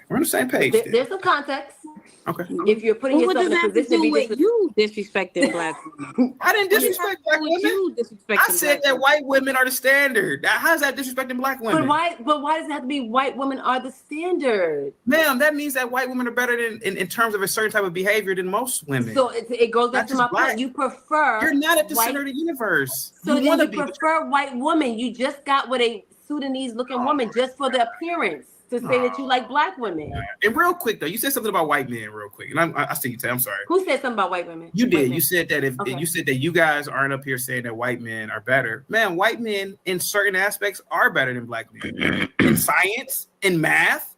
We're on the same page. There's some context. Okay. If you're putting What yourself does in a that have to position to do be with you disrespecting black women? I didn't disrespect black women. You disrespecting I said that white women are the standard. How is that disrespecting black women? But why does it have to be white women are the standard? Ma'am, that means that white women are better than in terms of a certain type of behavior than most women. So it goes back Not to my just black. point. You prefer You're not at the white- center of the universe. So then wanna you prefer white women. You just got with a Sudanese looking woman just for the appearance to say that you like black women. And real quick though, you said something about white men real quick, and I see you say, I'm sorry. Who said something about white women? You White did. men. You said that if Okay. you said that you guys aren't up here saying that white men are better. Man, white men in certain aspects are better than black men. In science, in math,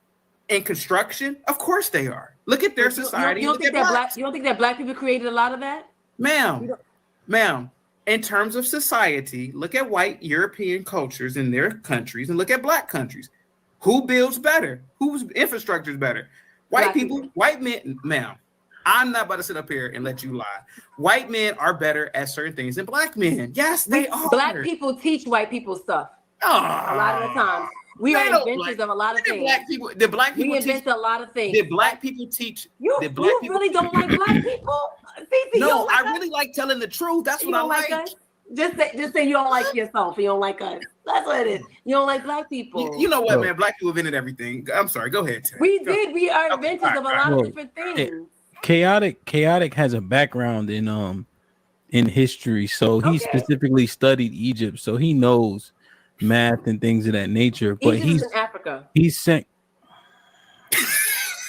in construction, of course they are. Look at their society. You don't Look think at that blacks. black? You don't think that black people created a lot of that? Ma'am, in terms of society, look at white European cultures in their countries and look at black countries. Who builds better? Whose infrastructure is better? White people, white men, ma'am. I'm not about to sit up here and let you lie. White men are better at certain things than black men. Yes, they are. Black people teach white people stuff. A lot of the time. We They are don't inventors like- of a lot of Did things. black people We teach- invent a lot of things. Did black people teach? You really don't like black people? Cece, No, I really like telling the truth. That's You what I don't like like. us? Just say you don't like yourself. You don't like us. That's what it is. You don't like black people. You know what, man? Black people invented everything. I'm sorry. Go ahead, Terry. We Go. did. We are inventors of a lot of Look, different things. Chaotic has a background in history, so he specifically studied Egypt, so he knows math and things of that nature. But Egypt is in Africa. he's saying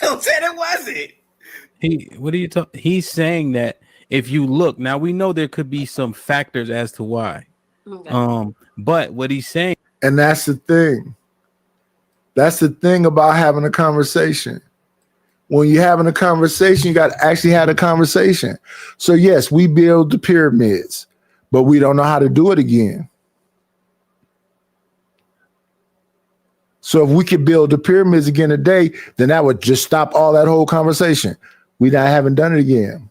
Don't say it wasn't. what are you talking? He's saying that if you look now, we know there could be some factors as to why. Okay. But what he's saying, and that's the thing. That's the thing about having a conversation. When you're having a conversation, you got to actually have a conversation. So yes, we build the pyramids, but we don't know how to do it again. So if we could build the pyramids again today, then that would just stop all that whole conversation. We haven't done it again.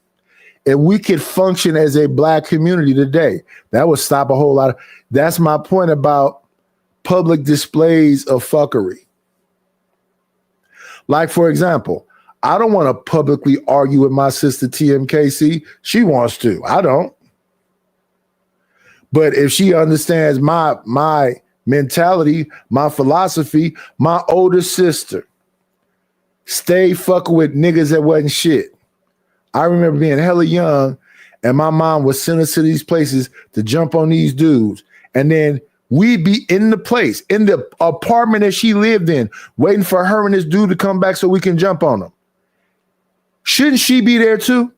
If we could function as a black community today, that would stop a whole lot of. That's my point about public displays of fuckery. Like, for example, I don't want to publicly argue with my sister TMKC. She wants to. I don't. But if she understands my mentality, my philosophy, my older sister, stay fucking with niggas that wasn't shit. I remember being hella young, and my mom would send us to these places to jump on these dudes. And then we'd be in the place, in the apartment that she lived in, waiting for her and this dude to come back so we can jump on them. Shouldn't she be there too?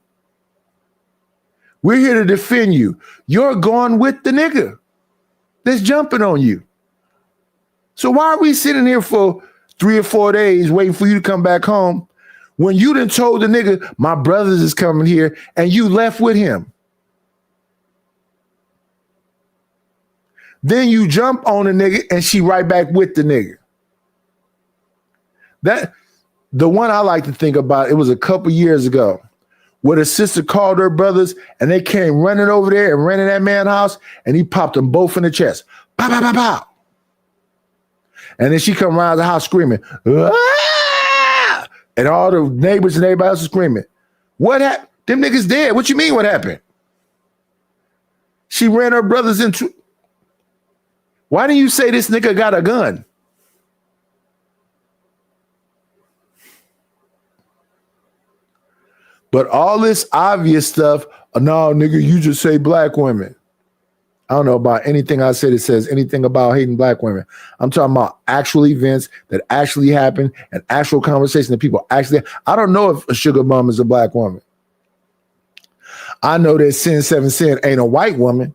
We're here to defend you. You're going with the nigga that's jumping on you. So why are we sitting here for 3 or 4 days waiting for you to come back home when you done told the nigga, my brothers is coming here, and you left with him? Then you jump on the nigga and she right back with the nigga. That the one I like to think about, it was a couple years ago where the sister called her brothers and they came running over there and ran in that man's house and he popped them both in the chest. Pow, pow, pow, pow. And then she come around the house screaming, "Ah!" And all the neighbors and everybody else is screaming. What happened? Them niggas dead. What you mean what happened? She ran her brothers into. Why didn't you say this nigga got a gun? But all this obvious stuff, no, nigga, you just say black women. I don't know about anything I said that says anything about hating black women. I'm talking about actual events that actually happen and actual conversation that people actually. I don't know if a sugar mom is a black woman. I know that Sin 7 Sin ain't a white woman.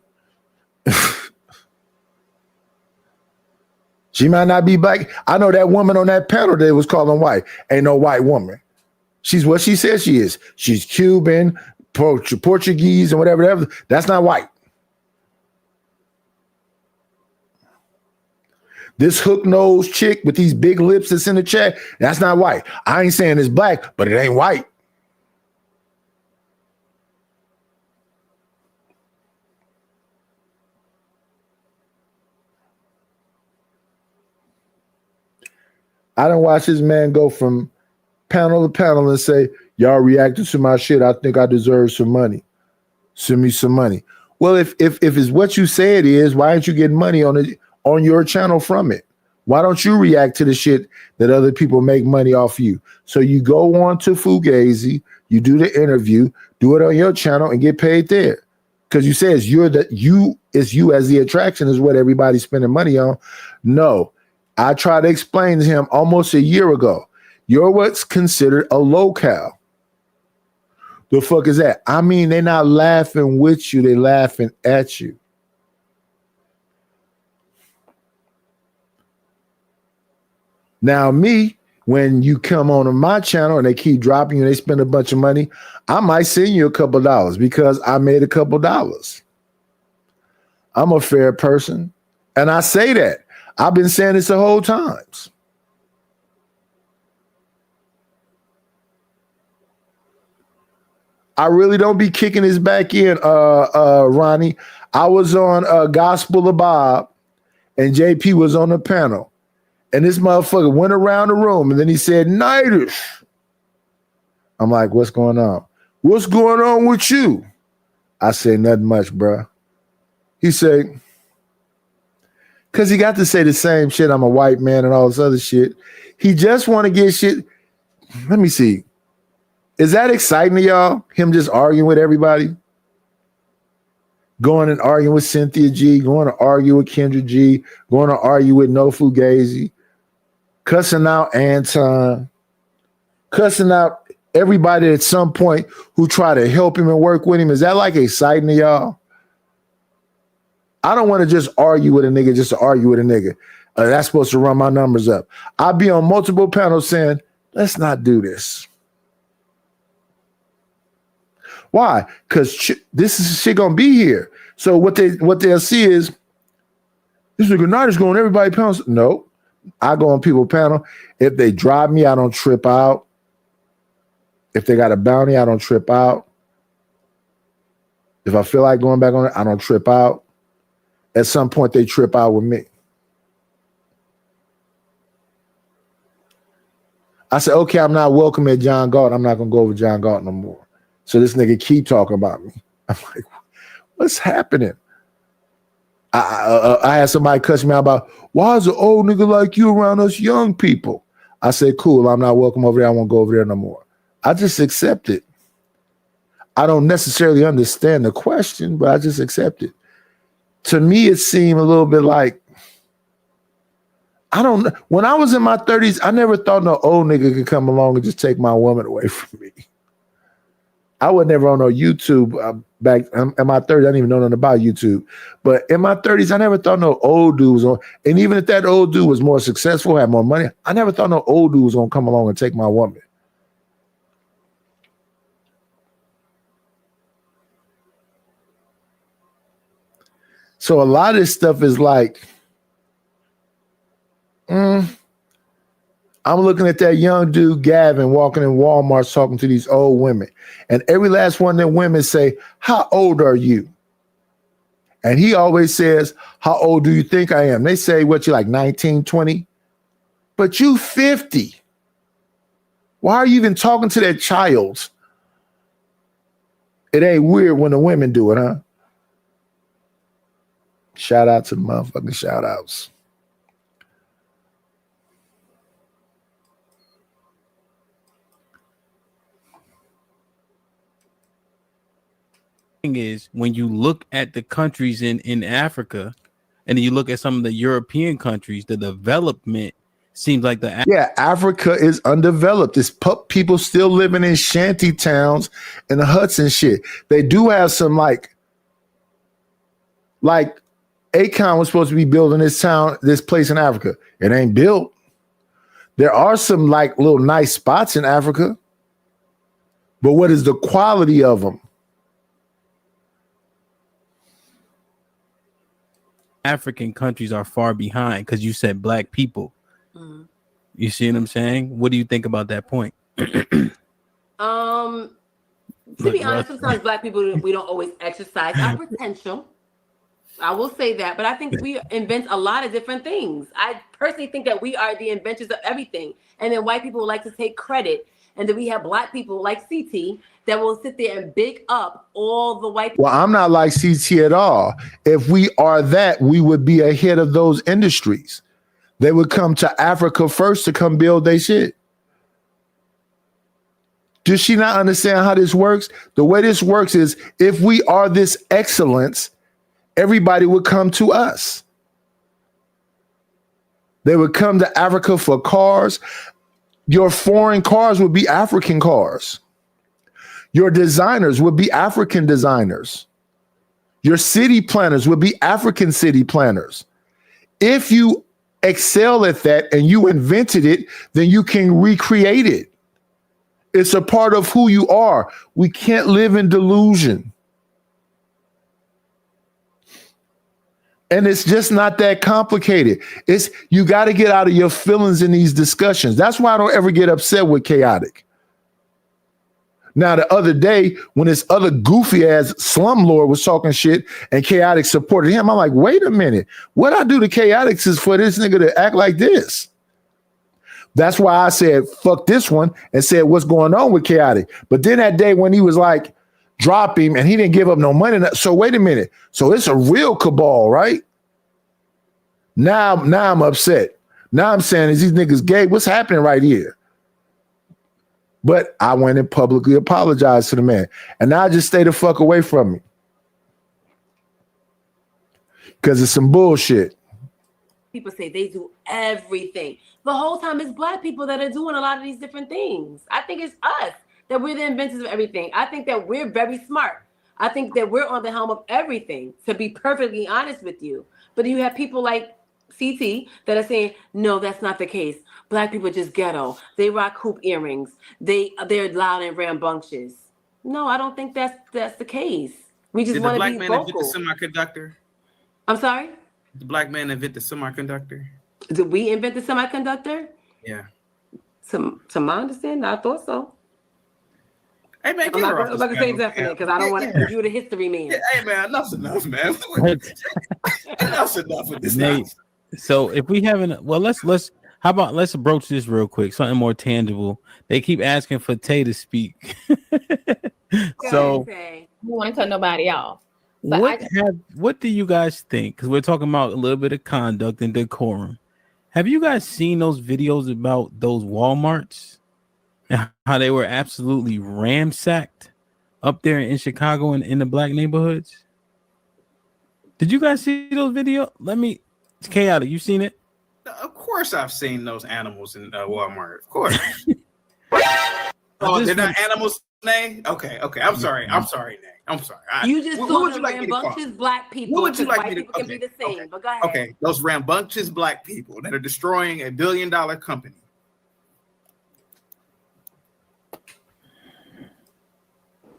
She might not be black. I know that woman on that panel that was calling white ain't no white woman. She's what she says she is. She's Cuban, Portuguese, and whatever. That's not white. This hook-nosed chick with these big lips that's in the chat, that's not white. I ain't saying it's black, but it ain't white. I done watch this man go from panel to panel and say, y'all reacted to my shit. I think I deserve some money. Send me some money. Well, if it's what you say it is, why aren't you getting money on your channel from it? Why don't you react to the shit that other people make money off you? So you go on to Fugazi, you do the interview, do it on your channel and get paid there. Because you say it's you as the attraction is what everybody's spending money on. No. I tried to explain to him almost a year ago. You're what's considered a locale. The fuck is that? I mean, they're not laughing with you, they're laughing at you. Now, me, when you come on my channel and they keep dropping you and they spend a bunch of money, I might send you a couple dollars because I made a couple dollars. I'm a fair person. And I say that. I've been saying this the whole times. I really don't be kicking his back in, Ronnie. I was on Gospel of Bob, and JP was on the panel. And this motherfucker went around the room, and then he said, Nightish. I'm like, what's going on? What's going on with you? I said, nothing much, bro. He said, because he got to say the same shit, I'm a white man and all this other shit. He just want to get shit. Let me see. Is that exciting to y'all? Him just arguing with everybody? Going and arguing with Cynthia G, going to argue with Kendra G, going to argue with No Fugazi, cussing out Anton, cussing out everybody at some point who try to help him and work with him. Is that like exciting to y'all? I don't want to just argue with a nigga just to argue with a nigga. That's supposed to run my numbers up. I'll be on multiple panels saying, let's not do this. Why? Because this is shit gonna be here. So what they'll see is this nigga not is going everybody panels. No, I go on people panel. If they drive me, I don't trip out. If they got a bounty, I don't trip out. If I feel like going back on it, I don't trip out. At some point, they trip out with me. I said, okay, I'm not welcome at John Galt. I'm not going to go over John Galt no more. So this nigga keep talking about me. I'm like, what's happening? I had somebody cuss me out about, why is an old nigga like you around us young people? I said, cool, I'm not welcome over there. I won't go over there no more. I just accept it. I don't necessarily understand the question, but I just accept it. To me, it seemed a little bit like, I don't know. When I was in my 30s, I never thought no old nigga could come along and just take my woman away from me. I was never on no YouTube back in my 30s. I didn't even know nothing about YouTube. But in my 30s, I never thought no old dude was on. And even if that old dude was more successful, had more money, I never thought no old dude was going to come along and take my woman. So a lot of this stuff is like, I'm looking at that young dude, Gavin, walking in Walmart talking to these old women. And every last one of them women say, how old are you? And he always says, how old do you think I am? They say, what, you like 19, 20? But you 50. Why are you even talking to that child? It ain't weird when the women do it, huh? Shout out to the motherfucking shout outs. Is when you look at the countries in Africa and then you look at some of the European countries, the development seems like Africa is undeveloped. It's people still living in shanty towns and the huts and shit. They do have some like Akon was supposed to be building this place in Africa. It ain't built. There are some like little nice spots in Africa, but what is the quality of them? African countries are far behind because you said black people. Mhm. You see what I'm saying? What do you think about that point? To be honest, sometimes black people, we don't always exercise our potential. I will say that, but I think we invent a lot of different things. I personally think that we are the inventors of everything. And then white people like to take credit. And then we have black people like CT that will sit there and big up all the white people. Well, I'm not like CT at all. If we are that, we would be ahead of those industries. They would come to Africa first to come build their shit. Does she not understand how this works? The way this works is if we are this excellence, everybody would come to us. They would come to Africa for cars. Your foreign cars would be African cars. Your designers would be African designers. Your city planners would be African city planners. If you excel at that and you invented it, then you can recreate it. It's a part of who you are. We can't live in delusion. And it's just not that complicated. It's you got to get out of your feelings in these discussions. That's why I don't ever get upset with Chaotic. Now, the other day, when this other goofy ass slumlord was talking shit and Chaotic supported him, I'm like, wait a minute. What I do to Chaotic is for this nigga to act like this. That's why I said, fuck this one and said, what's going on with Chaotic? But then that day when he was like, drop him and he didn't give up no money. So wait a minute. So it's a real cabal, right? Now I'm upset. Now I'm saying, is these niggas gay? What's happening right here? But I went and publicly apologized to the man. And now just stay the fuck away from me. Because it's some bullshit. People say they do everything. The whole time it's black people that are doing a lot of these different things. I think it's us that we're the inventors of everything. I think that we're very smart. I think that we're on the helm of everything, to be perfectly honest with you. But you have people like CT that are saying, no, that's not the case. Black people are just ghetto. They rock hoop earrings. They're loud and rambunctious. No, I don't think that's the case. We just want to be vocal. Did the black man invent the semiconductor? I'm sorry? Did the black man invent the semiconductor? Did we invent the semiconductor? Yeah. To my understanding, I thought so. Hey man, I'm not going to say definitely because I don't want to give you the history man. Yeah, hey man, enough's enough, man. Enough's enough with this. Nate, so if we haven't, well, let's broach this real quick. Something more tangible. They keep asking for Tay to speak. So you want to cut nobody off. But What do you guys think? Because we're talking about a little bit of conduct and decorum. Have you guys seen those videos about those Walmarts and how they were absolutely ransacked up there in Chicago and in the black neighborhoods? Did you guys see those videos? It's chaotic. You seen it? Of course, I've seen those animals in Walmart. Of course. Oh, they're not animals, Nay? Okay. I'm sorry, Nay. I'm sorry. You just what saw would the you like me to call rambunctious black people. What would you like white me to? people can be the same, but go ahead. Okay, those rambunctious black people that are destroying $1 billion company.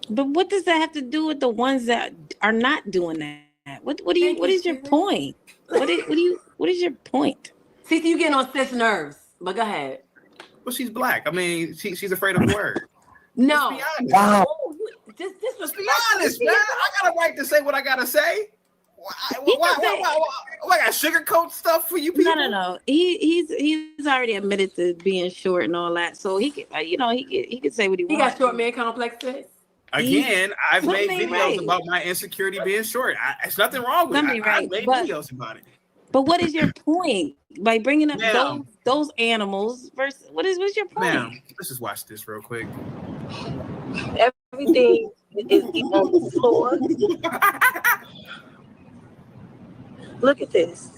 But what does that have to do with the ones that are not doing that? What is your point? What is your point? See, you getting on sis nerves, but go ahead. Well, she's black. I mean, she's afraid of the word. No. Let's be honest. Wow. Just Let's be honest, man. I got a right to say what I gotta say. Why I got sugarcoat stuff for you people? No. He's already admitted to being short and all that, so he can, he can say what he wants. He got short man complexes. Again, I've made videos about my insecurity being short. There's nothing wrong with it. I've made videos about it. But what is your point by bringing up those animals versus what's your point? Ma'am, let's just watch this real quick. Everything is on the floor. Look at this.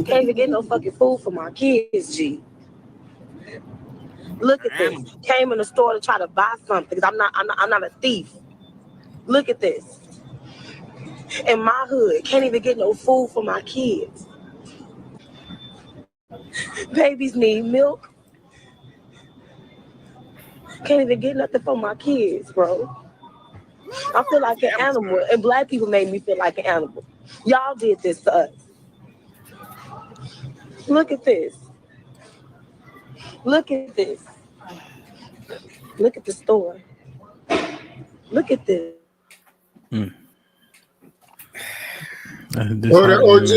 Can't even get no fucking food for my kids, G. Look at this. Came in the store to try to buy something because I'm not a thief. Look at this. In my hood, can't even get no food for my kids. Babies need milk. Can't even get nothing for my kids, bro. I feel like an animal, and black people made me feel like an animal. Y'all did this to us. Look at this. Look at this. Look at the store. Look at this. Hold on, OG.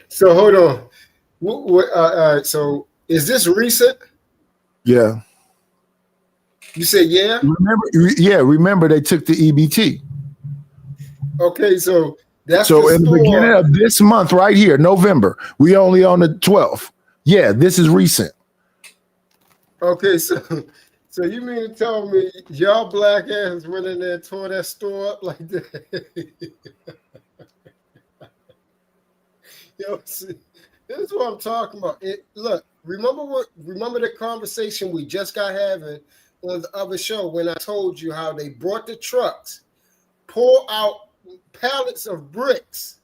So hold on. So is this recent? Yeah. You said yeah? Remember they took the EBT. Okay, so that's so in the beginning of this month right here, November, we only on the 12th. Yeah, this is recent. Okay, so you mean to tell me y'all black ass went in there and tore that store up like that? Yo, see, this is what I'm talking about. Look, remember the conversation we just got having on the other show when I told you how they brought the trucks, pour out pallets of bricks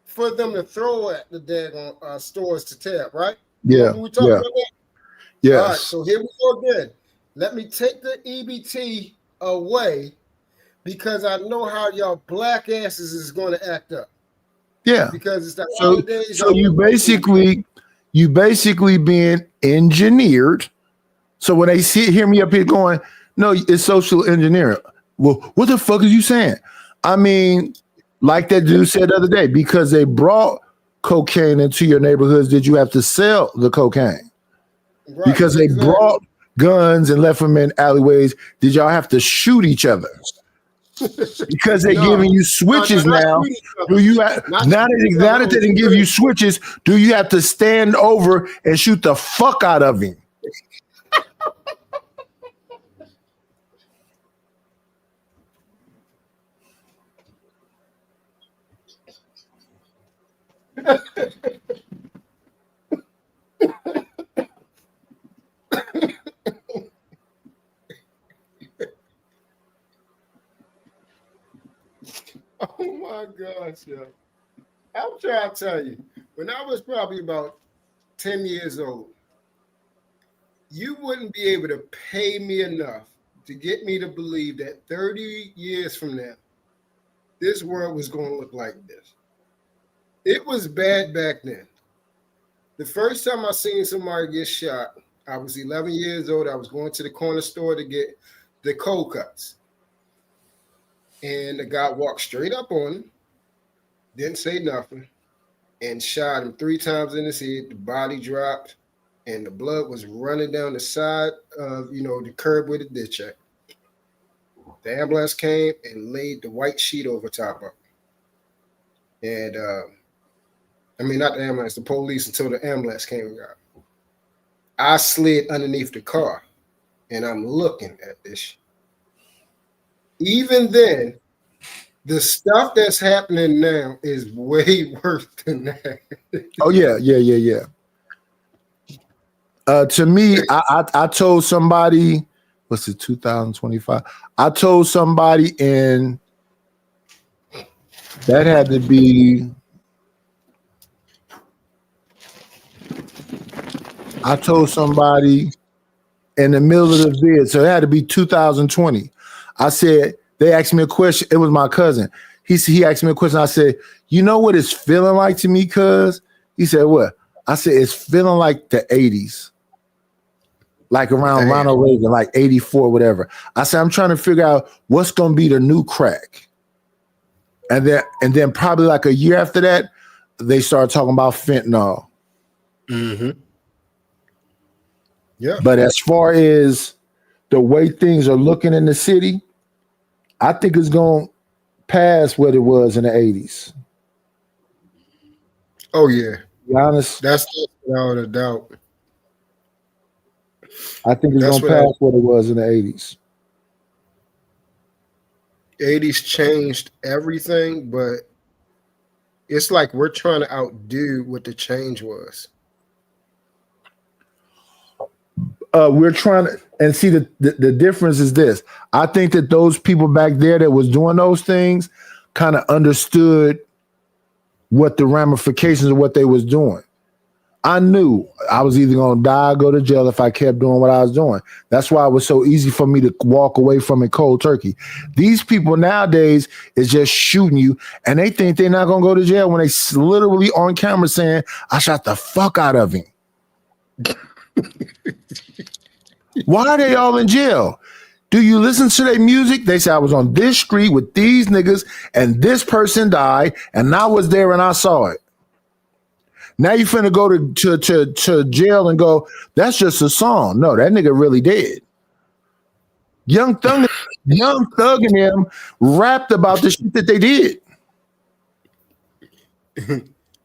for them to throw at the daggone stores to tear, right? Yeah. We talked about that? Yes. All right, so here we go again. Let me take the EBT away because I know how y'all black asses is going to act up. Yeah. Because it's that holidays. So you basically being engineered. So when they hear me up here going, no, it's social engineering. Well, what the fuck are you saying? I mean, like that dude said the other day, because they brought cocaine into your neighborhoods, did you have to sell the cocaine? Right, because they brought guns and left them in alleyways, did y'all have to shoot each other? Because they're giving you switches now. Do you now that they didn't give you switches, do you have to stand over and shoot the fuck out of him? Oh my gosh, yo. I'm trying to tell you, when I was probably about 10 years old, you wouldn't be able to pay me enough to get me to believe that 30 years from now, this world was going to look like this. It was bad back then. The first time I seen somebody get shot, I was 11 years old. I was going to the corner store to get the cold cuts. And the guy walked straight up on him, didn't say nothing, and shot him 3 times in his head. The body dropped, and the blood was running down the side of, the curb where the ditch at. The ambulance came and laid the white sheet over top of it. And I mean, not the ambulance, the police, until the ambulance came and got it. I slid underneath the car and I'm looking at this. Even then, the stuff that's happening now is way worse than that. Oh yeah. To me, I told somebody, what's it, 2025? I told somebody in that had to be. I told somebody in the middle of the vid, so it had to be 2020. I said, they asked me a question. It was my cousin. He asked me a question. I said, you know what it's feeling like to me, cuz? He said, what? I said, it's feeling like the 80s. Like around Ronald Reagan, like 84, whatever. I said, I'm trying to figure out what's gonna be the new crack. And then probably like a year after that, they started talking about fentanyl. Mm-hmm. Yeah. But as far as the way things are looking in the city, I think it's going to pass what it was in the 80s. Oh, yeah. To be honest. That's without a doubt. I think it's going to pass what it was in the 80s. 80s changed everything, but it's like we're trying to outdo what the change was. We're trying to, and see the difference is this. I think that those people back there that was doing those things kind of understood what the ramifications of what they was doing. I knew I was either going to die or go to jail if I kept doing what I was doing. That's why it was so easy for me to walk away from it cold turkey. These people nowadays is just shooting you, and they think they're not going to go to jail when they literally on camera saying, I shot the fuck out of him. Why are they all in jail? Do you listen to their music? They say I was on this street with these niggas and this person died and I was there and I saw it. Now you finna go to jail and go, that's just a song. No, that nigga really dead. Young Thug and him rapped about the shit that they did.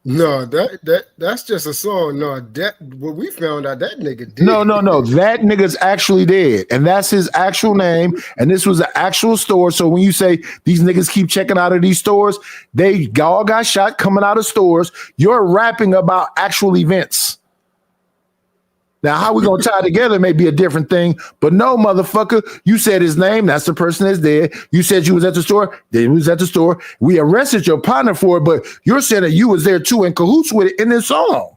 No, that's just a song. No, that what we found out that nigga did. No. That nigga's actually dead. And that's his actual name. And this was an actual store. So when you say these niggas keep checking out of these stores, they all got shot coming out of stores. You're rapping about actual events. Now, how we gonna tie it together may be a different thing, but no, motherfucker, you said his name, that's the person that's dead. You said you was at the store, then you was at the store. We arrested your partner for it, but you're saying that you was there too in cahoots with it in this song.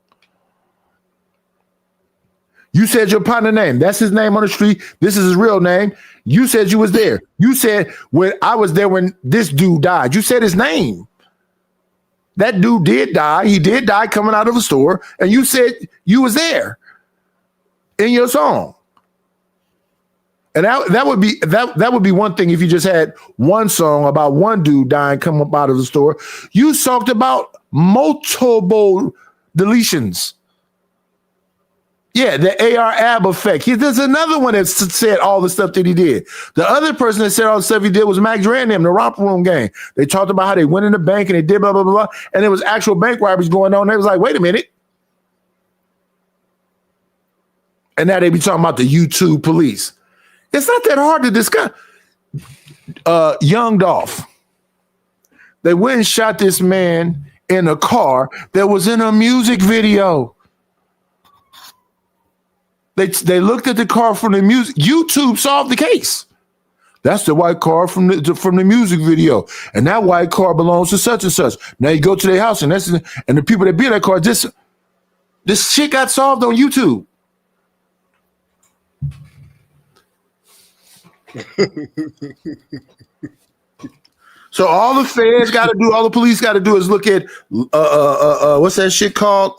You said your partner name, that's his name on the street, this is his real name. You said you was there. You said when I was there when this dude died. You said his name. That dude did die. He did die coming out of a store, and you said you was there in your song. And that would be one thing if you just had one song about one dude dying coming up out of the store. You talked about multiple deletions. Yeah, the AR Ab effect. There's another one that said all the stuff that he did. The other person that said all the stuff he did was Mac Dre and them, the Romper Room gang. They talked about how they went in the bank and they did blah, blah, blah, blah. And there was actual bank robberies going on. They was like, wait a minute. And now they be talking about the YouTube police. It's not that hard to discuss. Young Dolph. They went and shot this man in a car that was in a music video. They looked at the car from the music. YouTube solved the case. That's the white car from the music video, and that white car belongs to such and such. Now you go to their house, and the people that be in that car. This shit got solved on YouTube. So all the feds got to do, all the police got to do is look at what's that shit called?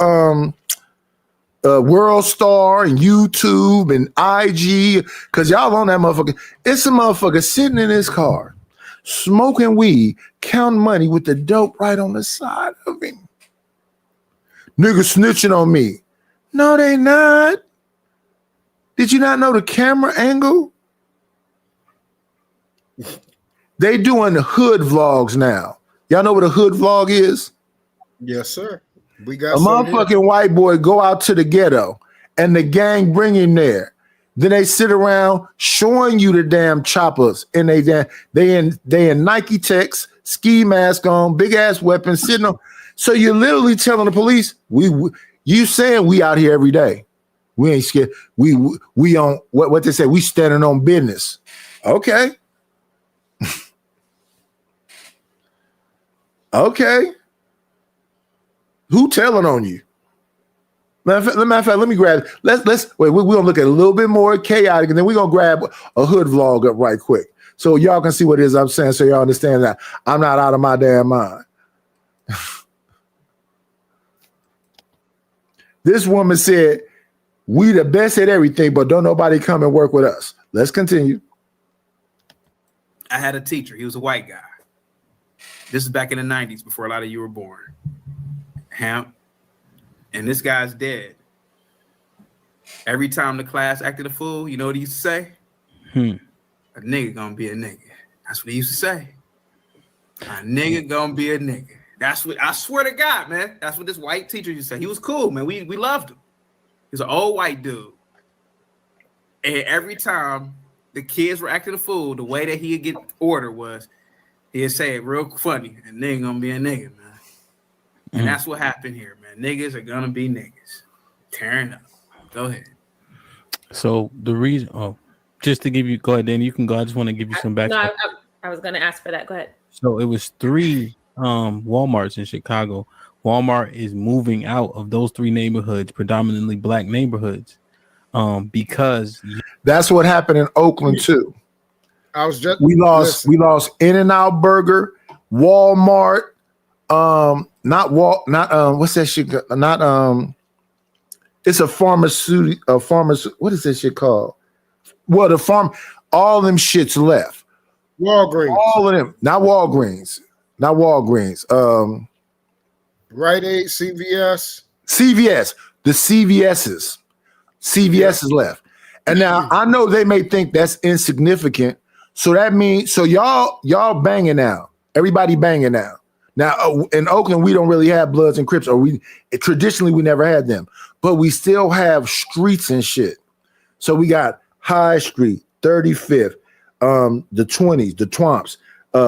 World Star and YouTube and IG, because y'all on that motherfucker. It's a motherfucker sitting in his car, smoking weed, counting money with the dope right on the side of him. Niggas snitching on me. No, they not. Did you not know the camera angle? They doing the hood vlogs now. Y'all know what a hood vlog is? Yes, sir. We A got some here. motherfucking white boy go out to the ghetto and the gang bring him there. Then they sit around showing you the damn choppers and they in Nike Techs, ski mask on, big ass weapons sitting on. So you're literally telling the police, you saying we out here every day. We ain't scared. We on what they say, we standing on business. Okay. Okay. Who telling on you? Matter of fact, let me grab. Let's wait. We're gonna look at a little bit more chaotic, and then we're gonna grab a hood vlog up right quick, so y'all can see what it is I'm saying, so y'all understand that I'm not out of my damn mind. This woman said, "We the best at everything, but don't nobody come and work with us." Let's continue. I had a teacher. He was a white guy. This is back in the 90s, before a lot of you were born. Hemp. And this guy's dead. Every time the class acted a fool, you know what he used to say? A nigga gonna be a nigga. That's what he used to say. A nigga gonna be a nigga. That's what, I swear to God, man. That's what this white teacher used to say. He was cool, man. We loved him. He's an old white dude. And every time the kids were acting a fool, the way that he'd get order was, he'd say it real funny, a nigga gonna be a nigga, man. And that's what happened here, man. Niggas are gonna be niggas. Tearing up. Go ahead. So the reason, just to give you, go ahead, Danny, you can go. I just want to give you some backstory. No, I was going to ask for that. Go ahead. So it was 3 Walmarts in Chicago. Walmart is moving out of those 3 neighborhoods, predominantly black neighborhoods, because that's what happened in Oakland too. I was just we lost In-N-Out Burger, Walmart, what's that shit? It's a pharmaceutical, what is that shit called? Well, all them shits left. Walgreens. All of them, not Walgreens. Rite Aid, CVS. The CVS's. CVS is left. And now I know they may think that's insignificant. So that means, y'all banging now. Everybody banging now. Now in Oakland, we don't really have Bloods and Crips, or traditionally we never had them, but we still have streets and shit. So we got High Street, 35th, the 20s, the Twomps.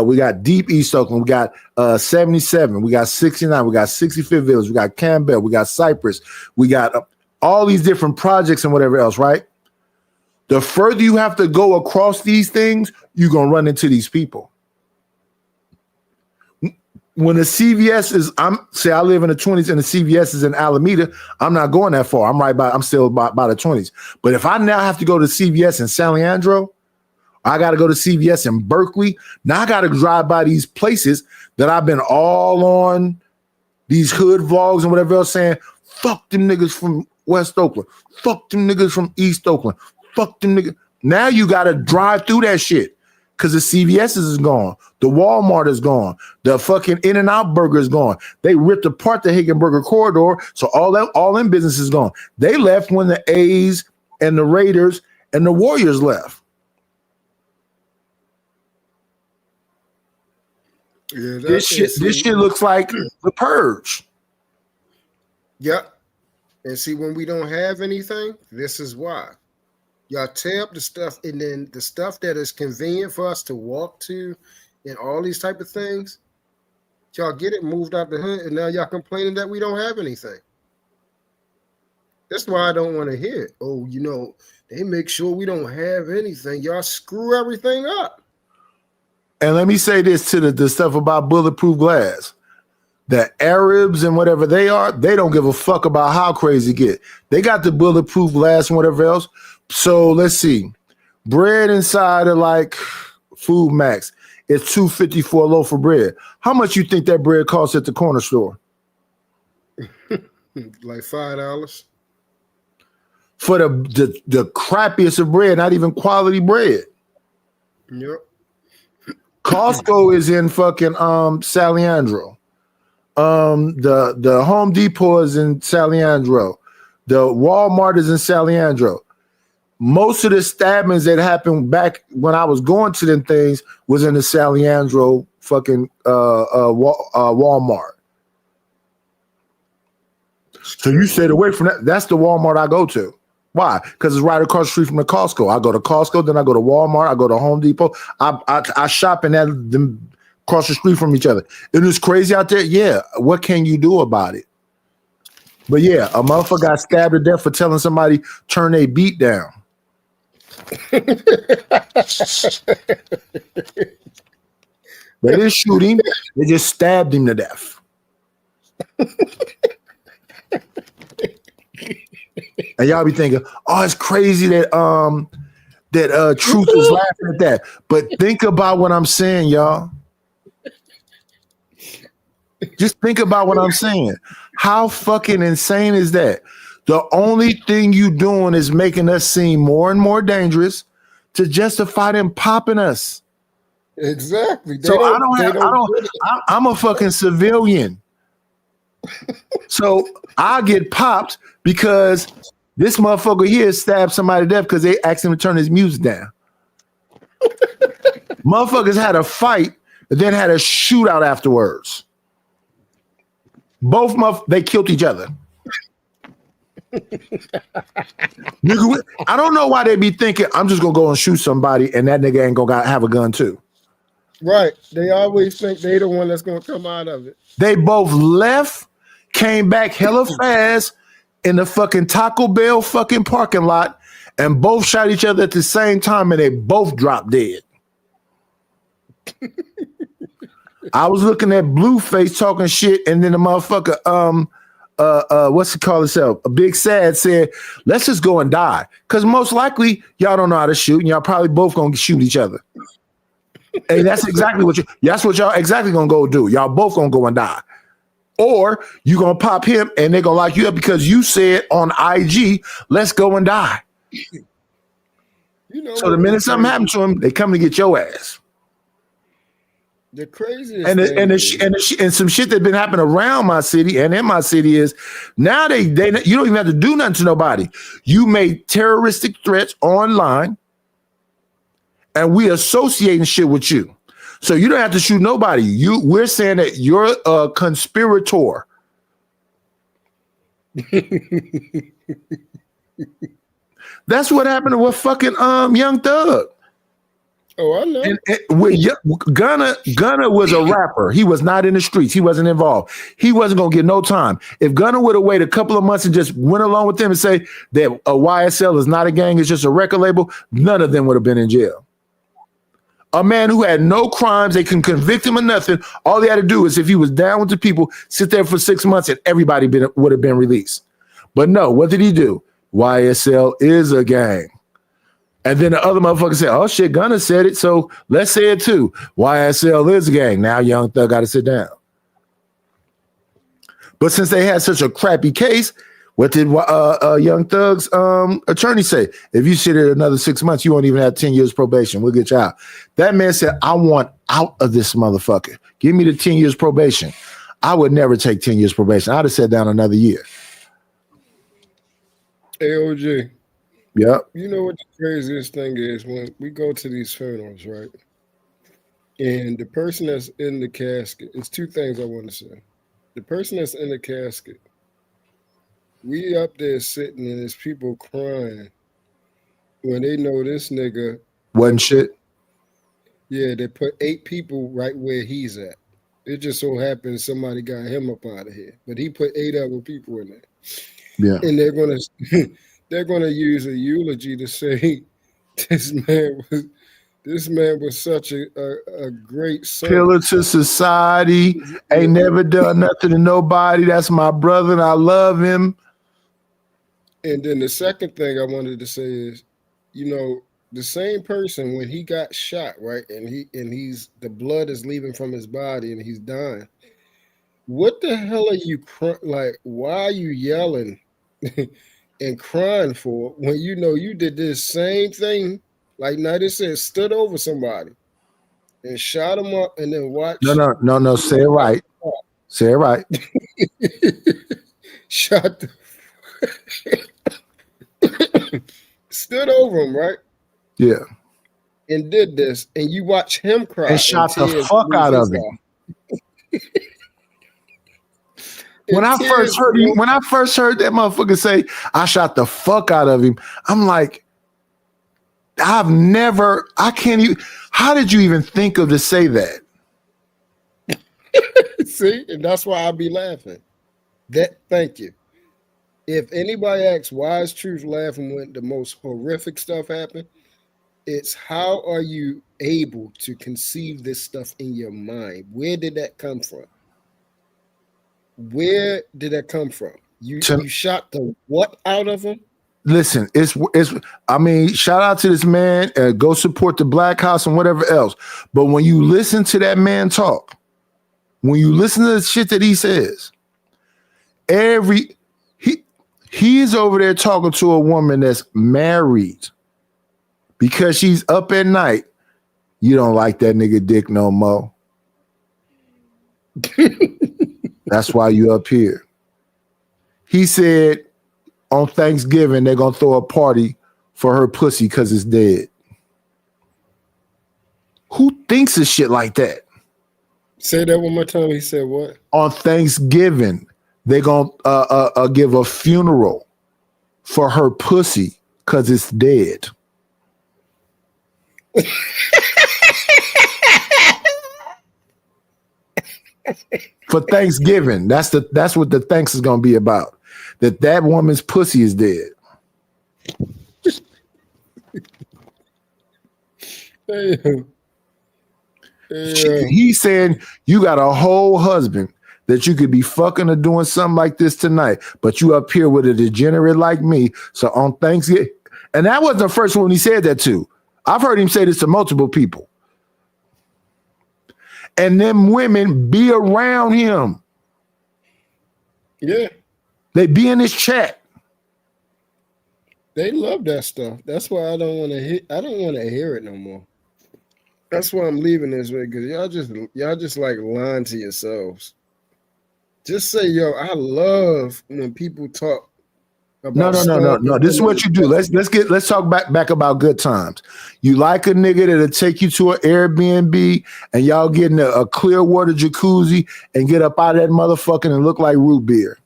We got Deep East Oakland. We got 77. We got 69. We got 65th Village. We got Campbell. We got Cypress. We got all these different projects and whatever else, right? The further you have to go across these things, you're going to run into these people. When the CVS is, I live in the 20s and the CVS is in Alameda, I'm not going that far. I'm still by the 20s. But if I now have to go to CVS in San Leandro, I got to go to CVS in Berkeley. Now I got to drive by these places that I've been all on these hood vlogs and whatever else saying, fuck them niggas from West Oakland. Fuck them niggas from East Oakland. Fuck them niggas. Now you got to drive through that shit because the CVS is gone. The Walmart is gone. The fucking In-N-Out Burger is gone. They ripped apart the Higginburger corridor. So all them businesses is gone. They left when the A's and the Raiders and the Warriors left. Yeah, This shit looks like the Purge. Yep. And see, when we don't have anything, this is why. Y'all tear up the stuff, and then the stuff that is convenient for us to walk to and all these type of things, y'all get it moved out the hood, and now y'all complaining that we don't have anything. That's why I don't want to hear it. Oh, they make sure we don't have anything. Y'all screw everything up. And let me say this to the stuff about bulletproof glass. The Arabs and whatever they are, they don't give a fuck about how crazy it get. They got the bulletproof glass and whatever else. So let's see. Bread inside of like Food Max is $2.50 for a loaf of bread. How much you think that bread costs at the corner store? Like $5 for the crappiest of bread, not even quality bread. Yep. Costco is in fucking San Leandro. The Home Depot is in San Leandro. The Walmart is in San Leandro. most of the stabbings that happened back when I was going to them things was in the Saliandro fucking Walmart. So you stayed away from that. That's the Walmart I go to. Why? Because it's right across the street from the Costco. I go to Costco, then I go to Walmart, I go to Home Depot. I shop in that them across the street from each other. And it's crazy out there. Yeah. What can you do about it? But yeah, a motherfucker got stabbed to death for telling somebody turn their beat down. They didn't shoot him, they just stabbed him to death. And y'all be thinking, oh, it's crazy that Truth is laughing at that. But think about what I'm saying, y'all. Just think about what I'm saying. How fucking insane is that? The only thing you doing is making us seem more and more dangerous to justify them popping us. Exactly. So I'm a fucking civilian. So I get popped because this motherfucker here stabbed somebody to death because they asked him to turn his music down. Motherfuckers had a fight and then had a shootout afterwards. Both they killed each other. Nigga, I don't know why they be thinking I'm just gonna go and shoot somebody and that nigga ain't gonna have a gun too. Right. They always think they the one that's gonna come out of it. They both left, came back hella fast in the fucking Taco Bell fucking parking lot, and both shot each other at the same time, and they both dropped dead. I was looking at Blueface talking shit, and then the motherfucker, what's it called itself? A Big Sad said, let's just go and die. Because most likely y'all don't know how to shoot, and y'all probably both gonna shoot each other. And that's exactly what y'all exactly gonna go do. Y'all both gonna go and die. Or you gonna pop him and they're gonna lock you up because you said on IG, let's go and die. You know, so the minute something happens to him, they come to get your ass. The craziest and some shit that been happening around my city and in my city is now they you don't even have to do nothing to nobody. You made terroristic threats online, and we associating shit with you. So you don't have to shoot nobody. We're saying that you're a conspirator. That's what happened with fucking Young Thug. Oh, I know. Gunna was a rapper. He was not in the streets. He wasn't involved. He wasn't gonna get no time. If Gunna would have waited a couple of months and just went along with them and say that a YSL is not a gang, it's just a record label, none of them would have been in jail. A man who had no crimes, they can convict him of nothing. All he had to do is, if he was down with the people, sit there for 6 months and everybody would have been released. But no, what did he do? YSL is a gang. And then the other motherfucker said, oh shit, Gunna said it, so let's say it too. YSL is a gang. Now Young Thug got to sit down. But since they had such a crappy case, what did Young Thug's attorney say? If you sit here another 6 months, you won't even have 10 years probation. We'll get you out. That man said, I want out of this motherfucker. Give me the 10 years probation. I would never take 10 years probation. I'd have sat down another year. AOG. Yep. You know what the craziest thing is? When we go to these funerals, right? And the person that's in the casket, it's two things I want to say. The person that's in the casket, we up there sitting and there's people crying when they know this nigga wasn't shit. Yeah, they put 8 people right where he's at. It just so happens somebody got him up out of here, but he put 8 other people in there. Yeah, and they're gonna use a eulogy to say this man was such a great son. Pillar to society, ain't never done nothing to nobody. That's my brother, and I love him. And then the second thing I wanted to say is, you know, the same person when he got shot, right, and he's the blood is leaving from his body and he's dying. What the hell are you like? Why are you yelling and crying for when you know you did this same thing? Like Nighty said, stood over somebody and shot him up and then watched. No. Say it right. Say it right. Shot stood over him, right? Yeah. And did this, and you watch him cry And shot the tears fuck leave out his of him. eye. When I tears, first heard bro. him, when I first heard that motherfucker say, I shot the fuck out of him, I'm like, I can't even, how did you even think of to say that? See, and that's why I be laughing. Thank you. If anybody asks why is Truth laughing when the most horrific stuff happened, it's how are you able to conceive this stuff in your mind? Where did that come from? Where did that come from? You shot the what out of him? Listen, it's I mean, shout out to this man, go support the Black House and whatever else. But when you listen to that man talk, when you listen to the shit that he says, he's over there talking to a woman that's married because she's up at night. You don't like that nigga dick no more. That's why you up here. He said on Thanksgiving they're gonna throw a party for her pussy because it's dead. Who thinks of shit like that? Say that one more time. He said what? On Thanksgiving, they're gonna give a funeral for her pussy because it's dead. For Thanksgiving, that's what the thanks is gonna be about. That woman's pussy is dead. He's saying you got a whole husband that you could be fucking or doing something like this tonight, but you up here with a degenerate like me. So on Thanksgiving, and that wasn't the first one he said that to. I've heard him say this to multiple people. And them women be around him. Yeah. They be in his chat. They love that stuff. That's why I don't want to hear it no more. That's why I'm leaving this way, because y'all just like lying to yourselves. Just say, yo, I love when people talk about No. This is what you do. Let's talk back about good times. You like a nigga that'll take you to an Airbnb and y'all get in a clear water jacuzzi and get up out of that motherfucking and look like root beer.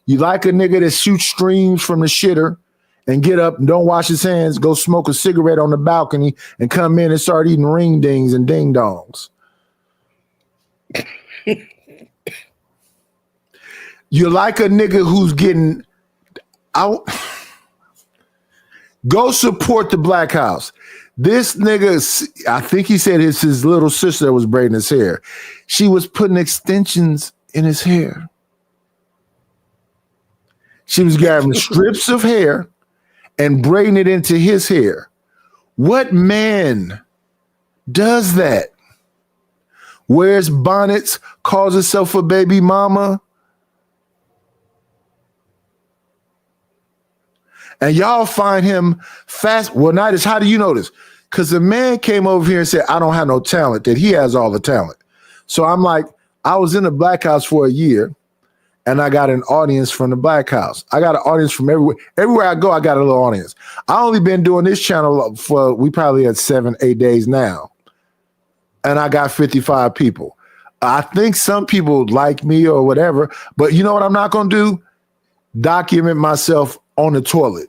You like a nigga that shoots streams from the shitter and get up and don't wash his hands, go smoke a cigarette on the balcony and come in and start eating ring dings and ding dongs. You like a nigga who's getting out. Go support the Black House. This nigga, I think he said it's his little sister that was braiding his hair. She was putting extensions in his hair. She was grabbing strips of hair and braiding it into his hair. What man does that? Wears bonnets, calls herself a baby mama. And y'all find him fast. Well, Nidus, how do you know this? Because the man came over here and said, I don't have no talent, that he has all the talent. So I'm like, I was in the Black House for a year and I got an audience from the Black House. I got an audience from everywhere. Everywhere I go, I got a little audience. I only been doing this channel for, we probably had 7-8 days now. And I got 55 people. I think some people like me or whatever, but you know what I'm not going to do? Document myself on the toilet.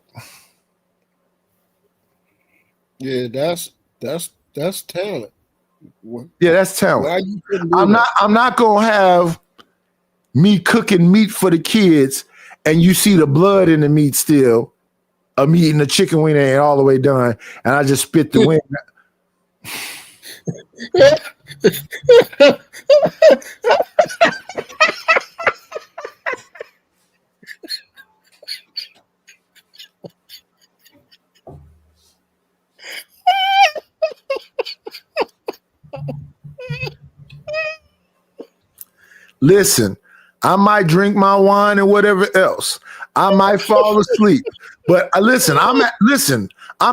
Yeah, that's talent. Yeah, that's talent. Why you couldn't do I'm that? not gonna have me cooking meat for the kids and you see the blood in the meat still. I'm eating the chicken wing ain't all the way done, and I just spit the wing. Listen, I might drink my wine and whatever else. I might fall asleep. But listen, I'm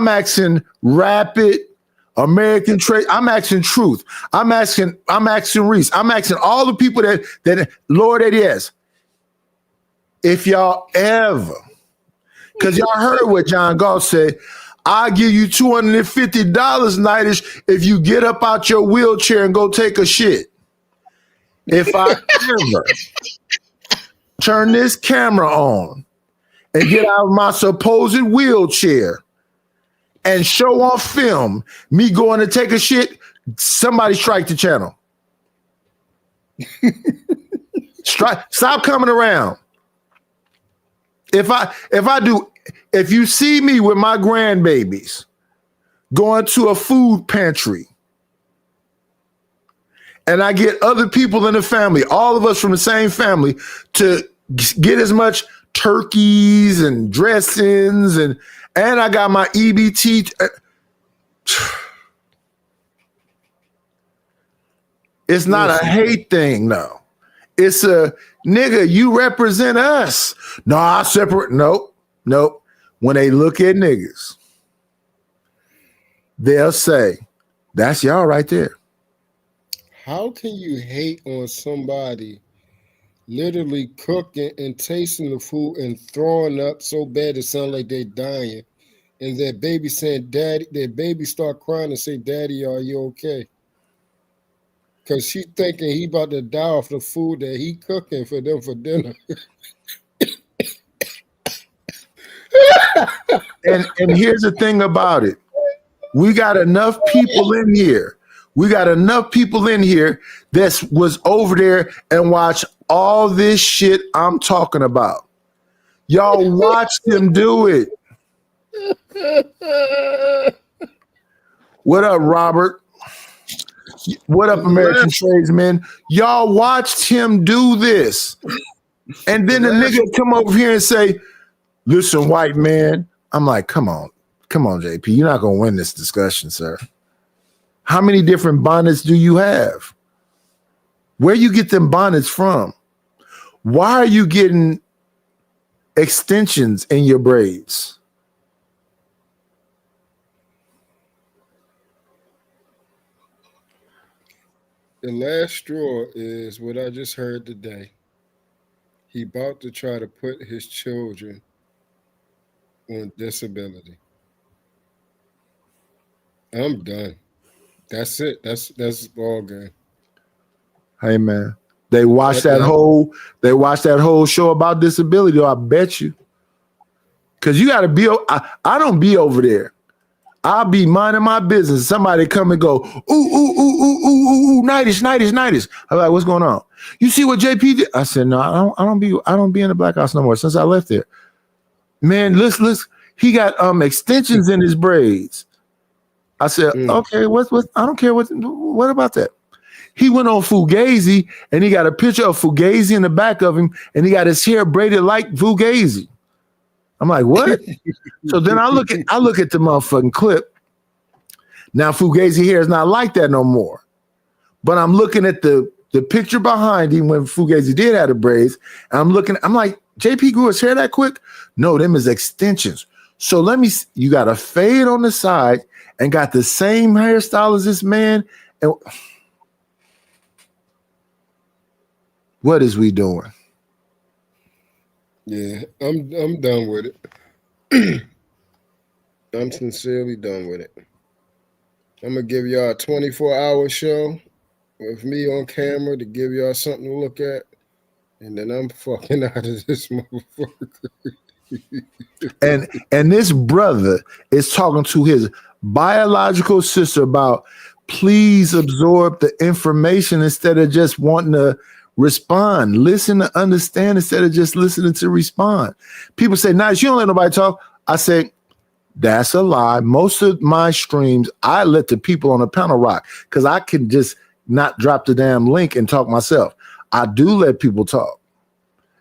asking rapid American trade. I'm asking truth. I'm asking Reese. I'm asking all the people that Lord that yes. If y'all ever Because y'all heard what John Galt said. I'll give you $250, Nightish, if you get up out your wheelchair and go take a shit. If I ever turn this camera on and get out of my supposed wheelchair and show on film me going to take a shit, somebody strike the channel. Stop coming around. If you see me with my grandbabies going to a food pantry and I get other people in the family, all of us from the same family, to get as much turkeys and dressings and I got my EBT. It's not a hate thing, no. It's a nigga, you represent us. No, I separate. Nope. When they look at niggas, they'll say, that's y'all right there. How can you hate on somebody literally cooking and tasting the food and throwing up so bad it sounds like they're dying, and their baby saying, "Daddy," their baby start crying and say, "Daddy, are you okay?" Because she thinking he about to die off the food that he cooking for them for dinner. And here's the thing about it. We got enough people in here. That was over there and watch all this shit I'm talking about. Y'all watch them do it. What up, Robert? What up, American tradesmen? Y'all watched him do this. And then the nigga come over here and say, listen, white man. I'm like, come on, JP. You're not going to win this discussion, sir. How many different bonnets do you have? Where you get them bonnets from? Why are you getting extensions in your braids? The last straw is what I just heard today. He about to try to put his children on disability. I'm done. That's it. That's ball game. Hey man, they watched that whole show about disability. I bet you, because you got to be. I don't be over there. I'll be minding my business. Somebody come and go, ooh, Nightish. I'm like, what's going on? You see what JP did? I said, no, I don't be in the Black House no more since I left there. Man, listen, he got extensions in his braids. I said, okay, what? I don't care what about that? He went on Fugazi and he got a picture of Fugazi in the back of him, and he got his hair braided like Fugazi. I'm like, what? So then I look at the motherfucking clip. Now Fugazi hair is not like that no more. But I'm looking at the picture behind him when Fugazi did have the braids. And I'm like, JP grew his hair that quick? No, them is extensions. So you got a fade on the side and got the same hairstyle as this man. And what is we doing? Yeah, I'm done with it. I'm sincerely done with it. I'm gonna give y'all a 24-hour show with me on camera to give y'all something to look at, and then I'm fucking out of this motherfucker. And this brother is talking to his biological sister about please absorb the information instead of just wanting to respond. Listen to understand instead of just listening to respond. People say, nice, you don't let nobody talk. I say, that's a lie. Most of my streams, I let the people on the panel rock because I can just not drop the damn link and talk myself. I do let people talk.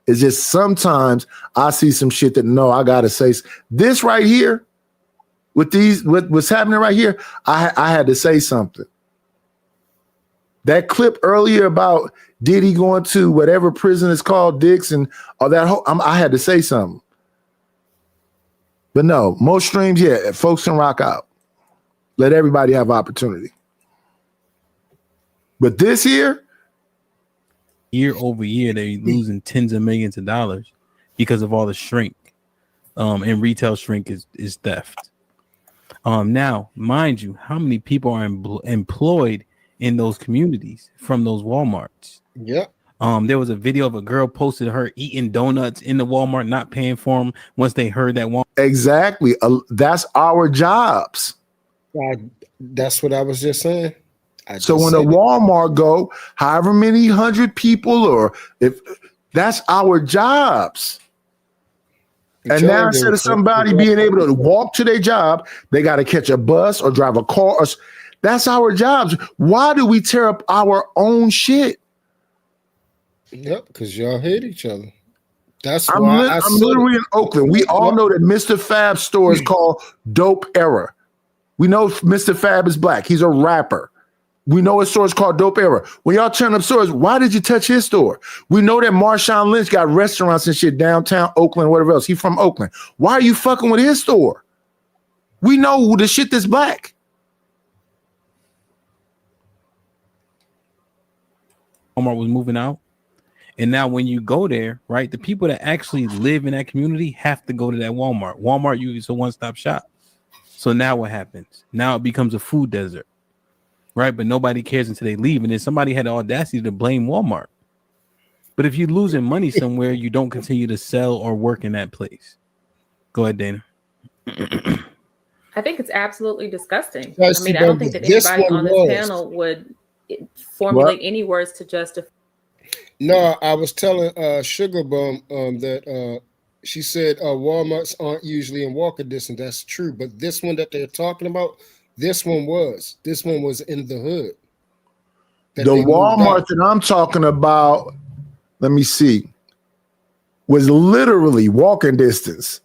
It's just sometimes I see some shit that no, I gotta say this right here with what's happening right here. I had to say something. That clip earlier about Diddy going to whatever prison is called, Dix, and all that whole, I had to say something. But no, most streams, yeah, folks can rock out. Let everybody have opportunity. But this year over year, they're losing tens of millions of dollars because of all the shrink. and retail shrink is theft. Now, mind you, how many people are employed in those communities from those Walmarts? Yep. There was a video of a girl posted her eating donuts in the Walmart, not paying for them once they heard that Walmart. Exactly. That's our jobs. That's what I was just saying. So when a Walmart go, however many 100 people, or if that's our jobs. And now instead of somebody being able to walk to their job, they got to catch a bus or drive a car. That's our jobs. Why do we tear up our own shit? Yep, because y'all hate each other. That's I'm why I'm literally in Oakland. We all know that Mr. Fab's store is called Dope Era. We know Mr. Fab is black. He's a rapper. We know his store is called Dope Era. When y'all turn up stores, why did you touch his store? We know that Marshawn Lynch got restaurants and shit downtown Oakland, whatever else. He's from Oakland. Why are you fucking with his store? We know the shit that's black. Walmart was moving out. And now when you go there, right, the people that actually live in that community have to go to that Walmart. Walmart is a one-stop shop. So now what happens? Now it becomes a food desert. Right, but nobody cares until they leave, and then somebody had the audacity to blame Walmart. But if you're losing money somewhere, you don't continue to sell or work in that place. Go ahead, Dana. I think it's absolutely disgusting. Yes, I mean, I don't think that this anybody one on this was. panel would formulate any words to justify. No, I was telling Sugar Bum that she said Walmarts aren't usually in walking distance. That's true, but this one that they're talking about, this one was in the hood. The Walmart that I'm talking about, let me see, was literally walking distance.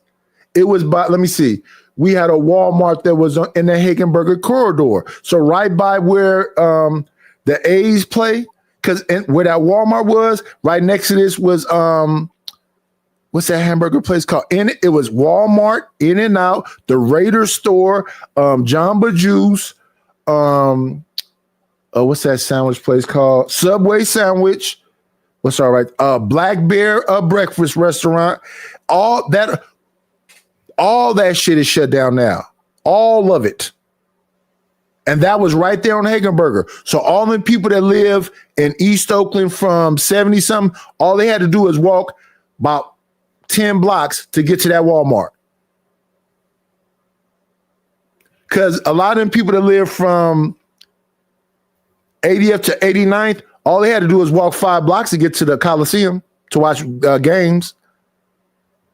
It was by, let me see, we had a Walmart that was in the Hagenberger corridor. So right by where the A's play, because where that Walmart was, right next to this was what's that hamburger place called? It was Walmart, In-N-Out, the Raider store, Jamba Juice, what's that sandwich place called? Subway Sandwich. What's all right? Black Bear breakfast restaurant. All that shit is shut down now. All of it. And that was right there on Hagenberger. So all the people that live in East Oakland from 70 something, all they had to do is walk about 10 blocks to get to that Walmart. Because a lot of them people that live from 80th to 89th, all they had to do was walk 5 blocks to get to the Coliseum to watch games.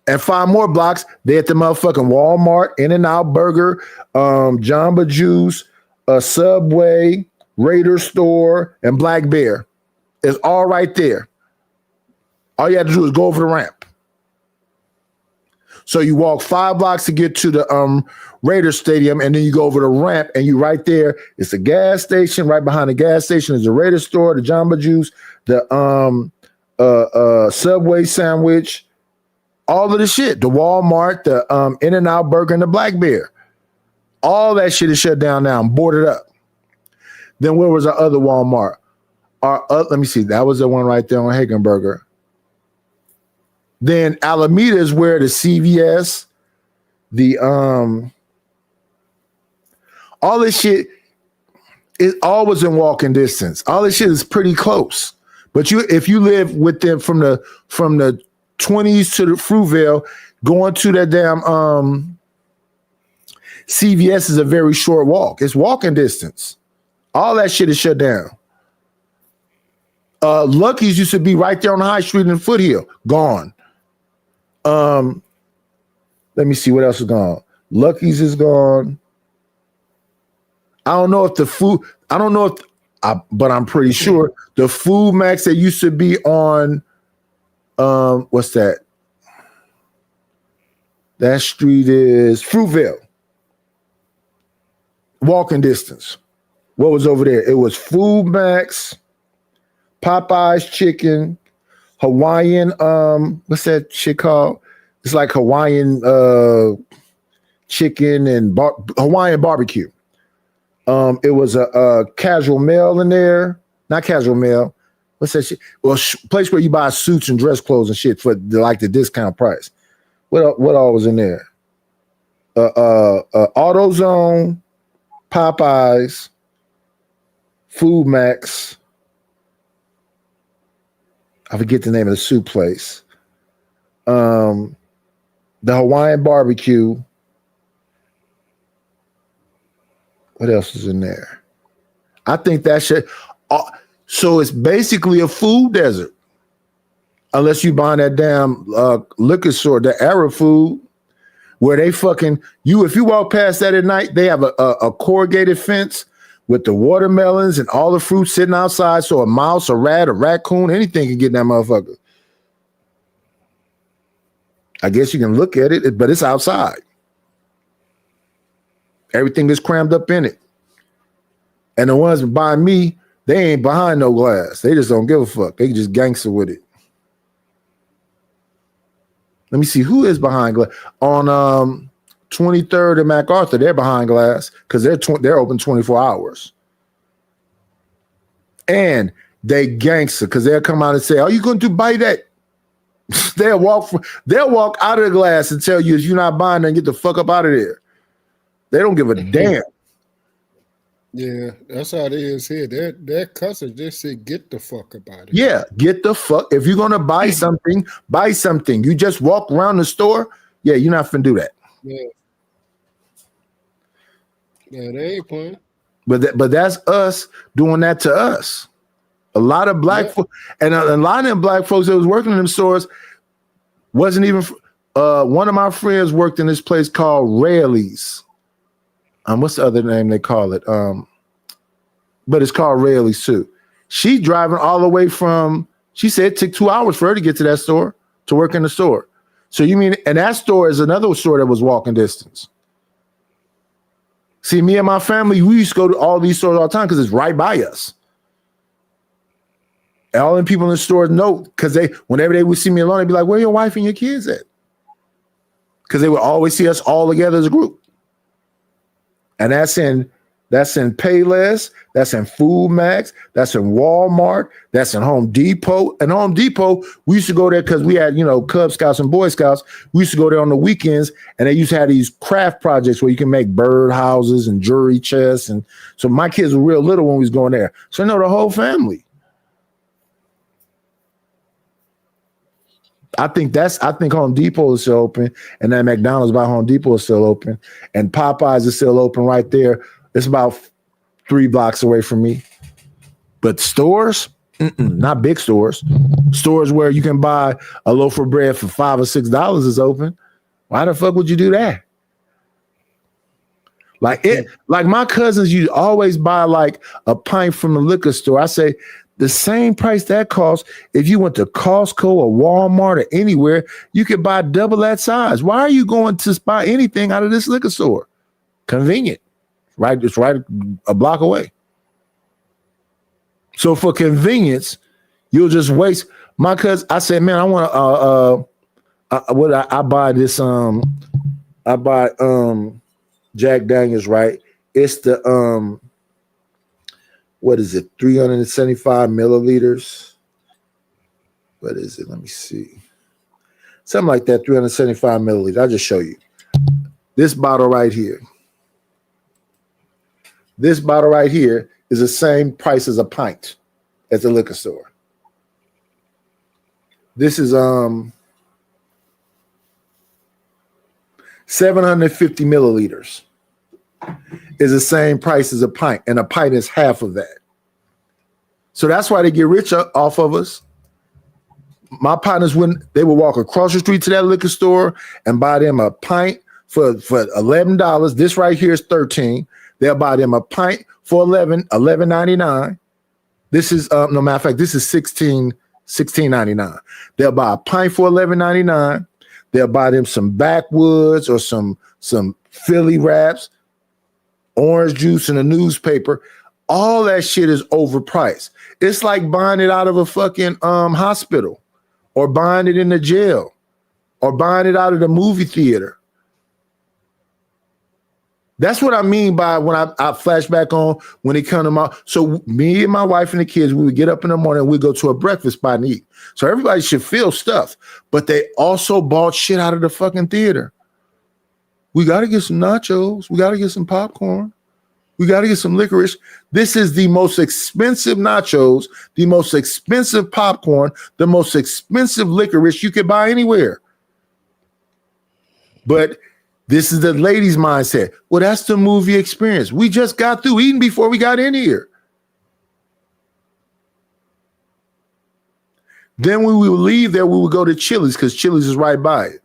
And 5 more blocks, they at the motherfucking Walmart, In-N-Out Burger, Jamba Juice, Subway, Raider store, and Black Bear. It's all right there. All you have to do is go over the ramp. So you walk 5 blocks to get to the Raider Stadium, and then you go over the ramp, and you right there. It's a gas station. Right behind the gas station is the Raider store, the Jamba Juice, the Subway sandwich, all of the shit. The Walmart, the In-N-Out Burger, and the Black Bear. All that shit is shut down now and boarded up. Then where was our other Walmart? Let me see. That was the one right there on Hagenberger. Then Alameda is where the CVS, the all this shit is always in walking distance. All this shit is pretty close. But if you live with them from the 20s to the Fruitvale, going to that damn CVS is a very short walk. It's walking distance. All that shit is shut down. Lucky's used to be right there on the high street in Foothill. Gone. Let me see what else is gone. Lucky's is gone. I don't know if but I'm pretty sure the Food Max that used to be on what's that? That street is Fruitvale. Walking distance. What was over there? It was Food Max, Popeye's Chicken, Hawaiian, what's that shit called? It's like Hawaiian chicken and Hawaiian barbecue. It was a Casual Male in there. Not Casual Male. What's that shit? Well, place where you buy suits and dress clothes and shit for like the discount price. What all was in there? AutoZone, Popeyes, Food Max. I forget the name of the soup place. The Hawaiian barbecue. What else is in there? I think that shit. So it's basically a food desert, unless you buy that damn liquor store, the Arab food, where they fucking you. If you walk past that at night, they have a corrugated fence with the watermelons and all the fruit sitting outside, so a mouse, a rat, a raccoon, anything can get in that motherfucker. I guess you can look at it, but it's outside. Everything is crammed up in it. And the ones by me, they ain't behind no glass. They just don't give a fuck. They just gangster with it. Let me see who is behind glass. On 23rd and MacArthur, they're behind glass because they're open 24 hours. And they gangster because they'll come out and say, "Are you going to buy that?" They'll walk out of the glass and tell you if you're not buying, then get the fuck up out of there. They don't give a damn. Yeah, that's how it is here. Their cussers just say, "Get the fuck up out of Yeah, get the fuck. If you're gonna buy something, buy something. You just walk around the store. Yeah, you're not finna do that. here." Yeah, they ain't playing. But that's us doing that to us. A lot of black folks and a lot of them black folks that was working in them stores wasn't even. One of my friends worked in this place called Raley's. What's the other name they call it? But it's called Raley's too. She driving all the way from. She said it took 2 hours for her to get to that store to work in the store. So you mean, and that store is another store that was walking distance. See, me and my family, we used to go to all these stores all the time because it's right by us. And all them people in the stores know because whenever they would see me alone, they'd be like, "Where your wife and your kids at?" Because they would always see us all together as a group. And that's in Payless, that's in Food Max, that's in Walmart, that's in Home Depot. And Home Depot, we used to go there because we had, Cub Scouts and Boy Scouts. We used to go there on the weekends, and they used to have these craft projects where you can make bird houses and jewelry chests. And so my kids were real little when we was going there. So I know the whole family. I think Home Depot is still open, and that McDonald's by Home Depot is still open, and Popeyes is still open right there. It's about 3 blocks away from me. But stores, not big stores. Stores where you can buy a loaf of bread for $5 or $6 is open. Why the fuck would you do that? Like my cousins, you always buy like a pint from the liquor store. I say, the same price that costs, if you went to Costco or Walmart or anywhere, you could buy double that size. Why are you going to buy anything out of this liquor store? Convenient, right? It's right a block away. So for convenience, you'll just waste. My cousin, I said, man, I want to. I buy this. I buy Jack Daniels, right? It's the what is it? 375 milliliters. What is it? Let me see. Something like that, 375 milliliters. I'll just show you. This bottle right here. This bottle right here is the same price as a pint at the liquor store. This is 750 milliliters. Is the same price as a pint, and a pint is half of that. So that's why they get rich off of us. My partners, when they would walk across the street to that liquor store and buy them a pint for $11. This right here is $13. They'll buy them a pint for $11.99. This is no matter of fact, this is $16.99. They'll buy a pint for $11.99. They'll buy them some backwoods or some Philly wraps, orange juice in a newspaper. All that shit is overpriced. It's like buying it out of a fucking hospital, or buying it in the jail, or buying it out of the movie theater. That's what I mean by when I flash back on when it come to my. So me and my wife and the kids, we would get up in the morning and we go to a breakfast spot and eat. So everybody should feel stuff, but they also bought shit out of the fucking theater. We got to get some nachos. We got to get some popcorn. We got to get some licorice. This is the most expensive nachos, the most expensive popcorn, the most expensive licorice you could buy anywhere. But this is the ladies' mindset. Well, that's the movie experience. We just got through eating before we got in here. Then we would leave there, we would go to Chili's because Chili's is right by it.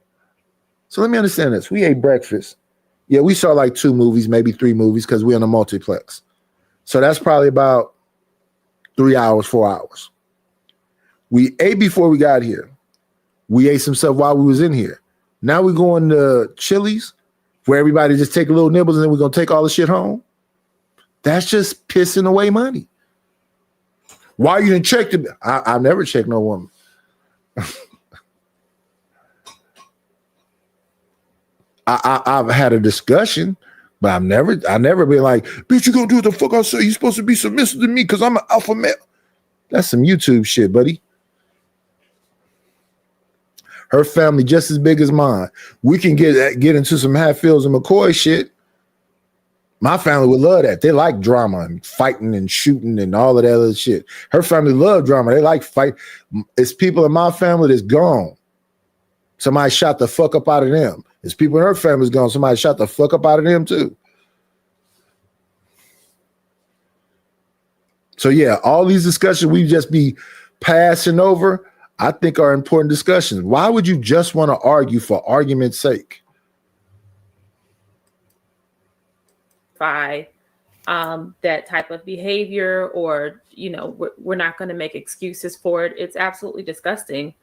So let me understand this. We ate breakfast. Yeah, we saw like 2 movies, maybe 3 movies because we're in a multiplex. So that's probably about 3 hours, 4 hours. We ate before we got here. We ate some stuff while we was in here. Now we're going to Chili's where everybody just take a little nibbles and then we're going to take all the shit home. That's just pissing away money. Why you didn't check the? I've never checked no woman. I've had a discussion, but I never been like, bitch, you gonna do what the fuck I say? You supposed to be submissive to me because I'm an alpha male. That's some YouTube shit, buddy. Her family just as big as mine. We can get into some Hatfields and McCoy shit. My family would love that. They like drama and fighting and shooting and all of that other shit. Her family love drama. They like fight. It's people in my family that's gone. Somebody shot the fuck up out of them. It's people in her family's gone. Somebody shot the fuck up out of them too. So yeah, all these discussions we just be passing over, I think are important discussions. Why would you just want to argue for argument's sake? That type of behavior, or we're not going to make excuses for it. It's absolutely disgusting,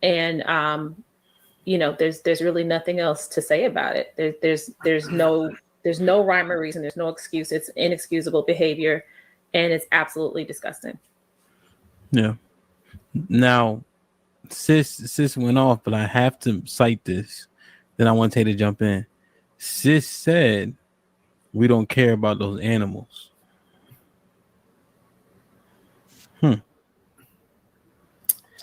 and there's really nothing else to say about it. There's no rhyme or reason. There's no excuse. It's inexcusable behavior, and it's absolutely disgusting. Yeah. Now, sis went off, but I have to cite this. Then I want Tay to jump in. Sis said, "We don't care about those animals."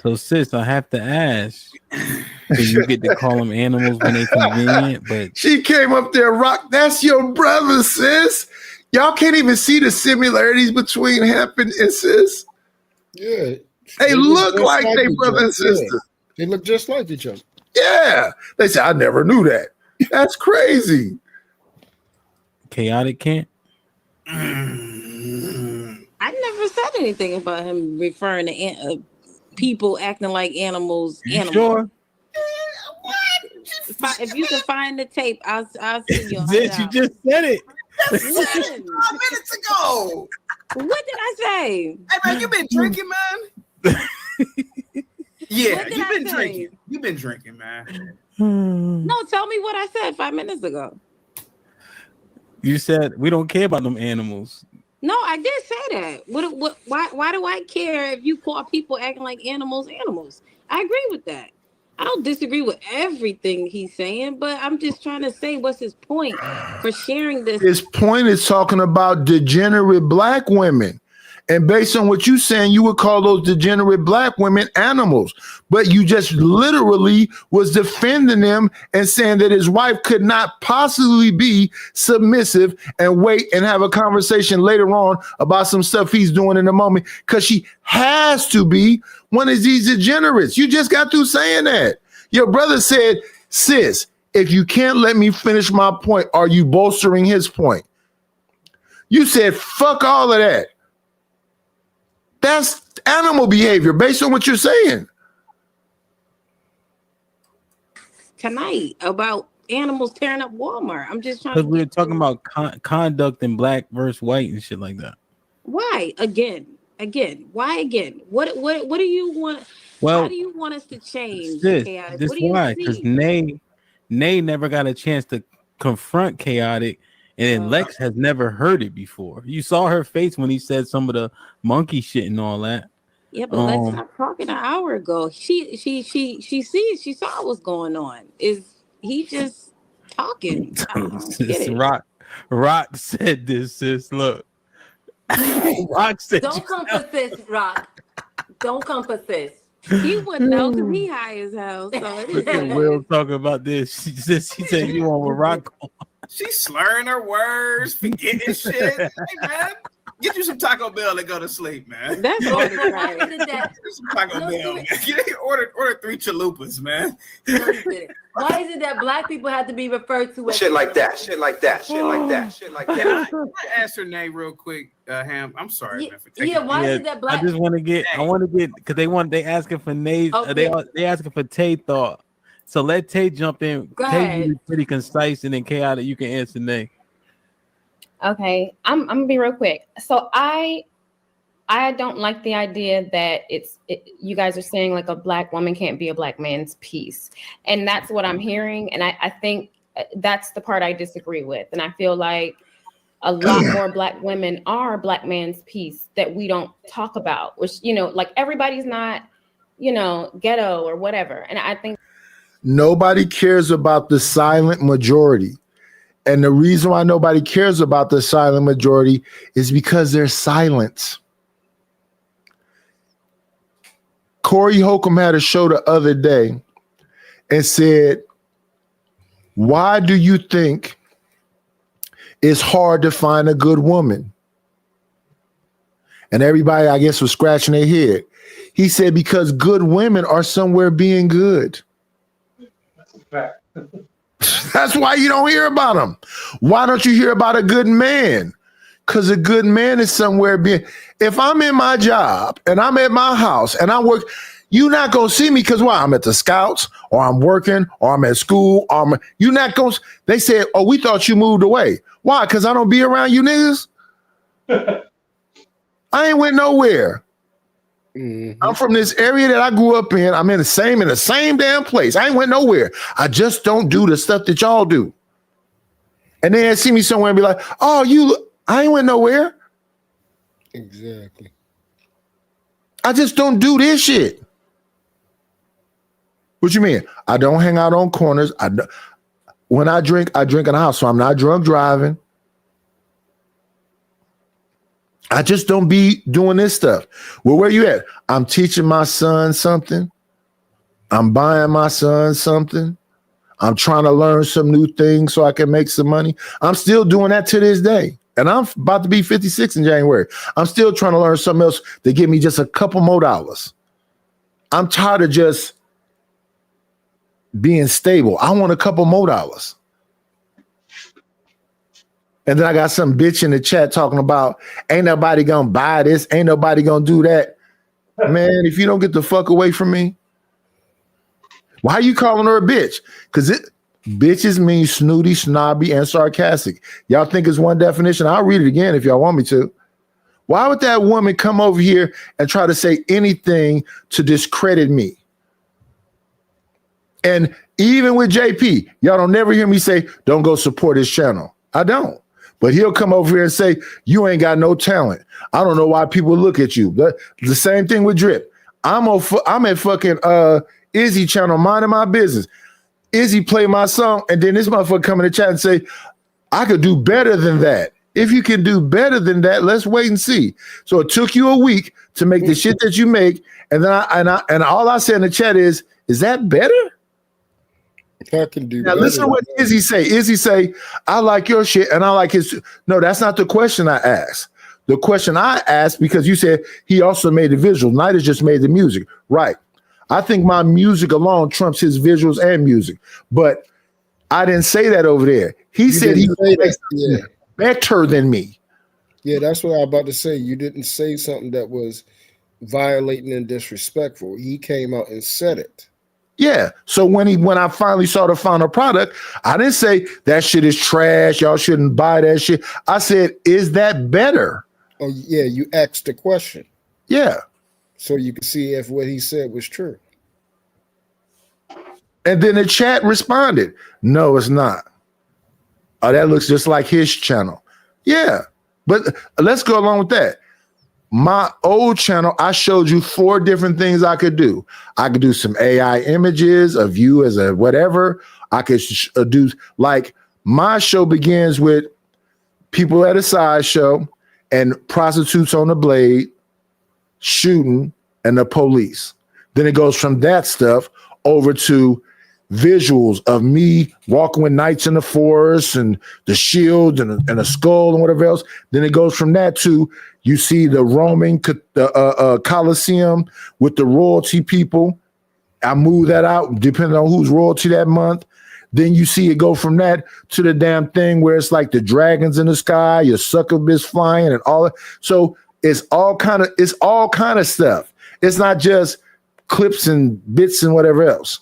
So, sis, I have to ask, do you get to call them animals when they convenient? But she came up there, Rock. That's your brother, sis. Y'all can't even see the similarities between Hampton and sis. Yeah. They look like they each brother other. and sister. Yeah. They look just like each other. Yeah. They say, I never knew that. That's crazy. Chaotic can't. I never said anything about him referring to people acting like animals. Sure. If you can find the tape, I'll see you. Bitch, you just said it. When? 5 minutes ago. What did I say? Hey man, you been drinking, man? Yeah, What did you've I been say? drinking. You've been drinking, man. No, tell me what I said 5 minutes ago. You said we don't care about them animals. No, I did say that. Why do I care if you call people acting like animals? I agree with that. I don't disagree with everything he's saying, but I'm just trying to say what's his point for sharing this. His point is talking about degenerate black women. And based on what you're saying, you would call those degenerate black women animals. But you just literally was defending them and saying that his wife could not possibly be submissive and wait and have a conversation later on about some stuff he's doing in the moment, because she has to be one of these degenerates. You just got through saying that. Your brother said, sis, if you can't let me finish my point, are you bolstering his point? You said, fuck all of that. That's animal behavior based on what you're saying. Tonight about animals tearing up Walmart. I'm just trying Because to. we were talking about conduct in black versus white and shit like that. Why again? Why again? What do you want? Well, how do you want us to change? This Chaotic? this What do you why? Because see? Nay never got a chance to confront Chaotic, and then Lex has never heard it before. You saw her face when he said some of the monkey shit and all that. Yeah, but let's stop talking an hour ago. She saw what's going on. Is he just talking? I don't get It's it. Rock. Rock said this, sis. Look. Rock said Don't come for sis, Rock. Don't come for sis. He wouldn't know because he high as hell. So Look at Will talking about this. She said you on with Rock. She's slurring her words, forgetting shit. Hey, man, get you some Taco Bell and go to sleep, man. That's Why right. isn't that? Get some Taco Bell, man. Order 3 chalupas, man. Why is it that black people have to be referred to as Shit like that. Shit like that. Shit like that. Shit like Can that. I ask her name real quick, Ham? I'm sorry, man. For taking Yeah, why is it that I black? just want to get because they asking for Nate. Okay. They asking for Tay thought. So let Tay jump in. Go Tay ahead. be pretty concise and then chaotic. You can answer Nate. Okay, I'm gonna be real quick. So I don't like the idea that you guys are saying like a black woman can't be a black man's piece, and that's what I'm hearing. And I think that's the part I disagree with. And I feel like a lot more black women are black man's piece that we don't talk about. Which like everybody's not ghetto or whatever. And I think Nobody cares about the silent majority. And the reason why nobody cares about the silent majority is because they're silent. Corey Holcomb had a show the other day and said, why do you think it's hard to find a good woman? And everybody, I guess, was scratching their head. He said, because good women are somewhere being good. That's why you don't hear about them. Why don't you hear about a good man? Because a good man is somewhere being. If I'm in my job and I'm at my house and I work, you're not going to see me because why? I'm at the Scouts or I'm working or I'm at school. You're not going to. They said, oh, we thought you moved away. Why? Because I don't be around you niggas. I ain't went nowhere. I'm from this area that I grew up in. I'm in the same damn place. I ain't went nowhere. I just don't do the stuff that y'all do. And then they see me somewhere and be like, oh, I ain't went nowhere. Exactly. I just don't do this shit. What you mean? I don't hang out on corners. When I drink in the house. So I'm not drunk driving. I just don't be doing this stuff. Well, where you at? I'm teaching my son something. I'm buying my son something. I'm trying to learn some new things so I can make some money. I'm still doing that to this day. And I'm about to be 56 in January. I'm still trying to learn something else to give me just a couple more dollars. I'm tired of just being stable. I want a couple more dollars. And then I got some bitch in the chat talking about ain't nobody gonna buy this, ain't nobody gonna do that. Man, if you don't get the fuck away from me, why are you calling her a bitch? Because bitches mean snooty, snobby, and sarcastic. Y'all think it's one definition? I'll read it again if y'all want me to. Why would that woman come over here and try to say anything to discredit me? And even with JP, y'all don't never hear me say, don't go support his channel. I don't. But he'll come over here and say, you ain't got no talent. I don't know why people look at you. The same thing with Drip. I'm at fucking Izzy channel minding my business. Izzy play my song, and then this motherfucker come in the chat and say, I could do better than that. If you can do better than that, let's wait and see. So it took you a week to make the shit that you make, and then all I said in the chat is that better? I can do. Now listen to what Izzy say. Izzy say, I like your shit and I like his. No, that's not the question I asked. The question I asked, because you said he also made the visuals. Knight has just made the music. Right. I think my music alone trumps his visuals and music. But I didn't say that over there. He said he makes better than me. Yeah, that's what I was about to say. You didn't say something that was violating and disrespectful. He came out and said it. Yeah. So when I finally saw the final product, I didn't say that shit is trash. Y'all shouldn't buy that shit. I said, is that better? Oh, yeah. You asked the question. Yeah. So you can see if what he said was true. And then the chat responded, no, it's not. Oh, that looks just like his channel. Yeah. But let's go along with that. My old channel, I showed you 4 different things I could do. I could do some AI images of you as a whatever. I could do, like, my show begins with people at a sideshow, and prostitutes on the blade, shooting, and the police. Then it goes from that stuff over to visuals of me walking with knights in the forest and the shield and a skull and whatever else. Then it goes from that to you see the Roman Colosseum with the royalty people. I move that out depending on who's royalty that month. Then you see it go from that to the damn thing where it's like the dragons in the sky, your succubus flying and all that. So it's all kind of stuff. It's not just clips and bits and whatever else.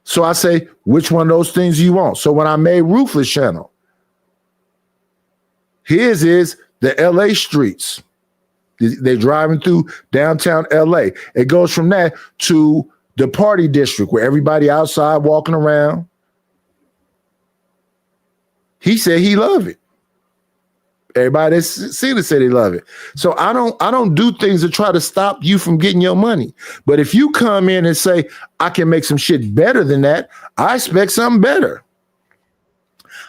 So I say, which one of those things do you want? So when I made Ruthless Channel, his is the LA streets. They're driving through downtown LA. It goes from that to the party district where everybody outside walking around. He said he loved it. Everybody that's seen it said they love it. So I don't do things to try to stop you from getting your money. But if you come in and say, I can make some shit better than that, I expect something better.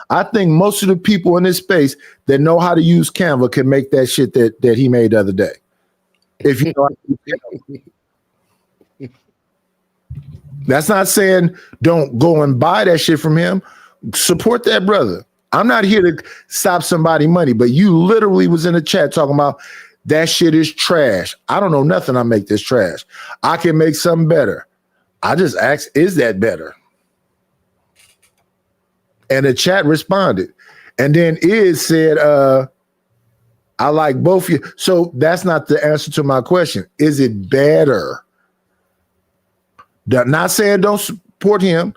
I think most of the people in this space that know how to use Canva can make that shit that he made the other day. If you know how to use Canva. That's not saying don't go and buy that shit from him. Support that brother. I'm not here to stop somebody money, but you literally was in the chat talking about that shit is trash. I don't know nothing. I make this trash. I can make something better. I just asked, is that better? And the chat responded. And then Iz said, I like both of you. So that's not the answer to my question. Is it better? Not saying don't support him.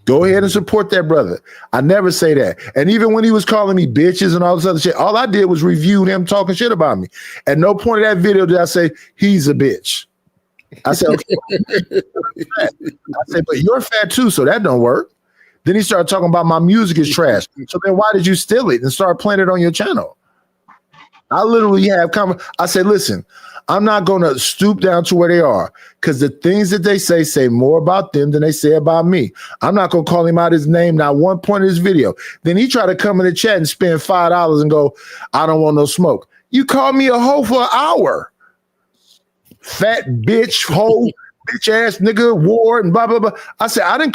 Go ahead and support that brother. I never say that. And even when he was calling me bitches and all this other shit, all I did was review him talking shit about me. At no point in that video did I say, he's a bitch. I said, okay. I said, but you're fat too, so that don't work. Then he started talking about my music is trash. So then why did you steal it and start playing it on your channel? I literally have I said, listen, I'm not going to stoop down to where they are because the things that they say more about them than they say about me. I'm not going to call him out his name, not one point in his video. Then he tried to come in the chat and spend $5 and go, I don't want no smoke. You called me a hoe for an hour. Fat bitch, hoe, bitch ass nigga, war, and blah, blah, blah. I said, I didn't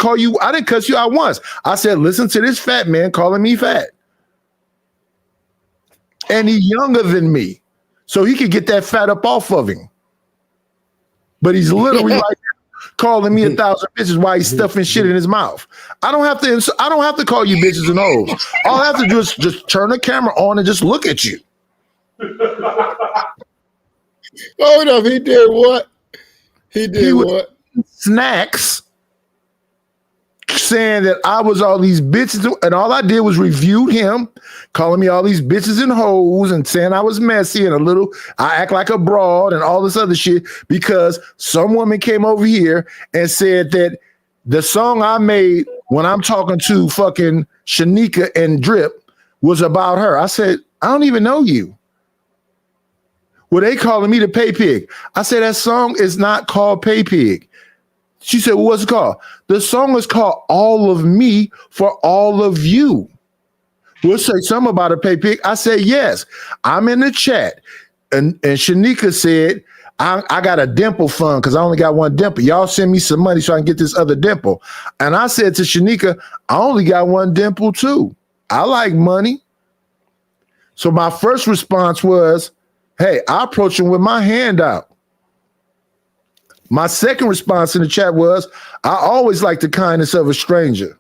cuss you out once. I said, listen to this fat man calling me fat. And he's younger than me. So he could get that fat up off of him. But he's literally like calling me 1,000 bitches while he's stuffing shit in his mouth. I don't have to call you bitches and hoes. All I have to do is just turn the camera on and just look at you. Hold up, he did what? He did what? Snacks saying that I was all these bitches, and all I did was review him, calling me all these bitches and hoes, and saying I was messy and I act like a broad and all this other shit because some woman came over here and said that the song I made when I'm talking to fucking Shanika and Drip was about her. I said, I don't even know you. Well, they calling me the pay pig. I said, that song is not called Pay Pig. She said, well, what's it called? The song is called All of Me for All of You. We'll say something about a pay pig. I said, yes. I'm in the chat. And Shanika said, I got a dimple fund because I only got one dimple. Y'all send me some money so I can get this other dimple. And I said to Shanika, I only got one dimple too. I like money. So my first response was, hey, I approach him with my hand out. My second response in the chat was, I always like the kindness of a stranger.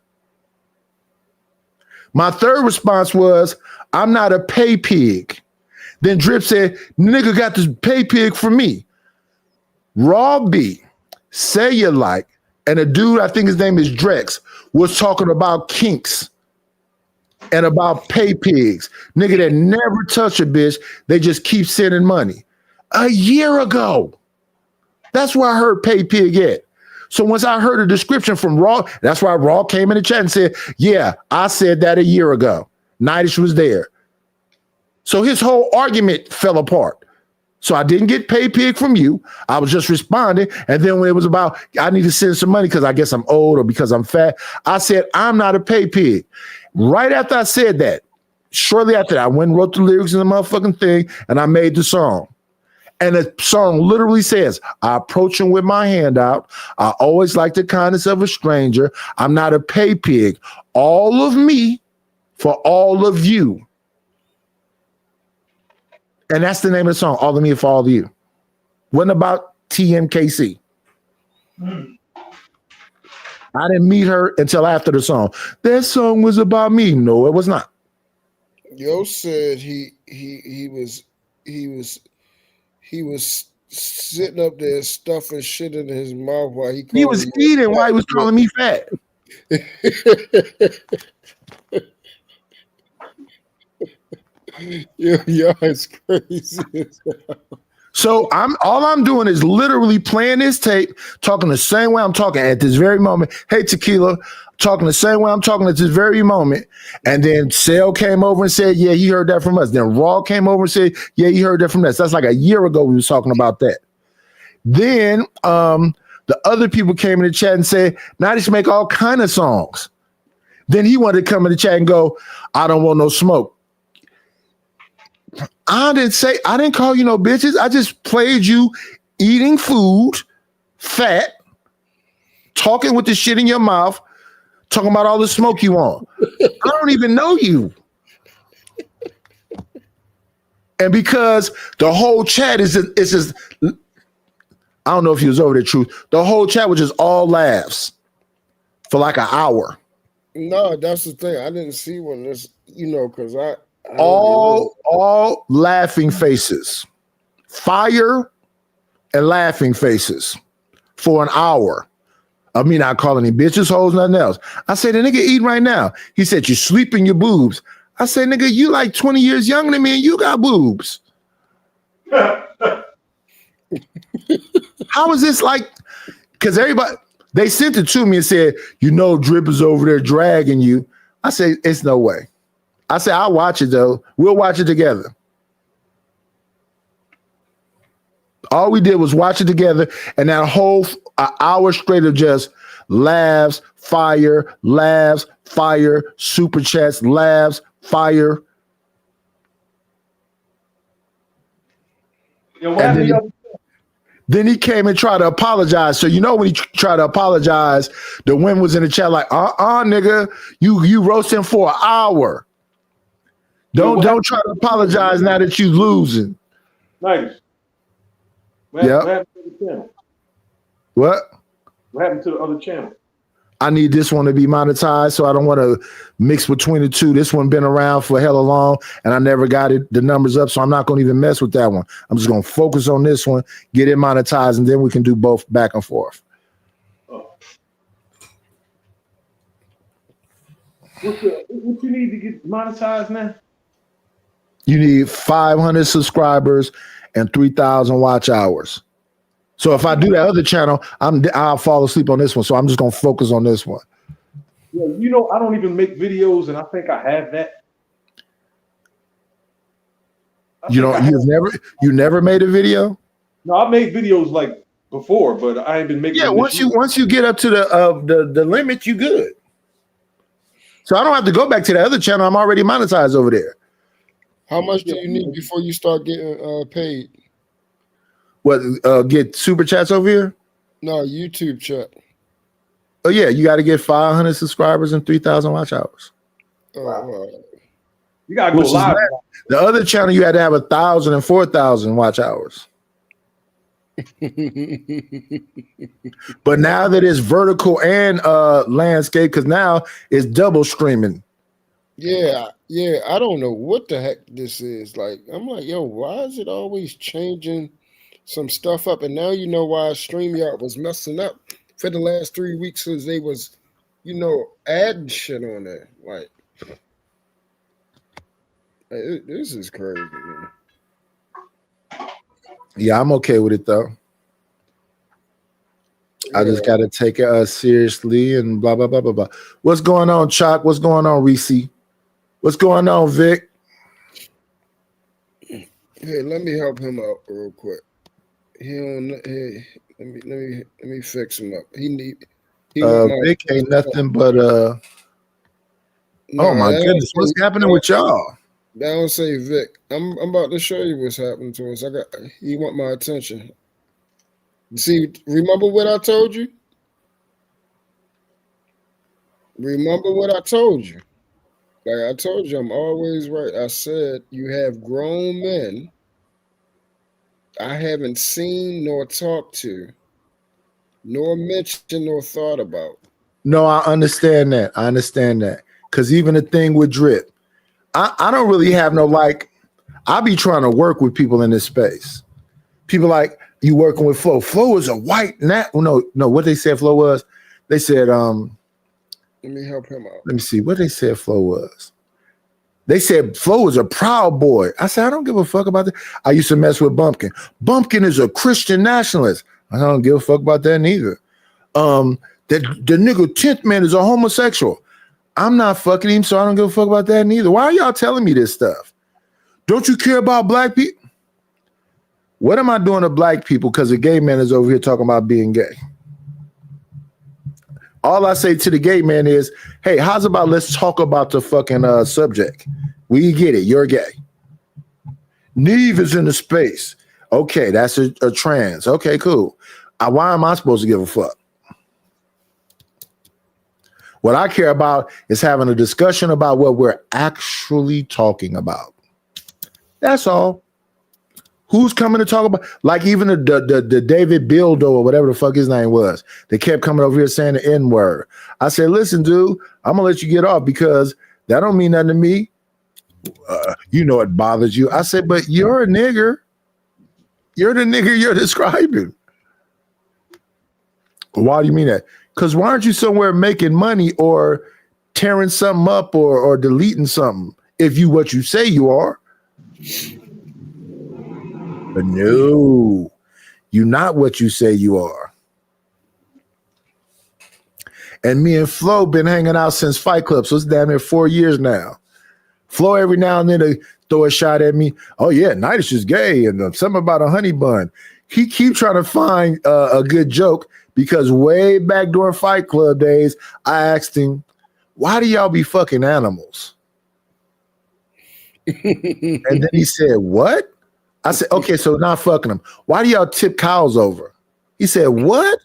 My third response was, I'm not a pay pig. Then Drip said, nigga got this pay pig for me. Raw B, Say You Like, and a dude, I think his name is Drex, was talking about kinks and about pay pigs. Nigga that never touch a bitch, they just keep sending money. A year ago. That's where I heard pay pig at. So once I heard a description from Raw, that's why Raw came in the chat and said, yeah, I said that a year ago. Nidish was there. So his whole argument fell apart. So I didn't get pay pig from you. I was just responding. And then when it was about, I need to send some money because I guess I'm old or because I'm fat, I said, I'm not a pay pig. Right after I said that, shortly after that, I went and wrote the lyrics in the motherfucking thing, and I made the song. And the song literally says, I approach him with my hand out. I always like the kindness of a stranger. I'm not a pay pig. All of me for all of you. And that's the name of the song, All of Me for All of You. Wasn't about TMKC. I didn't meet her until after the song. That song was about me. No, it was not. Yo said he was sitting up there stuffing shit in his mouth while He was eating while he was calling me fat. Yo, it's crazy. So all I'm doing is literally playing this tape, talking the same way I'm talking at this very moment. Hey, Tequila, talking the same way I'm talking at this very moment. And then Sale came over and said, yeah, he heard that from us. Then Raw came over and said, yeah, he heard that from us. That's like a year ago we was talking about that. Then the other people came in the chat and said, now they should make all kind of songs. Then he wanted to come in the chat and go, I don't want no smoke. I didn't call you no bitches. I just played you eating food, fat, talking with the shit in your mouth, talking about all the smoke you want. I don't even know you. And because the whole chat is just, I don't know if he was over the truth. The whole chat was just all laughs for like an hour. No, that's the thing. I didn't see one this, because I all laughing faces, fire and laughing faces for an hour of me not calling him bitches, hoes, nothing else. I said, the nigga eating right now. He said, you sleeping your boobs. I said, nigga, you like 20 years younger than me and you got boobs. How is this like? Because everybody, they sent it to me and said, Drip is over there dragging you. I said, it's no way. I said, I'll watch it though. We'll watch it together. All we did was watch it together, and that whole hour straight of just laughs, fire, super chats, laughs, fire. Then he came and tried to apologize. So when he tried to apologize, the women was in the chat like, nigga, you roasting for an hour. Don't try to apologize now that you losing. Nice. Yeah. What? What happened to the other channel? I need this one to be monetized, so I don't want to mix between the two. This one been around for hella long, and I never got the numbers up, so I'm not going to even mess with that one. I'm just going to focus on this one, get it monetized, and then we can do both back and forth. Oh. What you need to get monetized now? You need 500 subscribers and 3,000 watch hours. So if I do that other channel, I'll fall asleep on this one. So I'm just gonna focus on this one. Yeah, I don't even make videos, and I think I have that. You never made a video? No, I made videos like before, but I ain't been making. Yeah, once you get up to the limit, you good. So I don't have to go back to the other channel. I'm already monetized over there. How much do you need before you start getting paid? What, get super chats over here? No, YouTube chat. Oh yeah, you got to get 500 subscribers and 3,000 watch hours. Wow. You gotta go live. The other channel you had to have 1,000 and 4,000 watch hours. But now that it's vertical and landscape, because now it's double streaming. Yeah, I don't know what the heck this is. Like, I'm like, yo, why is it always changing some stuff up? And now you know why StreamYard was messing up for the last 3 weeks, because they was, adding shit on there. Like this is crazy, man. Yeah, I'm okay with it though. I just got to take it seriously and blah, blah, blah, blah, blah. What's going on, Chalk? What's going on, Reese? What's going on, Vic? Hey, let me help him out real quick. Let me fix him up. Vic ain't nothing but oh my goodness, what's happening with y'all? Don't say Vic. I'm about to show you what's happening to us. He want my attention. See, remember what I told you? Remember what I told you? Like I told you, I'm always right. I said you have grown men I haven't seen nor talked to, nor mentioned nor thought about. No, I understand that. I understand that. Because even the thing with Drip, I don't really have no like, I be trying to work with people in this space. People like, you working with Flo. Flo is a white nat. No, what they said Flo was, they said, let me help him out. Let me see what they said Flo was. They said Flo is a proud boy. I said, I don't give a fuck about that. I used to mess with Bumpkin. Bumpkin is a Christian nationalist. I don't give a fuck about that neither. The nigga 10th man is a homosexual. I'm not fucking him, so I don't give a fuck about that neither. Why are y'all telling me this stuff? Don't you care about black people? What am I doing to black people because a gay man is over here talking about being gay? All I say to the gay man is, hey, how's about let's talk about the fucking subject? We get it. You're gay. Neve is in the space. Okay, that's a trans. Okay, cool. Why am I supposed to give a fuck? What I care about is having a discussion about what we're actually talking about. That's all. Who's coming to talk about, like even the David Bildo or whatever the fuck his name was, they kept coming over here saying the N-word. I said, listen, dude, I'm gonna let you get off because that don't mean nothing to me. You know it bothers you. I said, but you're a nigger. You're the nigger you're describing. Why do you mean that? Because why aren't you somewhere making money or tearing something up or deleting something if you what you say you are? But no, you're not what you say you are. And me and Flo been hanging out since Fight Club, so it's damn near 4 years now. Flo every now and then they throw a shot at me. Oh yeah, Nightish is gay and something about a honey bun. He keep trying to find a good joke because way back during Fight Club days, I asked him, why do y'all be fucking animals? And then he said, what? I said, okay, so not fucking them. Why do y'all tip cows over? He said, what?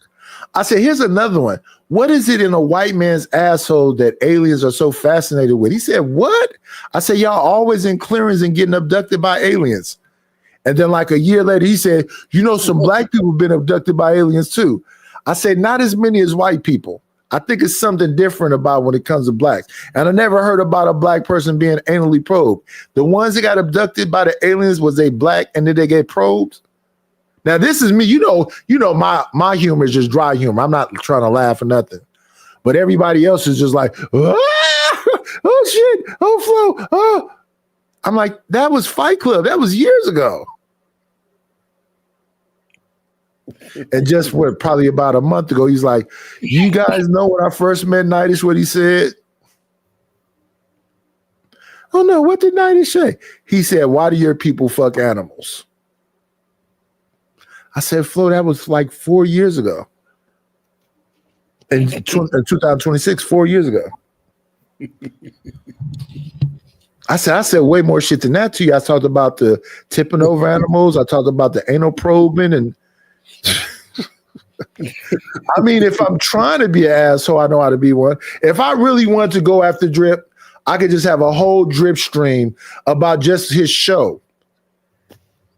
I said, here's another one. What is it in a white man's asshole that aliens are so fascinated with? He said, what? I said, y'all always in clearings and getting abducted by aliens. And then like a year later, he said, you know, some black people have been abducted by aliens too. I said, not as many as white people. I think it's something different about when it comes to blacks. And I never heard about a black person being anally probed. The ones that got abducted by the aliens, was they black and did they get probed? Now this is me, you know, my humor is just dry humor. I'm not trying to laugh or nothing. But everybody else is just like, oh shit, oh Flo, oh. I'm like, that was Fight Club. That was years ago. And just probably about a month ago, he's like, you guys know when I first met Nightish, what he said? Oh no, what did Nightish say? He said, why do your people fuck animals? I said, Flo, that was like 4 years ago. In 2026, 4 years ago. I said way more shit than that to you. I talked about the tipping over animals. I talked about the anal probing and I mean, if I'm trying to be an asshole, I know how to be one. If I really want to go after Drip, I could just have a whole Drip stream about just his show.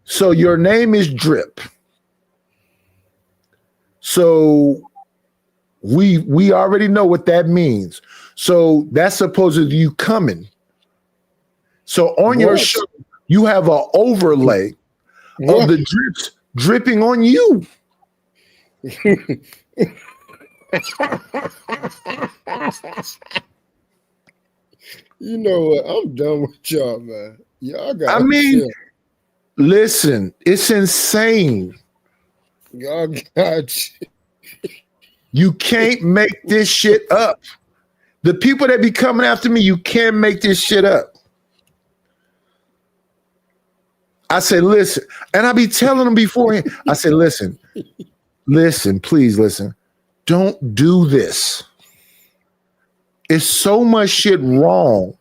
So your name is Drip. So we already know what that means. So that's supposedly you coming. So on your show, you have an overlay of the drips dripping on you. You know what? I'm done with y'all, man. Y'all got. I mean, listen, it's insane. Y'all got. You can't make this shit up. The people that be coming after me, you can't make this shit up. I said, listen, and I be telling them beforehand. I said, listen, please listen. Don't do this. It's so much shit wrong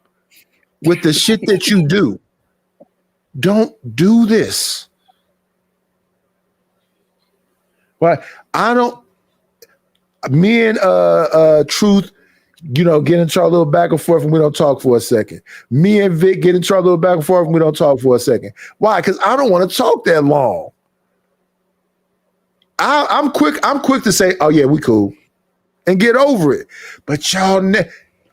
with the shit that you do. Don't do this. But I don't. Me and Truth, get into our little back and forth, and we don't talk for a second. Me and Vic get into our little back and forth, and we don't talk for a second. Why? Because I don't want to talk that long. I'm quick to say, oh yeah, we cool, and get over it. But y'all,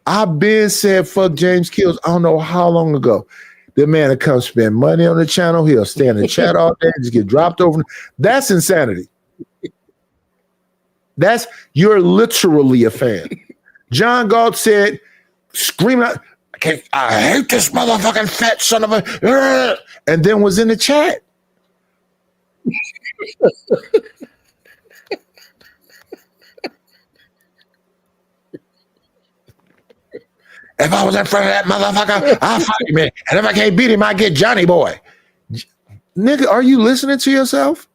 I've been said fuck James Kills. I don't know how long ago. The man will come spend money on the channel. He'll stay in the chat all day, just get dropped over. That's insanity. You're literally a fan. John Galt said, screaming out, I hate this motherfucking fat son of a, and then was in the chat. If I was in front of that motherfucker, I'll fight him. And if I can't beat him, I get Johnny Boy. Nigga, are you listening to yourself?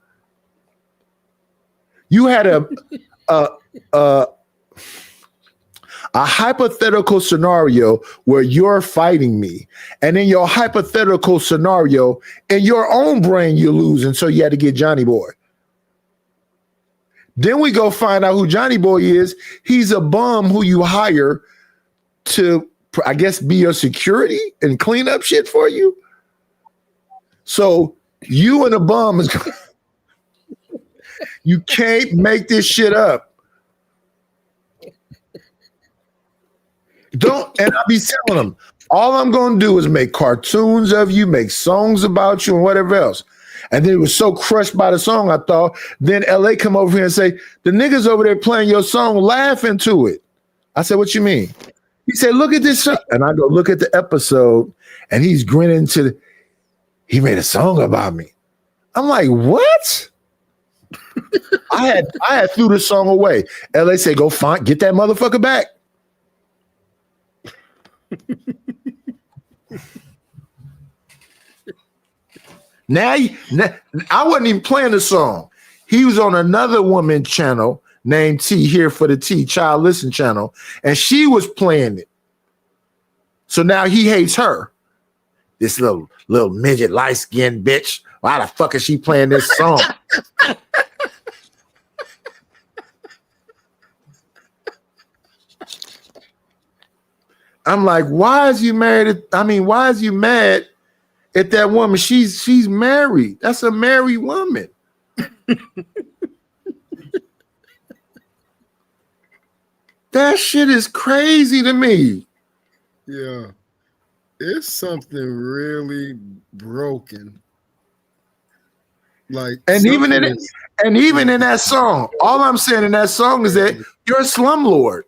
You had a hypothetical scenario where you're fighting me, and in your hypothetical scenario, in your own brain, you're losing, so you had to get Johnny Boy. Then we go find out who Johnny Boy is. He's a bum who you hire to, I guess, be your security and clean up shit for you. So you and a bum is you can't make this shit up. And I be telling them, all I'm going to do is make cartoons of you, make songs about you and whatever else. And then it was so crushed by the song, I thought, then LA come over here and say, the niggas over there playing your song, laughing to it. I said, what you mean? He said, look at this. And I go, look at the episode. And he's grinning he made a song about me. I'm like, what? I had threw the song away. LA said, go get that motherfucker back. Now, I wasn't even playing the song. He was on another woman channel named T, Here for the T, Child Listen channel, and she was playing it. So now he hates her. This little midget, light-skinned bitch. Why the fuck is she playing this song? I'm like, why is you married? Why is you mad at that woman? She's married. That's a married woman. That shit is crazy to me. Yeah. It's something really broken. Like, and even in that song, all I'm saying in that song is that you're a slumlord.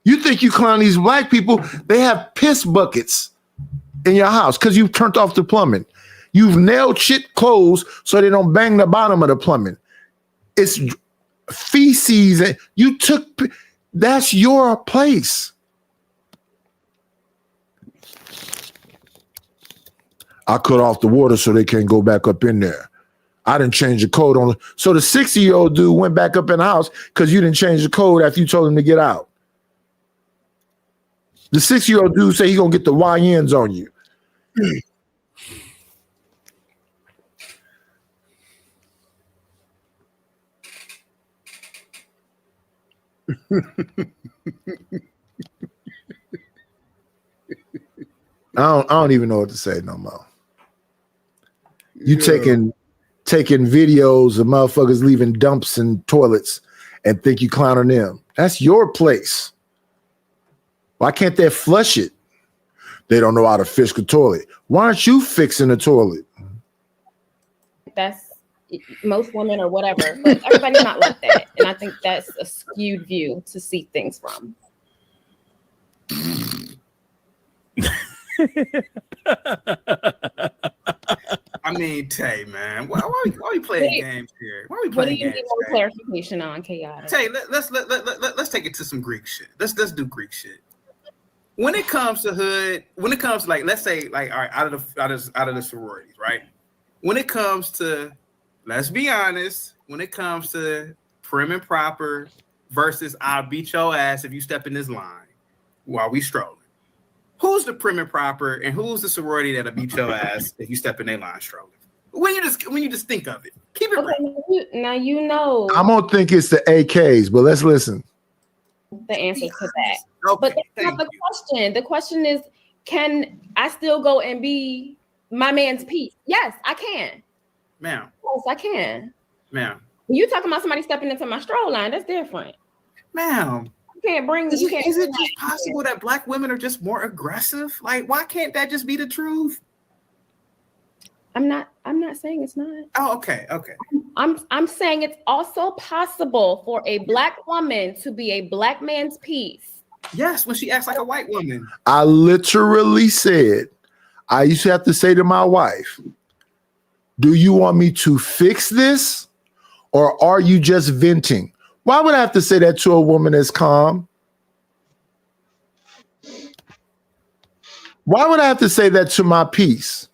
You think you clown these black people, they have piss buckets in your house because you've turned off the plumbing. You've nailed shit closed so they don't bang the bottom of the plumbing. It's feces. And that's your place. I cut off the water so they can't go back up in there. I didn't change the code on. So the 60-year-old dude went back up in the house because you didn't change the code after you told him to get out. The 6-year-old dude say he gonna get the YNs on you. I don't even know what to say no more. You taking videos of motherfuckers leaving dumps in toilets and think you clowning them. That's your place. Why can't they flush it? They don't know how to fix the toilet. Why aren't you fixing the toilet? That's most women or whatever, but everybody's not like that. And I think that's a skewed view to see things from. I mean, Tay, man, why are we playing games here? Why are we What do playing you games? need more Tay? clarification on, Chaotic? Tay, let's take it to some Greek shit. Let's do Greek shit. When it comes to like, let's say, like, all right, out of the sororities, right? When it comes to, let's be honest, when it comes to prim and proper versus I'll beat your ass if you step in this line while we strolling. Who's the prim and proper, and who's the sorority that'll beat your ass if you step in their line strolling? When you just think of it, keep it real. Now you know I'm gonna think it's the AKs, but let's listen. the answer to that. Okay, but that's not the question. The question is, can I still go and be my man's piece? Yes, I can. Ma'am. Yes, I can. Ma'am. When you talking about somebody stepping into my stroll line, that's different. Ma'am. You can't bring. Is You it can't. just possible that black women are just more aggressive? Like, why can't that just be the truth? I'm not saying it's not. Oh, okay. I'm saying it's also possible for a black woman to be a black man's piece. Yes, when she acts like a white woman. I literally said, I used to have to say to my wife, do you want me to fix this or are you just venting? Why would I have to say that to a woman that's calm? Why would I have to say that to my piece?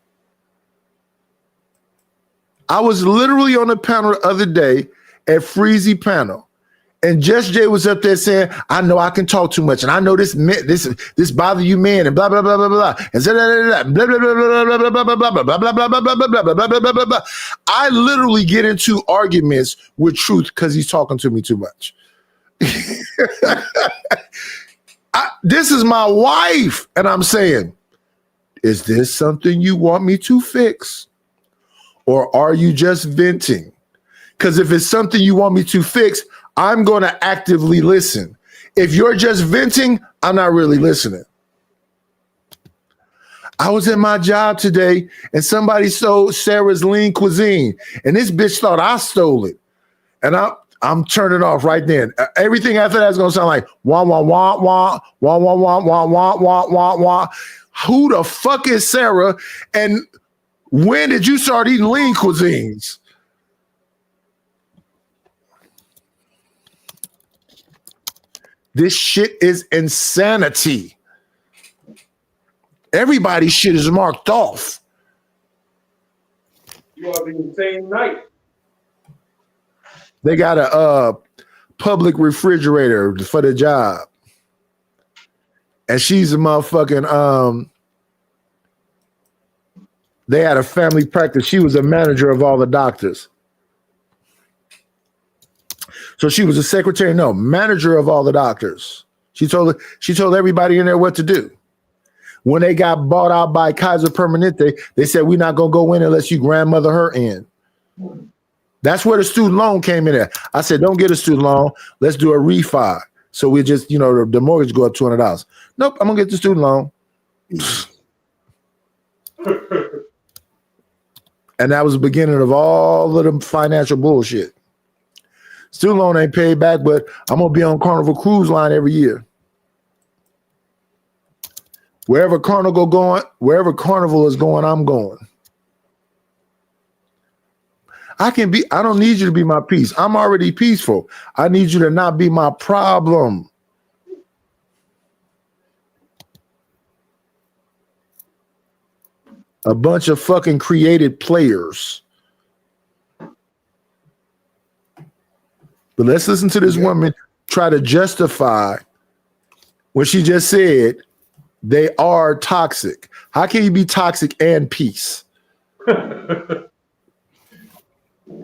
I was literally on a panel the other day at Freezy panel, and Just Jay was up there saying, "I know I can talk too much, and I know this bother you, men, and blah blah blah blah blah, and blah blah blah blah blah blah blah blah blah blah blah blah blah blah blah blah blah." I literally get into arguments with Truth because he's talking to me too much. This is my wife, and I'm saying, is this something you want me to fix? Or are you just venting? Because if it's something you want me to fix, I'm going to actively listen. If you're just venting, I'm not really listening. I was at my job today and somebody stole Sarah's lean cuisine. And this bitch thought I stole it. And I'm turning off right then. Everything after that is going to sound like wah, wah, wah, wah, wah, wah, wah, wah, wah, wah, wah, wah. Who the fuck is Sarah? And when did you start eating lean cuisines? This shit is insanity. Everybody's shit is marked off. You are the same night. They got a public refrigerator for the job. And she's a motherfucking they had a family practice. She was a manager of all the doctors. So she was a secretary, no, manager of all the doctors. She told everybody in there what to do. When they got bought out by Kaiser Permanente, they said, we're not going to go in unless you grandmother her in. That's where the student loan came in at. I said, don't get a student loan. Let's do a refi. So we just, the mortgage go up $200. Nope, I'm going to get the student loan. And that was the beginning of all of the financial bullshit. Student loan ain't paid back, but I'm going to be on Carnival Cruise Line every year. Wherever Carnival is going, I'm going. I don't need you to be my peace. I'm already peaceful. I need you to not be my problem. A bunch of fucking created players. But let's listen to this woman try to justify what she just said. They are toxic. How can you be toxic and peace? Okay.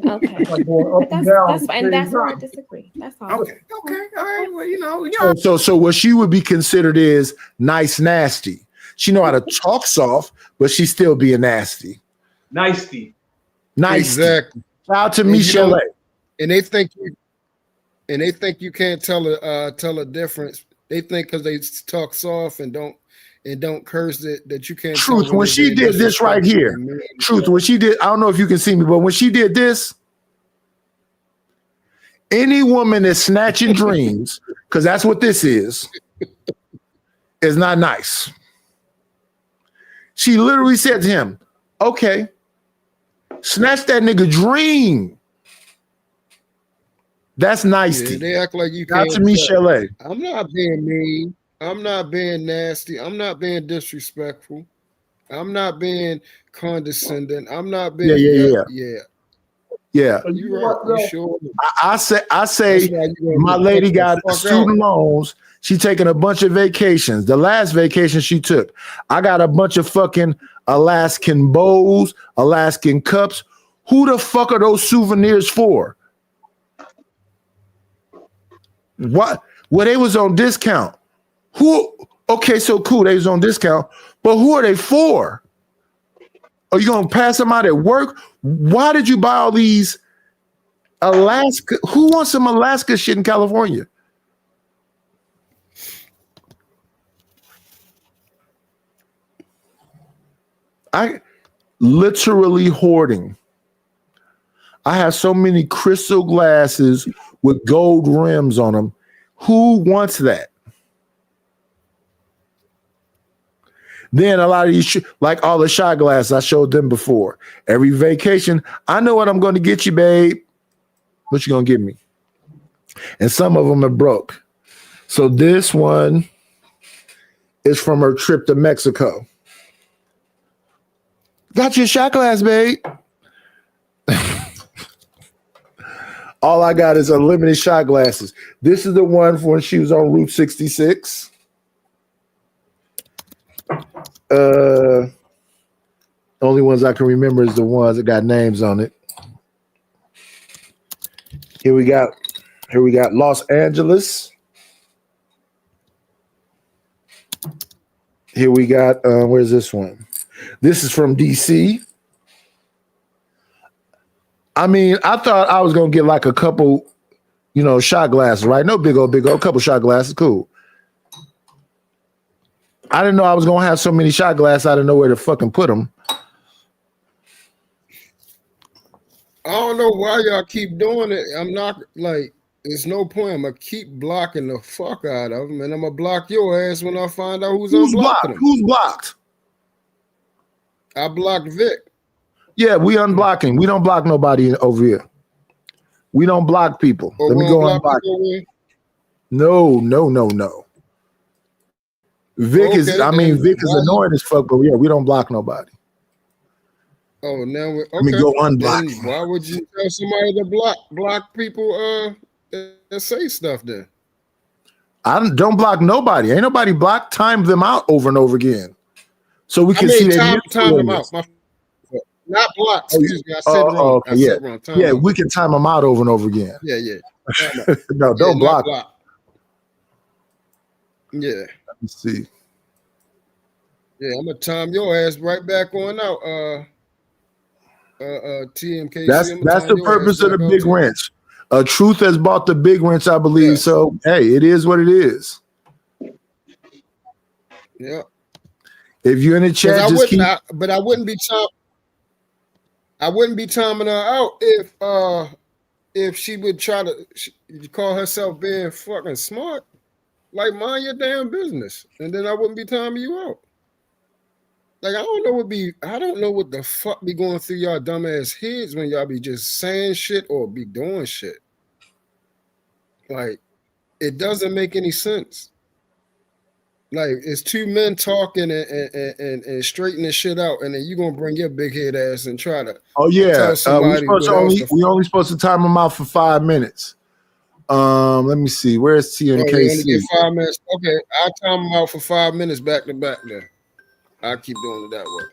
That's where I disagree. That's all. Okay. All right. Well, So what she would be considered is nice, nasty. She know how to talk soft, but she's still being nasty. Nicety. Nice. Exactly. Shout out to Michelle. And they think you can't tell a difference. They think because they talk soft and don't curse that you can't. Truth, when she did this right here. Truth, when she did, I don't know if you can see me, but when she did this, any woman that's snatching dreams, because that's what this is not nice. She literally said to him, okay, snatch that nigga dream. That's nice. Yeah, they act like you can't. Not to Michelle. I'm not being mean. I'm not being nasty. I'm not being disrespectful. I'm not being condescending. I'm not being. Yeah. You right? You sure? I say That's why you gonna my get lady fucked got the fuck student out. loans. She taking a bunch of vacations. The last vacation she took, I got a bunch of fucking Alaskan bowls, Alaskan cups. Who the fuck are those souvenirs for? What? Well, they was on discount. Who? Okay, so cool. They was on discount, but who are they for? Are you gonna pass them out at work? Why did you buy all these Alaska? Who wants some Alaska shit in California? I literally hoarding. I have so many crystal glasses with gold rims on them. Who wants that? Then a lot of these, like all the shot glasses, I showed them before. Every vacation, I know what I'm going to get you, babe. What you going to give me? And some of them are broke. So this one is from her trip to Mexico. Got you a shot glass, babe. All I got is unlimited shot glasses. This is the one for when she was on Route 66. Only ones I can remember is the ones that got names on it. Here we got Los Angeles. Here we got where's this one? This is from DC. I mean, I thought I was gonna get like a couple, shot glasses, right? No big old, couple shot glasses, cool. I didn't know I was gonna have so many shot glasses. I didn't know where to fucking put them. I don't know why y'all keep doing it. I'm not like, there's no point. I'm gonna keep blocking the fuck out of them, and I'm gonna block your ass when I find out who's unblocking blocked? them. Who's blocked? I blocked Vic. Yeah, we unblocking. We don't block nobody over here. We don't block people. Or Let me we go don't unblock. block people with- No. Vic is. Okay, I mean, then Vic is why you- annoying as fuck. But yeah, we don't block nobody. Oh, now we're okay. Let me go unblock Then why would you tell somebody to block people that say stuff then? I don't block nobody. Ain't nobody blocked. Time them out over and over again, so we can see their time them influence. out. Not block. Oh, Excuse me. I said wrong. okay, I yeah, said wrong. Time yeah. out. We can time them out over and over again. Yeah. No, don't not block. Yeah. Let me see. Yeah, I'm gonna time your ass right back on out. TMKC. That's I'ma that's time the your ass purpose of the back out big too. wrench. Truth has bought the big wrench, I believe. So hey, it is what it is. Yeah. If you're in the 'Cause chat, I just wouldn't. keep. But I wouldn't be I wouldn't be timing her out if she would try to call herself being fucking smart. Like, mind your damn business, and then I wouldn't be timing you out. Like, I don't know what the fuck be going through y'all dumbass heads when y'all be just saying shit or be doing shit. Like, it doesn't make any sense. Like, it's two men talking and straightening shit out, and then you gonna bring your big head ass and try to Oh yeah, tell somebody what else the we only supposed to time them out for 5 minutes. Let me see. Where's Oh, you only TMKC? get 5 minutes. Okay, I'll time them out for 5 minutes back to back then. I'll keep doing it that way.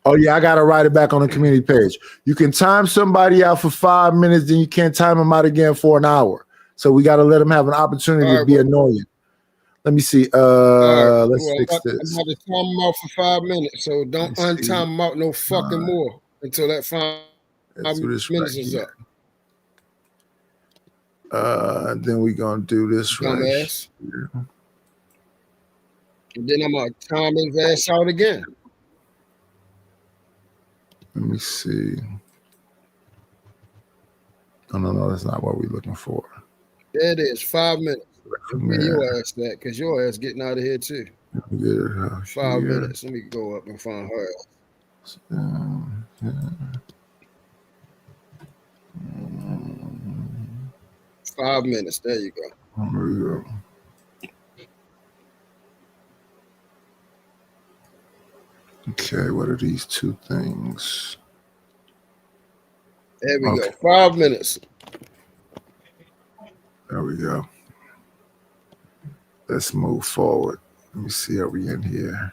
Oh yeah, I gotta write it back on the community page. You can time somebody out for 5 minutes, then you can't time them out again for an hour. So we gotta let them have an opportunity to be annoying. Let me see. Let's fix I'm this. about to time them out for 5 minutes, so don't untime them out no fucking more until that 5 Let's do this minutes right is here. up. Then we're gonna do this right Dumbass. here. And then I'm gonna time his ass out again. Let me see. Oh, no, that's not what we're looking for. There it is, 5 minutes. From Give there. your ass that, because your ass getting out of here too. Let me get it out 5 here. minutes. Let me go up and find her ass. Yeah. 5 minutes. There you go. There we go. Okay, what are these two things? There we go. 5 minutes. There we go. Let's move forward. Let me see, are we in here?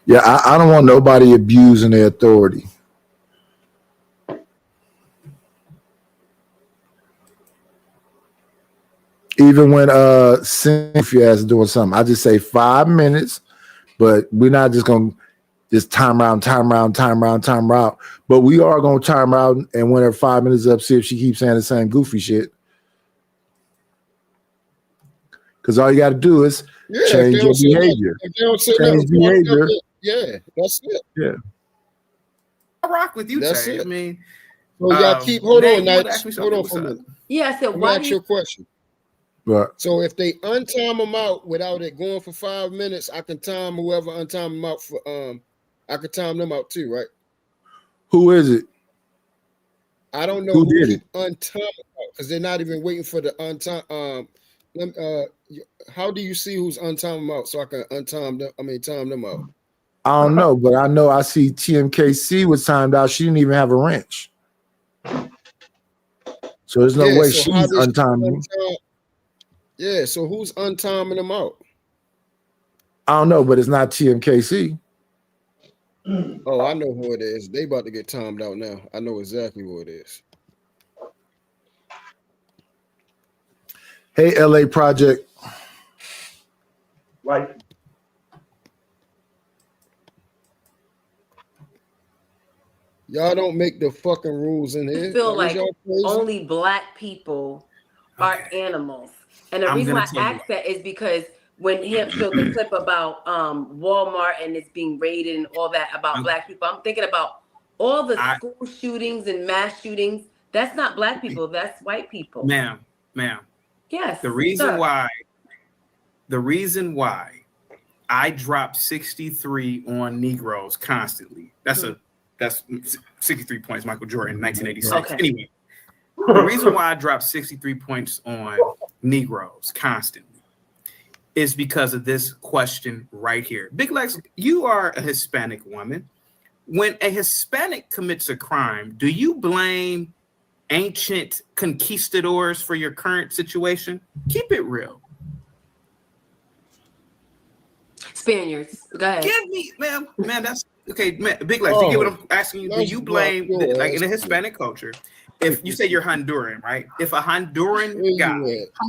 Yeah, I don't want nobody abusing their authority. Even when Cynthia is doing something, I just say 5 minutes, but we're not just gonna just time out. But we are gonna time out, and when her 5 minutes up, see if she keeps saying the same goofy shit. Because all you got to do is change your behavior. Change behavior. Yeah, that's it. Yeah. I rock with you, That's Tay. it. I mean, So y'all keep hold Nate, on, you wanna Knights. ask me Hold on something? for a What's minute. Yeah, I said, Let me why ask do you you a question. Right. So if they untime them out without it going for 5 minutes, I can time whoever untime them out for I could time them out too, right? Who is it? I don't know Who who did keep untiming out because they're not even waiting for the untime. How do you see who's untiming them out so I can untime them? I mean, time them out. I don't know, but I know I see TMKC was timed out. She didn't even have a wrench. So there's no way so how she's does she untiming. untime? Yeah, so who's untiming them out? I don't know, but it's not TMKC. Oh, I know who it is. They about to get timed out now. I know exactly who it is. Hey, LA Project. Like, Y'all don't make the fucking rules in I here. feel Is like y'all crazy? only black people are animals? And the I'm reason gonna why tell I you ask that is because when him showed the clip about Walmart and it's being raided and all that about black people, I'm thinking about all the school shootings and mass shootings. That's not black people, that's white people. ma'am. Yes. The reason sir. why I drop 63 on Negroes constantly. That's 63 points, Michael Jordan, 1986. Okay. Anyway, the reason why I drop 63 points on Negroes constantly is because of this question right here. Big Lex, you are a Hispanic woman. When a Hispanic commits a crime, do you blame ancient conquistadors for your current situation? Keep it real. Spaniards. Go ahead. Give me, man, that's okay, man. Big Lex, you get what I'm asking you? Do you blame, like in a Hispanic culture, if you say you're Honduran, right? If a Honduran guy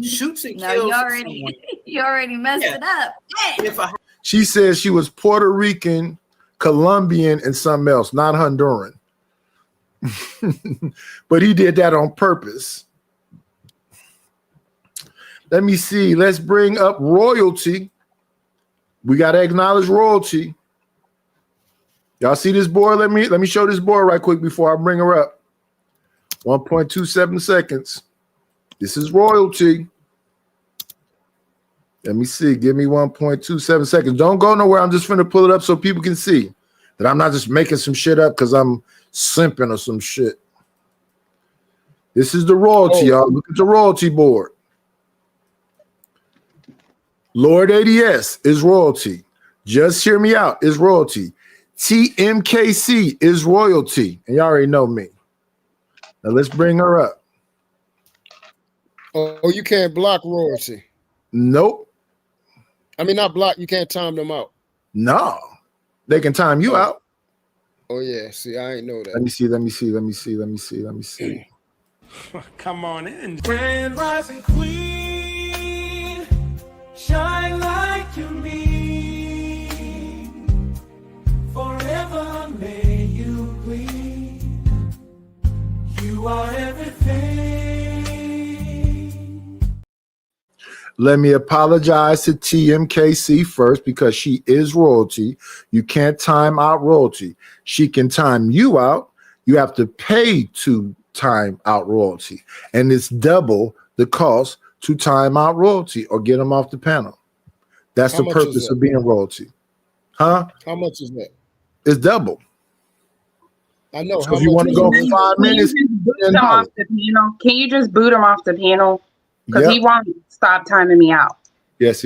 shoots and No, kills you already someone, you already messed it up. Hey. if a She says she was Puerto Rican, Colombian, and something else, not Honduran. But he did that on purpose. Let me see. Let's bring up royalty. We got to acknowledge royalty. Y'all see this board? Let me show this board right quick before I bring her up. 1.27 seconds. This is royalty. Let me see. Give me 1.27 seconds. Don't go nowhere. I'm just finna pull it up so people can see that I'm not just making some shit up because I'm simping or some shit. This is the royalty, y'all. Look at the royalty board. Lord ADS is royalty. Just hear me out is royalty. TMKC is royalty. And y'all already know me. Now let's bring her up. Oh, you can't block royalty. Nope. I mean, not block. You can't time them out. No. They can time you out. Oh yeah. See, I ain't know that. Let me see. come on in. Grand rising queen, shine like you mean. Forever may you gleam. You are everything. Let me apologize to TMKC first because she is royalty. You can't time out royalty. She can time you out. You have to pay to time out royalty. And it's double the cost to time out royalty or get them off the panel. That's How the much purpose is that? of being royalty. Huh? How much is that? It's double. I know. So if you want to go 5 minutes, Can you just boot him off the panel? Because Yep. he won't stop timing me out. Yes.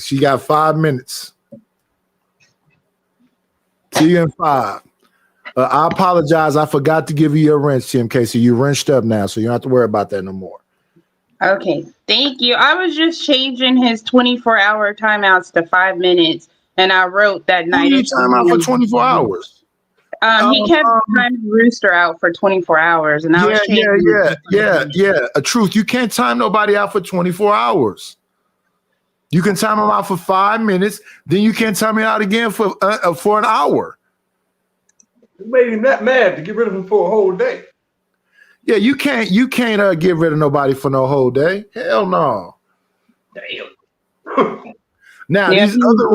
She got 5 minutes. See you in 5. I apologize. I forgot to give you your wrench, TMK. So you wrenched up now, so you don't have to worry about that no more. Okay, thank you. I was just changing his 24-hour timeouts to 5 minutes, and I wrote that Who night. do you time out for 24 hours? He kept time rooster out for 24 hours, and I was changing. Yeah. A truth. You can't time nobody out for 24 hours. You can time them out for 5 minutes, then you can't time me out again for an hour. It made him that mad to get rid of him for a whole day. Yeah, you can't get rid of nobody for no whole day. Hell no. Damn. Now these other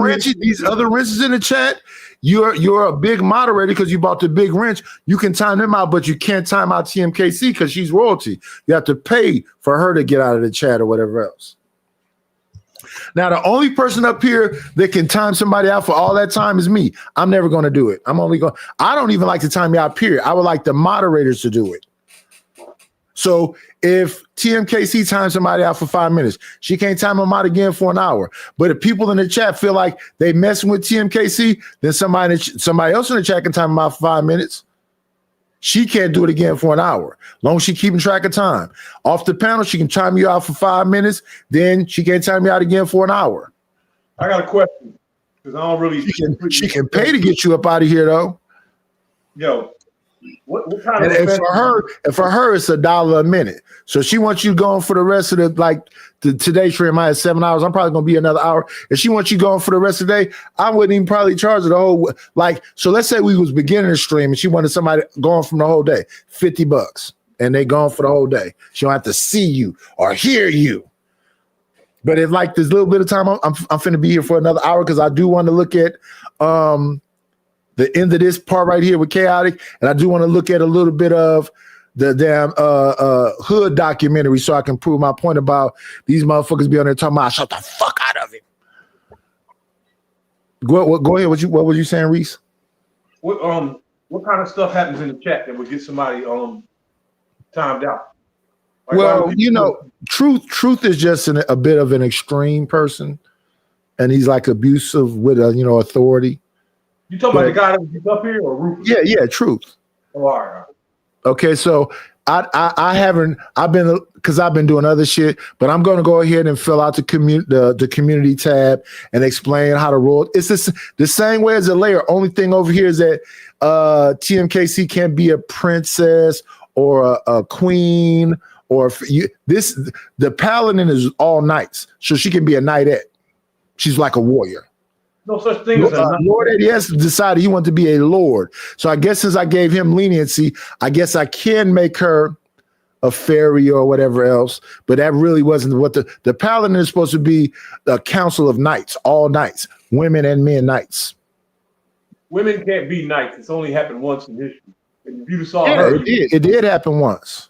wrenches in the chat, you're a big moderator because you bought the big wrench. You can time them out, but you can't time out TMKC because she's royalty. You have to pay for her to get out of the chat or whatever else. Now, the only person up here that can time somebody out for all that time is me. I'm never going to do it. I don't even like to time you out, period. I would like the moderators to do it. So if TMKC times somebody out for 5 minutes, she can't time them out again for an hour. But if people in the chat feel like they messing with TMKC, then somebody else in the chat can time them out for 5 minutes. She can't do it again for an hour. Long as she's keeping track of time. Off the panel, she can time you out for 5 minutes. Then she can't time you out again for an hour. I got a question because I don't really. She can pay to get you up out of here though. Yo, what kind of? And for her, it's $1 a minute. So she wants you going for the rest of today's stream. I had 7 hours. I'm probably gonna be another hour. If she wants you going for the rest of the day, I wouldn't even probably charge her the whole. So let's say we was beginning the stream and she wanted somebody going from the whole day, $50, and they gone for the whole day. She don't have to see you or hear you. But if this little bit of time, I'm finna be here for another hour because I do want to look at the end of this part right here with Chaotic, and I do want to look at a little bit of the damn hood documentary so I can prove my point about these motherfuckers be on there talking about shut the fuck out of it. Go ahead. What was you saying, Reese? What kind of stuff happens in the chat that would get somebody timed out? Well, Truth is just a bit of an extreme person, and he's abusive with authority. You talking about the guy that was up here or Rufus? Yeah, Truth. Oh, all right. Okay, so I've been doing other shit, but I'm going to go ahead and fill out the community tab and explain how to roll. It's the same way as a layer. Only thing over here is that TMKC can't be a princess or a queen the paladin is all knights, so she can be a knightette. She's like a warrior. No such thing as a Lord ADS decided he wanted to be a lord. So I guess since I gave him leniency, I guess I can make her a fairy or whatever else. But that really wasn't what the paladin is supposed to be. A council of knights, all knights, women and men knights. Women can't be knights. It's only happened once in history. And if you saw Yeah, her, it did happen once.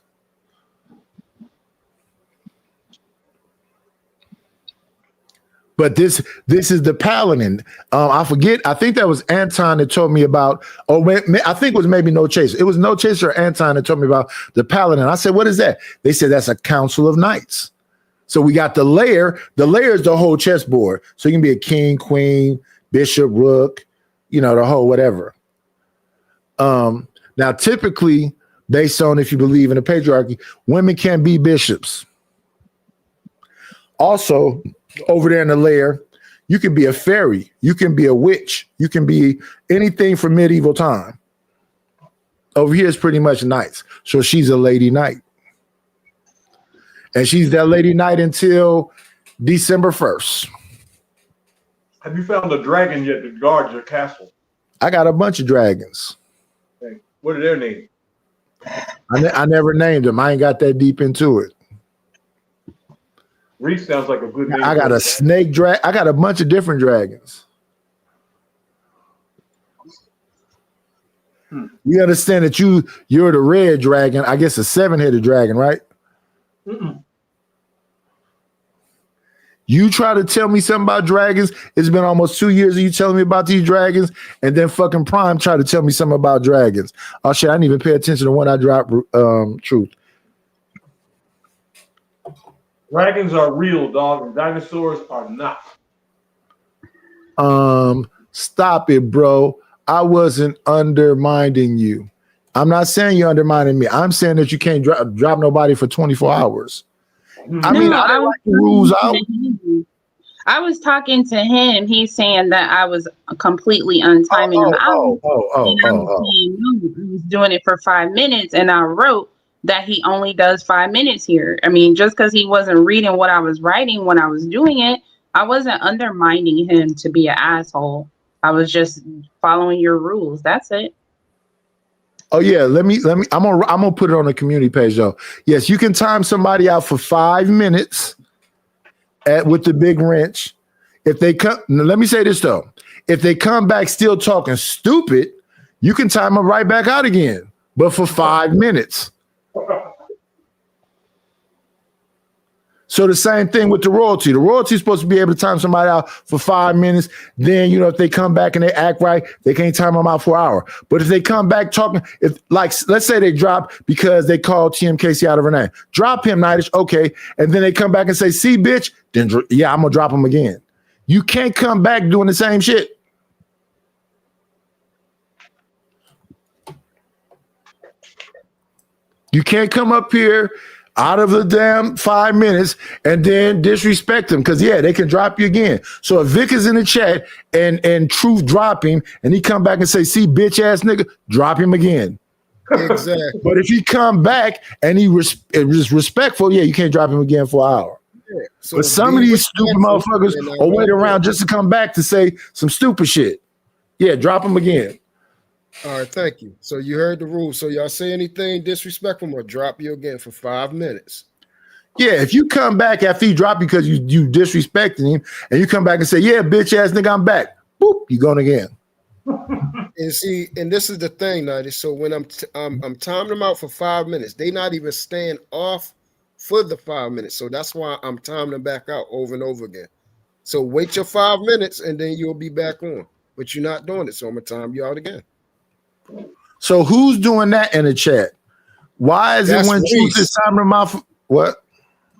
But this is the paladin. I forget. I think that was Anton that told me about. I think it was maybe No Chaser. It was No Chaser or Anton that told me about the paladin. I said, "What is that?" They said that's a council of knights. So we got the layer. The layer is the whole chessboard. So you can be a king, queen, bishop, rook, the whole whatever. Now, typically, based on if you believe in the patriarchy, women can't be bishops. Also, over there in the layer, you can be a fairy, you can be a witch, you can be anything from medieval time. Over here is pretty much knights. So she's a lady knight. And she's that lady knight until December 1st. have you found a dragon yet to guard your castle? I got a bunch of dragons. Okay. What are their names? I never named them. I ain't got that deep into it. Reese sounds like a good name. I got a snake dragon. I got a bunch of different dragons. You understand that you're the red dragon. I guess a 7-headed dragon, right? Mm-mm. You try to tell me something about dragons. It's been almost 2 years of you telling me about these dragons, and then fucking Prime tried to tell me something about dragons. Oh shit, I didn't even pay attention to when I dropped Truth. Dragons are real, dog, and dinosaurs are not. Stop it, bro. I wasn't undermining you. I'm not saying you're undermining me. I'm saying that you can't drop nobody for 24 hours. I mean, I didn't like the rules out. I was talking to him. He's saying that I was completely untiming him out. I was doing it for 5 minutes, and I wrote that he only does 5 minutes here. I mean, just because he wasn't reading what I was writing when I was doing it, I wasn't undermining him to be an asshole. I was just following your rules. That's it. Oh yeah, let me. I'm gonna put it on the community page though. Yes, you can time somebody out for 5 minutes with the big wrench. If they come, let me say this though. If they come back still talking stupid, you can time them right back out again, but for 5 minutes. So the same thing with the royalty. The royalty is supposed to be able to time somebody out for 5 minutes. Then, if they come back and they act right, they can't time them out for an hour. But if they come back talking, let's say they drop because they called TMKC out of her name. Drop him, Nightish, okay. And then they come back and say, see, bitch, then yeah, I'm going to drop him again. You can't come back doing the same shit. You can't come up here out of the damn 5 minutes and then disrespect them because they can drop you again. So if Vic is in the chat and Truth drop him and he come back and say, see, bitch ass nigga, drop him again. Exactly. But if he come back and he is respectful, you can't drop him again for an hour. Yeah. So but some of these stupid motherfuckers will wait around just to come back to say some stupid shit. Yeah, drop him again. All right, thank you. So you heard the rules. So y'all say anything disrespectful, I'm gonna drop you again for 5 minutes. Yeah, if you come back after he dropped because you disrespecting him, and you come back and say, "Yeah, bitch ass nigga, I'm back," boop, you going again. And see, and this is the thing, Nighty. So when I'm timing them out for 5 minutes, they not even staying off for the 5 minutes. So that's why I'm timing them back out over and over again. So wait your 5 minutes, and then you'll be back on. But you're not doing it, so I'm gonna time you out again. So who's doing that in the chat? Why is it when Truth is timing them out? What?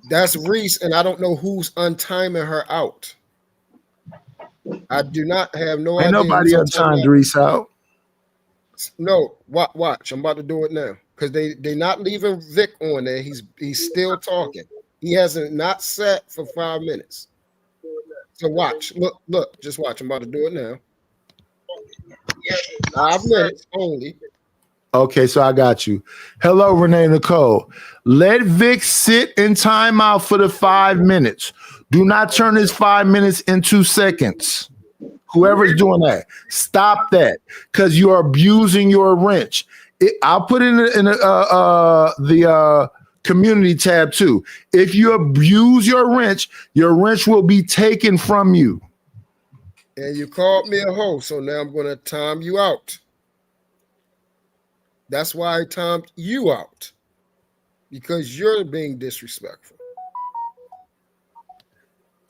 That's Reese, and I don't know who's untiming her out. I do not have no idea. Ain't nobody untimed Reese out. No, watch. I'm about to do it now because they not leaving Vic on there. He's still talking. He hasn't not sat for 5 minutes. So watch. Look. Just watch. I'm about to do it now. 5 minutes only. Okay, so I got you. Hello, Renee Nicole. Let Vic sit in timeout for the 5 minutes. Do not turn his 5 minutes into seconds. Whoever's doing that, stop that because you are abusing your wrench. I'll put it in the community tab too. If you abuse your wrench will be taken from you. And you called me a hoe, so now I'm going to time you out. That's why I timed you out, because you're being disrespectful.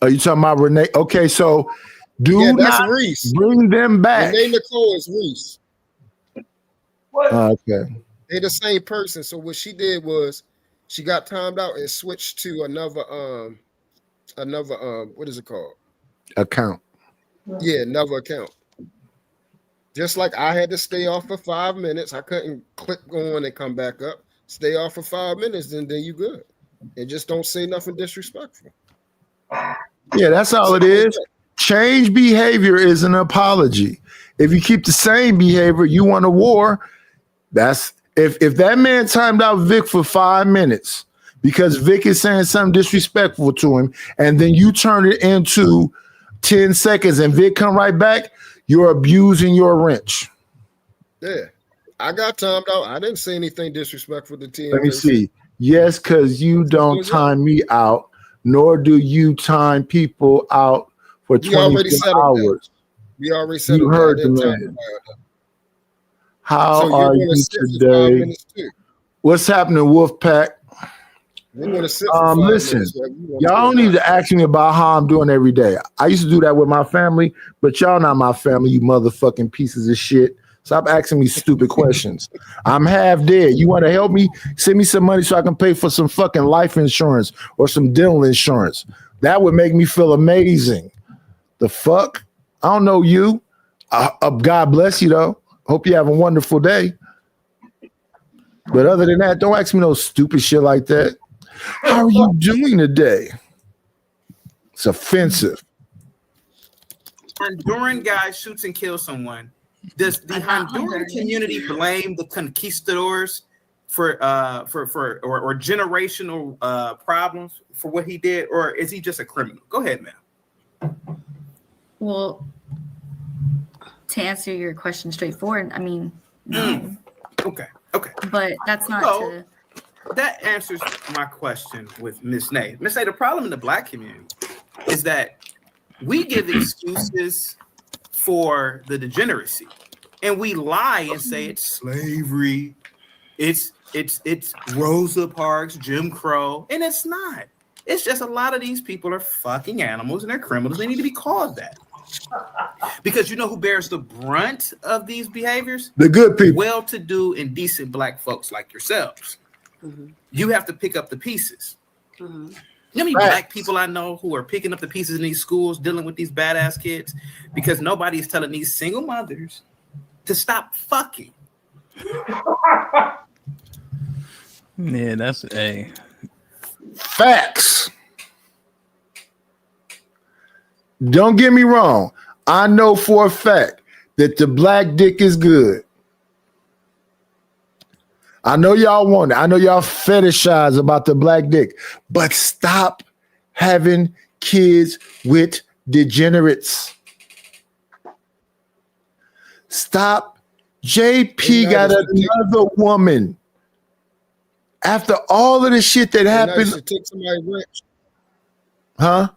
Are you talking about Renee? Okay, so that's Reese. Bring them back. Renee Nicole is Reese. What? Okay. They're the same person. So what she did was she got timed out and switched to another what is it called? Account. Yeah, another account. Just like I had to stay off for 5 minutes. I couldn't click on and come back up. Stay off for 5 minutes, then you good. And just don't say nothing disrespectful. Yeah, that's all it is. Change behavior is an apology. If you keep the same behavior, you want a war. That's if that man timed out Vic for 5 minutes because Vic is saying something disrespectful to him, and then you turn it into 10 seconds and Vic come right back, you're abusing your wrench. Yeah, I got timed out. I didn't say anything disrespectful to TMK. Let me see. Yes, because you don't time me out, nor do you time people out for 24 hours. We already said you heard the man. How are you today? What's happening, Wolfpack? Listen, y'all don't need to ask me about how I'm doing every day. I used to do that with my family, but y'all not my family, you motherfucking pieces of shit. Stop asking me stupid questions. I'm half dead. You want to help me? Send me some money so I can pay for some fucking life insurance or some dental insurance. That would make me feel amazing. The fuck? I don't know you. God bless you, though. Hope you have a wonderful day. But other than that, don't ask me no stupid shit like that. How are you doing today? It's offensive. Honduran guy shoots and kills someone. Does the Honduran community blame the conquistadors for generational problems for what he did, or is he just a criminal? Go ahead, man. Well, to answer your question straightforward, I mean, no. Okay. But that's not So, that answers my question with Miss Nay. Miss Nay, the problem in the black community is that we give excuses for the degeneracy, and we lie and say it's slavery, it's Rosa Parks, Jim Crow, and it's not. It's just a lot of these people are fucking animals and they're criminals. They need to be called that. Because you know who bears the brunt of these behaviors? The good people. Well-to-do and decent black folks like yourselves. You have to pick up the pieces. You know how many black people I know who are picking up the pieces in these schools, dealing with these badass kids? Because nobody's telling these single mothers to stop fucking. Yeah, that's a facts. Don't get me wrong. I know for a fact that the black dick is good. I know y'all want it. I know y'all fetishize about the black dick, but stop having kids with degenerates. Stop. JP got another woman. After all of the shit that happened. To take somebody rich. Huh?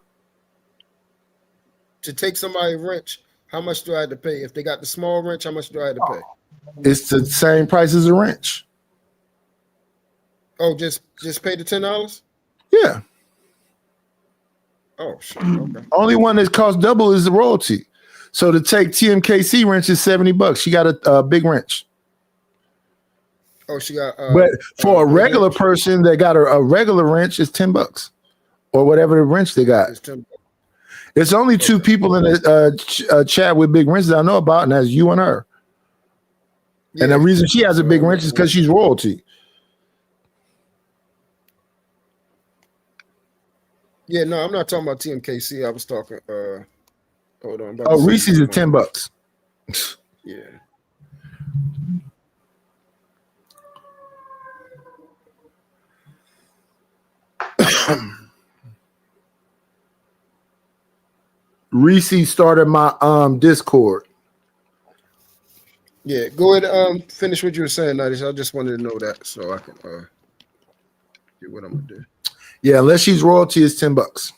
To take somebody rich, how much do I have to pay? If they got the small wrench, how much do I have to pay? It's the same price as a wrench. Oh, just pay the $10? Yeah. Oh shit. Okay. Only one that costs double is the royalty. So to take TMKC wrench is $70. She got a big wrench. Oh, she got. But for a regular person that got a regular wrench, it's $10 or whatever the wrench they got. It's $10. It's only two people in the chat with big wrenches I know about, and that's you and her. And the reason she has a big wrench is because she's royalty. Yeah, no, I'm not talking about TMKC. I was talking. Hold on. Oh, Reese's is $10. Yeah. Reese started my Discord. Yeah, go ahead. Finish what you were saying, Nighties. I just wanted to know that so I can do what I'm gonna do. Yeah, unless she's royalty, it's $10.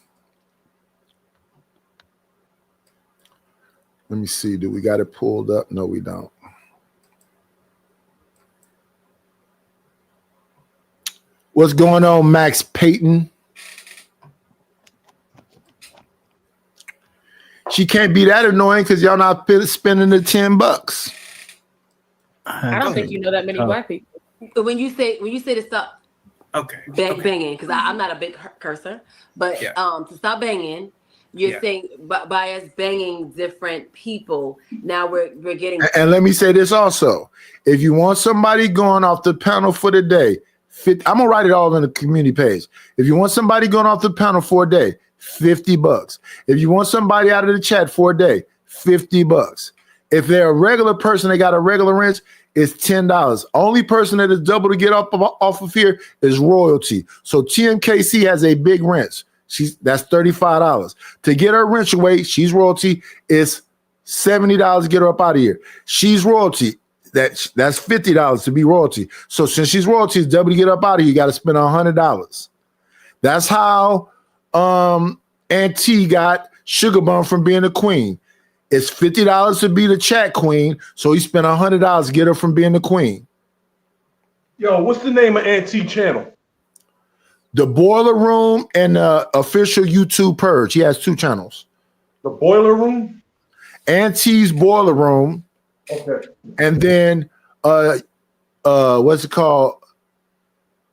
Let me see. Do we got it pulled up? No, we don't. What's going on, Max Payton? She can't be that annoying because y'all not spending the $10. I don't think you know that many black people. When you say to stop, banging, because I'm not a big cursor, but to stop banging, you're saying by us banging different people. Now we're getting. And let me say this also: if you want somebody going off the panel for the day, I'm gonna write it all on the community page. If you want somebody going off the panel for a day, $50. If you want somebody out of the chat for a day, $50. If they're a regular person, they got a regular wrench, it's $10. Only person that is double to get off of here is royalty. So TMKC has a big wrench. That's $35. To get her wrench away, she's royalty. It's $70 to get her up out of here. She's royalty. That's $50 to be royalty. So since she's royalty, it's double to get up out of here. You got to spend $100. That's how Auntie got Sugar Bum from being a queen. It's $50 to be the chat queen, so he spent $100 to get her from being the queen. Yo, what's the name of Auntie channel? The Boiler Room and the official YouTube Purge. He has 2 channels. The Boiler Room? Auntie's Boiler Room. Okay. And then what's it called?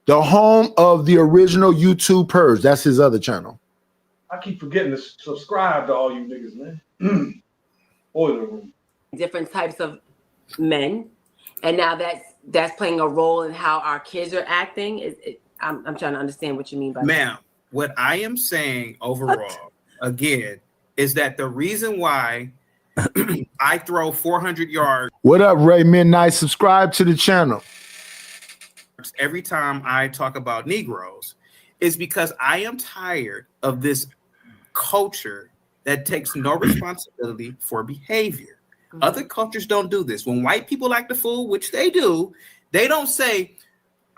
The home of the original YouTube Purge. That's his other channel. I keep forgetting to subscribe to all you niggas, man. Boiler Room. different types of men, and now that's playing a role in how our kids are acting. I'm trying to understand what you mean by that. Ma'am, what I am saying overall, again, is that the reason why I throw 400 yards What up, Ray Midnight? Subscribe to the channel. every time I talk about Negroes is because I am tired of this culture that takes no responsibility for behavior. Other cultures don't do this. When white people act a fool, which they do, they don't say,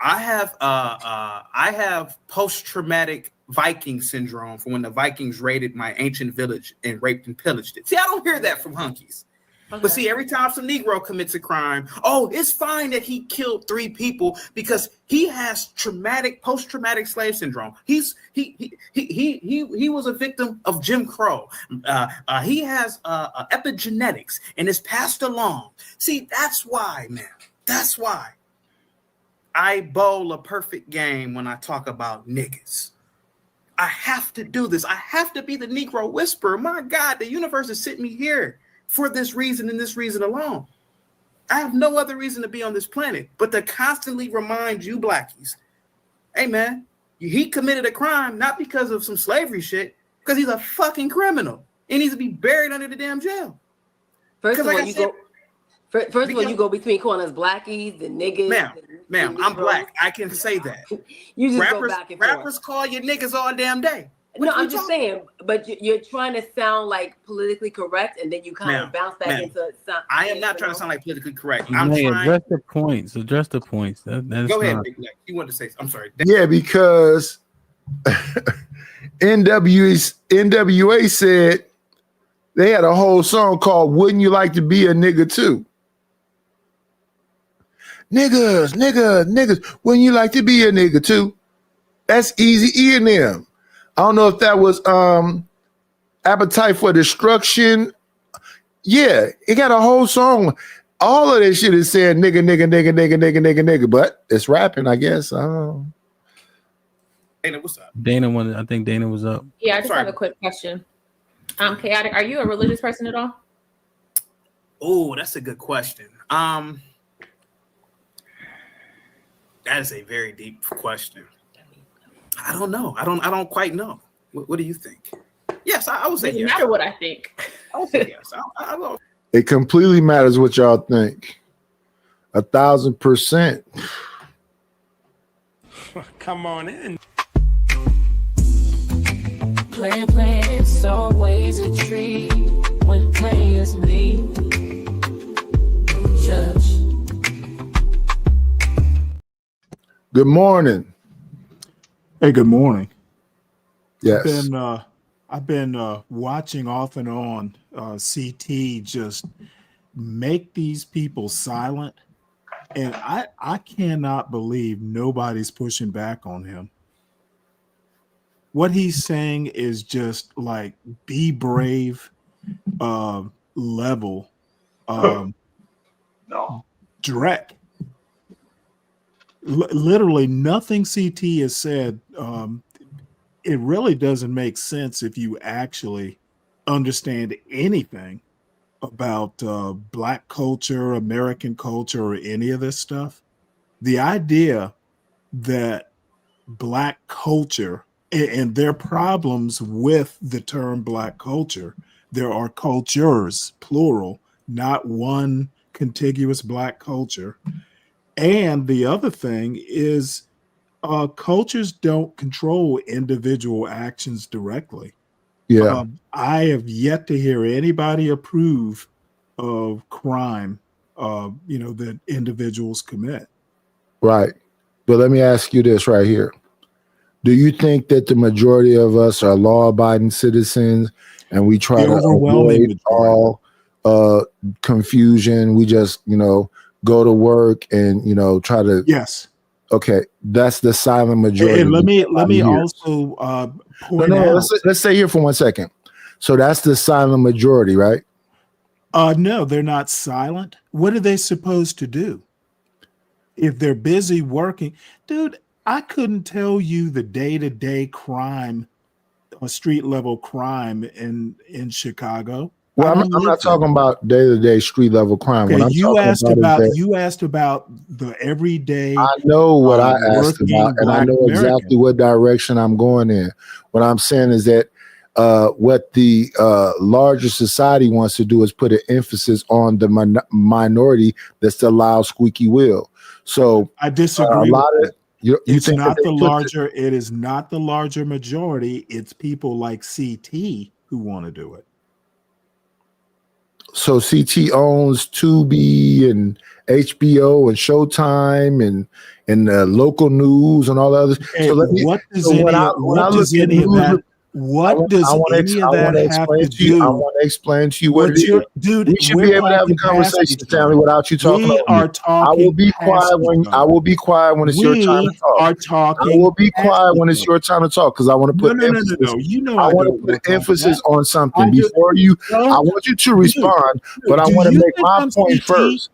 I have post-traumatic Viking syndrome from when the Vikings raided my ancient village and raped and pillaged it. See, I don't hear that from hunkies. Okay. But see, every time some Negro commits a crime, oh, it's fine that he killed 3 people because he has post-traumatic slave syndrome. He was a victim of Jim Crow. He has epigenetics and is passed along. See, that's why, man. That's why I bowl a perfect game when I talk about niggas. I have to do this. I have to be the Negro whisperer. My God, the universe has sent me here for this reason and this reason alone. I have no other reason to be on this planet but to constantly remind you blackies, hey man, he committed a crime not because of some slavery shit, because he's a fucking criminal. He needs to be buried under the damn jail. First of all, you go between calling us blackies, the niggas. Ma'am, I'm black. I can say that. You just rappers, go back and forth. rappers call you niggas all damn day. No, I'm just saying, but you're trying to sound like politically correct, and then you kind of bounce back into something. I am not trying to sound like politically correct. You I'm may trying. address the points. Address the points. That's Go ahead, not- Big Black. You wanted to say? I'm sorry. Yeah, because NWA said they had a whole song called "Wouldn't You Like to Be a Nigga Too?" Niggas, wouldn't you like to be a nigga too? That's Easy E and them. I don't know if that was Appetite for Destruction. Yeah, it got a whole song. All of this shit is saying nigga, but it's rapping, I guess. I don't know. Dana, what's up? I think Dana was up. Yeah, I just have a quick question. Chaotic, are you a religious person at all? Oh, that's a good question. That is a very deep question. I don't know. I don't quite know. What do you think? Yes, I would say Doesn't yes. matter what I think. I would say yes. I will. It completely matters what y'all think. 1,000%. Come on in. Play, it's always a treat when players leave. Judge. Good morning. Hey, good morning. Yes. I've been watching off and on CT just make these people silent, and I cannot believe nobody's pushing back on him. What he's saying is just like be brave level direct. Literally nothing CT has said. It really doesn't make sense if you actually understand anything about Black culture, American culture, or any of this stuff. The idea that Black culture and their problems with the term Black culture, there are cultures, plural, not one contiguous Black culture. And the other thing is cultures don't control individual actions directly. Yeah. I have yet to hear anybody approve of crime, that individuals commit. Right. But let me ask you this right here. Do you think that the majority of us are law-abiding citizens and we try The to overwhelming avoid all confusion? We just, go to work and, try to. Yes. Okay. That's the silent majority. And let me here. also point No, out. let's stay here for 1 second. So that's the silent majority, right? No, they're not silent. What are they supposed to do? If they're busy working, dude, I couldn't tell you the day-to-day crime, street level crime in Chicago. Well, I'm not talking about day-to-day street level crime. Okay, What I'm you talking asked about is about that you asked about the everyday. I know what I asked working about, and I Black know American. exactly what direction I'm going in. What I'm saying is that what the larger society wants to do is put an emphasis on the minority that's the loud, squeaky wheel. So I disagree. a lot with of you it's think not that the they put larger. It is not the larger majority. It's people like CT who want to do it. So CT owns Tubi and HBO and Showtime and local news and all the others. Hey, So let me. what does So any when I does look at any of news, that? What does any of that have to do? I want to explain to you what it is. Dude, We should we're be able to have a talking past conversation, each Stanley, other. without you talking We over are me. talking I will be past quiet when each I other. will be quiet when it's your time to We talk. are talking. I will be past quiet when each it's other. your time to talk because I want to put No. emphasis. You know I I want don't to work put like emphasis that. on something I do. before you. No, I want you to dude, respond, but I do want to you make think my I'm point CT? first.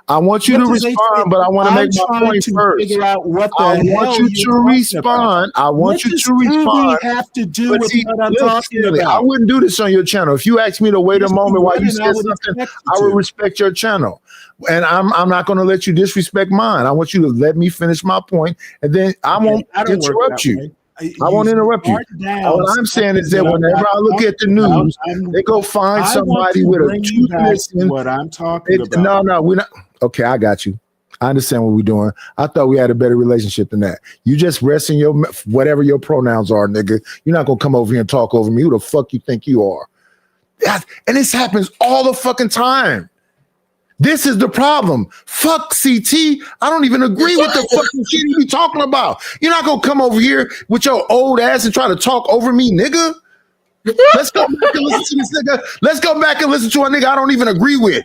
I want you What to does they say? respond, but I want to I'm make my trying point to first. figure out what the I want hell you you're to talking about. respond. I want What you does to Tubi respond. have to do But with see, what I'm look, talking Stanley, I about? wouldn't do this on your channel. If you asked me to wait a Yes, you moment while would, you and I said would something, expect you I would to. respect your channel. And I'm not going to let you disrespect mine. I want you to let me finish my point, and then I Okay, won't I don't work interrupt that you. way. I won't interrupt you. Mark down All I'm saying is something that that I'm whenever not I look at the talking about. news, they go find I want somebody to with a bring you tooth back to missing. what I'm talking about. No, we're not. Okay, I got you. I understand what we're doing. I thought we had a better relationship than that. You just resting your whatever your pronouns are, nigga. You're not gonna come over here and talk over me. Who the fuck you think you are? And this happens all the fucking time. This is the problem. Fuck CT. I don't even agree with the fucking shit you be talking about. You're not gonna come over here with your old ass and try to talk over me, nigga. Let's go back and listen to this nigga. Let's go back and listen to a nigga I don't even agree with.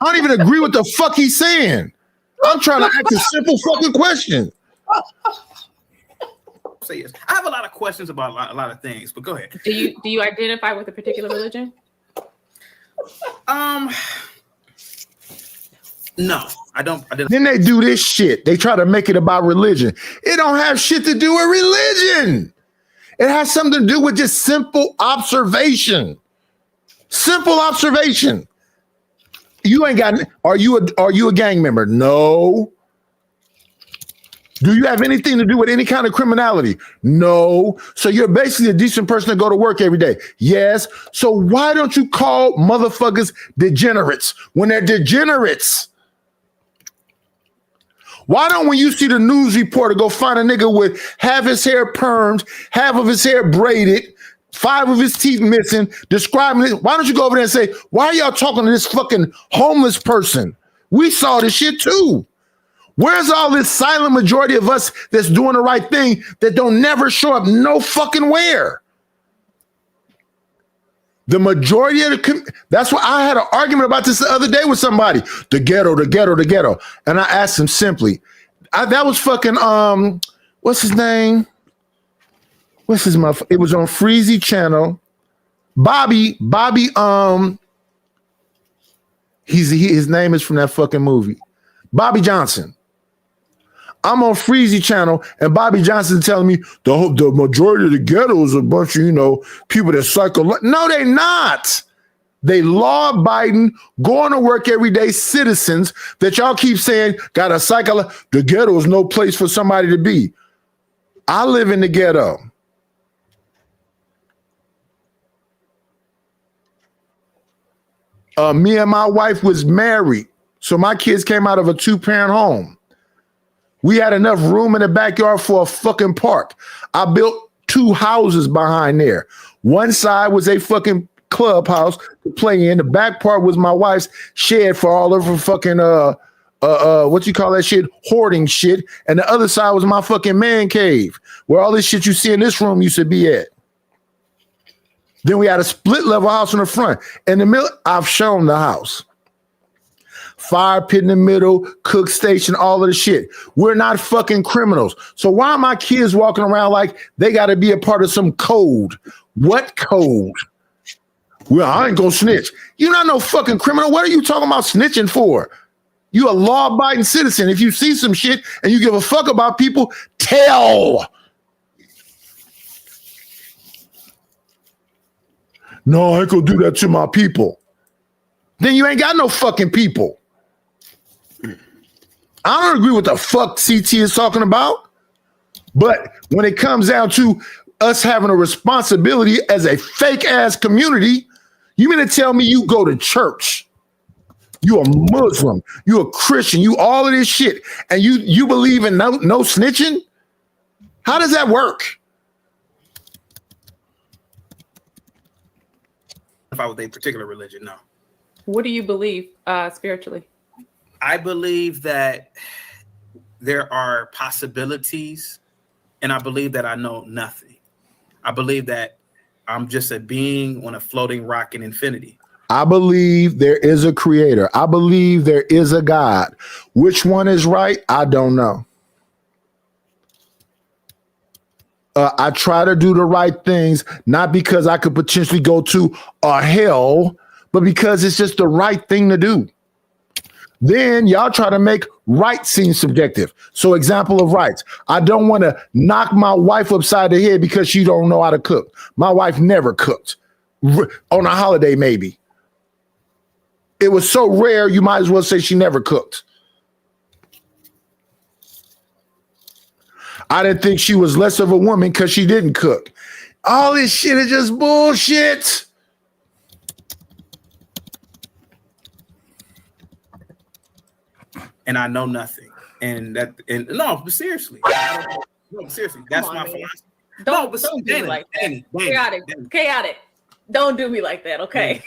I don't even agree with the fuck he's saying. I'm trying to ask a simple fucking question. Say yes. I have a lot of questions about a lot of things, but go ahead. Do you identify with a particular religion? No, I don't. Then they do this shit. They try to make it about religion. It don't have shit to do with religion. It has something to do with just simple observation. Simple observation. You ain't got. Are you a gang member? No. Do you have anything to do with any kind of criminality? No. So you're basically a decent person to go to work every day? Yes. So why don't you call motherfuckers degenerates when they're degenerates? Why don't, when you see the news reporter, go find a nigga with half his hair permed, half of his hair braided, 5 of his teeth missing, describing it? Why don't you go over there and say, why are y'all talking to this fucking homeless person? We saw this shit too. Where's all this silent majority of us that's doing the right thing that don't never show up no fucking where? The majority of that's why I had an argument about this the other day with somebody. The ghetto, the ghetto, the ghetto. And I asked him simply, that was fucking, what's his name? What's his motherfucker? It was on Freezy channel. Bobby, his name is from that fucking movie. Bobby Johnson. I'm on Freezy channel, and Bobby Johnson telling me the majority of the ghetto is a bunch of, people that cycle. No, they not. They law-abiding, going to work every day citizens that y'all keep saying got a cycle. The ghetto is no place for somebody to be. I live in the ghetto. Me and my wife was married, so my kids came out of a 2-parent home. We had enough room in the backyard for a fucking park. I built 2 houses behind there. One side was a fucking clubhouse to play in. The back part was my wife's shed for all of her fucking what you call that shit? Hoarding shit. And the other side was my fucking man cave, where all this shit you see in this room used to be at. Then we had a split level house in the front. In the middle, I've shown the house. Fire pit in the middle, cook station, all of the shit. We're not fucking criminals. So why are my kids walking around like they got to be a part of some code? What code? Well, I ain't gonna snitch. You're not no fucking criminal. What are you talking about snitching for? You a law-abiding citizen. If you see some shit and you give a fuck about people, tell. No, I ain't gonna do that to my people. Then you ain't got no fucking people. I don't agree with the fuck CT is talking about. But when it comes down to us having a responsibility as a fake ass community, you mean to tell me you go to church? You a Muslim, you a Christian, you all of this shit, and you believe in no snitching? How does that work? If I was a particular religion, no. What do you believe spiritually? I believe that there are possibilities, and I believe that I know nothing. I believe that I'm just a being on a floating rock in infinity. I believe there is a creator. I believe there is a God. Which one is right? I don't know. I try to do the right things, not because I could potentially go to a hell, but because it's just the right thing to do. Then y'all try to make right seem subjective. So example of rights. I don't want to knock my wife upside the head because she don't know how to cook. My wife never cooked. On a holiday, maybe. It was so rare, you might as well say she never cooked. I didn't think she was less of a woman because she didn't cook. All this shit is just bullshit. And I know nothing. And no, but seriously. No, seriously. That's my philosophy. Don't do me like that. Chaotic. Don't do me like that, okay?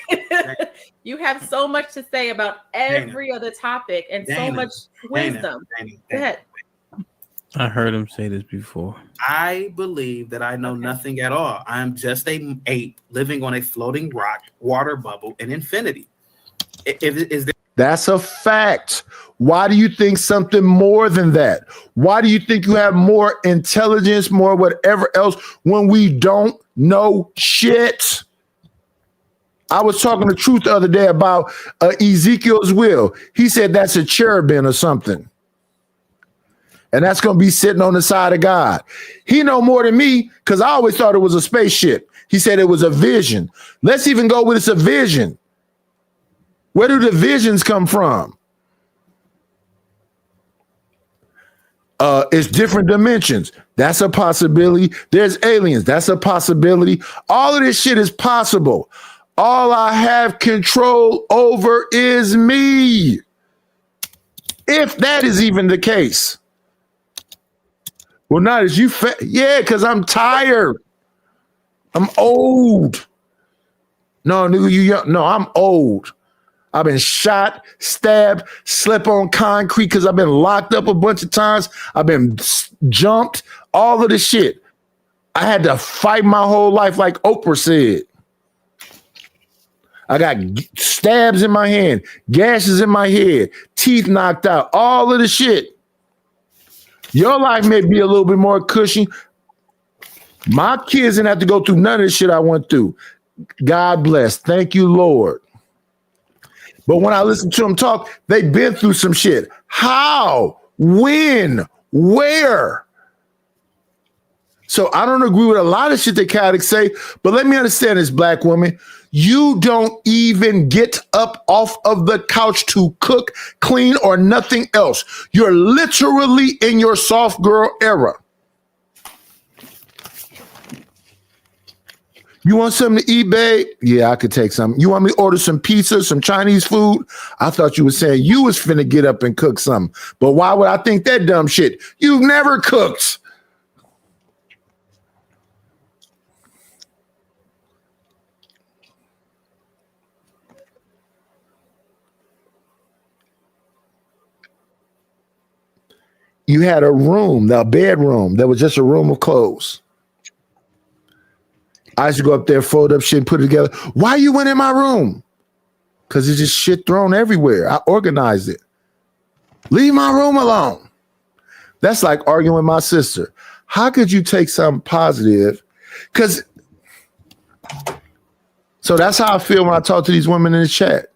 You have so much to say about every other topic and so much wisdom. Go ahead. I heard him say this before. I believe that I know nothing at all. I am just a ape living on a floating rock, water bubble in infinity. That's a fact. Why do you think something more than that? Why do you think you have more intelligence, more whatever else when we don't know shit? I was talking the truth the other day about Ezekiel's will. He said that's a cherubim or something. And that's going to be sitting on the side of God. He know more than me because I always thought it was a spaceship. He said it was a vision. Let's even go with it's a vision. Where do the visions come from? It's different dimensions. That's a possibility. There's aliens. That's a possibility. All of this shit is possible. All I have control over is me. If that is even the case. Well, not as you yeah, because I'm tired. I'm old. No, nigga, you young. No, I'm old. I've been shot, stabbed, slept on concrete because I've been locked up a bunch of times. I've been jumped, all of this shit. I had to fight my whole life like Oprah said. I got stabs in my hand, gashes in my head, teeth knocked out, all of the shit. Your life may be a little bit more cushy. My kids didn't have to go through none of the shit I went through. God bless. Thank you, Lord. But when I listen to them talk, they've been through some shit. How? When? Where? So I don't agree with a lot of shit that Chaotic say, but let me understand this, black woman. You don't even get up off of the couch to cook, clean, or nothing else. You're literally in your soft girl era. You want something to eat, babe? Yeah, I could take some. You want me to order some pizza, some Chinese food? I thought you were saying you was finna get up and cook something. But why would I think that dumb shit? You've never cooked. You had a room, a bedroom that was just a room of clothes. I used to go up there, fold up shit, and put it together. Why you went in my room? Because it's just shit thrown everywhere. I organized it. Leave my room alone. That's like arguing with my sister. How could you take something positive? So that's how I feel when I talk to these women in the chat.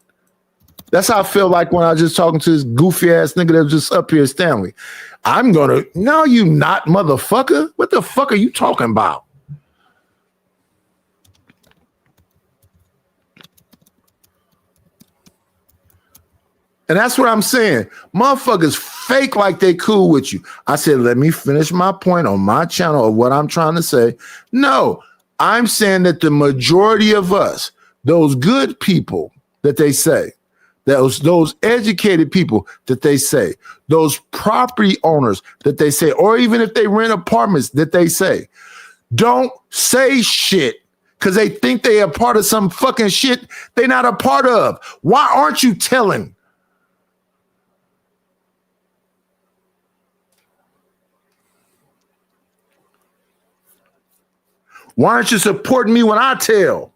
That's how I feel like when I was just talking to this goofy ass nigga that was just up here, Stanley. No, you not, motherfucker. What the fuck are you talking about? And that's what I'm saying. Motherfuckers fake like they cool with you. I said, let me finish my point on my channel of what I'm trying to say. No, I'm saying that the majority of us, those good people that they say, those educated people that they say, those property owners that they say, or even if they rent apartments that they say, don't say shit because they think they are part of some fucking shit they're not a part of. Why aren't you telling? Why aren't you supporting me when I tell?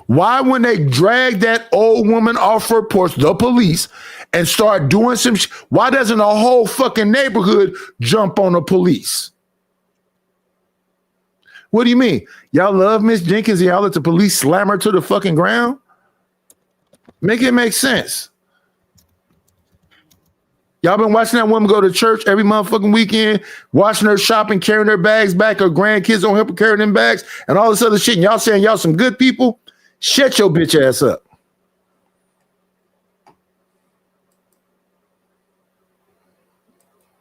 Why, when they drag that old woman off her porch, the police, and start doing some why doesn't a whole fucking neighborhood jump on the police? What do you mean? Y'all love Miss Jenkins and y'all let the police slam her to the fucking ground? Make it make sense. Y'all been watching that woman go to church every motherfucking weekend, watching her shopping, carrying her bags back, her grandkids don't help her carry them bags, and all this other shit, and y'all saying y'all some good people? Shut your bitch ass up. Is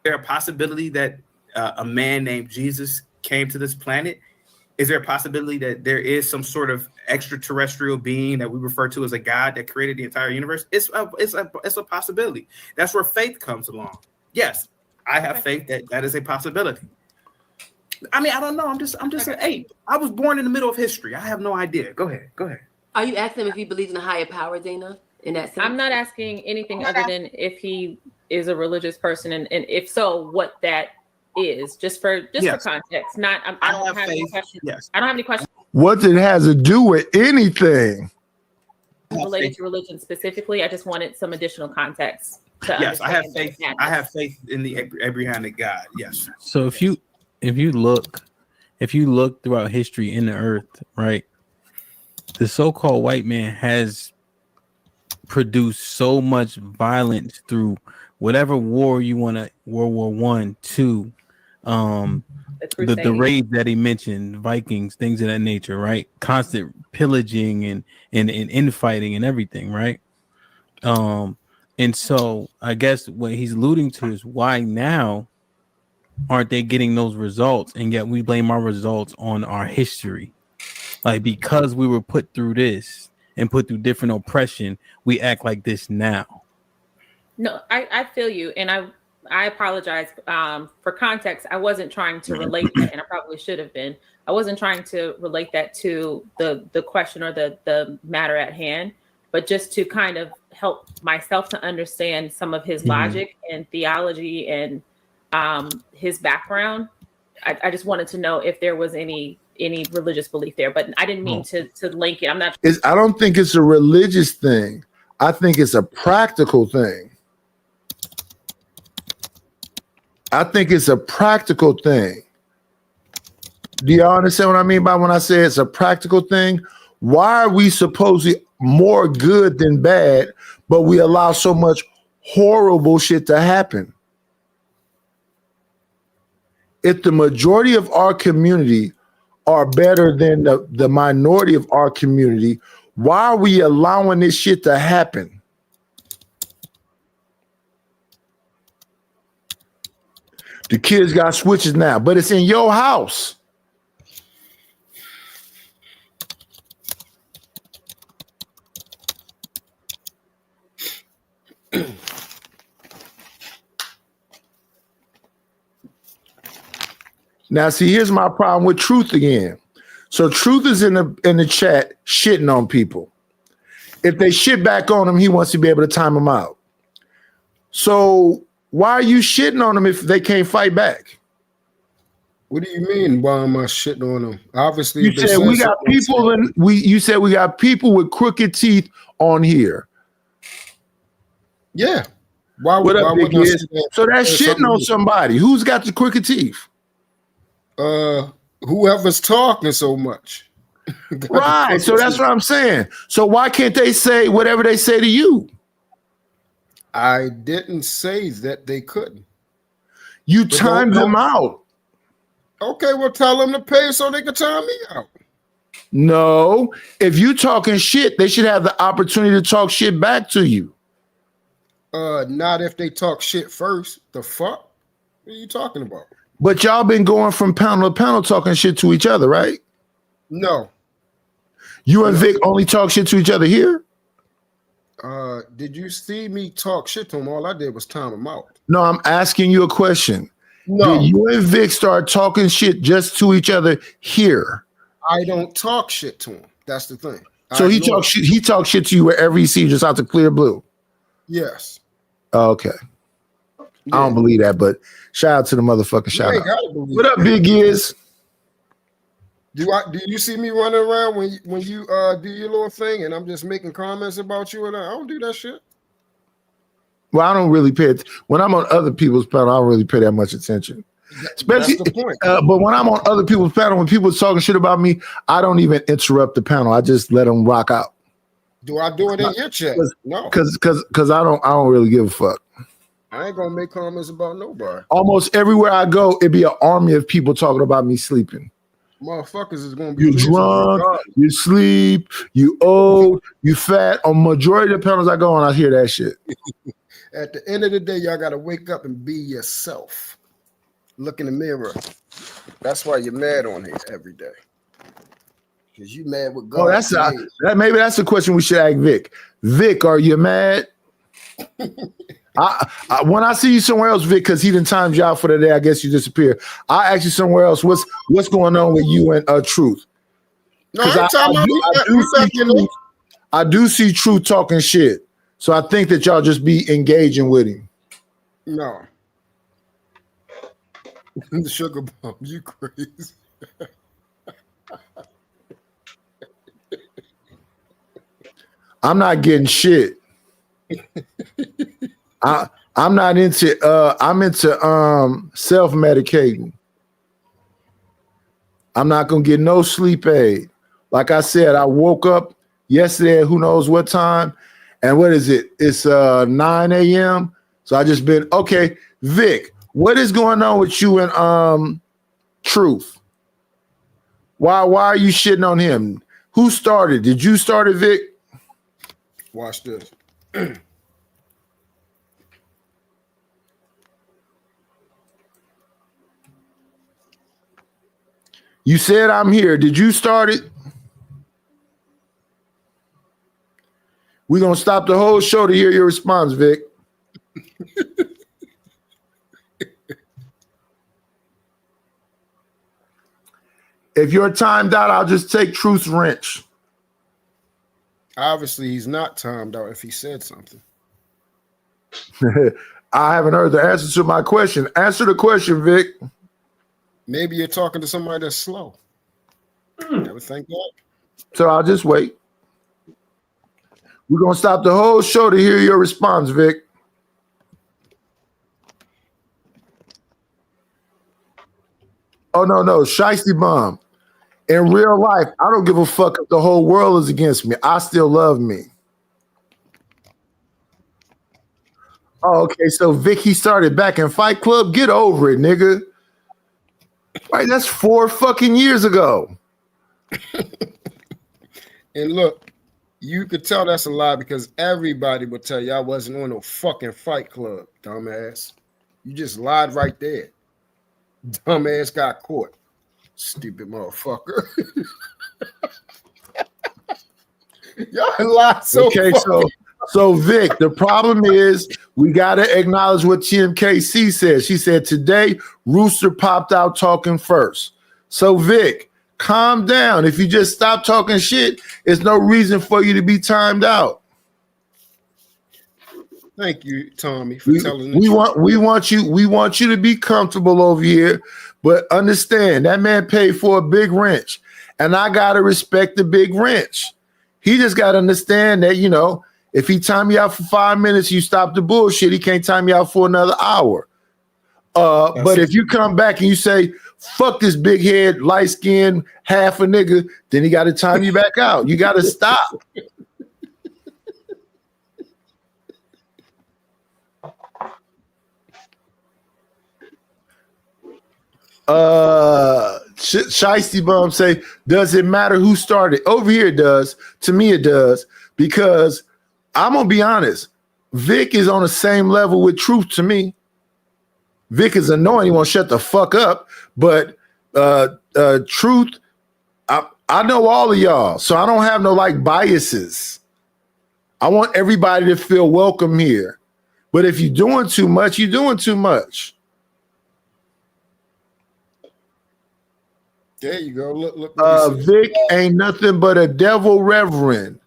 there a possibility that a man named Jesus came to this planet? Is there a possibility that there is some sort of extraterrestrial being that we refer to as a God that created the entire universe? It's a possibility. That's where faith comes along. Yes, I have faith that that is a possibility. I mean, I don't know. I'm just saying, hey, I was born in the middle of history. I have no idea. Go ahead. Are you asking him if he believes in a higher power, Dana? In that sense? I'm not asking anything other than if he is a religious person, and if so, what that is. Just for context. Not I don't have any questions. Yes. I don't have any questions What it has to do with anything related to religion specifically. I just wanted some additional context. Yes, I have faith. I have faith in the Abrahamic God. Yes. So if you look throughout history in the earth, right, the so-called white man has produced so much violence through whatever war you want to, World War I, II, the raids that he mentioned, Vikings, things of that nature, right? Constant pillaging and infighting and everything, right? And so I guess what he's alluding to is why now aren't they getting those results, and yet we blame our results on our history. Like, because we were put through this and put through different oppression, we act like this now. No, I feel you, and I apologize for context. I wasn't trying to relate that, and I probably should have been. I wasn't trying to relate that to the question or the matter at hand, but just to kind of help myself to understand some of his logic and theology and his background. I just wanted to know if there was any religious belief there, but I didn't mean to link it. I'm not. I don't think it's a religious thing. I think it's a practical thing. I think it's a practical thing. Do y'all understand what I mean by when I say it's a practical thing? Why are we supposedly more good than bad, but we allow so much horrible shit to happen? If the majority of our community are better than the minority of our community, why are we allowing this shit to happen? The kids got switches now, but it's in your house. Now, see, here's my problem with Truth again. So Truth is in the chat shitting on people. If they shit back on him, he wants to be able to time them out. So why are you shitting on them if they can't fight back? What do you mean? Why am I shitting on them? Obviously, you said we got people you said we got people with crooked teeth on here. Yeah. Why what would, up, why big would is? So that's shitting on somebody. Who's got the crooked teeth? Whoever's talking so much. Right. So that's what I'm saying. So why can't they say whatever they say to you? I didn't say that they couldn't. You timed them out. Okay, well, tell them to pay so they can time me out. No, if you talking shit, they should have the opportunity to talk shit back to you. Not if they talk shit first. The fuck? What are you talking about? But y'all been going from panel to panel talking shit to each other, right? No. You and Vic only talk shit to each other here? Did you see me talk shit to him? All I did was time him out. No, I'm asking you a question. No. Did you and Vic start talking shit just to each other here? I don't talk shit to him. That's the thing. So he talks shit. He talks shit to you wherever he sees you, just out the clear blue. Yes. Okay. I don't believe that, but shout out to the motherfucking shout ain't out. gotta believe What up, it. Big Giz? Do you see me running around when you do your little thing and I'm just making comments about you and I don't do that shit. Well, I don't really pay it when I'm on other people's panel. I don't really pay that much attention. Especially, That's the point. but when I'm on other people's panel, when people are talking shit about me, I don't even interrupt the panel. I just let them rock out. Do I do it in your chat? No. Because I don't really give a fuck. I ain't gonna make comments about nobody. Almost everywhere I go, it'd be an army of people talking about me sleeping. Motherfuckers is gonna be You losing drunk, regardless. you sleep, you old, you fat. On majority of the panels I go on, I hear that shit. At the end of the day, y'all gotta wake up and be yourself. Look in the mirror. That's why you're mad on here every day. Because you mad with God. Oh, maybe that's a question we should ask Vic. Vic, are you mad? When I see you somewhere else, Vic, because he didn't time you out for the day, I guess you disappear. I ask you somewhere else. What's going on with you and Truth? No, I do see Truth talking shit. So I think that y'all just be engaging with him. No. The sugar bomb, you crazy. I'm not getting shit. I'm not into I'm into self-medicating. I'm not gonna get no sleep aid. Like I said, I woke up yesterday at who knows what time, and what is it? It's 9 a.m. So I just been okay. Vic, what is going on with you and Truth? Why are you shitting on him? Who started? Did you start it, Vic? Watch this. You said I'm here. Did you start it? We're going to stop the whole show to hear your response, Vic. If you're timed out, I'll just take Truth's wrench. Obviously, he's not timed out if he said something. I haven't heard the answer to my question. Answer the question, Vic. Maybe you're talking to somebody that's slow. Never think that. So I'll just wait. We're going to stop the whole show to hear your response, Vic. Oh, no, Shiesty Bomb. In real life, I don't give a fuck if the whole world is against me. I still love me. Oh, okay, so Vic, he started back in Fight Club. Get over it, nigga. Right, that's 4 fucking years ago. And look, you could tell that's a lie because everybody would tell you I wasn't on no fucking Fight Club, dumbass. You just lied right there. Dumbass got caught. Stupid motherfucker. Y'all lied so okay, so Vic, the problem is we got to acknowledge what TMKC said. She said today Rooster popped out talking first. So Vic, calm down. If you just stop talking shit, there's no reason for you to be timed out. Thank you, Tommy, for telling the we truth. we want you to be comfortable over here, but understand that man paid for a big wrench, and I gotta respect the big wrench. He just gotta understand that, you know, if he time you out for 5 minutes, you stop the bullshit. He can't time you out for another hour. But if you come back and you say, fuck this big head, light skin, half a nigga, then he got to time you back out. You got to stop. Shiesty Bum say, does it matter who started? Over here it does. To me it does. Because I'm going to be honest. Vic is on the same level with Truth to me. Vic is annoying. He won't shut the fuck up. But Truth, I know all of y'all. So I don't have no like biases. I want everybody to feel welcome here. But if you're doing too much, you're doing too much. There you go. Look. Vic ain't nothing but a devil reverend.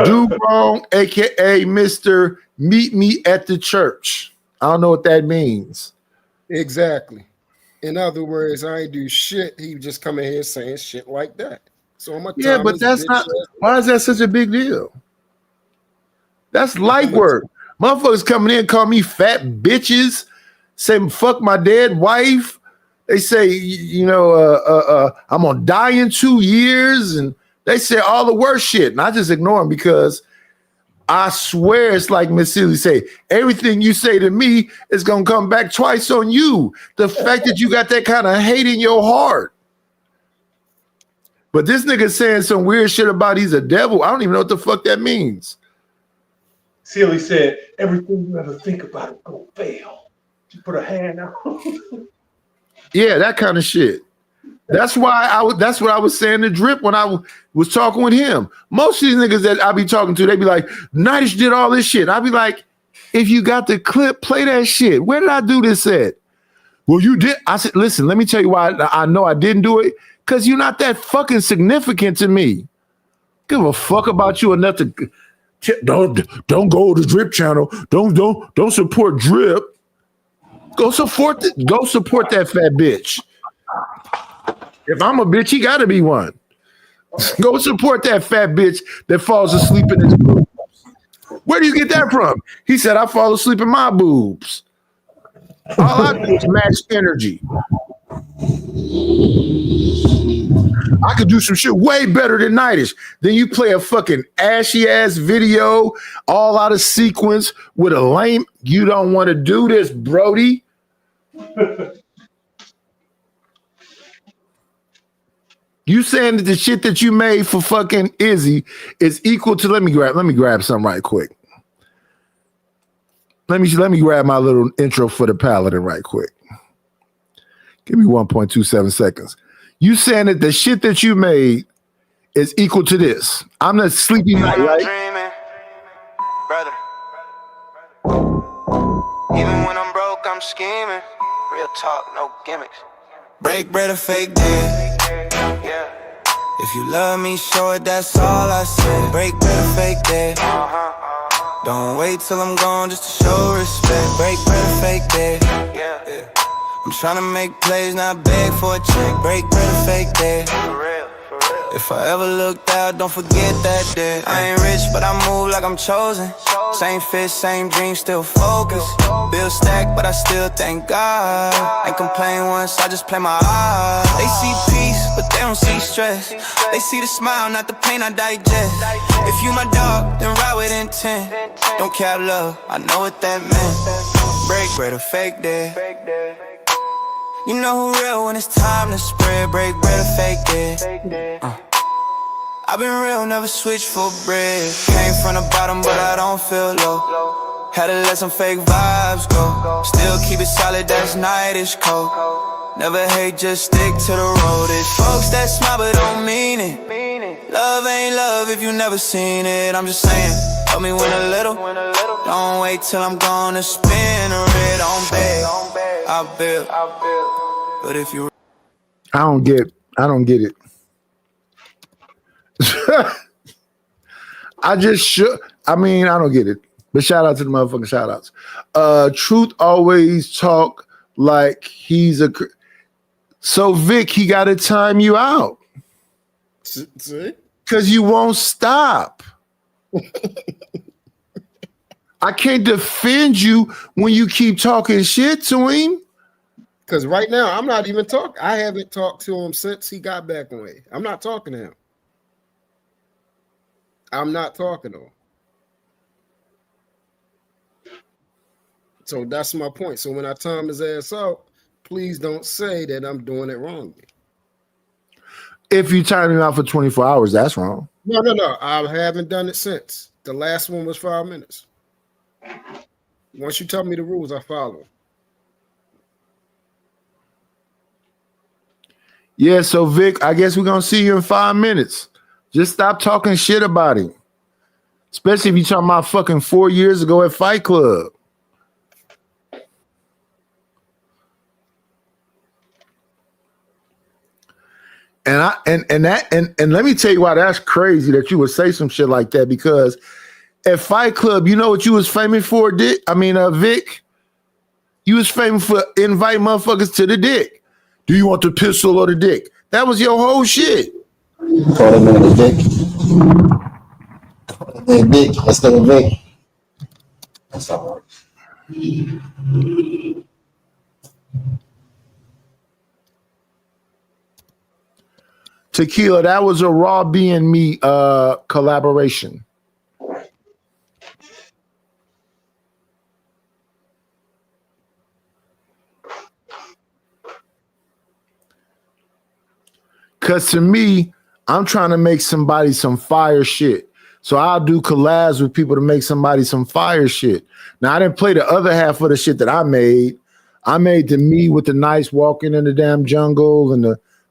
Do wrong, aka Mr. Meet Me at the Church. I don't know what that means. Exactly. In other words, I ain't do shit. He just come in here saying shit like that. So I'm Yeah, but that's not. Why is that such a big deal? That's light work. Motherfuckers coming in call me fat bitches, say fuck my dead wife. They say, I'm gonna die in 2 years, and they say all the worst shit, and I just ignore them because I swear it's like Miss Sealy say, everything you say to me is gonna come back twice on you. The fact that you got that kind of hate in your heart. But this nigga saying some weird shit about he's a devil. I don't even know what the fuck that means. Sealy said, everything you ever think about is gonna fail. She put her hand out. Yeah, that kind of shit. That's why that's what I was saying to Drip when I was talking with him. Most of these niggas that I be talking to, they be like, Nightish did all this shit. I be like, if you got the clip, play that shit. Where did I do this at? Well, you did. I said, listen, let me tell you why I know I didn't do it. Because you're not that fucking significant to me. Give a fuck about you enough to don't go to Drip channel. Don't support Drip. Go support that fat bitch. If I'm a bitch, he gotta be one. Go support that fat bitch that falls asleep in his boobs. Where do you get that from? He said, I fall asleep in my boobs. All I do is match energy. I could do some shit way better than Nightish. Then you play a fucking ashy ass video, all out of sequence with a lame. You don't want to do this, Brody. You saying that the shit that you made for fucking Izzy is equal to let me grab something right quick. Let me grab my little intro for the Paladin right quick. Give me 1.27 seconds. You saying that the shit that you made is equal to this. I'm not Sleepy Night, right? Dreaming, brother. Even when I'm broke, I'm scheming. Real talk, no gimmicks. Break bread or fake deal. Yeah. If you love me, show it, that's all I say. Break bread or fake deal. Don't wait till I'm gone just to show respect. Break bread or fake deal. Yeah. I'm tryna make plays, not beg for a check. Break bread or fake deal. For real. If I ever looked out, don't forget that day. I ain't rich, but I move like I'm chosen. Same fit, same dream, still focused. Bill stacked, but I still thank God. Ain't complain once, I just play my odds. They see peace, but they don't see stress. They see the smile, not the pain I digest. If you my dog, then ride with intent. Don't cap love, I know what that meant. Break bread or fake day. You know who real when it's time to spread. Break bread or fake day. I've been real, never switch for bread. Came from the bottom, but I don't feel low. Had to let some fake vibes go. Still keep it solid, that's Nightish code. Never hate, just stick to the road. It's folks that smile but don't mean it. Love ain't love if you never seen it. I'm just saying, help me win a little. Don't wait till I'm gonna spin a red on beg. I build. But if you I don't get it. I don't get it. But shout out to the motherfucking shout outs. Truth always talk like he's a. So Vic, he got to time you out. See? Because you won't stop. I can't defend you when you keep talking shit to him. Because right now, I'm not even talking. I haven't talked to him since he got back on it. I'm not talking to him. I'm not talking to him. So that's my point. So when I time his ass out, please don't say that I'm doing it wrongly. If you time him out for 24 hours, that's wrong. No. I haven't done it since. The last one was 5 minutes. Once you tell me the rules, I follow. Yeah, so Vic, I guess we're gonna see you in 5 minutes. Just stop talking shit about him. Especially if you're talking about fucking 4 years ago at Fight Club. And let me tell you why that's crazy that you would say some shit like that, because at Fight Club, you know what you was famous for, Dick? Vic? You was famous for invite motherfuckers to the dick. Do you want the pistol or the dick? That was your whole shit. Call that man a dick. Call that man Dick instead of Vic. That's all right. Tequila, that was a Raw B and Me collaboration. Because to me, I'm trying to make somebody some fire shit. So I'll do collabs with people to make somebody some fire shit. Now, I didn't play the other half of the shit that I made. I made the me with the nice walking in the damn jungle and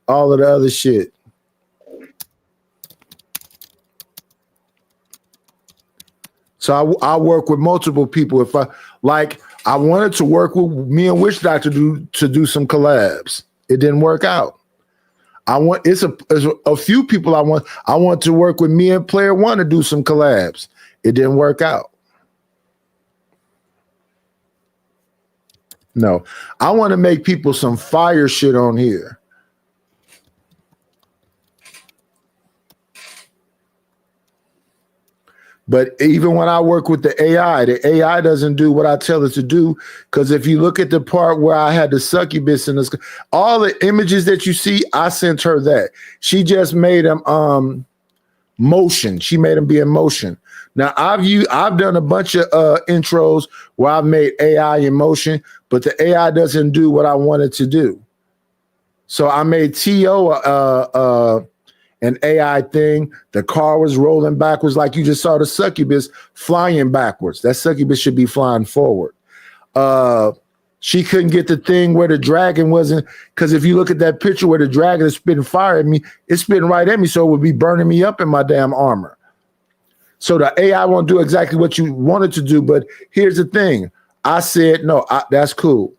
all of the other shit. So I work with multiple people. If I wanted to work with me and Witch Doctor to do some collabs. It didn't work out. It's a few people I want to work with me and Player One to do some collabs. It didn't work out. No, I want to make people some fire shit on here. But even when I work with the AI doesn't do what I tell it to do. Because if you look at the part where I had the succubus in this, all the images that you see, I sent her that. She just made them motion. She made them be in motion. Now I've done a bunch of intros where I've made AI in motion, but the AI doesn't do what I wanted to do. So I made T.O. An AI thing. The car was rolling backwards, like you just saw the succubus flying backwards. That succubus should be flying forward. She couldn't get the thing where the dragon wasn't, because if you look at that picture where the dragon is spitting fire at me, it's spitting right at me, so it would be burning me up in my damn armor. So the AI won't do exactly what you wanted to do, but here's the thing. I said, no, that's cool.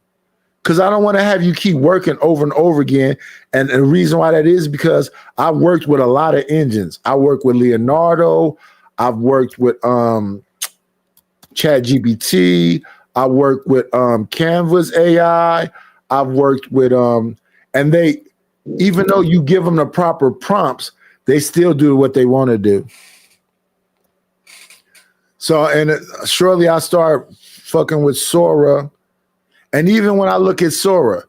Because I don't want to have you keep working over and over again. And the reason why that is because I worked with a lot of engines. I worked with Leonardo. I've worked with ChatGPT. I worked with Canvas AI. I've worked with and they, even though you give them the proper prompts, they still do what they want to do. So, and shortly I start fucking with Sora. And even when I look at Sora,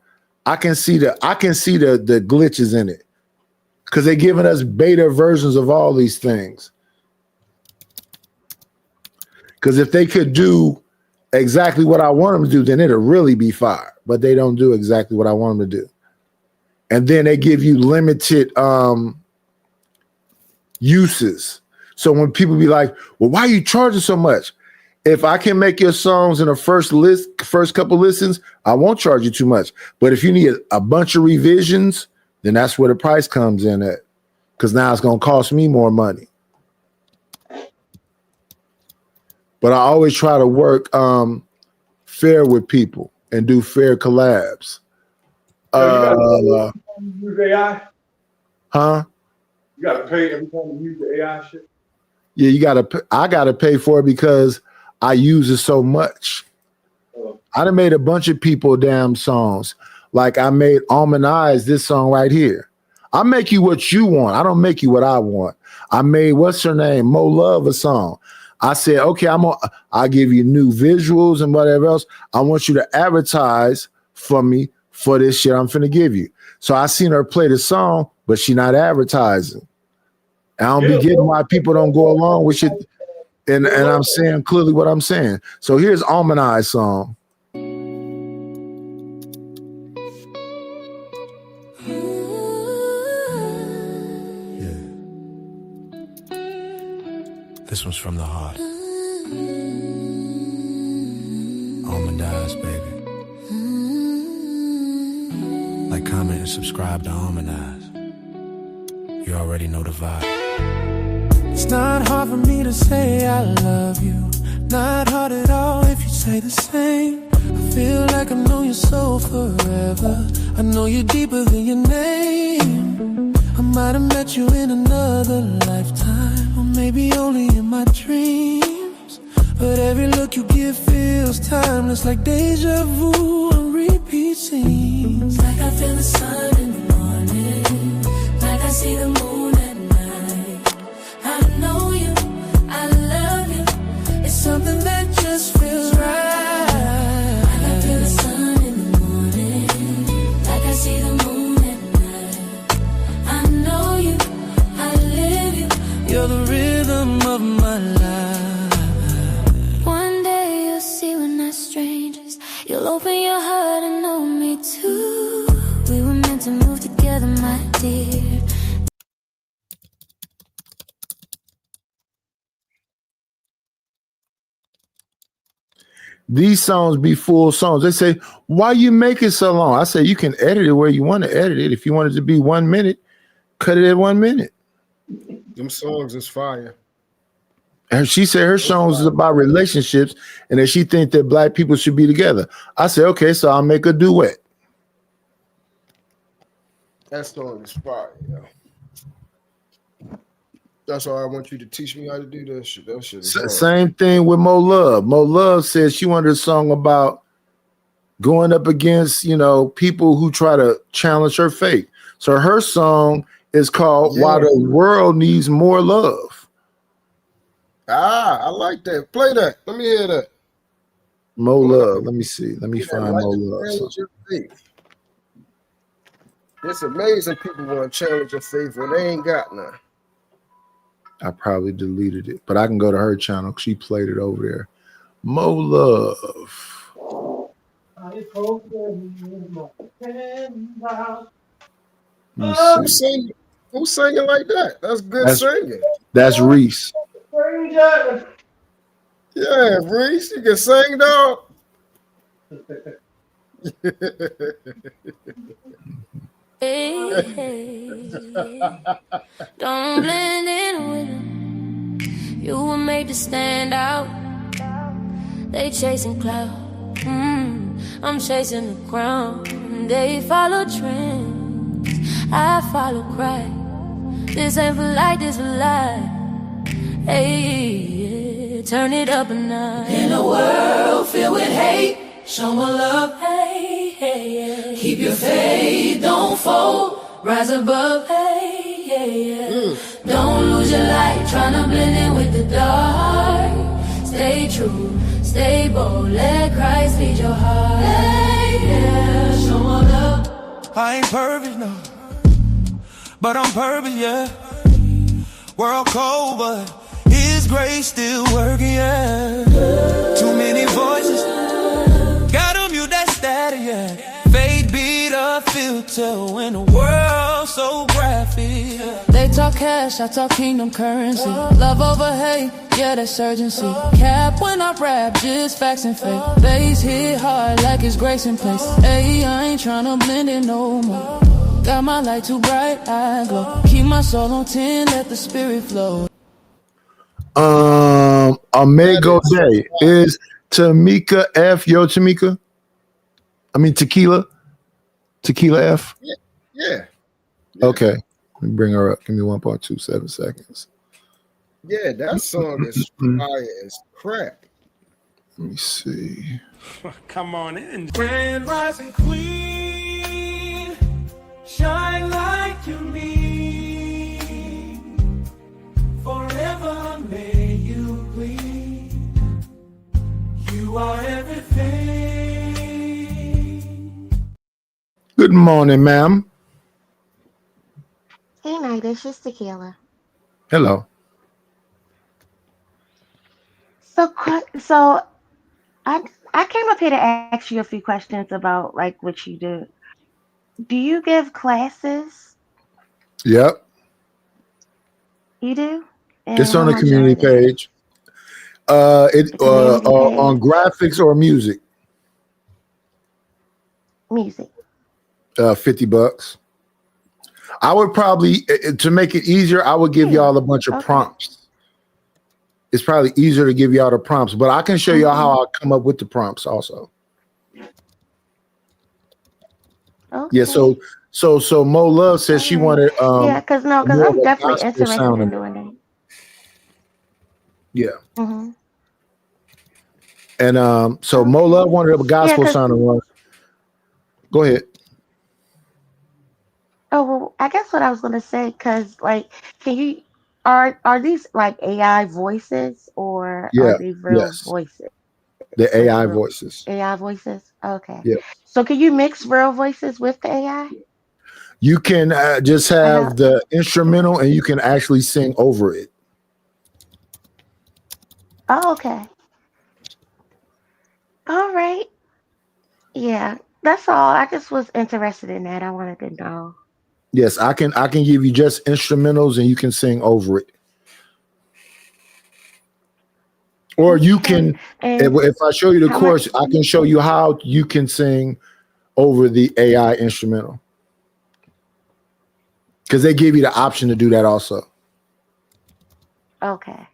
I can see the glitches in it, because they're giving us beta versions of all these things. Because if they could do exactly what I want them to do, then it'll really be fire. But they don't do exactly what I want them to do. And then they give you limited uses. So when people be like, well, why are you charging so much? If I can make your songs in the first couple listens, I won't charge you too much. But if you need a bunch of revisions, then that's where the price comes in at. Because now it's going to cost me more money. But I always try to work fair with people and do fair collabs. Use AI? Huh? You got to pay every time you use the AI shit? Yeah, I got to pay for it because I use it so much. I done made a bunch of people damn songs. Like I made Almond Eyes, this song right here. I make you what you want. I don't make you what I want. I made, what's her name? Mo Love, a song. I said, okay, I'll give you new visuals and whatever else. I want you to advertise for me for this shit I'm finna give you. So I seen her play the song, but she not advertising. I don't be getting why people don't go along with shit. And I'm saying clearly what I'm saying. So here's Almond Eyes song. This one's from the heart. Almond Eyes, baby. Like, comment, and subscribe to Almond Eyes. You already know the vibe. It's not hard for me to say I love you. Not hard at all if you say the same. I feel like I know your soul forever. I know you deeper than your name. I might have met you in another lifetime, or maybe only in my dreams. But every look you give feels timeless, like deja vu on repeat scenes. Like I feel the sun in the morning, like I see the moon at night. I know you, I love you. It's something that just feels right. Like I feel the sun in the morning, like I see the moon at night. I know you, I live you. You're the rhythm of my life. One day you'll see we're not strangers. You'll open your heart and know me too. We were meant to move together, my dear. These songs be full songs. They say, why you make it so long? I say, you can edit it where you want to edit it. If you want it to be 1 minute, cut it at 1 minute. Them songs is fire. And she said her songs is about relationships and that she think that black people should be together. I said, okay, so I'll make a duet. That song is fire, yo. That's why I want you to teach me how to do that shit. That shit is hard. Same thing with Mo Love. Mo Love says she wanted a song about going up against, people who try to challenge her faith. So her song is called Why the World Needs More Love. I like that. Play that. Let me hear that. Mo Love. Let me see. Let me find Mo Love. Challenge your faith. It's amazing people want to challenge your faith when they ain't got none. I probably deleted it, but I can go to her channel. She played it over there. Mo Love. Who's singing like that? That's good singing. That's Reese. Yeah, Reese, you can sing, dog. Hey, hey. Don't blend in with them. You were made to stand out. They chasing clout. I'm chasing the crown. They follow trends. I follow Christ. This ain't for light, this for life. Hey, turn it up a notch. In a world filled with hate, show more love. Hey, hey, hey. Keep your faith, don't fold. Rise above. Hey, hey, hey. Don't lose your light, tryna blend in with the dark. Stay true, stay bold. Let Christ lead your heart. Hey, yeah, show more love. I ain't perfect, no, but I'm perfect, yeah. World cold, but His grace still working, yeah. Too many voices, gotta mute that static, yeah. Fade beat a filter when the world's so graphic, yeah. They talk cash, I talk kingdom currency. Love over hate, yeah, that's urgency. Cap when I rap, just facts and faith. Bass hit hard like it's grace in place. Hey, I ain't tryna blend in no more. Got my light too bright, I glow. Keep my soul on 10, let the spirit flow. Amigo Day is Tamika F. Yo, Tamika? I mean, Tequila F? Yeah. Okay. Let me bring her up. Give me 1.27 seconds. Yeah, that song is fire as crap. Let me see. Come on in. Grand rising queen, shine like you need. Forever may you bleed. You are everything. Good morning, ma'am. Hey, Night, it's just Tequila. Hello. So I came up here to ask you a few questions about like what you do. Do you give classes? Yep. You do? It's on how the much community are they? page. On graphics or music, Music. $50. I would probably, to make it easier, I would give y'all a bunch of Okay. prompts. It's probably easier to give y'all the prompts, but I can show y'all how I come up with the prompts also. Okay. Yeah, so Mo Love says she wanted yeah, because more I'm of a definitely gospel interested sound in in it. doing that. Yeah. Mm-hmm. And so Mo Love wanted a gospel 'cause- sounding one. Go ahead. Oh well, I guess what I was gonna say, because like, are these like AI voices or Yeah, are they real yes. voices? The Like AI real voices. AI voices. Okay. Yeah. So can you mix real voices with the AI? You can just have the instrumental and you can actually sing over it. Oh, okay. All right. Yeah, that's all. I just was interested in that. I wanted to know. Yes, I can give you just instrumentals and you can sing over it. Or you can, if I show you the how course, much- I can show you how you can sing over the AI instrumental. Because they give you the option to do that also. Okay.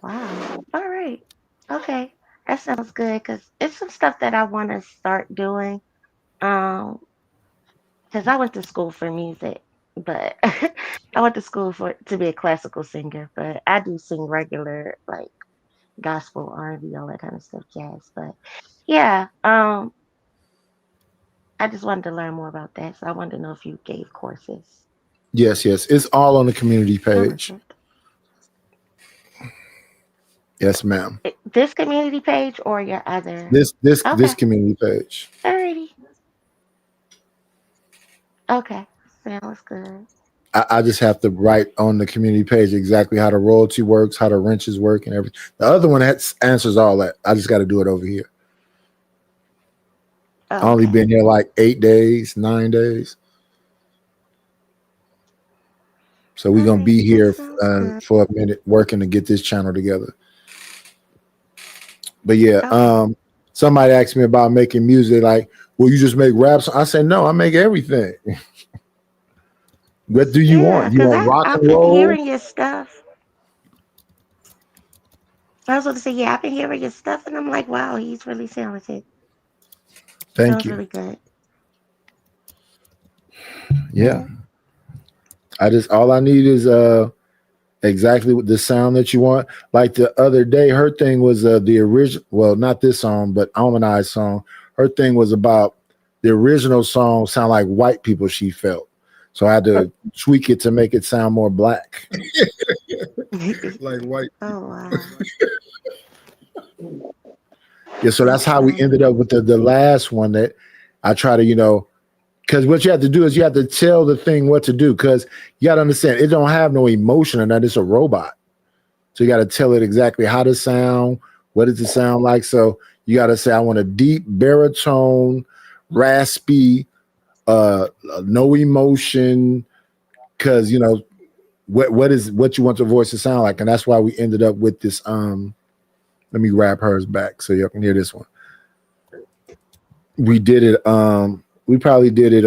Wow. All right. Okay. That sounds good because it's some stuff that I want to start doing. Because I went to school for music, but I went to school to be a classical singer, but I do sing regular like gospel, R&B, all that kind of stuff, jazz. But yeah, I just wanted to learn more about that. So I wanted to know if you gave courses. Yes. It's all on the community page. Yes, ma'am. This community page or your other? This Okay. community page. Alrighty. Okay. Sounds good. I just have to write on the community page exactly how the royalty works, how the wrenches work, and everything. The other one answers all that. I just got to do it over here. I only been here like 8 days, 9 days. So we're going to be here for a minute working to get this channel together. But yeah, somebody asked me about making music. Like, will you just make raps? I said, no, I make everything. What do you want? You want rock I've and been roll? hearing your stuff. I was going to say, yeah, I've been hearing your stuff, and I'm like, wow, he's really talented. Thank Sounds you. really good. Yeah. All I need is exactly what the sound that you want. Like the other day, her thing was the original, well, not this song, but Almani's song. Her thing was about the original song sound like white people she felt. So I had to tweak it to make it sound more black. Like white. Oh wow. Yeah, so that's how we ended up with the last one that I try to, because what you have to do is you have to tell the thing what to do, because you got to understand it don't have no emotion in that. It's a robot. So you got to tell it exactly how to sound, what does it sound like. So you got to say, I want a deep baritone, raspy, no emotion, because what you want your voice to sound like. And that's why we ended up with this. Let me grab hers back so y'all can hear this one. We did it. We probably did it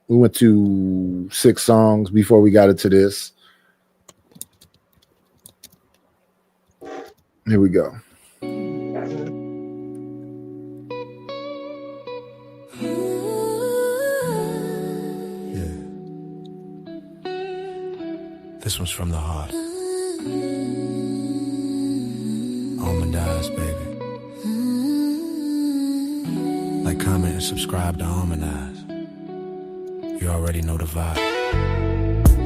we went to 6 songs before we got into this. Here we go. This one's from the heart. Almond Eyes, baby. Like, comment, and subscribe to Almond Eyes. You already know the vibe.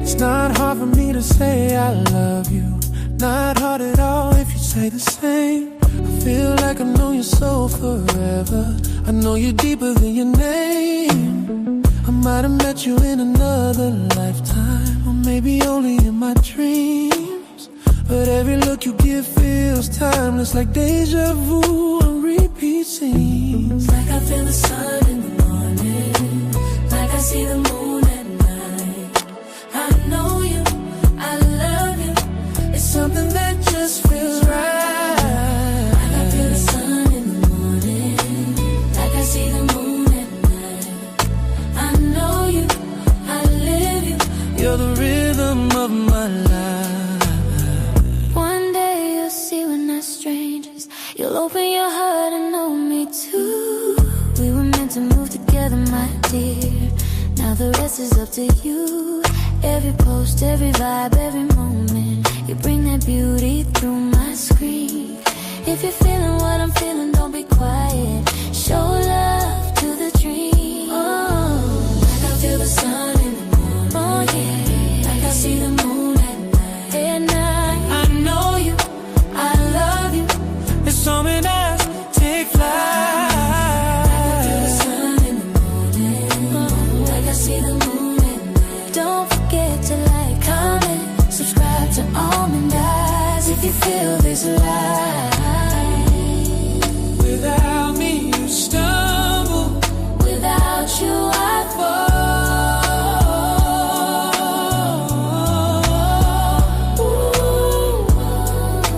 It's not hard for me to say I love you. Not hard at all if you say the same. I feel like I know your soul forever. I know you deeper than your name. I might have met you in another lifetime, or maybe only in my dreams. But every look you give feels timeless, like deja vu on repeat scenes. Like I feel the sun in the morning, like I see the moon at night. You'll open your heart and know me too. We were meant to move together, my dear. Now the rest is up to you. Every post, every vibe, every moment, you bring that beauty through my screen. If you're feeling what I'm feeling, don't be quiet. Show love to the dream. Oh, like I feel the sun in the morning. Oh yeah, like I see the moon at night. At night, I know you, I love you. It's something else, take flight. Don't forget to like, comment, subscribe to Almond Eyes if you feel this light. Without me, you stumble. Without you, I fall. Ooh,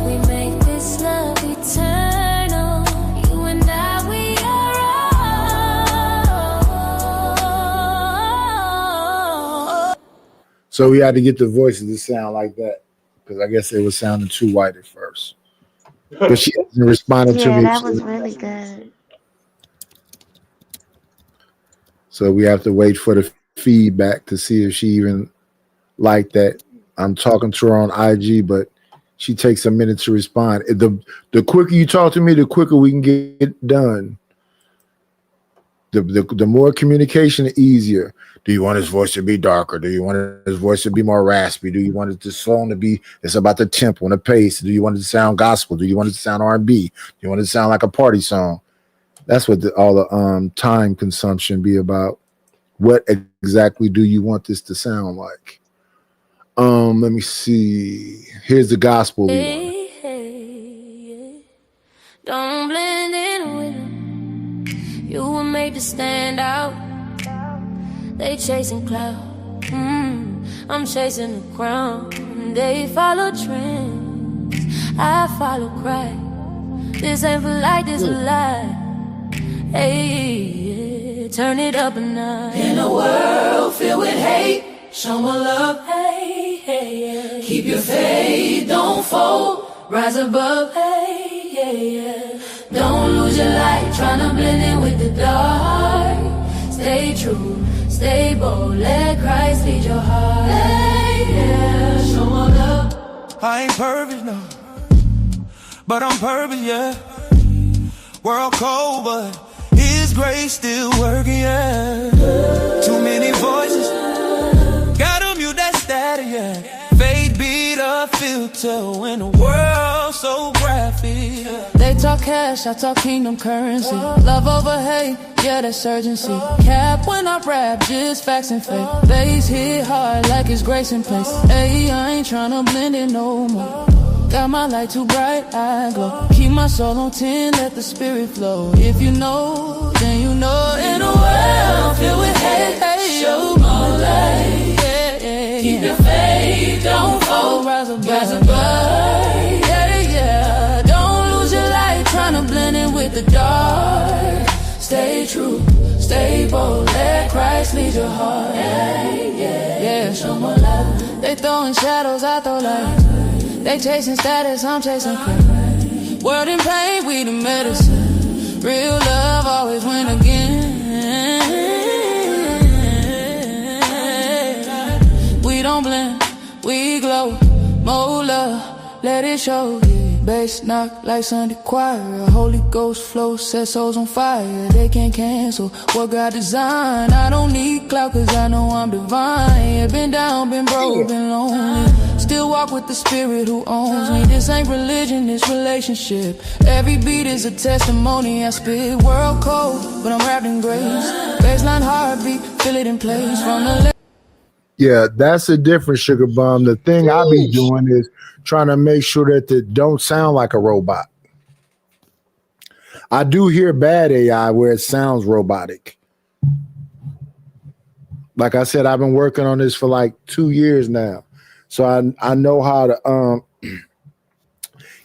we make this love eternal. You and I, we are. So we had to get the voices to sound like that because I guess they were sounding too white at first. But she hasn't responded to Yeah, me. that was really good. So we have to wait for the feedback to see if she even liked that. I'm talking to her on IG, but she takes a minute to respond. The quicker you talk to me, the quicker we can get it done. The more communication, the easier. Do you want his voice to be darker? Do you want his voice to be more raspy? Do you want it the song to be, it's about the tempo and the pace? Do you want it to sound gospel? Do you want it to sound R&B? Do you want it to sound like a party song? That's what all the time consumption be about. What exactly do you want this to sound like? Let me see. Here's the gospel. Hey, hey, don't blend in with them. You were made to stand out. They chasing clout. I'm chasing the crown. They follow trends. I follow Christ. This ain't for light, this a lie. Hey, yeah, turn it up a notch. In a world filled with hate, show my love. Hey, hey, yeah. Keep your faith, don't fold. Rise above. Hey, yeah, yeah. Don't lose your light, tryna blend in with the dark. Stay true, stay bold, let Christ lead your heart. Hey, yeah, show my love. I ain't perfect, no, but I'm perfect, yeah. World cold, but His grace still working, yeah. Too many voices, gotta mute that static, yeah. Fade beat a filter when the world's so graphic, yeah. They talk cash, I talk kingdom currency. Love over hate, yeah, that's urgency. Cap when I rap, just facts and faith. Bass hit hard like it's grace in place. Hey, I ain't tryna blend in no more. Got my light too bright, I glow. Keep my soul on 10, let the spirit flow. If you know, then you know. In a world filled with hate, hey, show my light. Yeah, yeah, keep your faith, don't fold. Rise above, yeah, yeah. Don't lose your light, tryna blend in with the dark. Stay true, stay bold, let Christ lead your heart. Yeah, yeah, yeah, show my love. They throwing shadows, I throw light. They chasing status, I'm chasing credit. World in pain, we the medicine. Real love always win again. We don't blend, we glow. More love, let it show. Bass knock like Sunday choir. Holy Ghost flow, set souls on fire. They can't cancel what God designed. I don't need clout cause I know I'm divine. Yeah, been down, been broke, been lonely. Still walk with the spirit who owns me. This ain't religion, it's relationship. Every beat is a testimony I spit. World cold, but I'm wrapped in grace. Baseline heartbeat, feel it in place. From the Yeah, that's a different Sugar Bomb. The thing I be doing is trying to make sure that it don't sound like a robot. I do hear bad AI where it sounds robotic. Like I said, I've been working on this for like 2 years now. So I know how to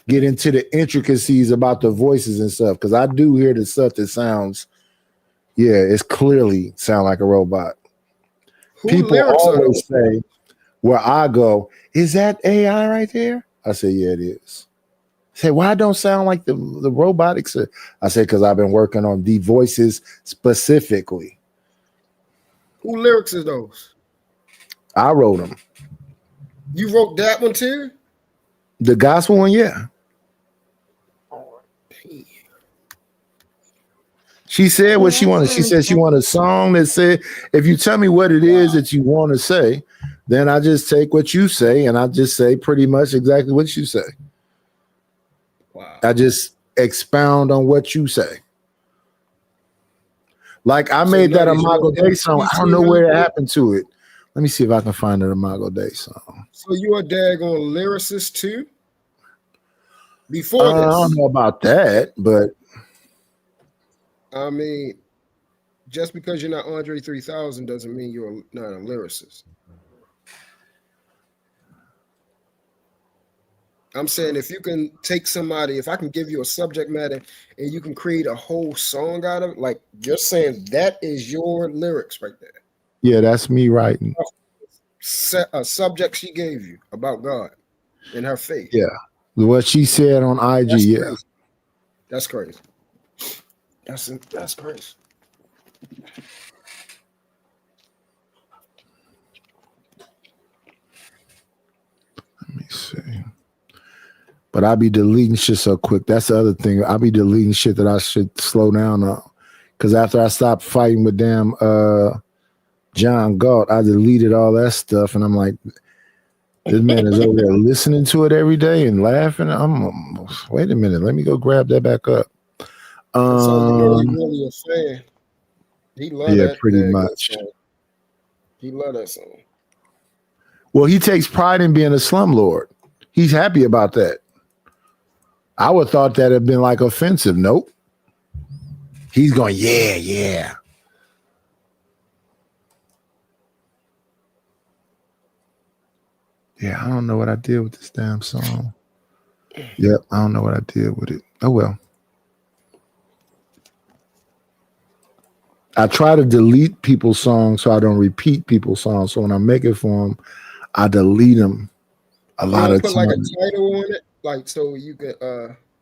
get into the intricacies about the voices and stuff. Because I do hear the stuff that sounds, yeah, it's clearly sound like a robot. People always say, where I go, is that AI right there? I say, yeah, it is. Say, why it don't sound like the robotics? I said, because I've been working on the voices specifically. Who lyrics is those? I wrote them. You wrote that one too? The gospel one, yeah. She said what she wanted. She said she wanted a song that said, if you tell me what it is that you want to say, then I just take what you say and I just say pretty much exactly what you say. Wow. I just expound on what you say. Like I made that Imago Dei song. I don't know where it happened to it. Let me see if I can find an Imago Dei song. So you a daggone lyricist too? Before this? I don't know about that, but I mean, just because you're not Andre 3000 doesn't mean you're not a lyricist. I'm saying if you can take somebody, if I can give you a subject matter and you can create a whole song out of it, like you're saying that is your lyrics right there. yeah, that's me writing. A subject she gave you about God and her faith. Yeah. What she said on IG, That's yeah. crazy. That's crazy. That's crazy. Let me see. But I be deleting shit so quick. That's the other thing. I be deleting shit that I should slow down on. Because after I stopped fighting with damn John Galt, I deleted all that stuff. And I'm like, this man is over there listening to it every day and laughing. Wait a minute. Let me go grab that back up. So you know he really a fan. He love Yeah, that. pretty that much. song. He love that song. Well, he takes pride in being a slumlord. He's happy about that. I would have thought that had been like offensive. Nope. He's going, yeah, yeah. Yeah, I don't know what I did with this damn song. Yep, I don't know what I did with it. Oh, well. I try to delete people's songs so I don't repeat people's songs. So when I make it for them, I delete them a lot of Put times. like a title on it, like so you could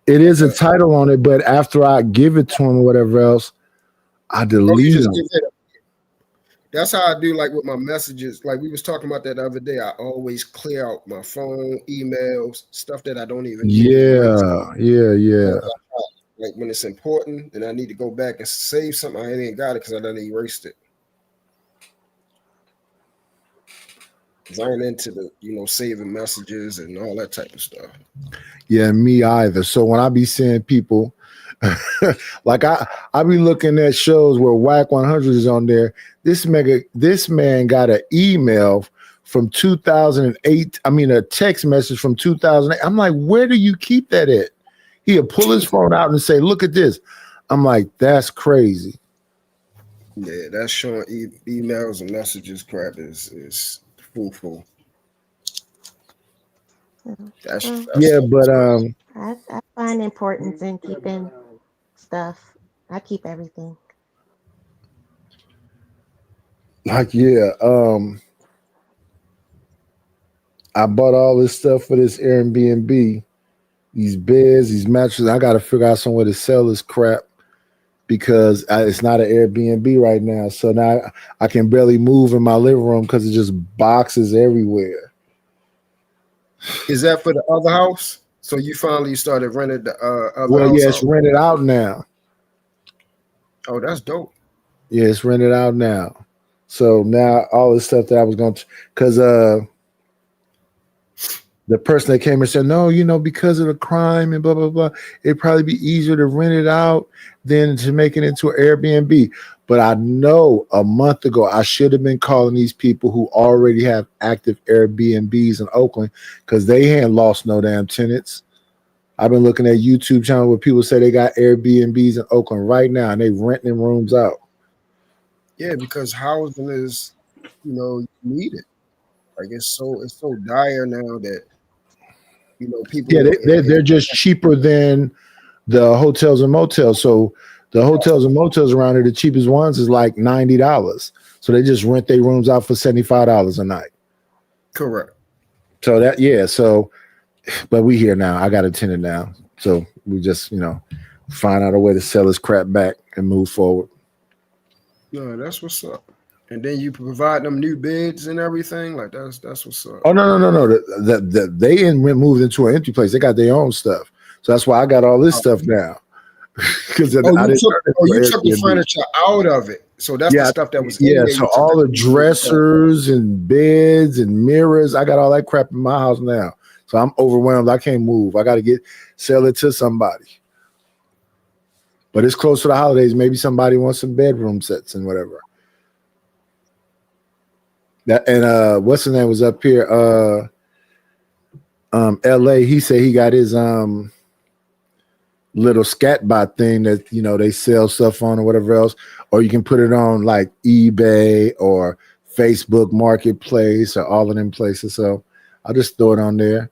It is a title on it, but after I give it to him or whatever else, I delete them. That's how I do like with my messages. Like we was talking about that the other day. I always clear out my phone, emails, stuff that I don't even need. Yeah. Like when it's important and I need to go back and save something, I ain't got it because I done erased it. Because I ain't into the, saving messages and all that type of stuff. Yeah, me either. So when I be seeing people, like I be looking at shows where Whack 100 is on there. This man got an email from 2008. I mean, a text message from 2008. I'm like, where do you keep that at? He'll pull his phone out and say, look at this. I'm like, that's crazy. Yeah, that's showing emails and messages crap is fool. That's yeah, but I find importance in keeping stuff. I keep everything. like, yeah, I bought all this stuff for this Airbnb, these beds, these mattresses. I got to figure out somewhere to sell this crap because it's not an Airbnb right now. So now I can barely move in my living room because it's just boxes everywhere. Is that for the other house? So you finally started renting the other Well, house? yeah, it's rented out now. Oh, that's dope. Yeah, it's rented out now. So now all the stuff that I was going to, because the person that came and said, no, because of the crime and blah, blah, blah, it'd probably be easier to rent it out than to make it into an Airbnb. But I know a month ago, I should have been calling these people who already have active Airbnbs in Oakland because they hadn't lost no damn tenants. I've been looking at YouTube channel where people say they got Airbnbs in Oakland right now and they renting them rooms out. Yeah, because housing is, needed. Like it's so dire now that people. Yeah, they're just cheaper than the hotels and motels. So the hotels and motels around here, the cheapest ones is like $90. So they just rent their rooms out for $75 a night. Correct. So so but we here now. I got a tenant now, so we just find out a way to sell this crap back and move forward. No, that's what's up. And then you provide them new beds and everything. Like that's what's up. Oh no. They moved into an empty place. They got their own stuff, so that's why I got all this stuff now. Because you took the furniture out of it. So that's the stuff that was so all the dressers and beds and mirrors, I got all that crap in my house now. So I'm overwhelmed. I can't move. I got to sell it to somebody. But it's close to the holidays. Maybe somebody wants some bedroom sets and whatever. What's his name was up here? LA. He said he got his little Scatbot thing that they sell stuff on or whatever else, or you can put it on like eBay or Facebook Marketplace or all of them places. So I'll just throw it on there.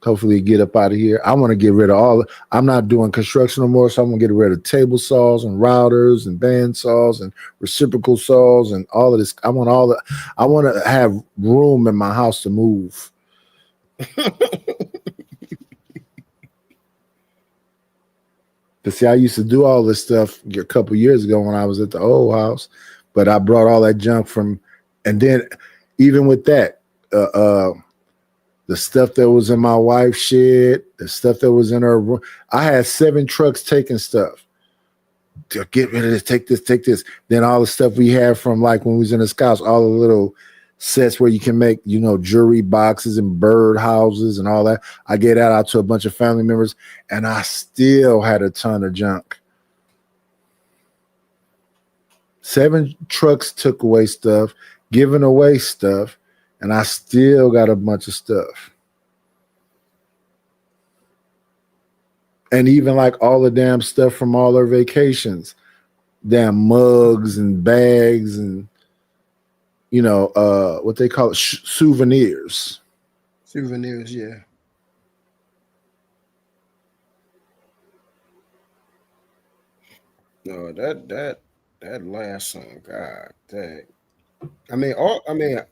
Hopefully get up out of here. I want to get rid of I'm not doing construction no more, so I'm gonna get rid of table saws and routers and band saws and reciprocal saws and all of this. I want to have room in my house to move. But see, I used to do all this stuff a couple years ago when I was at the old house, but I brought all that junk and then even with that, the stuff that was in my wife's shed, the stuff that was in her room, I had 7 trucks taking stuff. To get rid of this, take this. Then all the stuff we had from like when we was in the Scouts, all the little sets where you can make, jewelry boxes and bird houses and all that. I gave that out to a bunch of family members, and I still had a ton of junk. 7 trucks took away stuff, giving away stuff, and I still got a bunch of stuff. And even like all the damn stuff from all our vacations, damn mugs and bags and what they call it, souvenirs. Souvenirs, yeah. No, that last song, God dang. I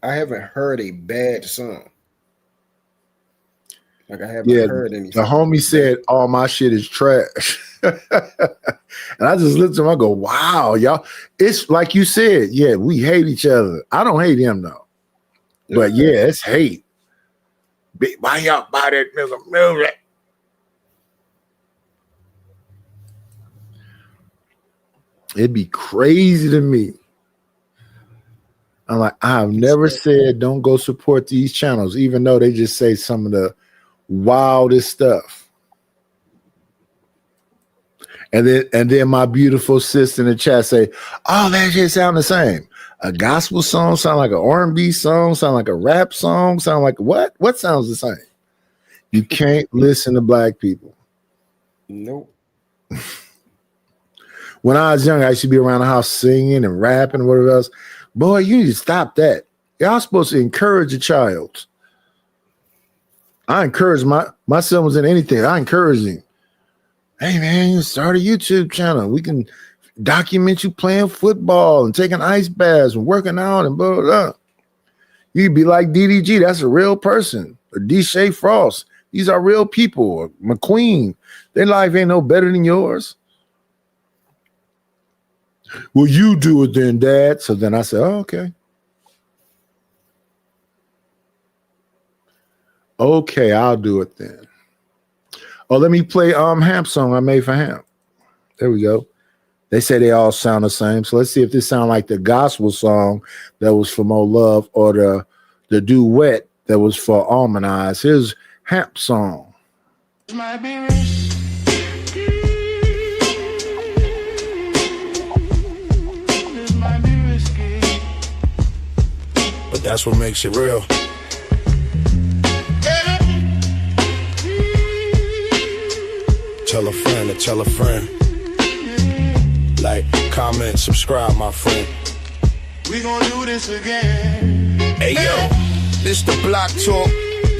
haven't heard a bad song. Like I haven't heard anything. The homie said all my shit is trash. And I just looked at him, I go, wow, y'all. It's like you said, we hate each other. I don't hate him though. But it's hate. Why y'all buy that music? It'd be crazy to me. I'm like, I've never said don't go support these channels, even though they just say some of the wildest stuff. And then my beautiful sister in the chat say, oh, that shit sound the same. A gospel song sound like an R&B song, sound like a rap song, sound like what? What sounds the same? You can't listen to black people. Nope. When I was young, I used to be around the house singing and rapping and whatever else. Boy, you need to stop that. Y'all supposed to encourage a child. I encourage my son was in anything. I encourage him. Hey man, you start a YouTube channel. We can document you playing football and taking ice baths and working out and blah, blah, blah. You'd be like DDG. That's a real person. Or D-Shay Frost. These are real people. Or McQueen. Their life ain't no better than yours. Well, you do it then, Dad. So then I said, oh, okay. Okay, I'll do it then. Oh, let me play Hamp song I made for Hamp. There we go. They say they all sound the same. So let's see if this sound like the gospel song that was for Mo Love or the duet that was for Almanize. Here's Hamp song. Might be rich. That's what makes it real. Tell a friend to tell a friend. Like, comment, subscribe, my friend. We gon' do this again. Hey yo, this the block talk,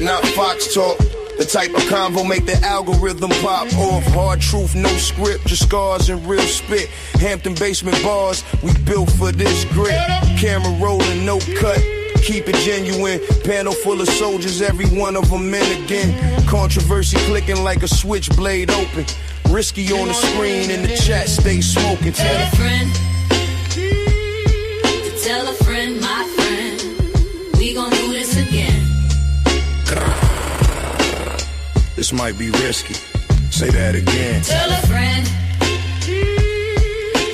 not Fox talk. The type of convo make the algorithm pop off. Hard truth, no script, just scars and real spit. Hampton basement bars, we built for this grit. Camera rolling, no cut. keep it genuine. Panel full of soldiers, every one of them men again. Controversy clicking like a switchblade open. Risky on the screen, in the chat, stay smoking. Tell a friend to tell a friend, my friend, we gon' do this again. This might be risky. Say that again. Tell a friend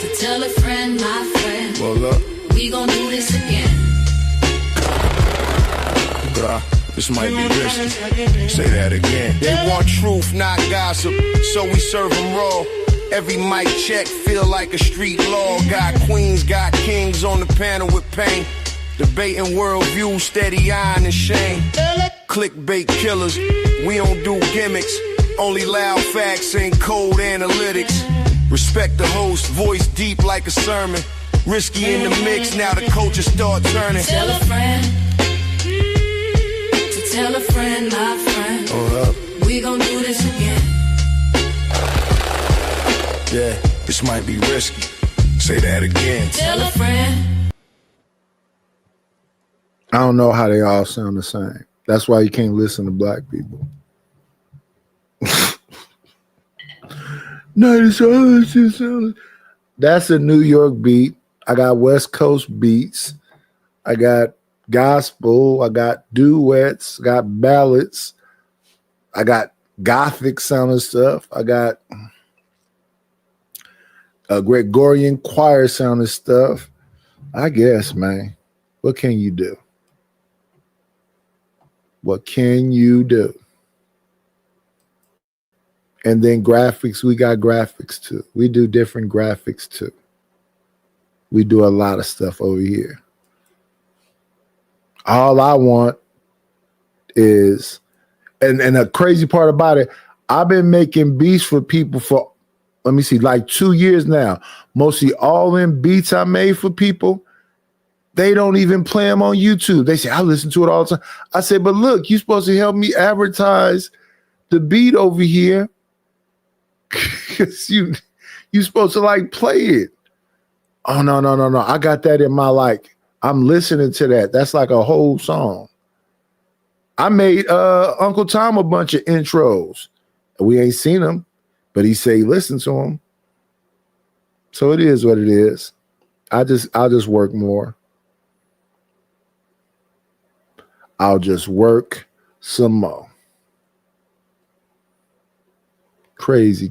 to tell a friend, my friend, Well, up. we gon' do this again. This might be risky. Say that again. They want truth, not gossip, so we serve them raw. Every mic check feel like a street law. Got queens, got kings on the panel with pain. Debating worldview, steady iron and shame. Clickbait killers, we don't do gimmicks. Only loud facts and cold analytics. Respect the host, voice deep like a sermon. Risky in the mix, now the coaches start turning. Tell a friend to tell a friend, my friend, Hold up. we gon' do this again. Yeah, this might be risky. Say that again. Tell a friend. I don't know how they all sound the same. That's why you can't listen to black people. That's a New York beat. I got West Coast beats. I got gospel. I got duets. I got ballads. I got gothic sounding stuff. I got a Gregorian choir sounding stuff. I guess, man. What can you do? What can you do? And then graphics, we got graphics too. We do different graphics too. We do a lot of stuff over here. All I want is, and the crazy part about it, I've been making beats for people for, let me see, like 2 years now. Mostly all them beats I made for people, they don't even play them on YouTube. They say, I listen to it all the time. I said, but look, you're supposed to help me advertise the beat over here. Because you're supposed to like play it. Oh, no. I got that in my, like, I'm listening to that. That's like a whole song. I made Uncle Tom a bunch of intros. We ain't seen them, but he say listen to them. So it is what it is. I'll just work more. I'll just work some more. Crazy.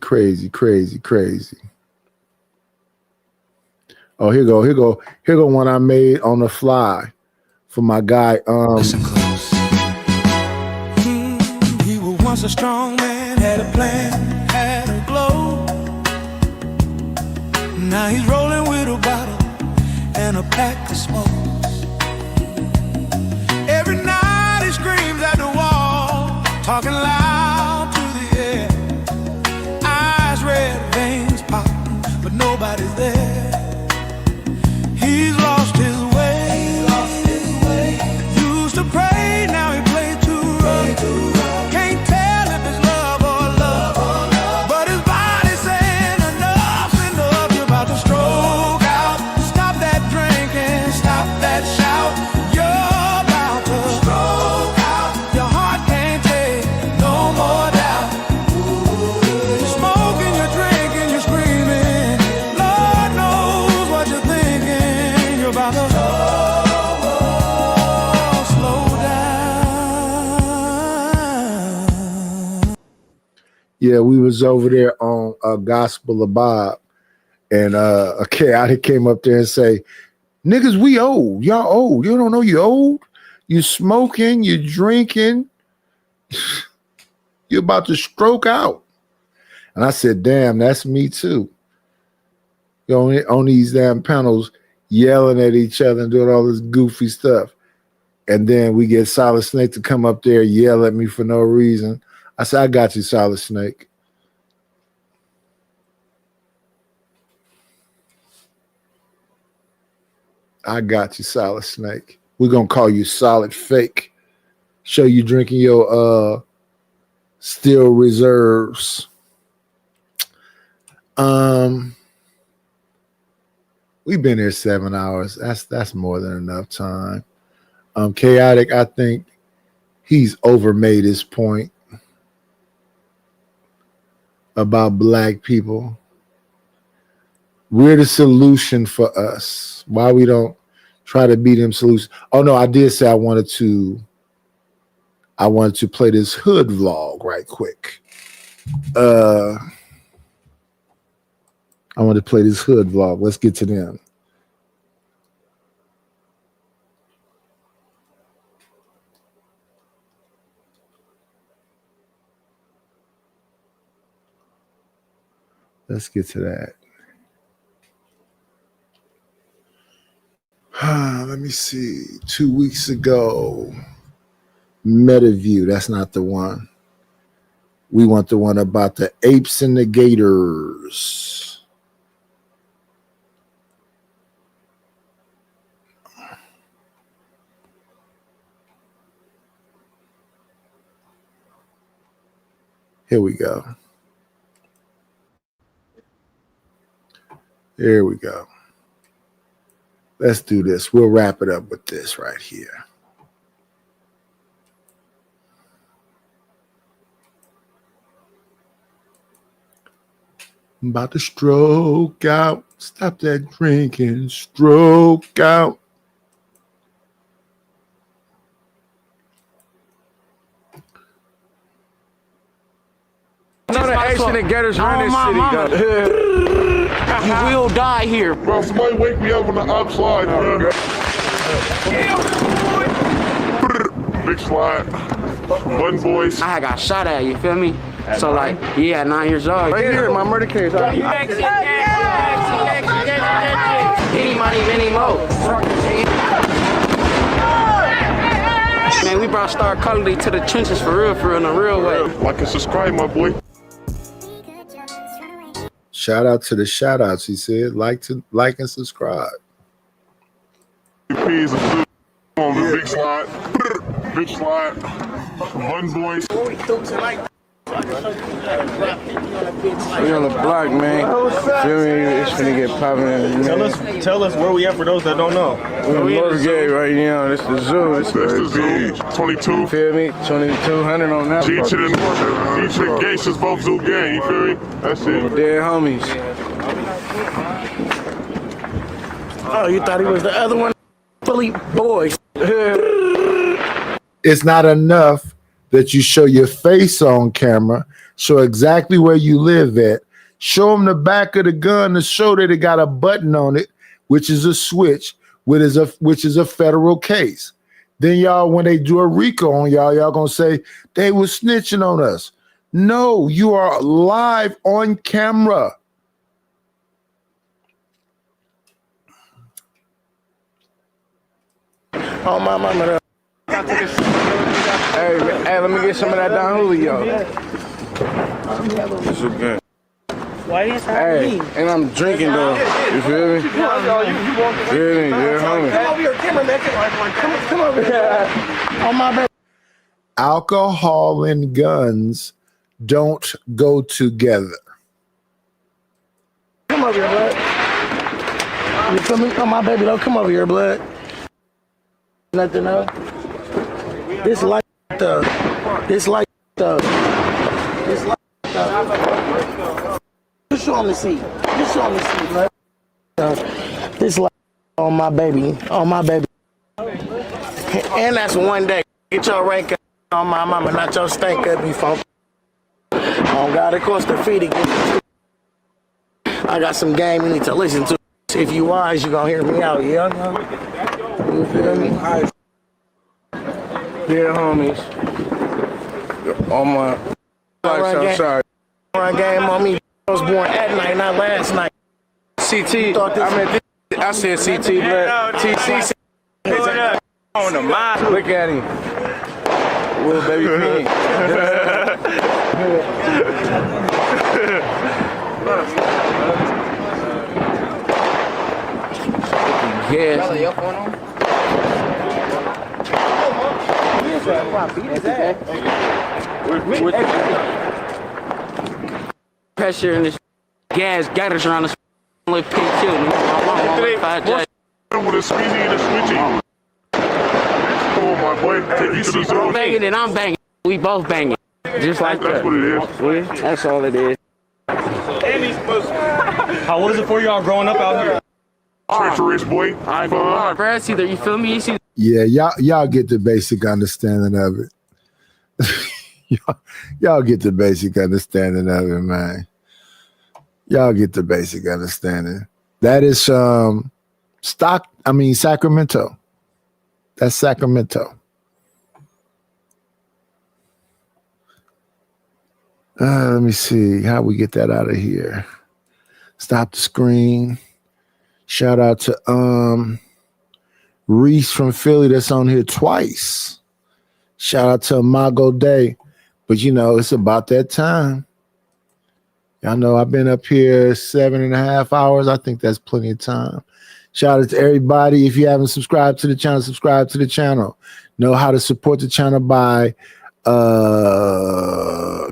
Oh, here go one I made on the fly for my guy. Listen close. He was once a strong man, had a plan, had a glow. Now he's rolling with a bottle and a pack of smokes. Every night he screams at the wall, talking loud to the air. Eyes red, veins popping, but nobody's there. He's lost his way. Used to pray, now he plays too rough. Can't tell if it's love or love. But his body's saying enough's enough. You're about to stroke out. Stop that drinking, stop that shout. You're about to stroke out. Your heart can't take no more doubt. You're smoking, you're drinking, you're screaming. Lord knows what you're thinking. You're about to slow down. Yeah, we was over there on Gospel of Bob, and a chaotic came up there and say, niggas, we old. Y'all old. You don't know you old? You smoking, you drinking. You're about to stroke out. And I said, damn, that's me too. You know, on these damn panels, yelling at each other and doing all this goofy stuff. And then we get Solid Snake to come up there, yell at me for no reason. I said, I got you, Solid Snake. I got you, Solid Snake. We're going to call you Solid Fake. Show you drinking your Still Reserves. We've been here 7 hours. That's more than enough time. Chaotic, I think he's overmade his point about black people. We're the solution for us. Why we don't try to be them solutions? Oh no, I did say I wanted to play this hood vlog right quick. I want to play this hood vlog. Let's get to them. Let's get to that. Let me see. 2 weeks ago, MetaView. That's not the one. We want the one about the apes and the gators. Here we go. Here we go. Let's do this. We'll wrap it up with this right here. I'm about to stroke out. Stop that drinking. Stroke out. I know the apes and the gators run this city, though. You will die here. Bro, somebody wake me up on the upslide, bro. Big slide. Button boys. I got shot at, you feel me? So like, yeah, at 9 years old. Right here, my murder case. Any money, many more. Man, we brought Star Quality to the trenches for real, in a real way. Like and subscribe, my boy. Shout out to the shout outs, he said. Like and subscribe. Peas and on the big slide. Big slide. Button boys. We on the block, man. Feel me? It's finna get poppin'. Tell us where we at for those that don't know. We're in Motorgate right now. This the zoo. That's the zoo. 22. Feel me? 2200 on that. G to the gates is both zoo gang. You feel me? That's it. Dead homies. Oh, you thought he was the other one? Fully boys. It's not enough that you show your face on camera, show exactly where you live at, show them the back of the gun to show that it got a button on it, which is a switch, which is a federal case. Then y'all, when they do a RICO on y'all gonna say they were snitching on us. No, you are live on camera. Oh, my mama. Hey, let me get some of that Don Julio. It's okay. Why you Hey, and I'm drinking though. You feel me? Feel me? Yeah, homie. Come over here, cameraman. Come over here. On my back. Alcohol and guns don't go together. Come over here, blood. You feel me? Oh, my baby, don't come over here, blood. Nothing else. This light stuff. This light stuff. This light stuff. Just show him the seat. Just show him the seat, blood. This light on my baby. On my baby. And that's one day. Get your rank up on my mama, not your stank up before. Oh God, across the feet again. I got some game you need to listen to. If you wise, you gonna hear me out, yeah? You feel me? Yeah, homies. On my life outside. Run game on me. I was born at night, not last night. CT. I said CT, but TC. On the mind. Look at him. Little baby pink. Yes. Pressure in this gas gathers around this little pink kid. With a speedy and a switchy. on, my boy. Take you to the zone. Banging and I'm banging. We both banging. Just like That's that. what it is. Yeah, that's all it is. How was it for y'all growing up out here? Treacherous, boy. I ain't gonna lie, bro. It's either you feel me, it's either Yeah, y'all get the basic understanding of it. y'all get the basic understanding of it, man. Y'all get the basic understanding. That is Sacramento. That's Sacramento. Let me see how we get that out of here. Stop the screen. Shout out to Reese from Philly that's on here twice. Shout out to Imago Day. But you know, it's about that time. Y'all know I've been up here 7.5 hours. I think that's plenty of time. Shout out to everybody. If you haven't subscribed to the channel, subscribe to the channel. Know how to support the channel by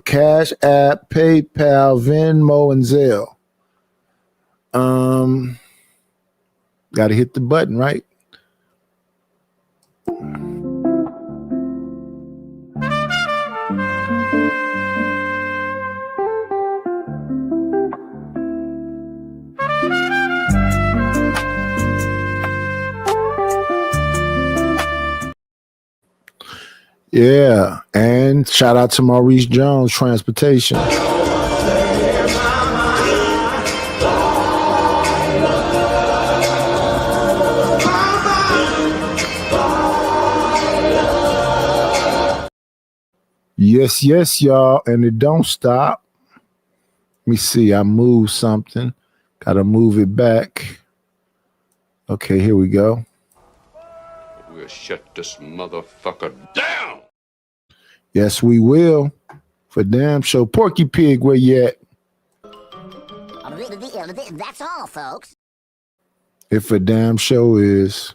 Cash App, PayPal, Venmo, and Zelle. Got to hit the button, right? Yeah, and shout out to Maurice Jones Transportation. Yes, y'all, and it don't stop. Let me see, I moved something. Gotta move it back. Okay, here we go. We'll shut this motherfucker down. Yes, we will. For damn sure. Porky Pig, where you at? That's all, folks. If a damn show is.